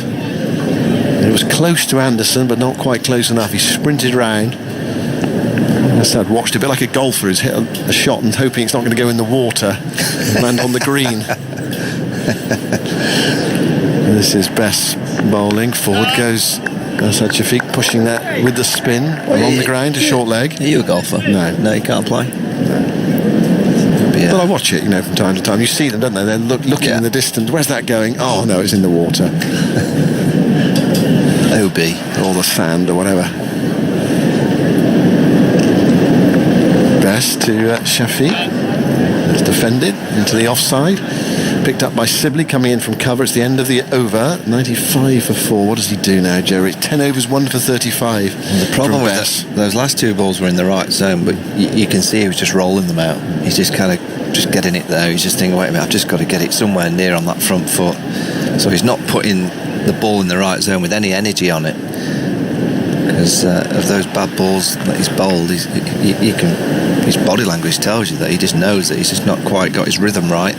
It was close to Anderson, but not quite close enough. He sprinted round. Asad watched a bit like a golfer who's hit a shot and hoping it's not going to go in the water and land on the green. This is Bess bowling. Forward goes Asad Shafiq, pushing that with the spin along the ground, a short leg. Are you a golfer? No, you can't play. Well, I watch it, from time to time. You see them, don't they? They're looking in the distance. Where's that going? Oh no, it's in the water. OB. Or the sand or whatever. Bess to Shafiq. It's defended into the offside. Picked up by Sibley coming in from cover. It's the end of the over. 95 for 4. What does he do now, Jerry? 10 overs, 1 for 35. And the problem with those last two balls were in the right zone, but you can see he was just rolling them out. He's just kind of just getting it there. He's just thinking, wait a minute, I've just got to get it somewhere near on that front foot. So he's not putting the ball in the right zone with any energy on it. Because of those bad balls that he's bowled, his body language tells you that he just knows that he's just not quite got his rhythm right.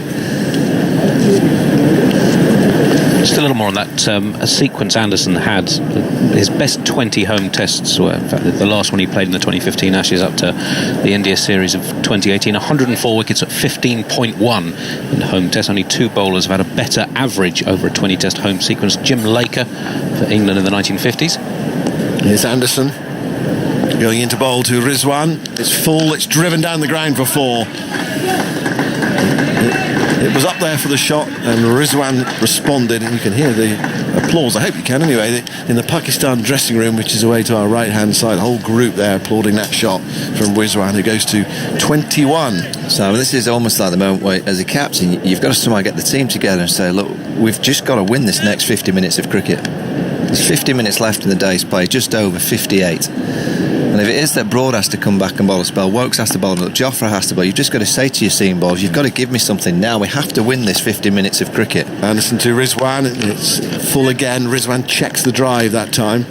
Just a little more on that sequence Anderson had. His best 20 home tests were, in fact, the last one he played in the 2015 Ashes up to the India series of 2018. 104 wickets at 15.1 in home tests. Only 2 bowlers have had a better average over a 20-test home sequence. Jim Laker for England in the 1950s. Here's Anderson going into bowl to Rizwan. It's full, it's driven down the ground for 4. It was up there for the shot, and Rizwan responded, and you can hear the applause. I hope you can anyway, in the Pakistan dressing room, which is away to our right hand side. The whole group there applauding that shot from Rizwan, who goes to 21. So this is almost like the moment where, as a captain, you've got to somehow get the team together and say, look, we've just got to win this next 50 minutes of cricket. There's 50 minutes left in the day's play, just over 58. And if it is that Broad has to come back and bowl a spell, Woakes has to bowl, Jofra has to bowl, you've just got to say to your seam bowlers, you've got to give me something now. We have to win this 50 minutes of cricket. Anderson to Rizwan, it's full again. Rizwan checks the drive that time.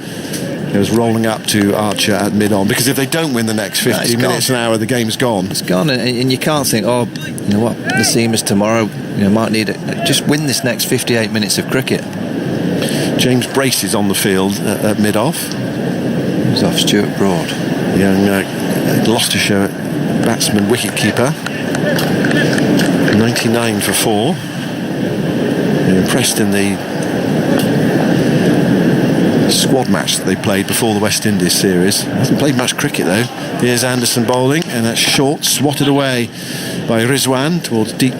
Goes rolling up to Archer at mid-on, because if they don't win the next 50 minutes, an hour, the game's gone. It's gone, and you can't think, oh, you know what, the seam is tomorrow, might need it. Just win this next 58 minutes of cricket. James Brace is on the field at mid-off. He's off Stuart Broad. Young Gloucestershire batsman, wicketkeeper. 99 for 4. They're impressed in the squad match that they played before the West Indies series. Hasn't played much cricket though. Here's Anderson bowling, and that's short, swatted away by Rizwan towards deep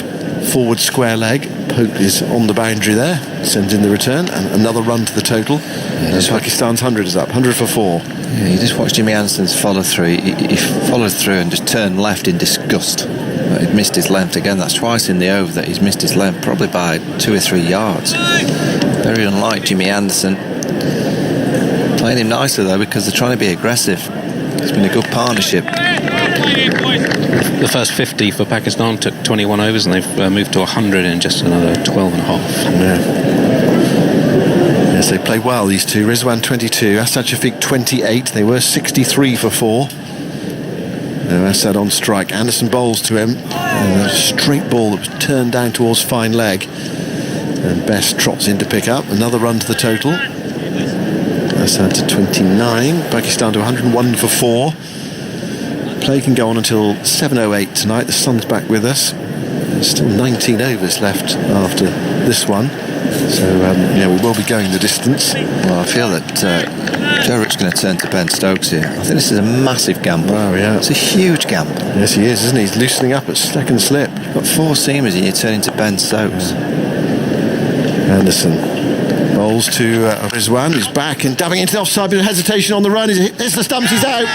forward square leg. Pope is on the boundary there, sends in the return, and another run to the total. Pakistan's 100 is up, 100 for 4. Yeah, you just watched Jimmy Anderson's follow through. He followed through and just turned left in disgust. He'd missed his length again. That's twice in the over that he's missed his length, probably by 2 or 3 yards. Very unlike Jimmy Anderson. Playing him nicely though, because they're trying to be aggressive. It's been a good partnership. The first 50 for Pakistan took 21 overs, and they've moved to 100 in just another 12 and a half. Yeah. Yes, they play well, these two. Rizwan 22, Asad Shafiq 28. They were 63 for 4. Now Asad on strike. Anderson bowls to him. A straight ball that was turned down towards fine leg. And Bess trots in to pick up. Another run to the total. Asad to 29. Pakistan to 101 for 4. Play can go on until 7:08 tonight. The sun's back with us. There's still 19 overs left after this one. So, we will be going the distance. Well, I feel that Joe Root's going to turn to Ben Stokes here. I think this is a massive gamble. Wow, yeah. It's a huge gamble. Yes, he is, isn't he? He's loosening up at second slip. You've got 4 seamers and you're turning to Ben Stokes. Anderson bowls to Rizwan, who's back and dabbing into the offside, bit of hesitation on the run. It's the stumps, he's out.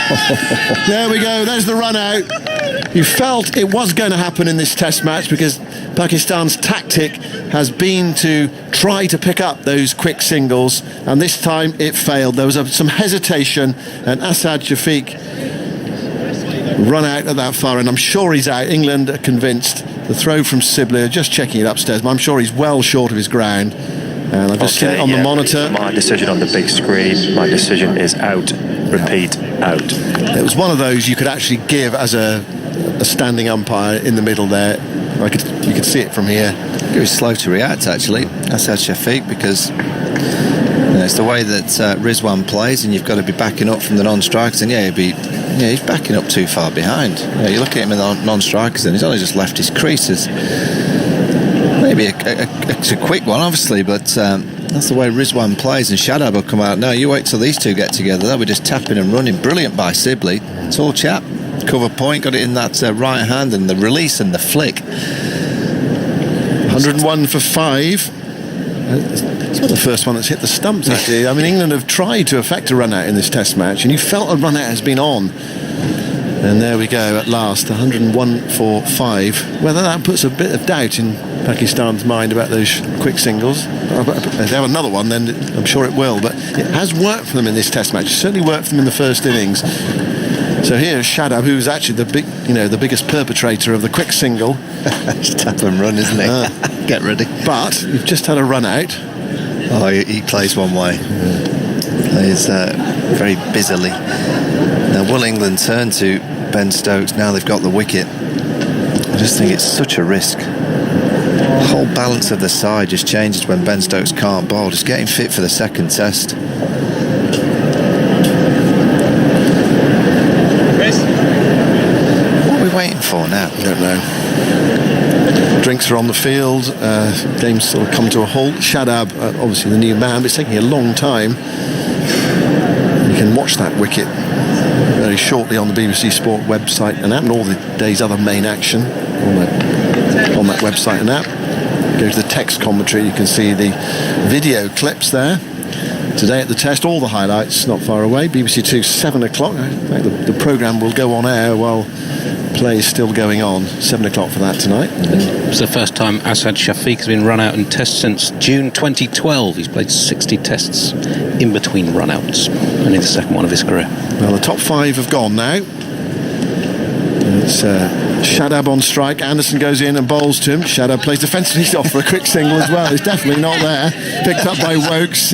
There we go, there's the run out. You felt it was going to happen in this test match because Pakistan's tactic has been to try to pick up those quick singles, and this time it failed. There was some hesitation, and Asad Shafiq run out at that far, and I'm sure he's out. England are convinced. The throw from Sibley, just checking it upstairs, but I'm sure he's well short of his ground. And I've just seen it on the monitor. My decision on the big screen. My decision is out. Repeat, out. It was one of those you could actually give as a standing umpire in the middle there. You could see it from here. He was slow to react, actually. Asad Shafiq, because it's the way that Rizwan plays, and you've got to be backing up from the non-strikers. And he's backing up too far behind. You look at him in the non-strikers, and he's only just left his creases. Maybe it's a quick one, obviously, but that's the way Rizwan plays, and Shadab will come out. No, you wait till these two get together. They'll be just tapping and running. Brilliant by Sibley. Tall chap. Cover point, got it in that right hand, and the release and the flick. 101 for 5. It's not the first one that's hit the stumps, actually. I mean, England have tried to effect a run out in this test match, and you felt a run out has been on. And there we go at last, 101 for 5. Whether that puts a bit of doubt in Pakistan's mind about those quick singles. If they have another one, then I'm sure it will. But it has worked for them in this test match. It certainly worked for them in the first innings. So here's Shadab, who's actually the biggest perpetrator of the quick single. It's tap and run, isn't it? Get ready. But you've just had a run out. Oh, he plays one way. Plays very busily. Now, will England turn to Ben Stokes now they've got the wicket? I just think it's such a risk. The whole balance of the side just changes when Ben Stokes can't bowl. Just getting fit for the second test. What are we waiting for now? I don't know. Drinks are on the field. Game's sort of come to a halt. Shadab, obviously the new man, but it's taking a long time. You can watch that wicket very shortly on the BBC Sport website and app, and all the day's other main action on that website and app. Go to the text commentary, you can see the video clips there. Today at the test, all the highlights not far away. BBC 2, 7 o'clock. In fact, the programme will go on air while play is still going on. 7 o'clock for that tonight. It's the first time Asad Shafiq has been run out in tests since June 2012. He's played 60 tests in between run-outs. Only the second one of his career. Well, the top 5 have gone now. It's Shadab on strike. Anderson goes in and bowls to him. Shadab plays defensively. He's off for a quick single as well. It's definitely not there. Picked up by Woakes.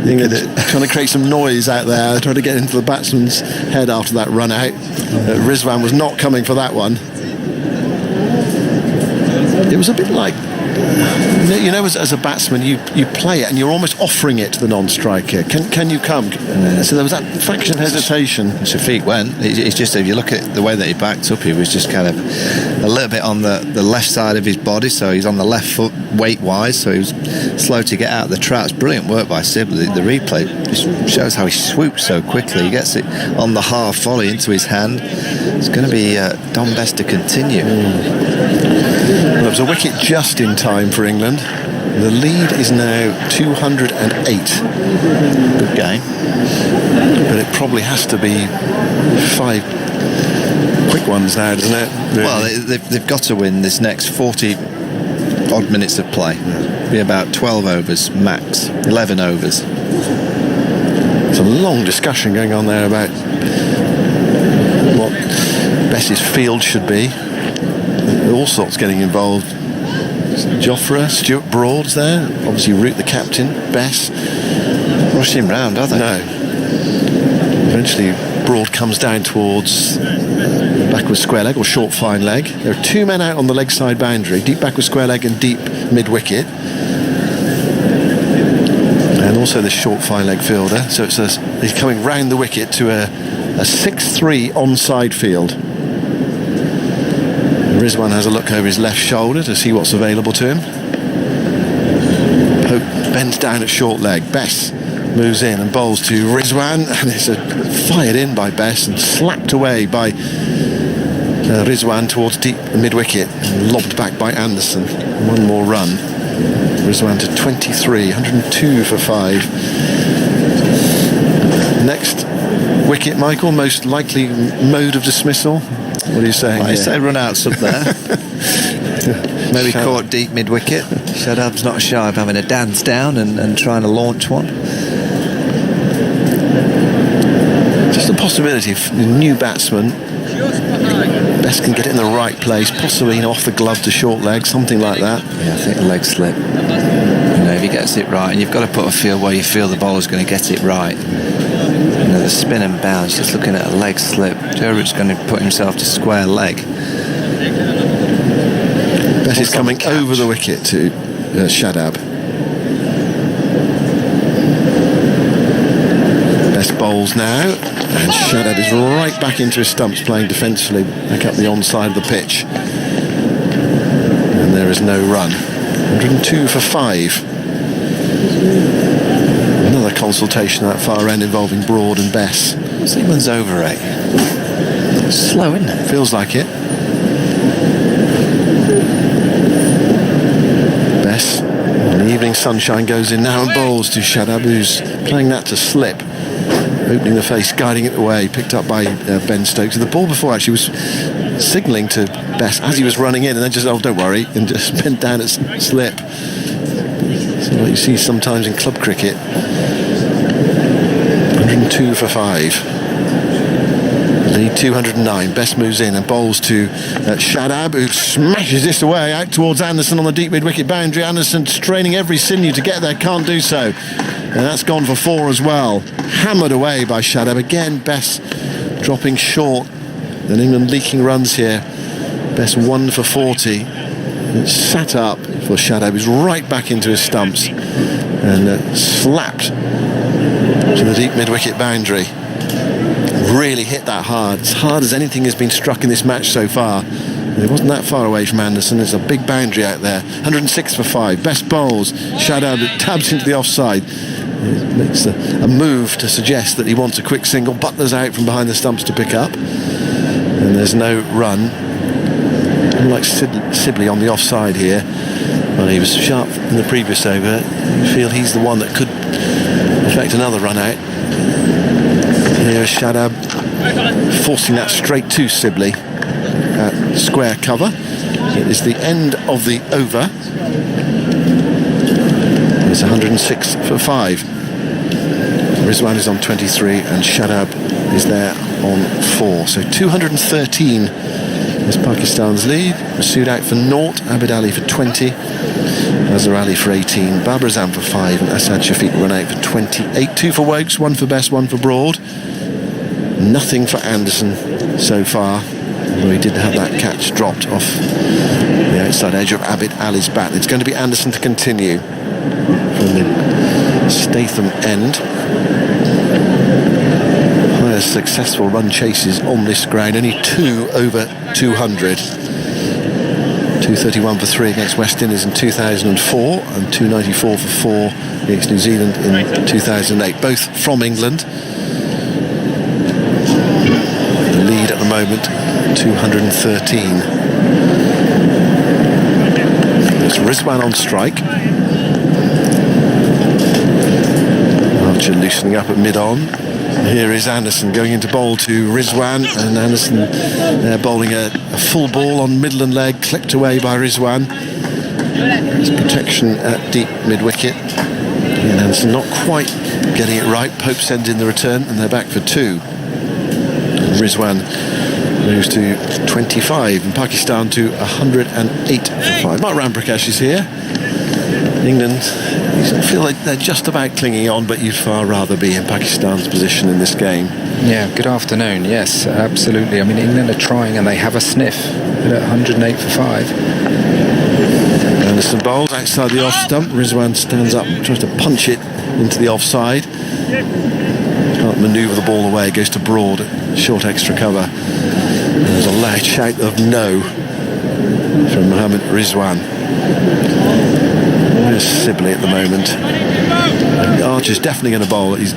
Trying to create some noise out there, trying to get into the batsman's head after that run out. Rizwan was not coming for that one. It was a bit like, as a batsman, you play it and you're almost offering it to the non-striker. Can you come? So there was that fraction of hesitation. Shafiq went. It's just, if you look at the way that he backed up, he was just kind of a little bit on the left side of his body, so he's on the left foot weight-wise, so he was slow to get out of the traps. Brilliant work by Sibley. The replay just shows how he swoops so quickly. He gets it on the half volley into his hand. It's going to be Dom Bess to continue. Well, it was a wicket just in time for England. The lead is now 208. Good game. But it probably has to be 5 quick ones now, doesn't it? Really? Well, they've got to win this next 40 odd minutes of play. Be about 12 overs max, 11 overs. There's a long discussion going on there about what Bess's field should be. All sorts getting involved. Jofra, Stuart Broad's there. Obviously Root the captain, Bess. Rushing him round, are they? No. Eventually Broad comes down towards backward square leg or short fine leg. There are 2 men out on the leg side boundary, deep backward square leg and deep mid wicket. And also the short fine leg fielder. So he's coming round the wicket to a 6-3 onside field. Rizwan has a look over his left shoulder to see what's available to him. Pope bends down at short leg. Bess moves in and bowls to Rizwan, and it's fired in by Bess and slapped away by Rizwan towards deep mid-wicket and lobbed back by Anderson. 1 more run. Rizwan to 23, 102 for 5. Next wicket, Michael, most likely mode of dismissal. What are you saying? I say run outs up there. Maybe caught deep mid-wicket. Shadab's not shy of having a dance down and trying to launch one. Just a possibility if the new batsman Bess can get it in the right place, possibly off the glove to short leg, something like that. Yeah, I think the leg slip. If he gets it right, and you've got to put a field where you feel the bowler's going to get it right. The spin and bounce, just looking at a leg slip. Joe going to put himself to square leg. Bess is coming over the wicket to Shadab. Bess bowls now, and Shadab is right back into his stumps, playing defensively back up the onside of the pitch. And there is no run. 102 for 5. Another consultation at that far end involving Broad and Bess. Seaman's over 8. Slow, isn't it? Feels like it. Bess, the evening sunshine, goes in now and bowls to Shadab, who's playing that to slip. Opening the face, guiding it away, picked up by Ben Stokes. The ball before actually was signalling to Bess as he was running in, and then just, oh, don't worry, and just bent down at slip. So what you see sometimes in club cricket. 102 for 5. Lead 209. Bess moves in and bowls to Shadab, who smashes this away out towards Anderson on the deep mid-wicket boundary. Anderson straining every sinew to get there, can't do so. And that's gone for 4 as well. Hammered away by Shadab. Again, Bess dropping short. And England leaking runs here. Bess 1 for 40. It's sat up for Shadab. He's right back into his stumps. And slapped to the deep mid-wicket boundary. Really hit that hard. As hard as anything has been struck in this match so far. It wasn't that far away from Anderson. There's a big boundary out there. 106 for 5. Bess bowls. Shadab tabs into the offside. It makes a move to suggest that he wants a quick single. Buttler's out from behind the stumps to pick up. And there's no run. Unlike Sibley on the offside here. Well, he was sharp in the previous over. I feel he's the one that could affect another run out. Here's Shadab forcing that straight to Sibley. Square cover. It is the end of the over. It's 106 for 5. Rizwan is on 23 and Shadab is there on 4. So 213 is Pakistan's lead. Masood out for 0, Abid Ali for 20, Azhar Ali for 18, Babar Azam for 5 and Asad Shafiq run out for 28. 2 for Woakes, 1 for Bess, 1 for Broad. Nothing for Anderson so far, although he did have that catch dropped off the outside edge of Abid Ali's bat. It's going to be Anderson to continue from the Statham end. Highest successful run chases on this ground, only 2 over 200. 231 for 3 against West Indies in 2004 and 294 for 4 against New Zealand in 2008, both from England. The lead at the moment, 213. It's Rizwan on strike. Archer loosening up at mid-on. Here is Anderson going into bowl to Rizwan, and Anderson bowling a full ball on Midland leg, clipped away by Rizwan. It's protection at deep mid-wicket. And Anderson not quite getting it right. Pope sends in the return, and they're back for 2. Rizwan moves to 25 and Pakistan to 108 for 5. Mark Ramprakash is here. England, you feel like they're just about clinging on, but you'd far rather be in Pakistan's position in this game. Yeah, good afternoon. Yes, absolutely. I mean, England are trying and they have a sniff at 108 for 5. Anderson bowls outside the off stump. Rizwan stands up, tries to punch it into the offside. Can't manoeuvre the ball away, goes to broad, short extra cover. There's a loud shout of no from Mohammad Rizwan. There's Sibley at the moment. Archer's definitely going to bowl. He's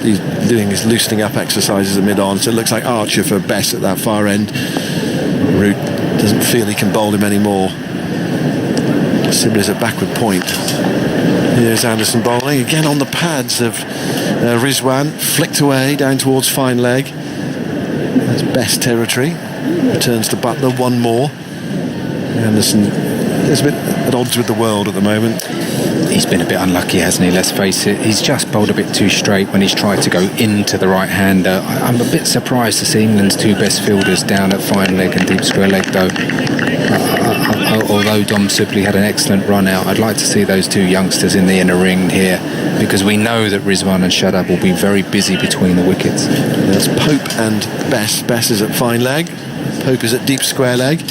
doing his loosening up exercises at mid-on, so it looks like Archer for Bess at that far end. Root doesn't feel he can bowl him anymore. Sibley's at backward point. Here's Anderson bowling again on the pads of Rizwan, flicked away down towards fine leg. That's Bess territory. Returns to Buttler, one more. Anderson is a bit at odds with the world at the moment. He's been a bit unlucky, hasn't he? Let's face it. He's just bowled a bit too straight when he's tried to go into the right-hander. I'm a bit surprised to see England's two best fielders down at fine leg and deep square leg, though. Although Dom Sibley had an excellent run out, I'd like to see those two youngsters in the inner ring here, because we know that Rizwan and Shadab will be very busy between the wickets. That's Pope and Bess. Bess is at fine leg. Pope is at deep square leg.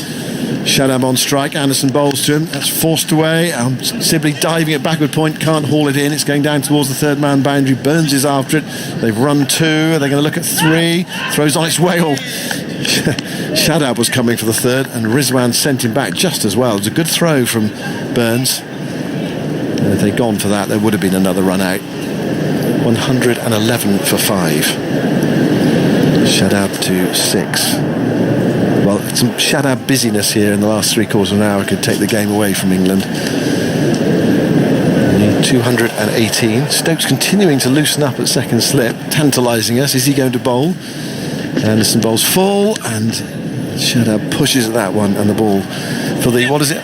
Shadab on strike. Anderson bowls to him. That's forced away. Sibley diving at backward point. Can't haul it in. It's going down towards the third man boundary. Burns is after it. They've run 2. Are they going to look at 3? Throws on its way. Shadab was coming for the third, and Rizwan sent him back just as well. It was a good throw from Burns. And if they'd gone for that, there would have been another run out. 111 for 5. Shadab to 6. Well, some Shadab busyness here in the last 3/4 of an hour could take the game away from England. 218. Stokes continuing to loosen up at second slip, tantalising us. Is he going to bowl? Anderson bowls full, and Shadab pushes at that one, and the ball for the, what is it?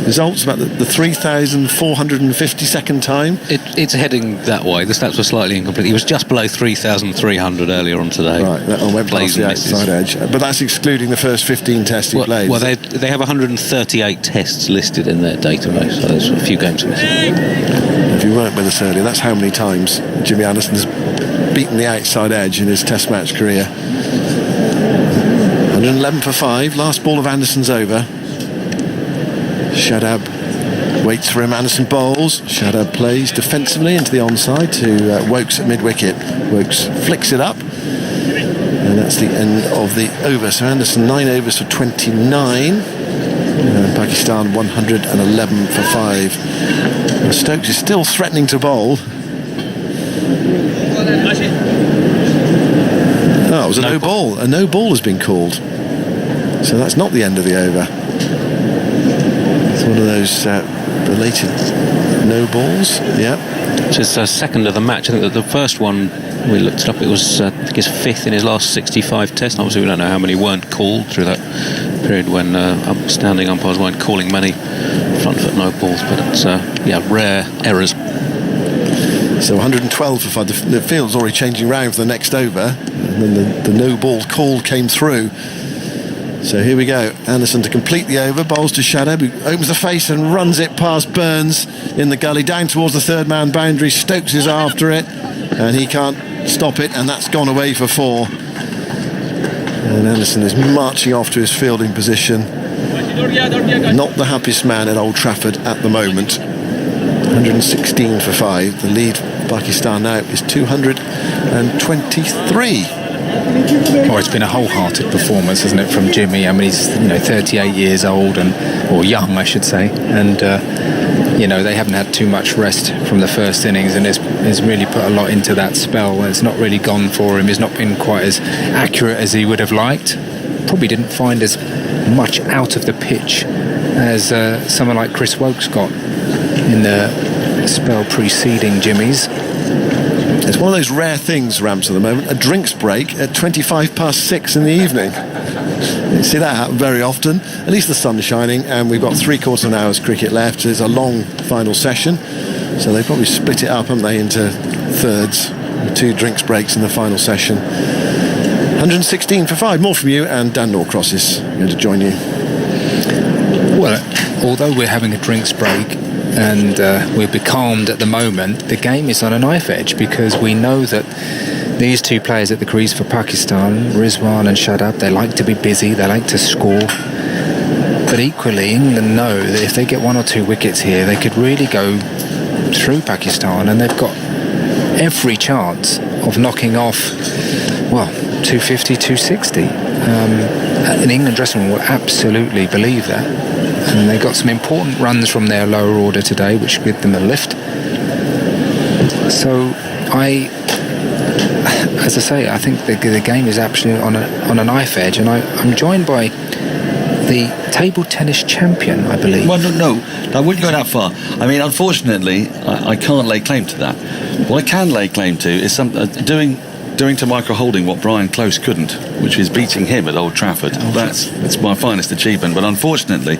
Results about the 3,452nd time. It's heading that way. The stats were slightly incomplete. He was just below 3,300 earlier on today. Right, that one went past the outside edge. But that's excluding the first 15 tests he played. Well, they have 138 tests listed in their database, so there's a few games missing. If you weren't with us earlier, that's how many times Jimmy Anderson's beaten the outside edge in his test match career. 111 for 5. Last ball of Anderson's over. Shadab waits for him. Anderson bowls. Shadab plays defensively into the onside to Woakes at mid-wicket. Woakes flicks it up, and that's the end of the over. So Anderson 9 overs for 29, and Pakistan 111 for 5. And Stokes is still threatening to bowl. Oh, it was a no ball. A no ball has been called, so that's not the end of the over. It's one of those belated no balls. Yeah. It's his second of the match. I think that the first one we looked it up. It was I think his 5th in his last 65 tests. Obviously, we don't know how many weren't called through that period when standing umpires weren't calling many front foot no balls. But it's rare errors. So 112 for 5. The field's already changing round for the next over, and then the no ball call came through. So here we go. Anderson to complete the over, bowls to Shadab, who opens the face and runs it past Burns in the gully, down towards the third man boundary. Stokes is after it, and he can't stop it, and that's gone away for 4. And Anderson is marching off to his fielding position. Not the happiest man at Old Trafford at the moment. 116 for 5. The lead for Pakistan now is 223. Oh, it's been a wholehearted performance, hasn't it, from Jimmy? I mean, he's 38 years old, or young, I should say, and they haven't had too much rest from the first innings, and he's really put a lot into that spell. It's not really gone for him. He's not been quite as accurate as he would have liked. Probably didn't find as much out of the pitch as someone like Chris Woakes got in the spell preceding Jimmy's. It's one of those rare things, Ramps, at the moment, a drinks break at 6:25 in the evening. You see that happen very often. At least the sun's shining, and we've got 3/4 of an hour's cricket left. It's a long final session, so they probably split it up, haven't they, into thirds, 2 drinks breaks in the final session. 116 for 5. More from you, and Dan Norcross is going to join you. Well, although we're having a drinks break and we're becalmed at the moment, the game is on a knife edge, because we know that these two players at the crease for Pakistan, Rizwan and Shadab, they like to be busy, they like to score. But equally, England know that if they get 1 or 2 wickets here, they could really go through Pakistan, and they've got every chance of knocking off, 250, 260. An England dressing room will absolutely believe that. And they got some important runs from their lower order today, which give them a lift. So as I say, I think the game is actually on a knife edge, and I'm joined by the table tennis champion, I believe. Well, no, I wouldn't go that far. I mean, unfortunately, I can't lay claim to that. What I can lay claim to is doing to Michael Holding what Brian Close couldn't, which is beating him at Old Trafford. That's my finest achievement. But unfortunately,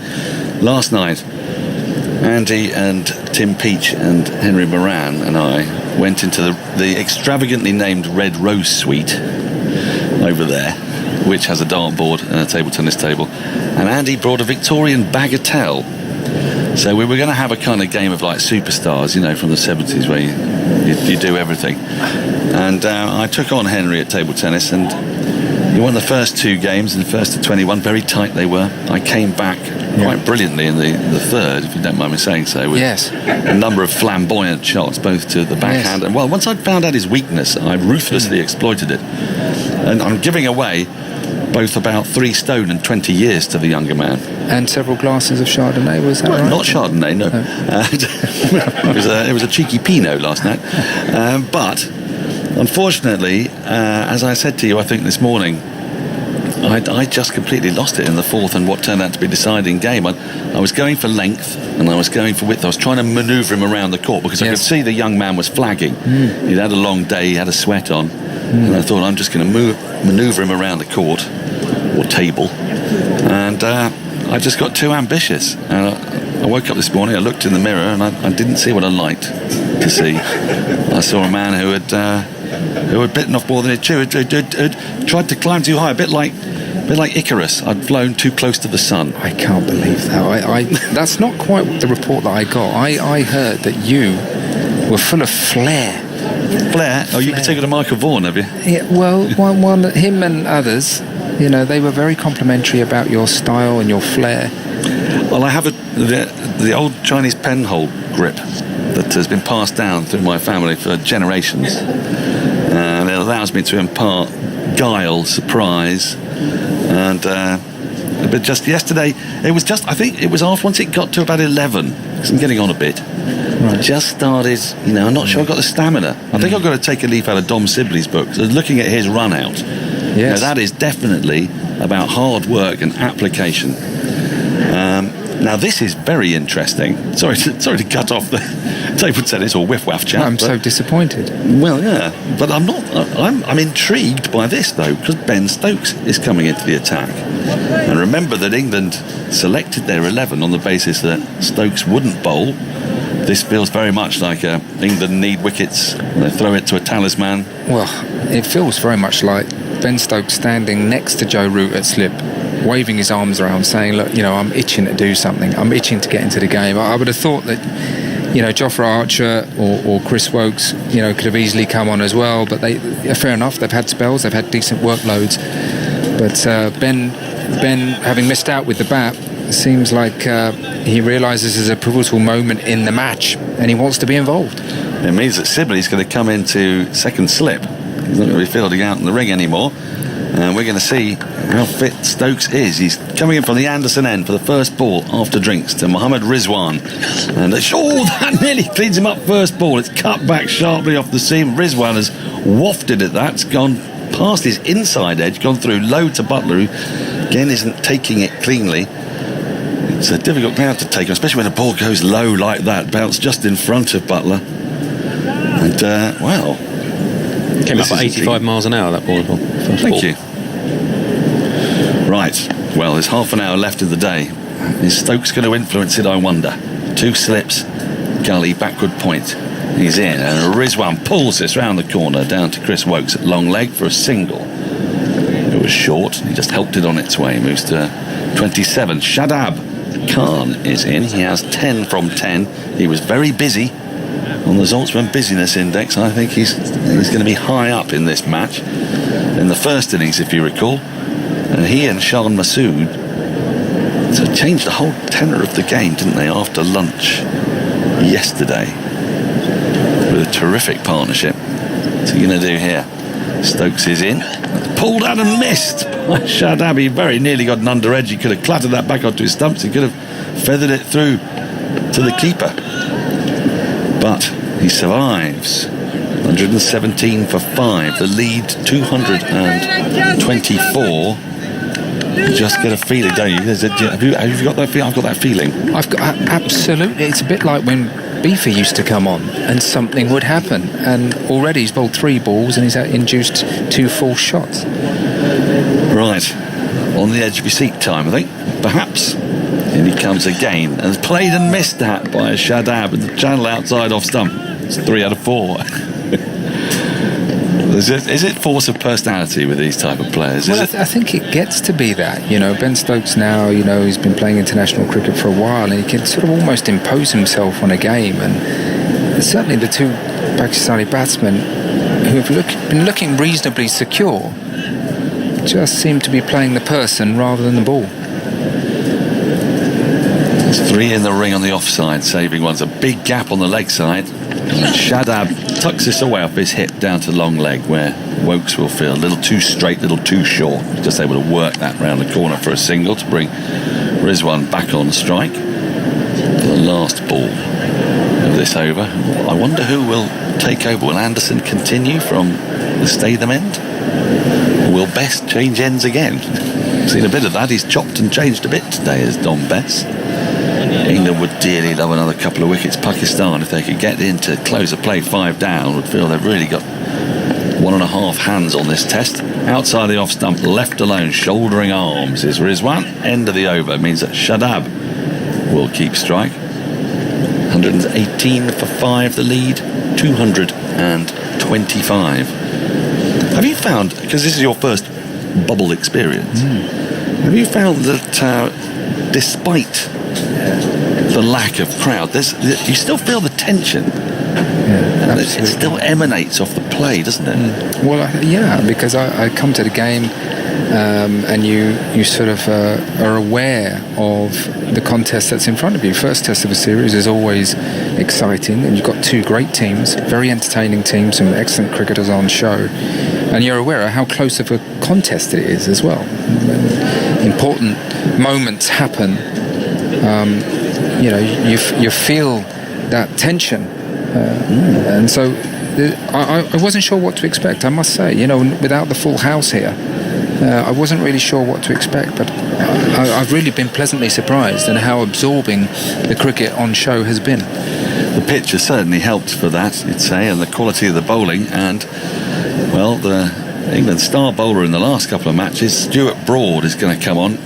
last night, Andy and Tim Peach and Henry Moran and I went into the extravagantly named Red Rose Suite over there, which has a dartboard and a table tennis table, and Andy brought a Victorian bagatelle. So we were going to have a kind of game of like Superstars, from the 70s, where you do everything. And I took on Henry at table tennis, and he won the first 2 games, and the first to 21, very tight they were. I came back quite brilliantly in the third, if you don't mind me saying so, with a number of flamboyant shots, both to the backhand. And once I'd found out his weakness, I ruthlessly exploited it. And I'm giving away both about 3 stone and 20 years to the younger man. And several glasses of Chardonnay, was that right? Not Chardonnay, no. It was a cheeky Pinot last night. But unfortunately, as I said to you, I think this morning, I just completely lost it in the fourth and what turned out to be a deciding game. I was going for length and I was going for width. I was trying to manoeuvre him around the court because I could see the young man was flagging. He'd had a long day, he had a sweat on, and I thought, I'm just going to manoeuvre him around the court or table. And I just got too ambitious. I woke up this morning, I looked in the mirror, and I didn't see what I liked to see. I saw a man who had bitten off more than he'd chewed, who'd tried to climb too high, a bit like Icarus. I'd flown too close to the sun. I can't believe that. That's not quite the report that I got. I heard that you were full of flair. Flair? Oh, you've been taking to Michael Vaughan, have you? Yeah, well, him and others, they were very complimentary about your style and your flair. Well, I have the old Chinese penhole grip that has been passed down through my family for generations. And it allows me to impart guile, surprise, and but just yesterday, I think it was off once it got to about 11, because I'm getting on a bit. Right. Just started, I'm not sure I've got the stamina. I think I've got to take a leaf out of Dom Sibley's book. So looking at his run out, that is definitely about hard work and application. Now this is very interesting. Sorry to cut off the table tennis or whiff-waff chat. I'm so disappointed. Well, yeah, but I'm not. I'm intrigued by this though, because Ben Stokes is coming into the attack. And remember that England selected their 11 on the basis that Stokes wouldn't bowl. This feels very much like England need wickets. They throw it to a talisman. Well, it feels very much like Ben Stokes standing next to Joe Root at slip, waving his arms around, saying, look, I'm itching to do something. I'm itching to get into the game. I would have thought that, Jofra Archer or Chris Woakes, could have easily come on as well. But fair enough, they've had spells, they've had decent workloads. But Ben, having missed out with the bat, seems like he realises there's a pivotal moment in the match and he wants to be involved. It means that Sibley's going to come into second slip. He's not going to be fielding out in the ring anymore. And we're going to see how fit Stokes is. He's coming in from the Anderson end for the first ball after drinks to Mohammad Rizwan. And that nearly cleans him up first ball. It's cut back sharply off the seam. Rizwan has wafted at that. It's gone past his inside edge, gone through low to Buttler, who again isn't taking it cleanly. It's a difficult ground to take, especially when the ball goes low like that, bounced just in front of Buttler. And, came up at 85 miles an hour, that ball as well. Thank you. Right, well, there's half an hour left of the day. Is Stokes going to influence it, I wonder? 2 slips, gully, backward point. He's in, and Rizwan pulls this round the corner down to Chris Woakes at long leg for a single. It was short. He just helped it on its way. Moves to 27. Shadab Khan is in. He has 10 from 10. He was very busy on the Zaltzman Busyness Index. I think he's going to be high up in this match. In the first innings, if you recall, he and Shan Masood changed the whole tenor of the game, didn't they, after lunch yesterday, with a terrific partnership. What's he going to do here? Stokes is in. Pulled out and missed by Shadab. He very nearly got an under edge. He could have clattered that back onto his stumps. He could have feathered it through to the keeper. But he survives. 117 for 5. The lead 224. You just get a feeling, don't you? Have you got that feeling? I've got that feeling. I've got absolutely. It's a bit like when Beefer used to come on and something would happen, and already he's bowled 3 balls and he's induced 2 false shots. Right, on the edge of your seat time, I think. Perhaps. And he comes again and played and missed that by Shadab in the channel outside off stump. It's 3 out of 4. Is it force of personality with these type of players? Well, I think it gets to be that. Ben Stokes now, he's been playing international cricket for a while, and he can sort of almost impose himself on a game. And certainly the 2 Pakistani batsmen who have been looking reasonably secure just seem to be playing the person rather than the ball. There's 3 in the ring on the offside, saving one's a big gap on the leg side. And Shadab tucks this away off his hip down to long leg, where Woakes will feel a little too straight, a little too short. Just able to work that round the corner for a single to bring Rizwan back on strike for the last ball of this over. I wonder who will take over. Will Anderson continue from the Statham end? Or will Bess change ends again? Seen a bit of that. He's chopped and changed a bit today as Dom Bess. England would dearly love another couple of wickets. Pakistan, if they could get into close of play 5 down, would feel they've really got 1.5 hands on this test. Outside the off stump, left alone, shouldering arms is Rizwan. End of the over means that Shadab will keep strike. 118 for 5, the lead 225. Have you found, because this is your first bubble experience, have you found that despite the lack of crowd, you still feel the tension? Yeah, it still emanates off the play, doesn't it? Well, yeah, because I come to the game and you sort of are aware of the contest that's in front of you. First test of a series is always exciting, and you've got 2 great teams, very entertaining teams, some excellent cricketers on show, and you're aware of how close of a contest it is as well. When important moments happen, you feel that tension, and so I wasn't sure what to expect, I must say. Without the full house here, I wasn't really sure what to expect, but I've really been pleasantly surprised at how absorbing the cricket on show has been. The pitch has certainly helped for that, you'd say, and the quality of the bowling, and well, the England star bowler in the last couple of matches, Stuart Broad, is going to come on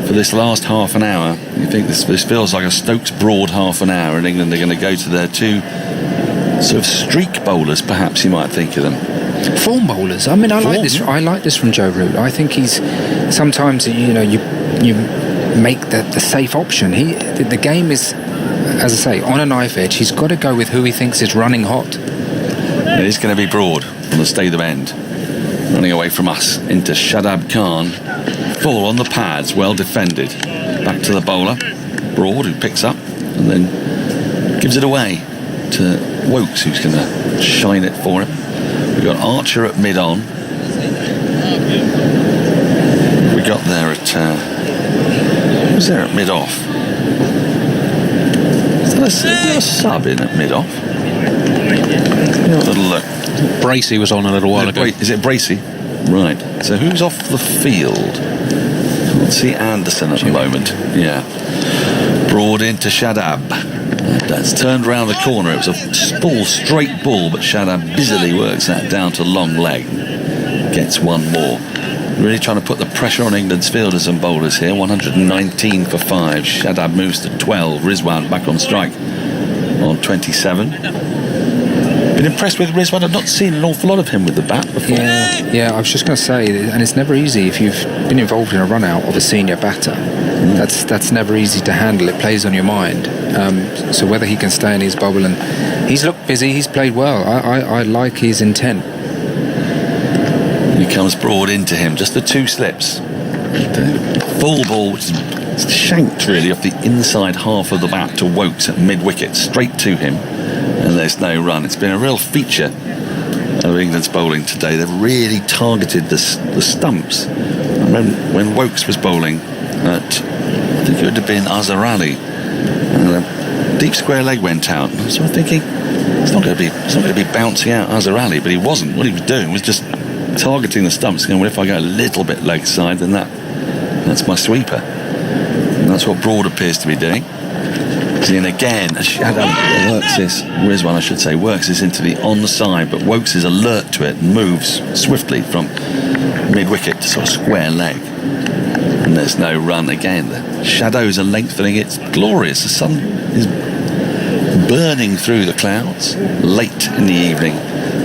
for this last half an hour. You think this feels like a Stokes Broad half an hour, and England are going to go to their 2 sort of streak bowlers, perhaps you might think of them. Form bowlers. I mean, I like this from Joe Root. I think he's sometimes you make the safe option. The game is, as I say, on a knife edge. He's got to go with who he thinks is running hot. It is going to be Broad on the Statham end, running away from us into Shadab Khan. Full on the pads, well defended. Back to the bowler, Broad, who picks up and then gives it away to Woakes, who's going to shine it for him. We've got Archer at mid-on. We got there at... who's there at mid-off? Is there a sub in at mid-off? Have a little look. Bracey was on a little while ago. Is it Bracey? Right. So who's off the field? Let's see Anderson at the moment. Yeah. Broad into Shadab. That's turned round the corner. It was a full straight ball, but Shadab busily works that down to long leg. Gets 1 more. Really trying to put the pressure on England's fielders and bowlers here. 119 for 5. Shadab moves to 12. Rizwan back on strike on 27. been impressed with Rizwan. I've not seen an awful lot of him with the bat before. Yeah, I was just going to say, and it's never easy if you've been involved in a run out of a senior batter. That's never easy to handle. It plays on your mind. So whether he can stay in his bubble, and he's looked busy, he's played well. I like his intent. He comes broad into him, just the 2 slips. The full ball, which is shanked really off the inside half of the bat to Woakes at mid-wicket, straight to him, and there's no run. It's been a real feature of England's bowling today. They've really targeted the stumps. When Woakes was bowling at, I think it would have been Azhar, and a deep square leg went out. So I'm thinking, it's not going to be bouncing out Azhar, but he wasn't. What he was doing was just targeting the stumps, going, well, if I go a little bit leg side, then that's my sweeper. And that's what Broad appears to be doing. And again, a Shadab works this, Rizwan I should say, works this into the onside, but Woakes is alert to it and moves swiftly from mid-wicket to sort of square leg. And there's no run again. The shadows are lengthening. It's glorious. The sun is burning through the clouds late in the evening,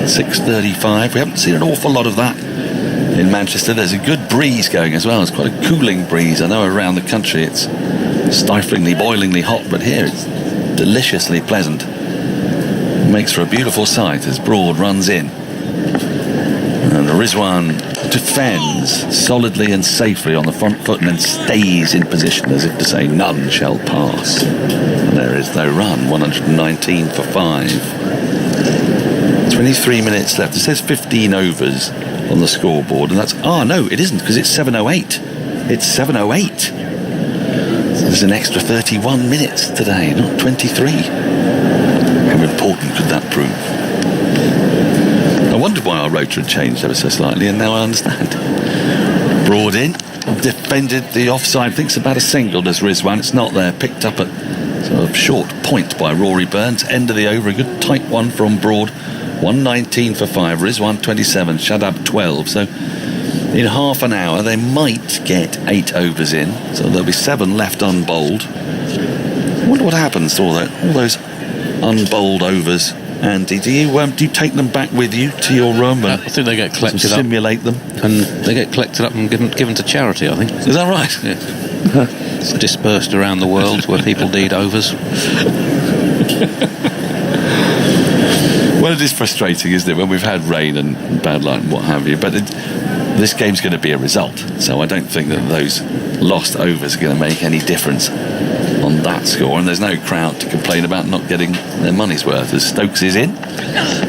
6:35. We haven't seen an awful lot of that in Manchester. There's a good breeze going as well. It's quite a cooling breeze. I know around the country it's stiflingly, boilingly hot, but here it's deliciously pleasant. It makes for a beautiful sight as Broad runs in. And Rizwan defends solidly and safely on the front foot and then stays in position as if to say none shall pass. And there is no run, 119 for 5. 23 minutes left. It says 15 overs on the scoreboard, and that's... no, it isn't, because it's 7:08. It's 7:08. There's an extra 31 minutes today, not 23. How important could that prove? I wondered why our rotor had changed ever so slightly, and now I understand. Broad in, defended the offside, thinks about a single, does Rizwan. It's not there, picked up at sort of short point by Rory Burns. End of the over, a good tight one from Broad. 119 for 5, Rizwan 27, Shadab 12. So in half an hour they might get 8 overs in, so there'll be 7 left unbowled. I wonder what happens to all those unbowled overs. Andy, do you take them back with you to your room and I think they get collected up, simulate them? And they get collected up and given to charity, I think. Is that right? Yeah. It's dispersed around the world where people need overs. Well, it is frustrating, isn't it, when we've had rain and bad light and what have you, but this game's going to be a result, so I don't think that those lost overs are going to make any difference on that score, and there's no crowd to complain about not getting their money's worth as Stokes is in.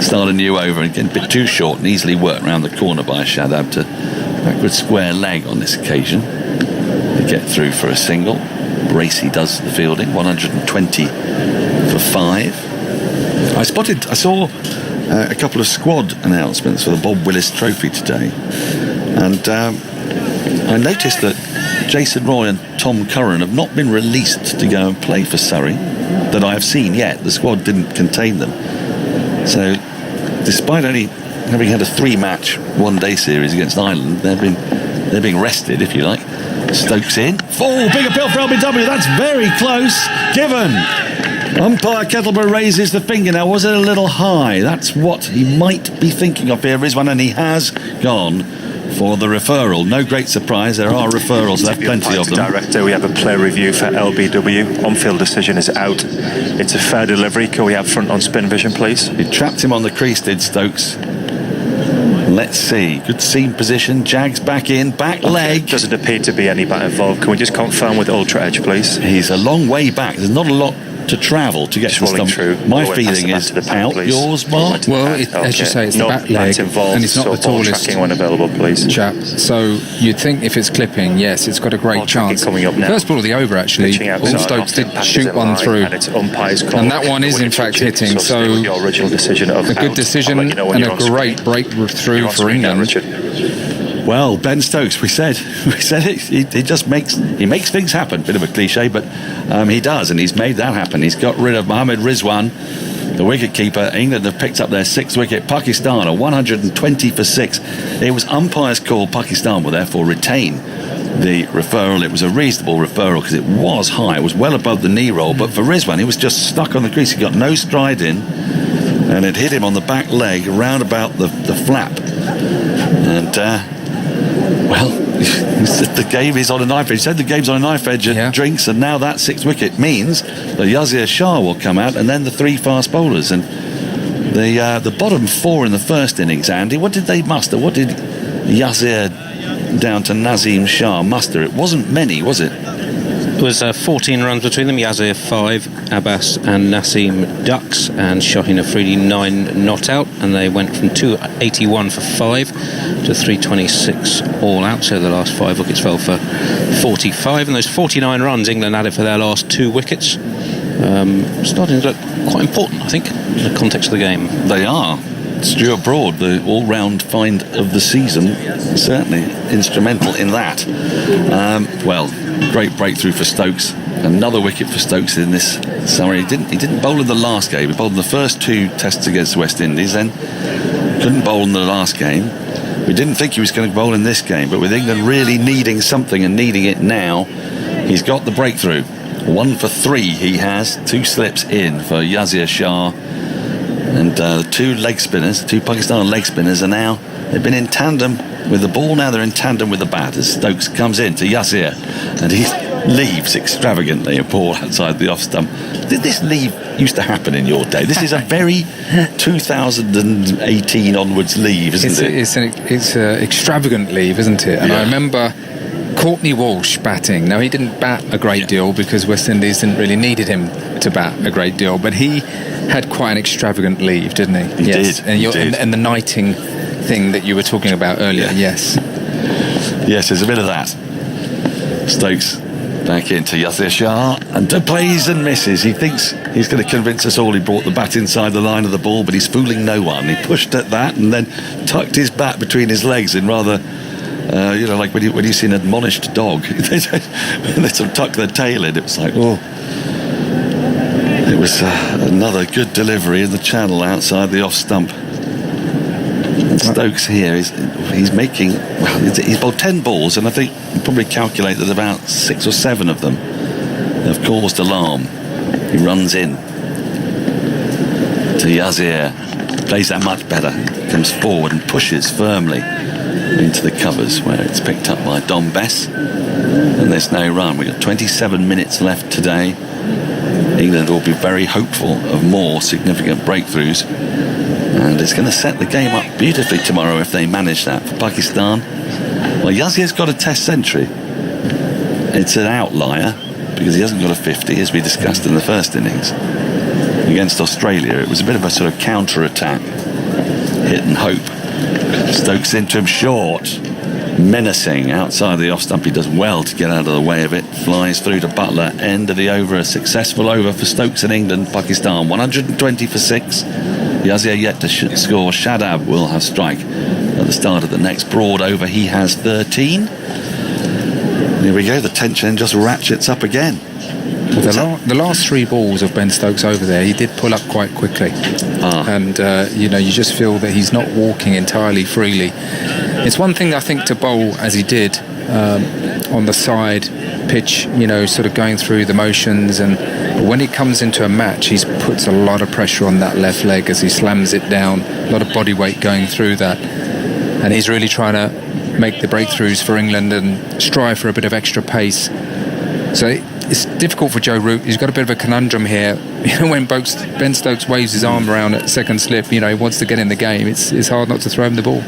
Start a new over, again a bit too short and easily worked round the corner by Shadab to backward square leg on this occasion. They get through for a single. Bracey does the fielding, 120 for 5. I saw a couple of squad announcements for the Bob Willis Trophy today, and I noticed that Jason Roy and Tom Curran have not been released to go and play for Surrey that I have seen yet. The squad didn't contain them, so despite only having had a 3-match one-day series against Ireland, they're being rested, if you like. Stokes in, big appeal for LBW, that's very close, given. Umpire Kettleburn raises the finger. Now, was it a little high? That's what he might be thinking of here, Rizwan, and he has gone for the referral. No great surprise, there are referrals left, plenty of them. Director, we have a player review for LBW. On-field decision is out. It's a fair delivery. Can we have front on spin vision, please? He trapped him on the crease, did Stokes. Let's see. Good seam position. Jags back in, back leg. Doesn't appear to be any bat involved. Can we just confirm with Ultra Edge, please? He's a long way back. There's not a lot to travel to get to the stump. Through. My feeling is out. Please. Yours, Mark? Well, as you say, it's the back leg, and it's not the tallest tracking when available, please. Chap. So you'd think if it's clipping, yes, it's got a great chance. Coming up now. First ball of the over, actually. All Stokes did shoot one through, and that one is in fact hitting. So a good decision and a great breakthrough for England. Well, Ben Stokes, we said it. He just makes things happen. Bit of a cliche, but he does, and he's made that happen. He's got rid of Mohammad Rizwan, the wicket-keeper. England have picked up their 6th wicket. Pakistan are 120 for 6. It was umpire's call. Pakistan will therefore retain the referral. It was a reasonable referral because it was high. It was well above the knee roll, but for Rizwan, he was just stuck on the crease. He got no stride in. and it hit him on the back leg round about the flap. And well, the game is on a knife edge. He said the game's on a knife edge at drinks, and now that 6th wicket means that Yasir Shah will come out, and then the 3 fast bowlers. And the bottom 4 in the first innings, Andy, what did they muster? What did Yasir down to Naseem Shah muster? It wasn't many, was it? It was 14 runs between them. Yasir 5, Abbas and Naseem ducks, and Shaheen Afridi 9 not out, and they went from 281 for 5 to 326 all out. So the last 5 wickets fell for 45, and those 49 runs England added for their last 2 wickets. Starting to look quite important, I think, in the context of the game. They are. Stuart Broad, the all-round find of the season, certainly instrumental in that. Well, great breakthrough for Stokes. Another wicket for Stokes in this summer. He didn't bowl in the last game. He bowled in the first 2 tests against the West Indies, then couldn't bowl in the last game. We didn't think he was going to bowl in this game, but with England really needing something and needing it now, he's got the breakthrough. 1 for 3 he has. 2 slips in for Yasir Shah. And the 2 leg spinners, 2 Pakistan leg spinners are now, they've been in tandem with the ball, now they're in tandem with the bat as Stokes comes in to Yasir, and he leaves extravagantly a ball outside the off stump. Did this leave used to happen in your day? This is a very 2018 onwards leave, isn't it? It's an extravagant leave, isn't it? And I remember Courtney Walsh batting. Now, he didn't bat a great deal because West Indies didn't really needed him to bat a great deal, but he had quite an extravagant leave, didn't he? He did. And the knighting thing that you were talking about earlier, yes. Yes, there's a bit of that. Stokes back into Yasir Shah, and plays and misses. He thinks he's going to convince us all he brought the bat inside the line of the ball, but he's fooling no one. He pushed at that and then tucked his bat between his legs in rather... like when you see an admonished dog, they sort of tuck their tail in. It was like, oh. It was another good delivery in the channel outside the off stump. And Stokes here he's making, well, he's bowled 10 balls, and I think you probably calculate that about 6 or 7 of them have caused alarm. He runs in to Yasir, plays that much better, comes forward and pushes firmly into the covers, where it's picked up by Bess, and there's no run. We've got 27 minutes left today. England will be very hopeful of more significant breakthroughs, and it's going to set the game up beautifully tomorrow if they manage that. For Pakistan, well, Yazir's got a test century. It's an outlier because he hasn't got a 50, as we discussed in the first innings against Australia. It was a bit of a sort of counter-attack, hit and hope. Stokes into him short, menacing outside the off stump. He does well to get out of the way of it, flies through to Buttler. End of the over, a successful over for Stokes in England. Pakistan 120 for 6. Yasir yet to score. Shadab will have strike at the start of the next Broad over. He has 13. Here we go, the tension just ratchets up again. The last 3 balls of Ben Stokes over there, he did pull up quite quickly. And, you just feel that he's not walking entirely freely. It's one thing, I think, to bowl as he did on the side pitch, sort of going through the motions. And when he comes into a match, he puts a lot of pressure on that left leg as he slams it down, a lot of body weight going through that. And he's really trying to make the breakthroughs for England and strive for a bit of extra pace. So it's difficult for Joe Root. He's got a bit of a conundrum here. When Ben Stokes waves his arm around at second slip, he wants to get in the game. It's hard not to throw him the ball.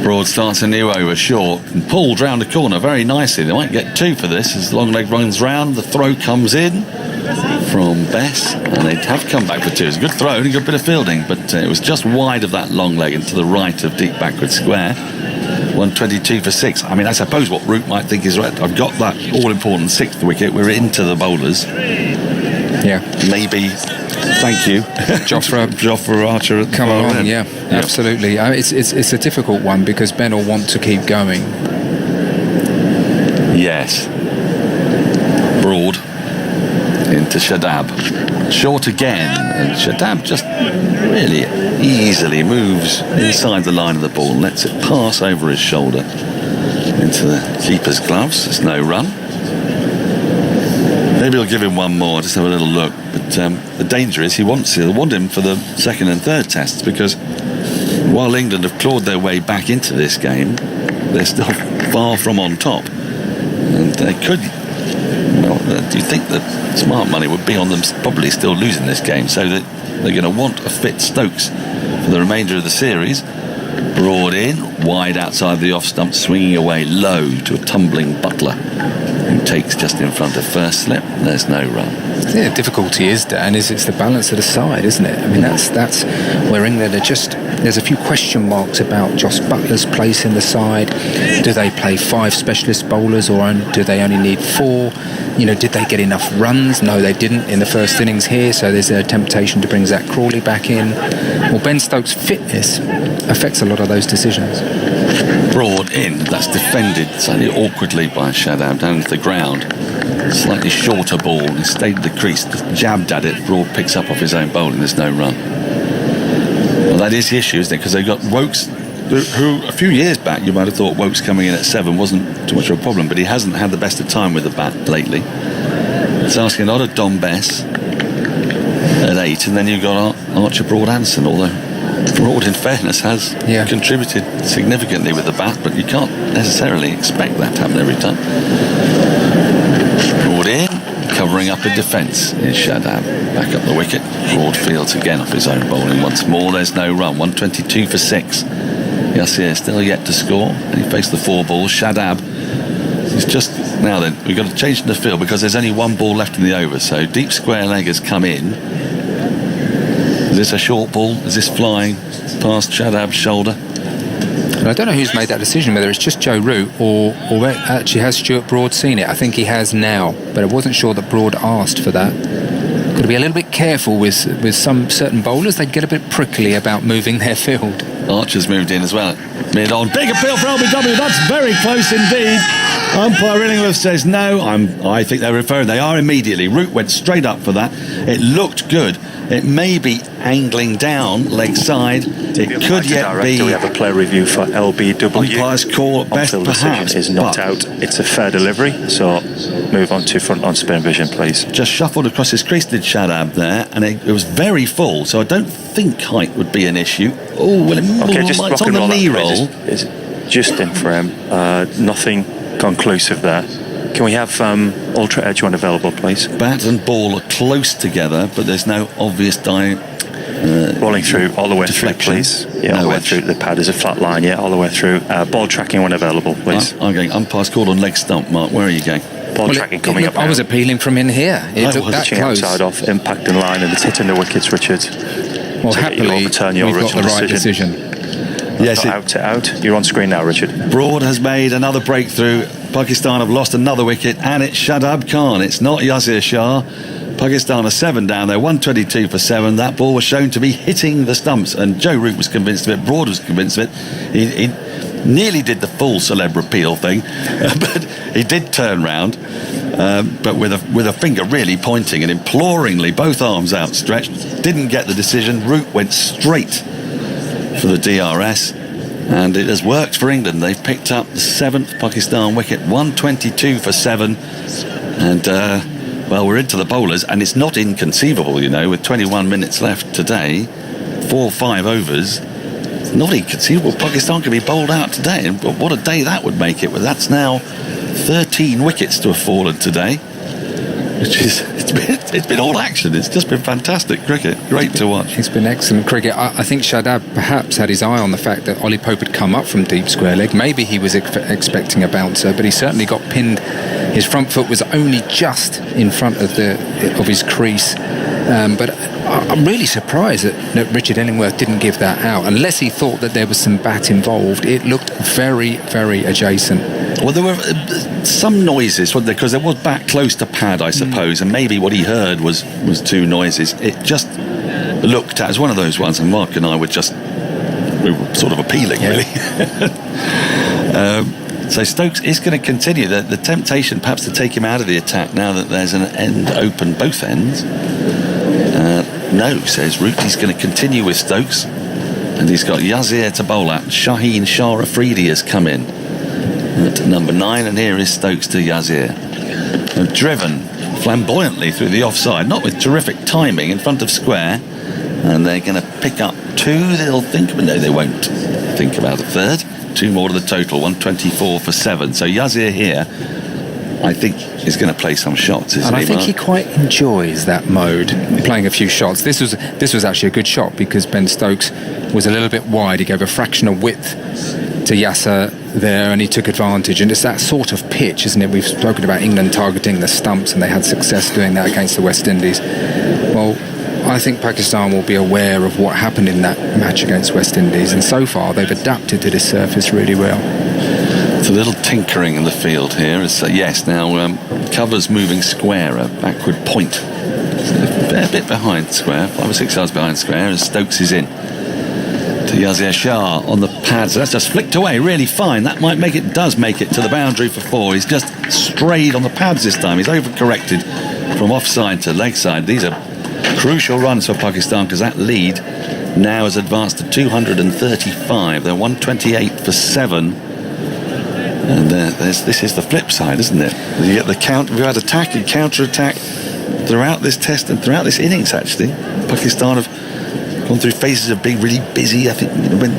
Broad starts a new over short and pulled round the corner very nicely. They might get 2 for this as the long leg runs round. The throw comes in from Bess, and they have come back for 2. It's a good throw and a good bit of fielding, but it was just wide of that long leg into the right of deep backward square. 122 for 6. I mean, I suppose what Root might think is right. I've got that all-important 6th wicket. We're into the bowlers. Yeah. Maybe. Thank you. Jofra Archer. Come along, yeah. Absolutely. It's a difficult one because Ben will want to keep going. Yes. Broad into Shadab. Short again, and Shadab just really easily moves inside the line of the ball and lets it pass over his shoulder into the keeper's gloves. There's no run. Maybe he'll give him one more, just have a little look. But the danger is he'll want him for the second and third tests, because while England have clawed their way back into this game, they're still far from on top. And they could... Well, do you think that smart money would be on them probably still losing this game, so that they're going to want a fit Stokes for the remainder of the series? Broad in, wide outside the off stump, swinging away low to a tumbling Buttler, who takes just in front of first slip. There's no run. Yeah, the difficulty is, Dan, it's the balance of the side, isn't it? I mean, that's where England are just... There's a few question marks about Jos Buttler's place in the side. Do they play 5 specialist bowlers, or do they only need 4? Did they get enough runs? No, they didn't in the first innings here, so there's a temptation to bring Zach Crawley back in. Well, Ben Stokes' fitness affects a lot of those decisions. Broad in, that's defended slightly awkwardly by Shadab down to the ground. Slightly shorter ball, he stayed at the crease, jabbed at it. Broad picks up off his own bowling, there's no run. Well, that is the issue, isn't it? Because they've got Woakes, who a few years back you might have thought Woakes coming in at 7 wasn't too much of a problem, but he hasn't had the best of time with the bat lately. It's asking a lot of Dom Bess at 8, and then you've got Archer Broad Anderson, although Broad, in fairness, has contributed significantly with the bat, but you can't necessarily expect that to happen every time. Broad in, covering up in defence is Shadab. Back up the wicket. Broad fields again off his own bowling once more. There's no run. 122 for 6. Yasir still yet to score, and he faced the 4 balls. Shadab is just... Now then, we've got to change the field because there's only 1 ball left in the over, so deep square leg has come in. Is this a short ball? Is this flying past Shadab's shoulder? And I don't know who's made that decision, whether it's just Joe Root or actually has Stuart Broad seen it. I think he has now, but I wasn't sure that Broad asked for that. Got to be a little bit careful with some certain bowlers. They get a bit prickly about moving their field. Archer's moved in as well. Mid on. Big appeal for LBW. That's very close indeed. Umpire Illingworth says no. I think they're referring. They are immediately. Root went straight up for that. It looked good. It may be angling down leg side. It could yet be. We have a player review for LBW. Umpire's call at best, perhaps. Is not out. It's a fair delivery. So move on to front on spin vision, please. Just shuffled across his crease, did Shadab there, and it was very full. So I don't think height would be an issue. Oh, well, it's on the knee roll. It's just in frame. Nothing conclusive there. Can we have Ultra Edge one available, please? Bat and ball are close together, but there's no obvious rolling through all the way deflection. through, please. Yeah, all the way through. The pad is a flat line. Yeah, all the way through. Ball tracking one available, please. I'm going umpire's called on leg stump. Mark, where are you going? Ball tracking coming up now. I was appealing from in here. It looked that close. Outside off, impact in line, and it's hitting the wickets, Richard. Well, so happily, we've got the right decision. Yes, out. You're on screen now, Richard. Broad has made another breakthrough. Pakistan have lost another wicket, and it's Shadab Khan. It's not Yasir Shah. Pakistan are 7 down there, 122 for 7. That ball was shown to be hitting the stumps, and Joe Root was convinced of it. Broad was convinced of it. He nearly did the full celeb repeal thing, but he did turn round, but with a finger really pointing and imploringly, both arms outstretched. Didn't get the decision. Root went straight for the DRS, and it has worked for England. They've picked up the 7th Pakistan wicket, 122 for 7, and well, we're into the bowlers, and it's not inconceivable, with 21 minutes left today, 4-5 overs. It's not inconceivable. Pakistan could be bowled out today, and what a day that would make it. Well, that's now 13 wickets to have fallen today, which is it's been all action. It's just been fantastic cricket. Great to watch. It's been excellent cricket. I think Shadab perhaps had his eye on the fact that Ollie Pope had come up from deep square leg. Maybe he was expecting a bouncer, but he certainly got pinned. His front foot was only just in front of his crease. But I'm really surprised that Richard Illingworth didn't give that out, unless he thought that there was some bat involved. It looked very, very adjacent. Well, there were some noises, wasn't there? Because there was bat close to pad, I suppose, and maybe what he heard was 2 noises. It just looked as one of those ones, and Mark and I we were sort of appealing, really. So Stokes is going to continue the temptation, perhaps, to take him out of the attack now that there's an end open both ends. No, says Root. He's going to continue with Stokes, and he's got Yasir to bowl at. Shaheen Shah Afridi has come in at number 9, and here is Stokes to Yasir. Driven flamboyantly through the offside, not with terrific timing, in front of square. And they're going to pick up 2. They'll think, no, they won't think about a third. 2 more to the total, 124 for 7. So Yasir here, I think, is going to play some shots, isn't he? And I think Mark? he quite enjoys that mode, playing a few shots. This was actually a good shot because Ben Stokes was a little bit wide. He gave a fraction of width to Yasir there, and he took advantage. And it's that sort of pitch, isn't it? We've spoken about England targeting the stumps, and they had success doing that against the West Indies. Well, I think Pakistan will be aware of what happened in that match against West Indies, and so far they've adapted to this surface really well. It's a little tinkering in the field here. Yes, now covers moving square, a backward point. A bit behind square, 5 or 6 yards behind square, as Stokes is in. To Yasir Shah on the pads. That's just flicked away really fine. That does make it to the boundary for 4. He's just strayed on the pads this time. He's overcorrected from offside to leg side. These are crucial runs for Pakistan because that lead now has advanced to 235. They're 128 for 7. And this is the flip side, isn't it? You get the count. We've had attack and counter-attack throughout this test and throughout this innings, actually. Pakistan have gone through phases of being really busy. I think when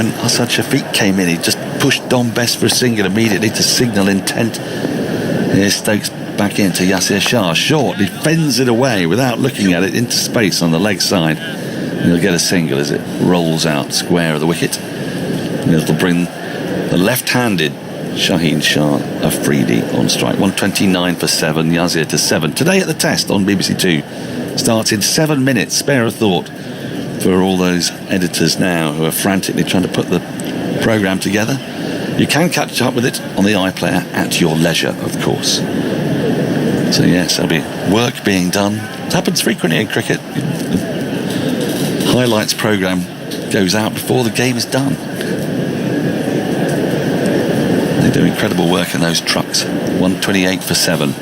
Asad Shafiq came in, he just pushed Bess for a single immediately to signal intent. Here's Stokes back into Yasir Shah. Short, he fends it away without looking at it into space on the leg side. And he'll get a single as it rolls out square of the wicket. And it'll bring the left-handed Shaheen Shah Afridi on strike. 129 for 7, Yasir to 7. Today at the Test on BBC 2 starts in 7 minutes. Spare a thought for all those editors now who are frantically trying to put the programme together. You can catch up with it on the iPlayer at your leisure, of course. So yes, there'll be work being done. It happens frequently in cricket. The highlights programme goes out before the game is done. They do incredible work in those trucks. 128 for 7.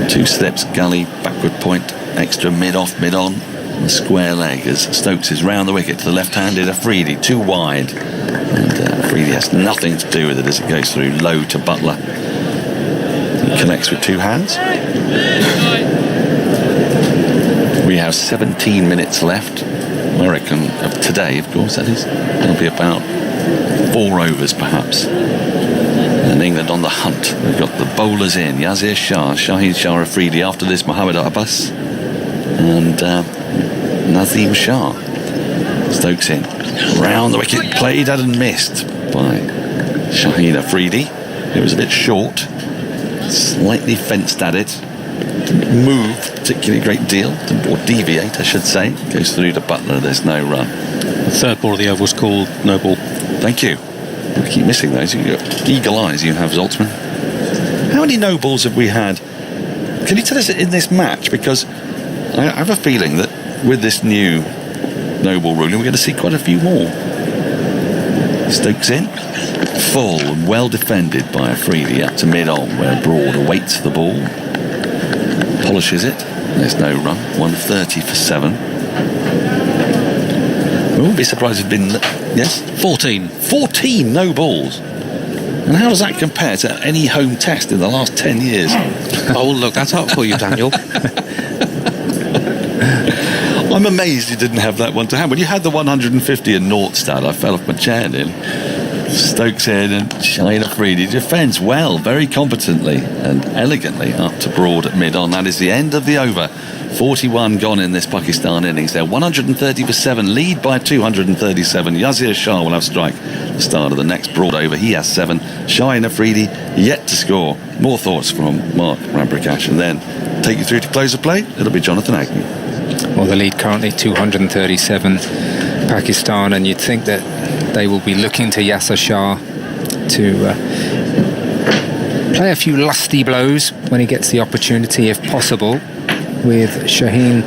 2 slips, gully, backward point, extra mid-off, mid-on. The square leg as Stokes is round the wicket to the left-handed Afridi, too wide. And Afridi has nothing to do with it as it goes through low to Buttler. He connects with 2 hands. We have 17 minutes left, I reckon, of today, of course, that is. It'll be about 4 overs, perhaps. And England on the hunt. We've got the bowlers in. Yasir Shah, Shaheen Shah Afridi. After this, Mohammad Abbas and Naseem Shah. Stokes in. Round the wicket, played at and missed by Shaheen Afridi. It was a bit short. Slightly fenced at it. Didn't move particularly a great deal, or deviate, I should say. Goes through to Buttler, there's no run. The third ball of the over was called no ball. Thank you. I keep missing those. You've got eagle eyes, you have, Zoltzman. How many no balls have we had? Can you tell us in this match? Because I have a feeling that with this new no ball ruling, we're going to see quite a few more. Stokes in. Full and well defended by Afridi up to mid-on, where Broad awaits the ball. Polishes it. There's no run. 130 for 7. We wouldn't be surprised if it's been... Yes? 14 no balls. And how does that compare to any home test in the last 10 years? Oh, look that up for you, Daniel. I'm amazed you didn't have that one to hand. When you had the 150 and naught stat, I fell off my chair then. Stokes in and Shaheen Afridi defends well, very competently and elegantly up to Broad at mid-on. That is the end of the over. 41 gone in this Pakistan innings. They're 130 for 7, lead by 237. Yasir Shah will have strike the start of the next Broad over. He has 7. Shaheen Afridi yet to score. More thoughts from Mark Ramprakash, and then take you through to close of play. It'll be Jonathan Agnew. Well, the lead currently 237 Pakistan, and you'd think that they will be looking to Yasir Shah to play a few lusty blows when he gets the opportunity, if possible, with Shaheen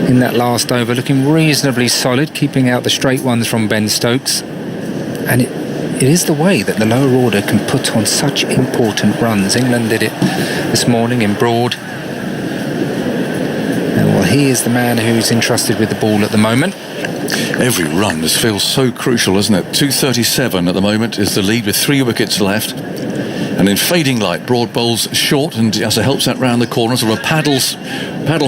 in that last over looking reasonably solid, keeping out the straight ones from Ben Stokes. And it is the way that the lower order can put on such important runs. England did it this morning in Broad. And well, he is the man who's entrusted with the ball at the moment. Every run feels so crucial, isn't it? 237 at the moment is the lead with 3 wickets left. And in fading light, Broad bowls short, and Yasir helps that round the corner, sort of a paddle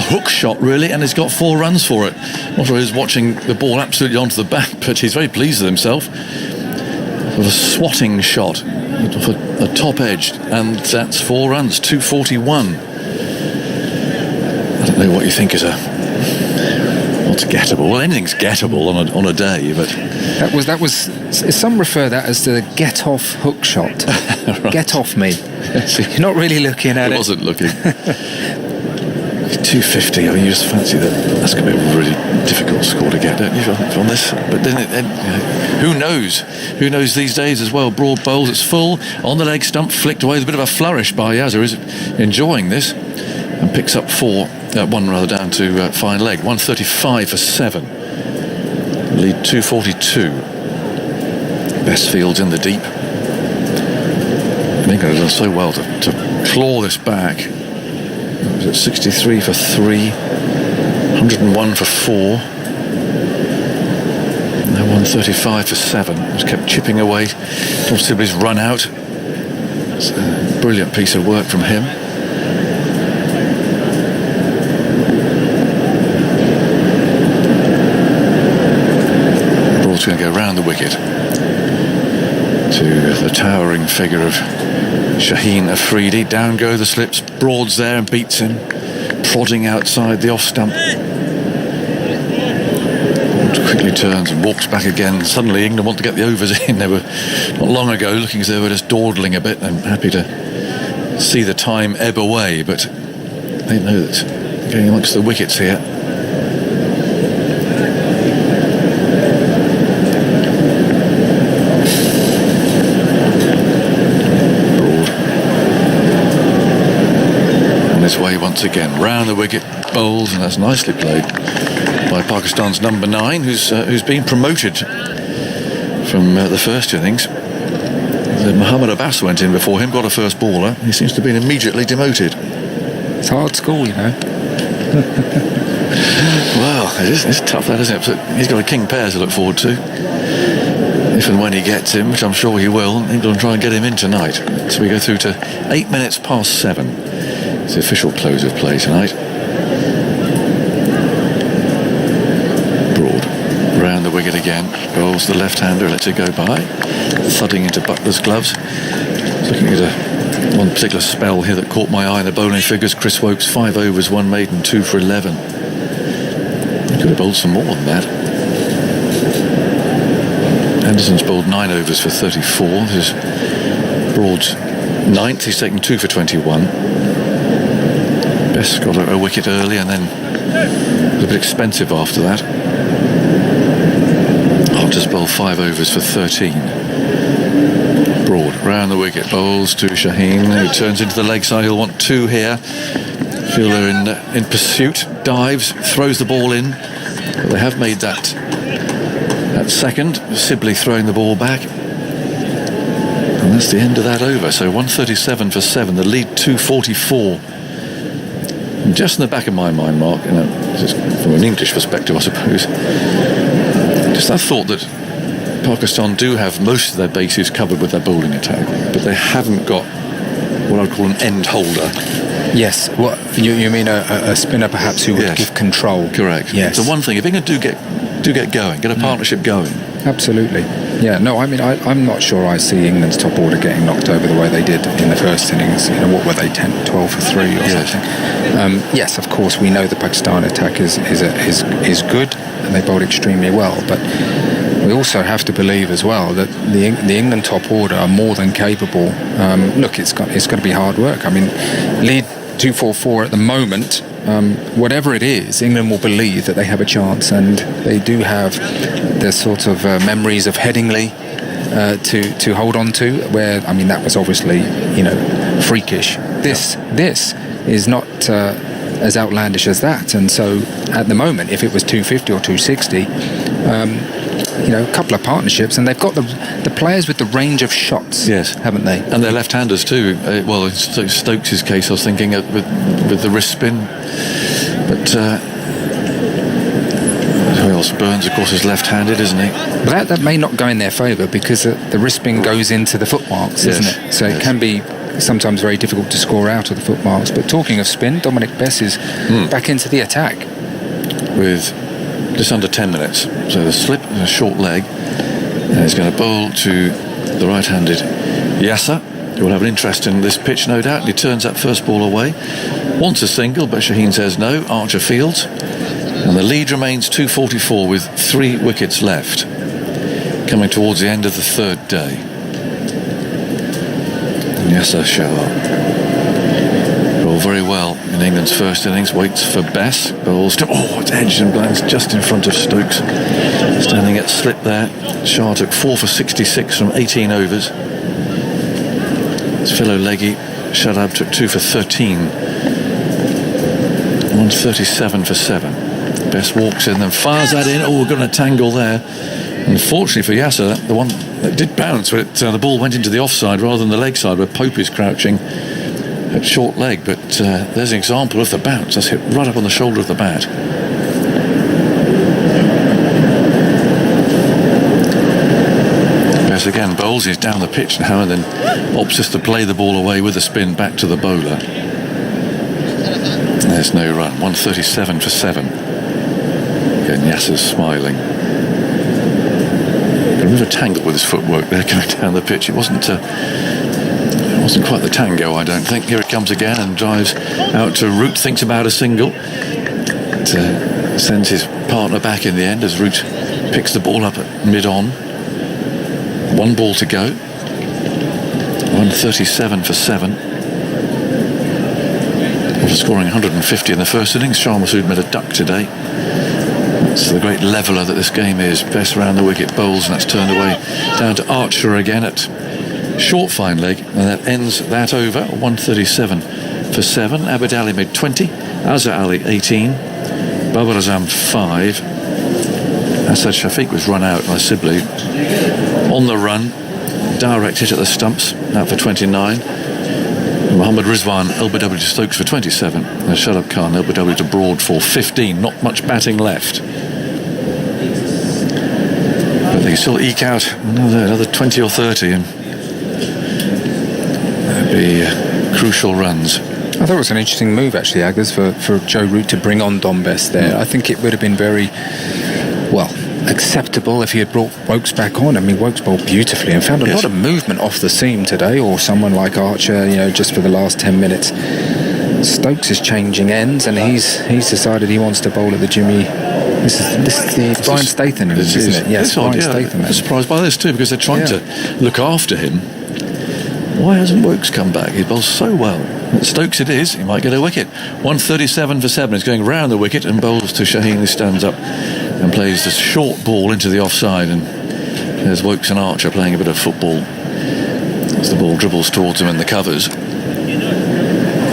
hook shot really, and he's got 4 runs for it. Not sure he's watching the ball absolutely onto the back, but he's very pleased with himself. With a swatting shot for a top edge, and that's 4 runs, 241. I don't know what you think is what's gettable. Well, anything's gettable on a day, but that was. Some refer that as the get off hook shot. Right. Get off me. You're not really looking at it. It wasn't looking. 250. I mean, you just fancy that's going to be a really difficult score to get, don't you, on this? But then, who knows? Who knows these days as well? Broad bowls, it's full on the leg stump, flicked away with a bit of a flourish by Azhar, who's enjoying this, and picks up 1 rather down to fine leg. 135 for 7. Lead 242. Best fields in the deep. England has done so well to claw this back. It was at 63 for 3, 101 for 4. Now 135 for 7. Just kept chipping away till Sibley's run out. It's a brilliant piece of work from him. Broad's going to go round the wicket to the towering figure of Shaheen Afridi. Down go the slips. Broad's there and beats him, prodding outside the off stump. Broad quickly turns and walks back again. Suddenly England want to get the overs in. They were not long ago looking as though they were just dawdling a bit and happy to see the time ebb away, but they know that they're going amongst the wickets here. His way once again round the wicket, bowls, and that's nicely played by Pakistan's number 9, who's been promoted from the first innings. Mohammad Abbas went in before him, got a first bowler. He seems to have been immediately demoted. It's hard school, you know. Well, it's tough, that, isn't it? But he's got a king pair to look forward to. If and when he gets him, which I'm sure he will, England will try and get him in tonight. So we go through to 8 minutes past 7. It's the official close of play tonight. Broad round the wicket again, bowls the left-hander, lets it go by, thudding into Buttler's gloves. Looking at one particular spell here that caught my eye in the bowling figures. Chris Woakes, 5 overs, 1 maiden, 2 for 11. He could have bowled some more than that. Anderson's bowled 9 overs for 34. This is Broad's 9th. He's taken 2 for 21. Bess got a wicket early and then it was a bit expensive after that. Archer's bowled 5 overs for 13. Broad round the wicket, bowls to Shaheen, who turns into the leg side. He'll want 2 here. Fielder in pursuit, dives, throws the ball in. But they have made that second. Sibley throwing the ball back. And that's the end of that over. So 137 for 7, the lead 244. And just in the back of my mind, Mark, just from an English perspective, I suppose, just that thought that Pakistan do have most of their bases covered with their bowling attack, but they haven't got what I'd call an end holder. Yes, what you mean a spinner perhaps who would give control? Correct. Yes. So one thing, if England do get going, get a partnership going. Absolutely. Yeah. No, I mean, I'm not sure I see England's top order getting knocked over the way they did in the first innings. What were they, 12 for 3 or something? Yes, of course, we know the Pakistan attack is good and they bowled extremely well, but we also have to believe as well that the England top order are more than capable. Look, it's going to be hard work. I mean, lead 244 at the moment. Whatever it is, England will believe that they have a chance, and they do have the sort of memories of Headingley to hold on to. Where that was obviously freakish. This is not as outlandish as that, and so at the moment, if it was 250 or 260. A couple of partnerships, and they've got the players with the range of shots, yes, haven't they? And they're left-handers too. Well, in Stokes' case, I was thinking with the wrist spin, but who else? Burns, of course, is left-handed, isn't he? But that may not go in their favour because the wrist spin goes into the footmarks, isn't it? So it can be sometimes very difficult to score out of the footmarks. But talking of spin, Dominic Bess is back into the attack. With just under 10 minutes. So the slip and a short leg. And he's going to bowl to the right-handed Yasir, who will have an interest in this pitch, no doubt. And he turns that first ball away. Wants a single, but Shaheen says no. Archer fields. And the lead remains 244 with 3 wickets left. Coming towards the end of the third day. And Yasir Shah. Bowled very well in England's first innings. Waits for Bess. Bowls to... it's edged and blanks just in front of Stokes. Standing at slip there. Shah took 4 for 66 from 18 overs. His fellow leggy Shadab took 2 for 13. 137 for 7. Bess walks in, then fires that in. We've got a tangle there. Unfortunately for Yasir, the one that did bounce, but the ball went into the offside rather than the leg side, where Pope is crouching at short leg. But there's an example of the bounce. That's hit right up on the shoulder of the bat. Bess again bowls. He's down the pitch now and then opts just to play the ball away with a spin back to the bowler. There's no run. 137 for 7. Again, Yasir's smiling. A bit of a tangle with his footwork there coming down the pitch. It wasn't quite the tango, I don't think. Here it comes again and drives out to Root. Thinks about a single. Sends his partner back in the end as Root picks the ball up at mid-on. 1 ball to go. 137 for 7. After scoring 150 in the first innings, Shah Masood made a duck today. That's the great leveller that this game is. Best round the wicket, bowls, and that's turned away down to Archer again at short fine leg, and that ends that over. 137 for 7. Abid Ali made 20. Azhar Ali 18. Babar Azam 5. Asad Shafiq was run out by Sibley. On the run, direct hit at the stumps, out for 29. Mohammad Rizwan, LBW to Stokes for 27. And Shadab Khan, LBW to Broad for 15. Not much batting left. But they can still eke out another 20 or 30, and that'd be crucial runs. I thought it was an interesting move, actually, Aggers, for Joe Root to bring on Dom Bess there. I think it would have been very, acceptable if he had brought Woakes back on. I mean, Woakes bowled beautifully and found a lot of movement off the seam today, or someone like Archer, just for the last 10 minutes. Stokes is changing ends, and he's decided he wants to bowl at the Jimmy. This is the Brian Statham, isn't it? Yes, Brian Statham. I'm surprised by this too, because they're trying to look after him. Why hasn't Woakes come back? He bowls so well. Stokes it is. He might get a wicket. 137 for 7. He's going round the wicket and bowls to Shaheen, who stands up and plays this short ball into the offside. And there's Woakes and Archer playing a bit of football as the ball dribbles towards him in the covers.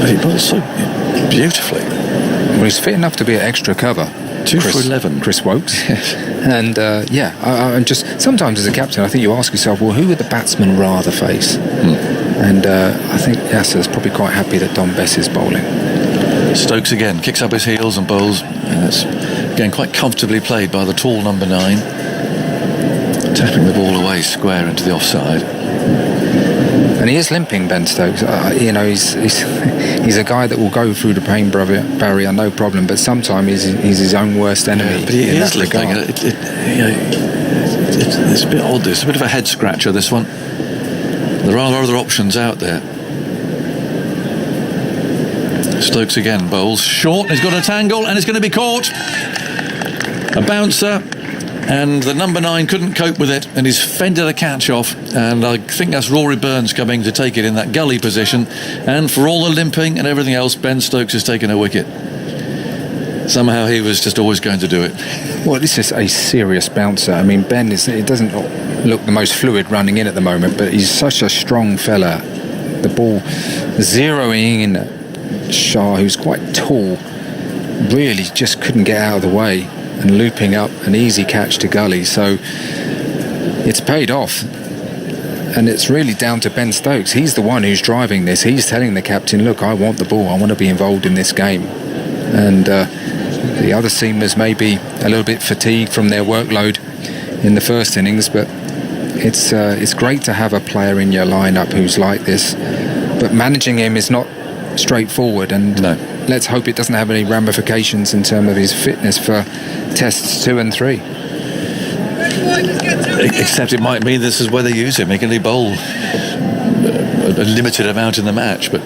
But he bowls so beautifully. Well, he's fit enough to be at extra cover. 2 for 11. Chris Woakes. And I'm just, sometimes as a captain, I think you ask yourself, well, who would the batsman rather face? And I think Yasir's probably quite happy that Dom Bess is bowling. Stokes again kicks up his heels and bowls, and that's again quite comfortably played by the tall number 9, tapping the ball away square into the offside. And he is limping, Ben Stokes. He's a guy that will go through the pain barrier, no problem. But sometimes he's his own worst enemy. But he is limping. It's a bit odd. It's a bit of a head scratcher, this one. There are other options out there. Stokes again bowls short. He's got a tangle, and it's going to be caught. A bouncer. And the number 9 couldn't cope with it, and he's fended a catch off. And I think that's Rory Burns coming to take it in that gully position. And for all the limping and everything else, Ben Stokes has taken a wicket. Somehow he was just always going to do it. Well, this is a serious bouncer. I mean, Ben it doesn't look the most fluid running in at the moment, but he's such a strong fella. The ball zeroing in Shah, who's quite tall, really just couldn't get out of the way, and looping up an easy catch to gully. So it's paid off, and it's really down to Ben Stokes. He's the one who's driving this. He's telling the captain, look, I want the ball, I want to be involved in this game. And the other seamers may be a little bit fatigued from their workload in the first innings, but it's great to have a player in your lineup who's like this. but managing him is not straightforward, and let's hope it doesn't have any ramifications in terms of his fitness for tests 2 and 3. Except it might mean this is where they use him. He can only bowl a limited amount in the match. But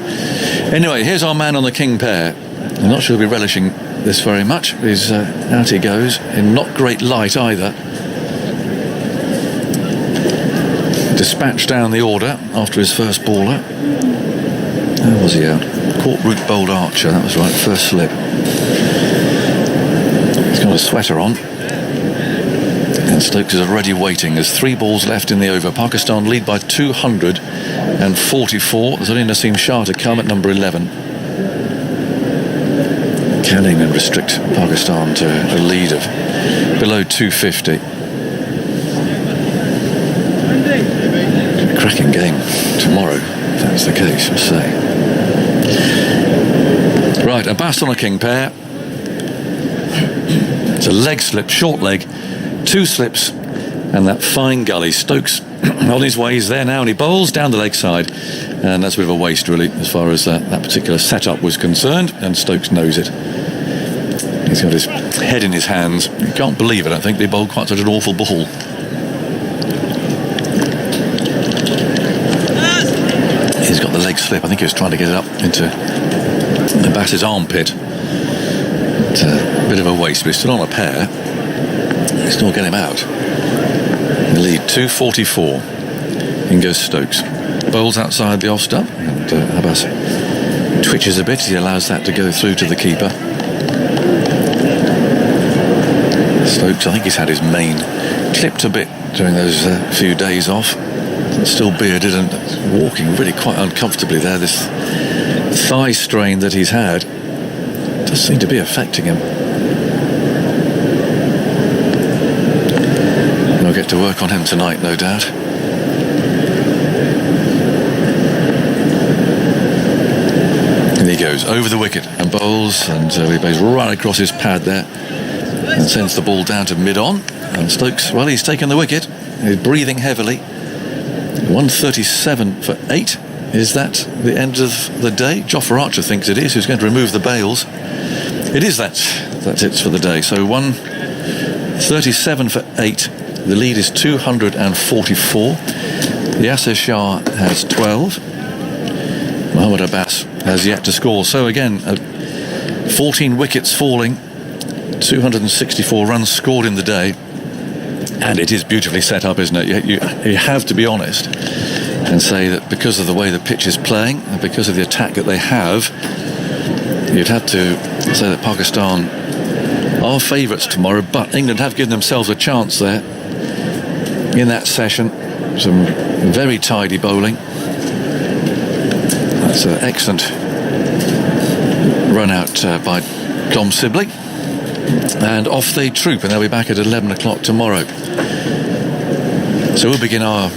anyway, here's our man on the king pair. I'm not sure he'll be relishing this very much. He's out he goes in not great light either. Dispatched down the order after his first bowler. How was he out? Caught root bowled Archer, that was right, first slip. He's got a sweater on. And Stokes is already waiting. There's 3 balls left in the over. Pakistan lead by 244. There's only Naseem Shah to come at number 11. Can England restrict Pakistan to a lead of below 250? Cracking game tomorrow, if that's the case, I say. Right, Abbas on a king pair. It's a leg slip, short leg, 2 slips, and that fine gully. Stokes on his way, he's there now, and he bowls down the leg side, and that's a bit of a waste, really, as far as that particular setup was concerned, and Stokes knows it. He's got his head in his hands. You can't believe it, I think they bowled quite such an awful ball. He's got the leg slip. I think he was trying to get it up into Abbas's armpit. It's a bit of a waste, but he's still on a pair. He's still get him out. The lead 244. In goes Stokes. Bowls outside the off stump, and Abbas twitches a bit. He allows that to go through to the keeper. Stokes, I think he's had his mane clipped a bit during those few days off. Still bearded and walking really quite uncomfortably there. This thigh strain that he's had does seem to be affecting him. We'll get to work on him tonight, no doubt. And he goes over the wicket and bowls, and he plays right across his pad there and sends the ball down to mid-on. And Stokes, well, he's taken the wicket. He's breathing heavily. 137 for 8. Is that the end of the day? Jofra Archer thinks it is, who's going to remove the bails. It is that. That's it for the day. So 137 for 8. The lead is 244. Yasir Shah has 12. Mohammad Abbas has yet to score. So again, 14 wickets falling, 264 runs scored in the day. And it is beautifully set up, isn't it? You have to be honest and say that because of the way the pitch is playing and because of the attack that they have, you'd have to say that Pakistan are favourites tomorrow, but England have given themselves a chance there in that session. Some very tidy bowling. That's an excellent run out by Dom Sibley. And off they troop, and they'll be back at 11 o'clock tomorrow. So we'll begin our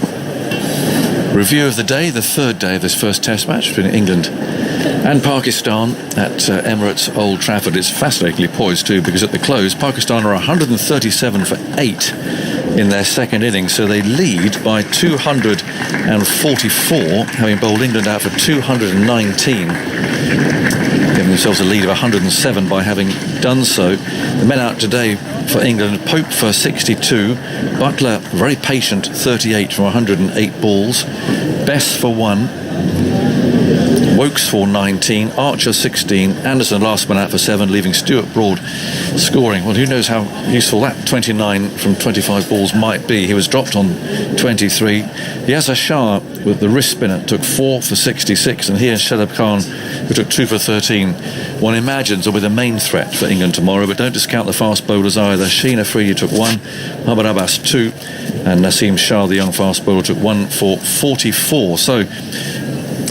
review of the day, the third day of this first test match between England and Pakistan at Emirates Old Trafford. It's fascinatingly poised too, because at the close Pakistan are 137 for 8 in their second innings, so they lead by 244, having bowled England out for 219, giving themselves a lead of 107 by having done so. The men out today for England: Pope for 62, Buttler very patient, 38 from 108 balls, Bess for 1, Woakes for 19, Archer 16, Anderson last man out for 7, leaving Stuart Broad scoring. Well, who knows how useful that 29 from 25 balls might be. He was dropped on 23. Yasir Shah with the wrist spinner took 4 for 66, and he and Shadab Khan, who took 2 for 13, one imagines will be the main threat for England tomorrow. But don't discount the fast bowlers either. Shaheen Afridi took 1, Mohammad Abbas 2, and Naseem Shah, the young fast bowler, took 1 for 44. So,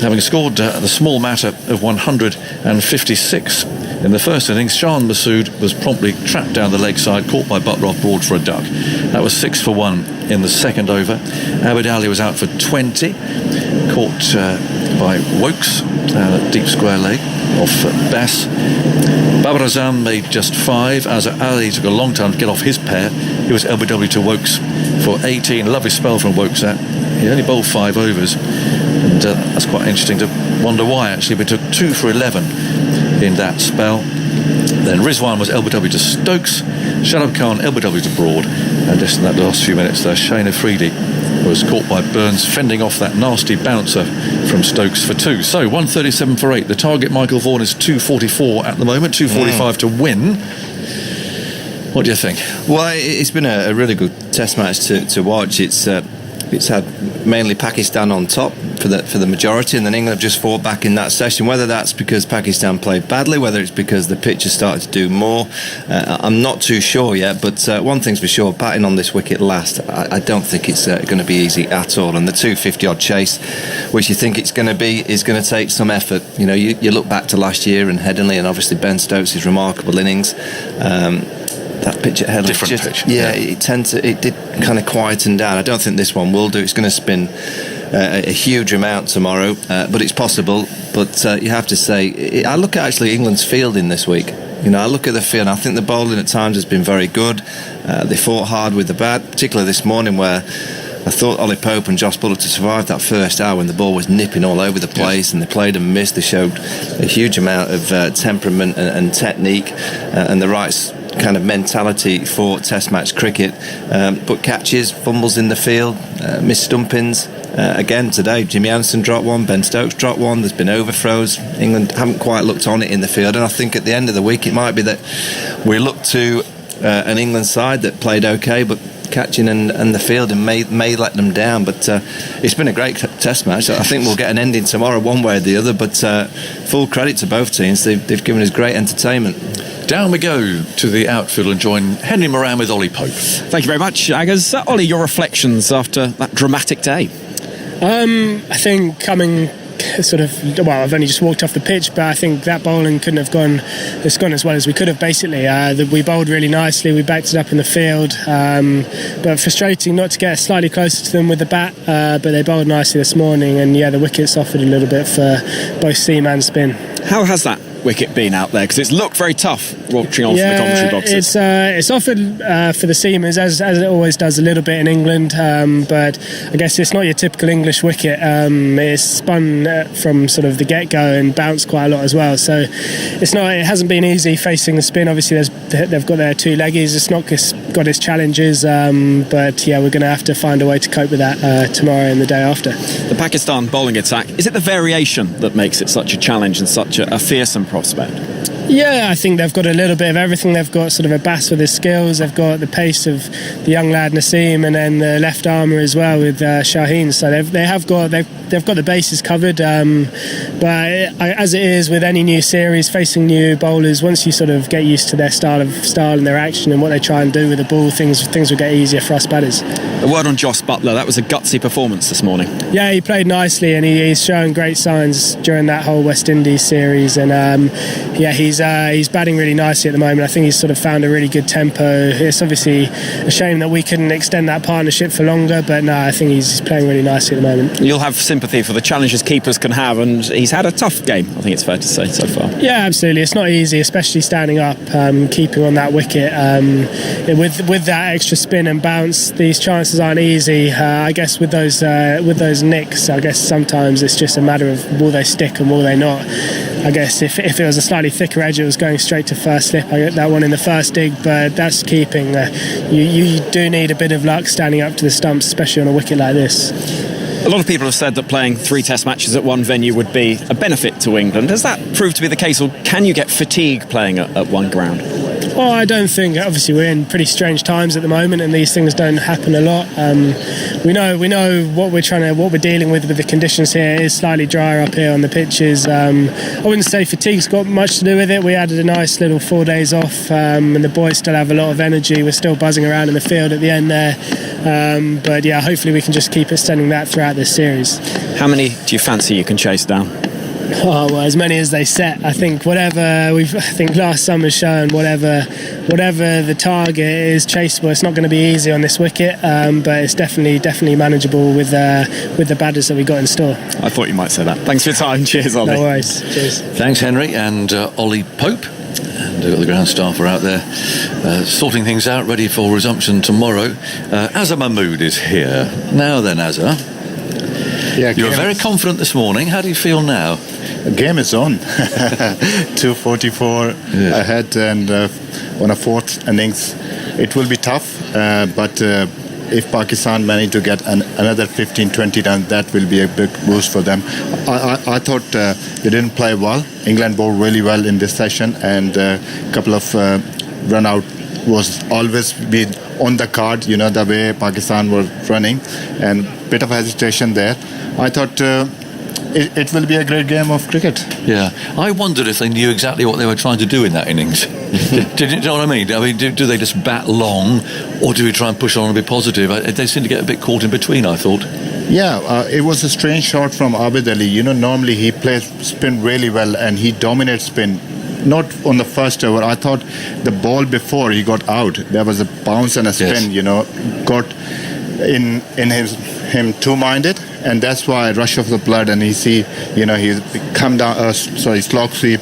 having scored the small matter of 156 in the first innings, Shan Masood was promptly trapped down the leg side, caught by Buttler off broad for a duck. That was 6 for 1 in the second over. Abid was out for 20, caught by Woakes, deep square leg off Bess. Babar Azam made just 5. Azhar took a long time to get off his pair. He was LBW to Woakes for 18. Lovely spell from Woakes. He only bowled 5 overs. And that's quite interesting to wonder why, actually. We took 2 for 11 in that spell. Then Rizwan was LBW to Stokes, Shadab LBW to Broad, and just in that last few minutes there, Shane Afridi was caught by Burns fending off that nasty bouncer from Stokes for 2. So 137 for 8. The target, Michael Vaughan, is 244 at the moment, 245 to win. What do you think? Well, it's been a really good test match to watch. It's had mainly Pakistan on top for the majority, and then England have just fought back in that session. Whether that's because Pakistan played badly, whether it's because the pitch has started to do more, I'm not too sure yet. But one thing's for sure, batting on this wicket last, I don't think it's going to be easy at all. And the 250-odd chase, which you think it's going to be, is going to take some effort. You know, you look back to last year and Headingley, and obviously Ben Stokes' remarkable innings. That pitch at Headingley, different pitch. Yeah, it did kind of quieten down. I don't think this one will do. It's going to spin a huge amount tomorrow, but it's possible. But you have to say, I look at actually England's fielding this week. You know, I look at the field, and I think the bowling at times has been very good. They fought hard with the bat, particularly this morning where I thought Ollie Pope and Josh Buttler to survive that first hour when the ball was nipping all over the place, and they played and missed. They showed a huge amount of temperament and technique and the right kind of mentality for test match cricket, but catches, fumbles in the field, missed stumpings. Again today, Jimmy Anderson dropped one, Ben Stokes dropped one. There's been overthrows. England haven't quite looked on it in the field, and I think at the end of the week it might be that we look to an England side that played okay, but catching and the field and may let them down. But it's been a great test match. I think we'll get an ending tomorrow one way or the other, but full credit to both teams. They've given us great entertainment. Down we go to the outfield and join Henry Moran with Ollie Pope. Thank you very much, Aggers. Ollie, your reflections after that dramatic day? I think coming I've only just walked off the pitch, but I think that bowling couldn't have gone as well as we could have, basically. We bowled really nicely, we backed it up in the field, but frustrating not to get slightly closer to them with the bat, but they bowled nicely this morning, and the wickets offered a little bit for both seam and spin. How has that wicket been out there? Because it's looked very tough watching on from the commentary boxes. It's offered for the seamers, as it always does a little bit in England, but I guess it's not your typical English wicket. It's spun from sort of the get-go and bounced quite a lot as well, so it hasn't been easy facing the spin. Obviously they've got their two leggies. It's not got its challenges, but we're going to have to find a way to cope with that tomorrow and the day after. The Pakistan bowling attack, is it the variation that makes it such a challenge and such a fearsome prospect? Yeah, I think they've got a little bit of everything. They've got sort of Abbas with his skills, they've got the pace of the young lad Naseem, and then the left armour as well with Shaheen. So they've got the bases covered. But as it is with any new series, facing new bowlers, once you sort of get used to their style and their action and what they try and do with the ball, things will get easier for us batters. A word on Josh Buttler. That was a gutsy performance this morning. Yeah, he played nicely, and he's shown great signs during that whole West Indies series, and he's batting really nicely at the moment. I think he's sort of found a really good tempo. It's obviously a shame that we couldn't extend that partnership for longer, but no, I think he's playing really nicely at the moment. You'll have sympathy for the challenges keepers can have, and he's had a tough game, I think it's fair to say, so far. Yeah, absolutely. It's not easy, especially standing up, keeping on that wicket. With that extra spin and bounce, these chances aren't easy. I guess with those nicks, I guess sometimes it's just a matter of will they stick and will they not. I guess if it was a slightly thicker edge, it was going straight to first slip. I got that one in the first dig, but that's keeping. You do need a bit of luck standing up to the stumps, especially on a wicket like this. A lot of people have said that playing 3 test matches at one venue would be a benefit to England. Has that proved to be the case, or can you get fatigue playing at one ground? Well, I don't think. Obviously, we're in pretty strange times at the moment, and these things don't happen a lot. We know what we're dealing with the conditions here. It is slightly drier up here on the pitches. I wouldn't say fatigue's got much to do with it. We added a nice little 4 days off, and the boys still have a lot of energy. We're still buzzing around in the field at the end there. But yeah, hopefully we can just keep extending that throughout this series. How many do you fancy you can chase down? Oh, well, as many as they set. I think last summer's shown whatever the target is chaseable. It's not going to be easy on this wicket, but it's definitely manageable with the batters that we got in store. I thought you might say that. Thanks for your time. Cheers, Ollie. No worries. Cheers. Thanks, Henry, and Ollie Pope. And the ground staff are out there sorting things out, ready for resumption tomorrow. Azhar Mahmood is here. Now then, Azhar, Yeah, you were very confident this morning. How do you feel now? The game is on. 244 ahead, and on a fourth innings, it will be tough. But if Pakistan manage to get another 15-20 runs, that will be a big boost for them. I thought they didn't play well. England bowled really well in this session, and a couple of run out was always been on the card, you know, the way Pakistan was running, and bit of hesitation there. I thought it will be a great game of cricket. Yeah, I wondered if they knew exactly what they were trying to do in that innings. Do you know what I mean? I mean, do they just bat long, or do we try and push on and be positive? They seem to get a bit caught in between, I thought. Yeah, it was a strange shot from Abid Ali. You know, normally he plays spin really well, and he dominates spin. Not on the first over. I thought the ball before he got out, there was a bounce and a spin, you know, got in him two-minded, and that's why rush of the blood, and he see, you know, he's come down, slog sweep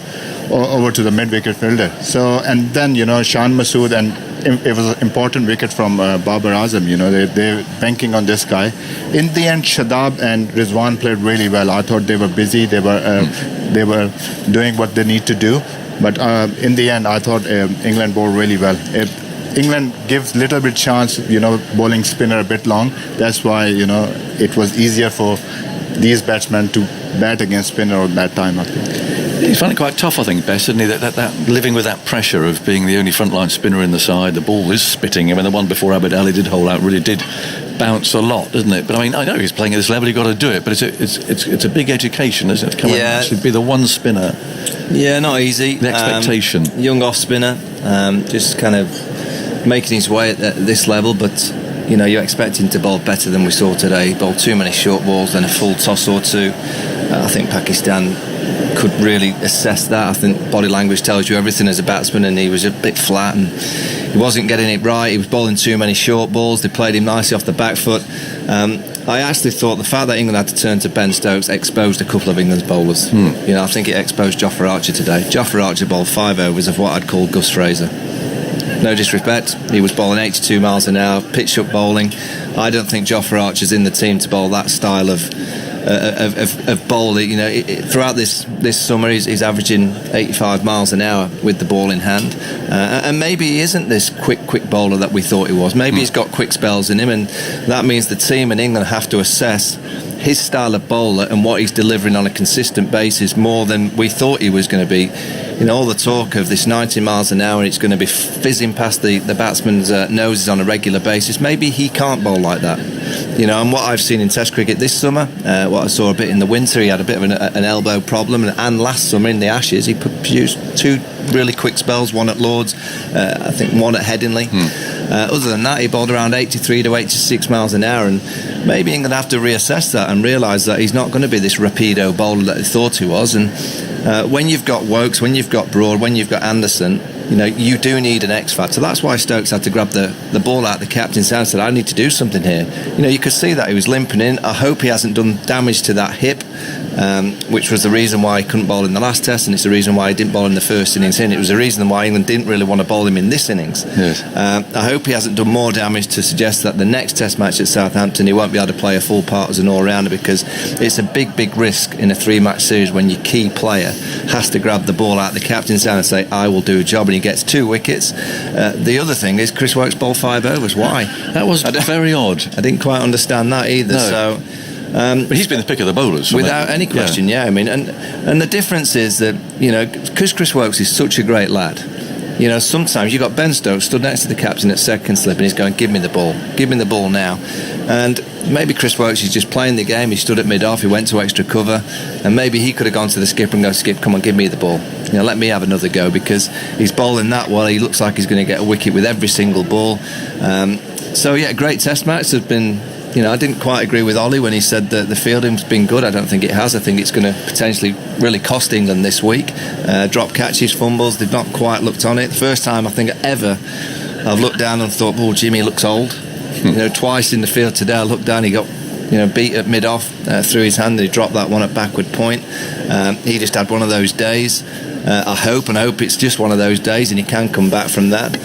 over to the mid-wicket fielder. So, and then, you know, Shan, Masood, and it was an important wicket from Babar Azam, you know, they're banking on this guy. In the end, Shadab and Rizwan played really well. I thought they were busy, they were doing what they need to do. But in the end, I thought England bowled really well. England gives little bit chance, you know, bowling spinner a bit long. That's why, you know, it was easier for these batsmen to bat against spinner at that time, I think. He's found it quite tough, I think, Bess, didn't he? That living with that pressure of being the only frontline spinner in the side. The ball is spitting. I mean, the one before Abid Ali did hold out really did bounce a lot, doesn't it? But I mean, I know he's playing at this level. You've got to do it. But it's a big education, isn't it? To come and actually be the one spinner. Yeah, not easy. The expectation. Young off spinner, just kind of making his way at this level, but you know, you expect him to bowl better than we saw today. He bowled too many short balls and a full toss or two. I think Pakistan could really assess that. I think body language tells you everything as a batsman, and he was a bit flat and he wasn't getting it right. He was bowling too many short balls. They played him nicely off the back foot. I actually thought the fact that England had to turn to Ben Stokes exposed a couple of England's bowlers. You know, I think it exposed Jofra Archer today. Jofra Archer bowled 5 overs of what I'd call Gus Fraser. No disrespect, he was bowling 82 miles an hour, pitch up bowling. I don't think Jofra Archer's in the team to bowl that style of bowling. You know, throughout this summer he's averaging 85 miles an hour with the ball in hand, and maybe he isn't this quick bowler that we thought he was. Maybe he's got quick spells in him, and that means the team in England have to assess his style of bowler and what he's delivering on a consistent basis more than we thought he was going to be. You know, all the talk of this 90 miles an hour and it's going to be fizzing past the batsman's noses on a regular basis. Maybe he can't bowl like that. You know, and what I've seen in Test cricket this summer, what I saw a bit in the winter, he had a bit of an elbow problem, and last summer in the Ashes he produced 2 really quick spells, one at Lords, I think one at Headingley. Other than that, he bowled around 83 to 86 miles an hour, and maybe England have to reassess that and realise that he's not going to be this rapido bowler that they thought he was. And when you've got Woakes, when you've got Broad, when you've got Anderson, you know, you do need an X factor. That's why Stokes had to grab the ball out of the captain's hand and said, I need to do something here. You know, you could see that he was limping in. I hope he hasn't done damage to that hip, which was the reason why he couldn't bowl in the last test, and it's the reason why he didn't bowl in the first innings in. It was the reason why England didn't really want to bowl him in this innings. Yes. I hope he hasn't done more damage to suggest that the next test match at Southampton he won't be able to play a full part as an all-rounder, because it's a big risk in a 3-match series when your key player has to grab the ball out of the captain's hand and say, I will do a job, and he gets 2 wickets. The other thing is Chris Woakes bowled 5 overs. Why? That was very odd. I didn't quite understand that either. No. So but he's been the pick of the bowlers without any question. Yeah, I mean, and the difference is that, you know, because Chris Woakes is such a great lad, you know, sometimes you've got Ben Stokes stood next to the captain at second slip and he's going, give me the ball now. And maybe Chris Woakes is just playing the game. He stood at mid-off, he went to extra cover, and maybe he could have gone to the skipper and go, Skip, come on, give me the ball, you know, let me have another go, because he's bowling that well. He looks like he's going to get a wicket with every single ball. So yeah, great test match. There's been, you know, I didn't quite agree with Ollie when he said that the fielding's been good. I don't think it has. I think it's going to potentially really cost England this week. Drop catches, fumbles, they've not quite looked on it. First time I think ever I've looked down and thought, oh, Jimmy looks old. You know, twice in the field today I looked down, he got, you know, beat at mid-off through his hand, and he dropped that one at backward point. He just had one of those days. I hope it's just one of those days and he can come back from that.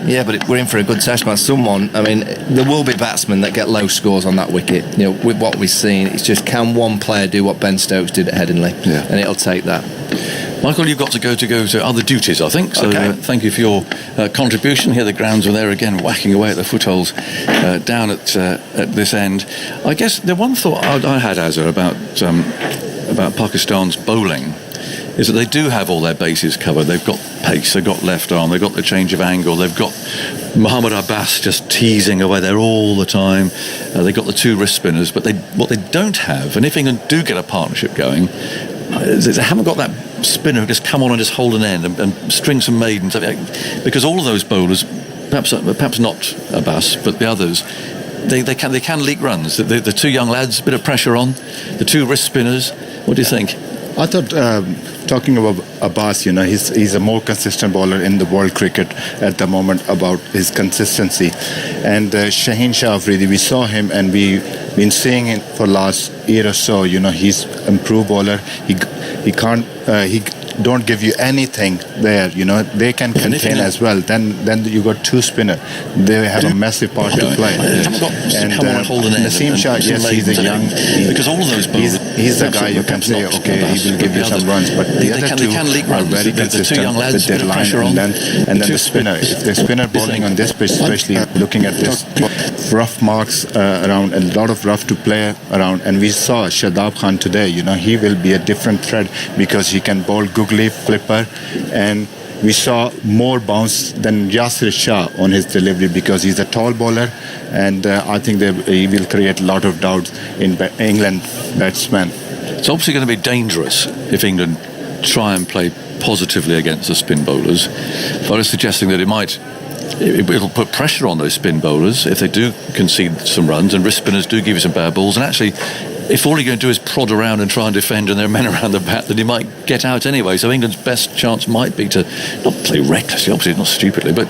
Yeah, but we're in for a good test match. There will be batsmen that get low scores on that wicket. With what we've seen, it's just, can one player do what Ben Stokes did at Headingley? Yeah. And it'll take that. Michael, you've got to go to other duties, I think. So thank you for your contribution. Here the grounds are there again, whacking away at the footholes down at this end. I guess the one thought I had, Azhar, about Pakistan's bowling is that they do have all their bases covered. They've got pace, they've got left arm, they've got the change of angle, they've got Mohammad Abbas just teasing away there all the time. They've got the two wrist spinners, but what they don't have, and if England do get a partnership going, they haven't got that spinner who just come on and just hold an end and string some maidens, because all of those bowlers, perhaps not Abbas, but the others, they can leak runs. The two young lads, a bit of pressure on, the two wrist spinners. What do you think? I thought, talking about Abbas, he's a more consistent bowler in the world cricket at the moment, about his consistency. And Shaheen Afridi, we saw him and we've been seeing it for last year or so. He's improved bowler. He can't. He don't give you anything there. They can contain as well. Then you got two spinner. They have a massive part to play. And Naseem Shah, yes, he's a young. Because all of those bowlers, he's the guy you can say, okay, he will give you some runs. But the other two are very consistent with their line, and then the spinner. If the spinner bowling on this pitch, especially looking at this, rough marks around, a lot of rough to play around, and we saw Shadab Khan today. He will be a different threat because he can bowl googly, flipper, and we saw more bounce than Yasir Shah on his delivery because he's a tall bowler, and I think he will create a lot of doubts in England batsmen. It's obviously going to be dangerous if England try and play positively against the spin bowlers. But I was suggesting that it'll put pressure on those spin bowlers if they do concede some runs, and wrist spinners do give you some bad balls. And actually, if all you're going to do is prod around and try and defend and there are men around the bat, then you might get out anyway. So England's best chance might be to not play recklessly, obviously not stupidly, but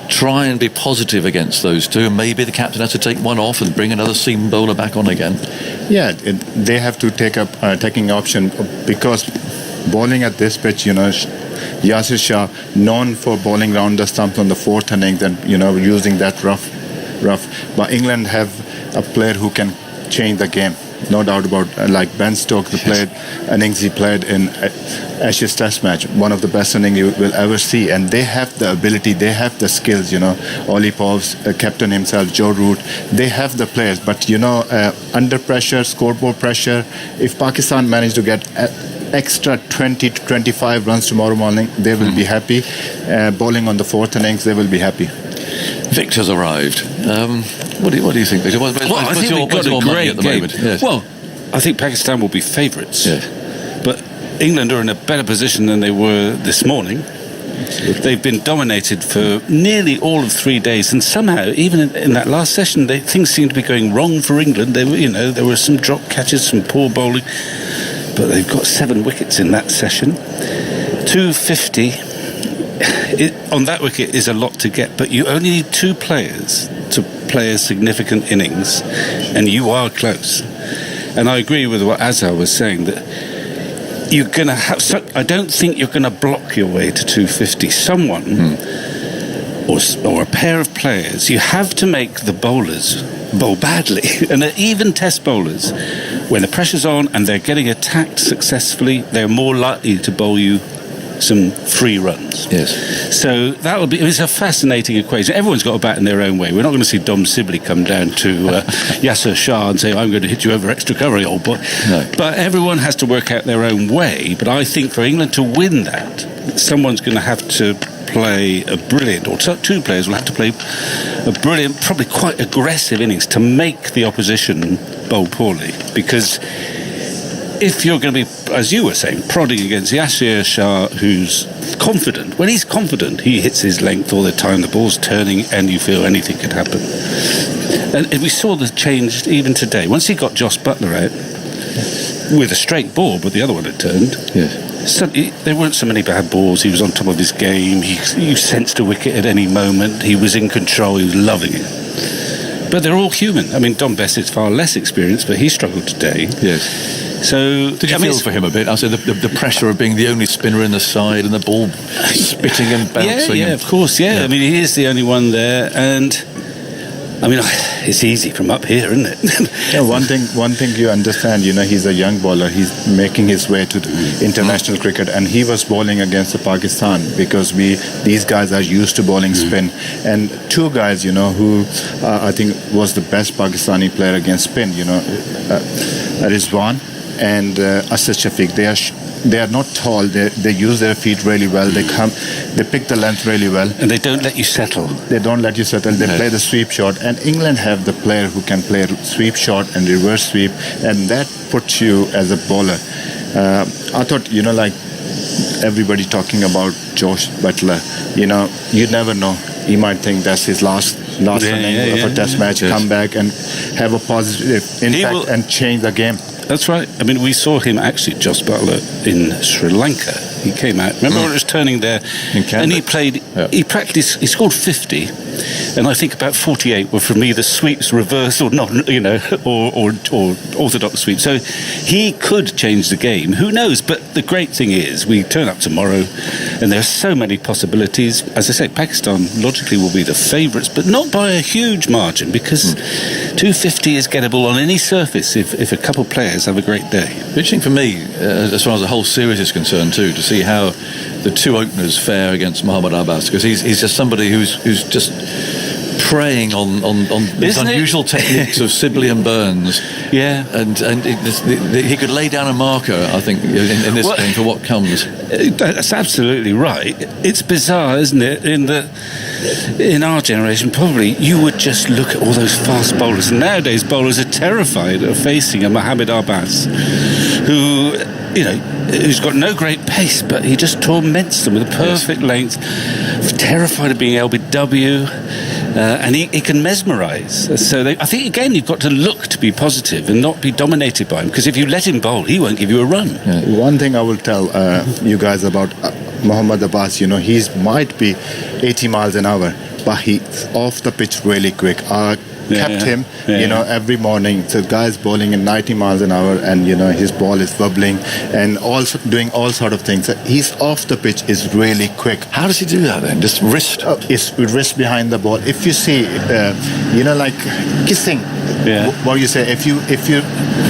try and be positive against those two. And maybe the captain has to take one off and bring another seam bowler back on again. Yeah, they have to take up taking option, because bowling at this pitch, Yasir Shah, known for bowling round the stumps on the fourth innings and using that rough. But England have a player who can change the game, no doubt about like Ben Stokes, the innings he played in Ashes Test match, one of the best innings you will ever see, and they have the ability, they have the skills. Ollie Povs, captain himself, Joe Root, they have the players, but under pressure, scoreboard pressure, if Pakistan manage to get extra 20 to 25 runs tomorrow morning, they will be happy. Bowling on the fourth innings, they will be happy. Victor's arrived. What do you think, Victor? I think we've got a great game. Yes. Well, I think Pakistan will be favourites. Yes. But England are in a better position than they were this morning. They've been dominated for nearly all of 3 days, and somehow, even in that last session, things seem to be going wrong for England. There were some drop catches, some poor bowling, but they've got 7 wickets in that session. 250 on that wicket is a lot to get, but you only need 2 players to play a significant innings, and you are close. And I agree with what Azhar was saying, that you're going to have. I don't think you're going to block your way to 250. Someone or a pair of players, you have to make the bowlers bowl badly, and even test bowlers, when the pressure's on and they're getting attacked successfully, they're more likely to bowl you some free runs. Yes. So that will be. It's a fascinating equation. Everyone's got a bat in their own way. We're not going to see Dom Sibley come down to Yasir Shah and say, "I'm going to hit you over extra cover, old boy." No. But everyone has to work out their own way. But I think for England to win that, someone's going to have to play a brilliant, or 2 players will have to play a brilliant, probably quite aggressive innings to make the opposition bowl poorly. Because if you're going to be, as you were saying, prodding against Yasir Shah, who's confident, when he's confident, he hits his length all the time, the ball's turning, and you feel anything could happen. And we saw the change even today. Once he got Jos Buttler out, with a straight ball, but the other one had turned. Yes. Suddenly, there weren't so many bad balls. He was on top of his game. You sensed a wicket at any moment. He was in control. He was loving it. But they're all human. I mean, Bess is far less experienced, but he struggled today. Yes. So did you feel for him a bit? I said the pressure of being the only spinner in the side and the ball spitting and bouncing. Yeah, of course, yeah. I mean, he is the only one there, and I mean, it's easy from up here, isn't it? Yeah, one thing you understand, he's a young bowler. He's making his way to international cricket, and he was bowling against Pakistan because these guys are used to bowling spin. And two guys, who I think was the best Pakistani player against spin, Rizwan and Asad Shafiq. They are not tall. They use their feet really well. They pick the length really well. And they don't let you settle. They don't let you settle. They play the sweep shot. And England have the player who can play sweep shot and reverse sweep. And that puts you as a bowler. I thought, like everybody talking about Josh Buttler, you never know. He might think that's his last inning of a test match, come back and have a positive impact and change the game. That's right. I mean, we saw him actually, Josh Buttler, in Sri Lanka. He came out. Remember when it was turning there? And he played, he practiced, he scored 50. And I think about 48 were from either sweeps, reverse, or not, or orthodox sweeps. So he could change the game. Who knows? But the great thing is, we turn up tomorrow, and there are so many possibilities. As I say, Pakistan logically will be the favourites, but not by a huge margin, because 250 is gettable on any surface if a couple of players have a great day. Interesting for me, as far as the whole series is concerned, too, to see how the two openers fare against Mohammad Abbas, because he's just somebody who's just preying on these unusual techniques of Sibley and Burns. Yeah. And he could lay down a marker, I think, in this game for what comes. That's absolutely right. It's bizarre, isn't it? In our generation, probably, you would just look at all those fast bowlers. And nowadays, bowlers are terrified of facing a Mohammad Abbas who, who's got no great pace, but he just torments them with a perfect length. Terrified of being LBW. And he can mesmerise. So I think, again, you've got to look to be positive and not be dominated by him, because if you let him bowl, he won't give you a run. Yeah. One thing I will tell you guys about Mohammad Abbas, he might be 80 miles an hour, but he's off the pitch really quick. Kept him, every morning. So guys bowling in 90 miles an hour, and his ball is wobbling and also doing all sort of things. So he's off the pitch is really quick. How does he do that then? Just wrist? It's wrist behind the ball. If you see, like kissing. What you say? If you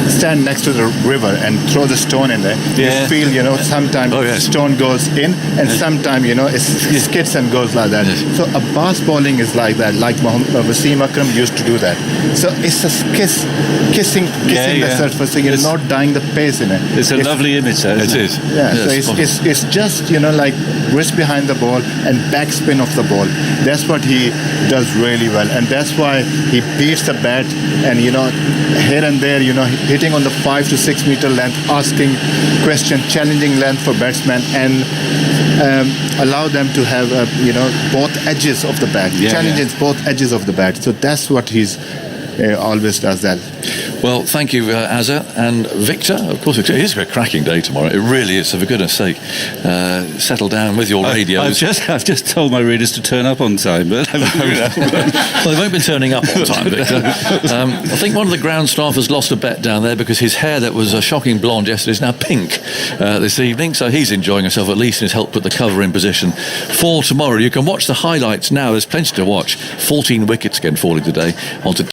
stand next to the river and throw the stone in there, you feel sometimes stone goes in, and sometimes it skids and goes like that. So Abbas bowling is like that. Like Wasim Akram used to do that. So it's a kissing the surface. So you're not dying the pace in it. It's a lovely image, though. It is. Yeah. So it's just like wrist behind the ball and backspin of the ball. That's what he does really well, and that's why he beats the bat. And here and there, hitting on the 5 to 6 meter length, asking questions, challenging length for batsmen, and allow them to have both edges of the bat, challenges both edges of the bat. So that's what he's always does that. Well, thank you, Azhar and Victor. Of course, it is a cracking day tomorrow. It really is. So for goodness sake, settle down with your radios. I've just told my readers to turn up on time, but well, they won't be turning up on time, Victor. I think one of the ground staff has lost a bet down there, because his hair that was a shocking blonde yesterday is now pink this evening. So he's enjoying himself at least, and has helped put the cover in position for tomorrow. You can watch the highlights now. There's plenty to watch. 14 wickets again falling today onto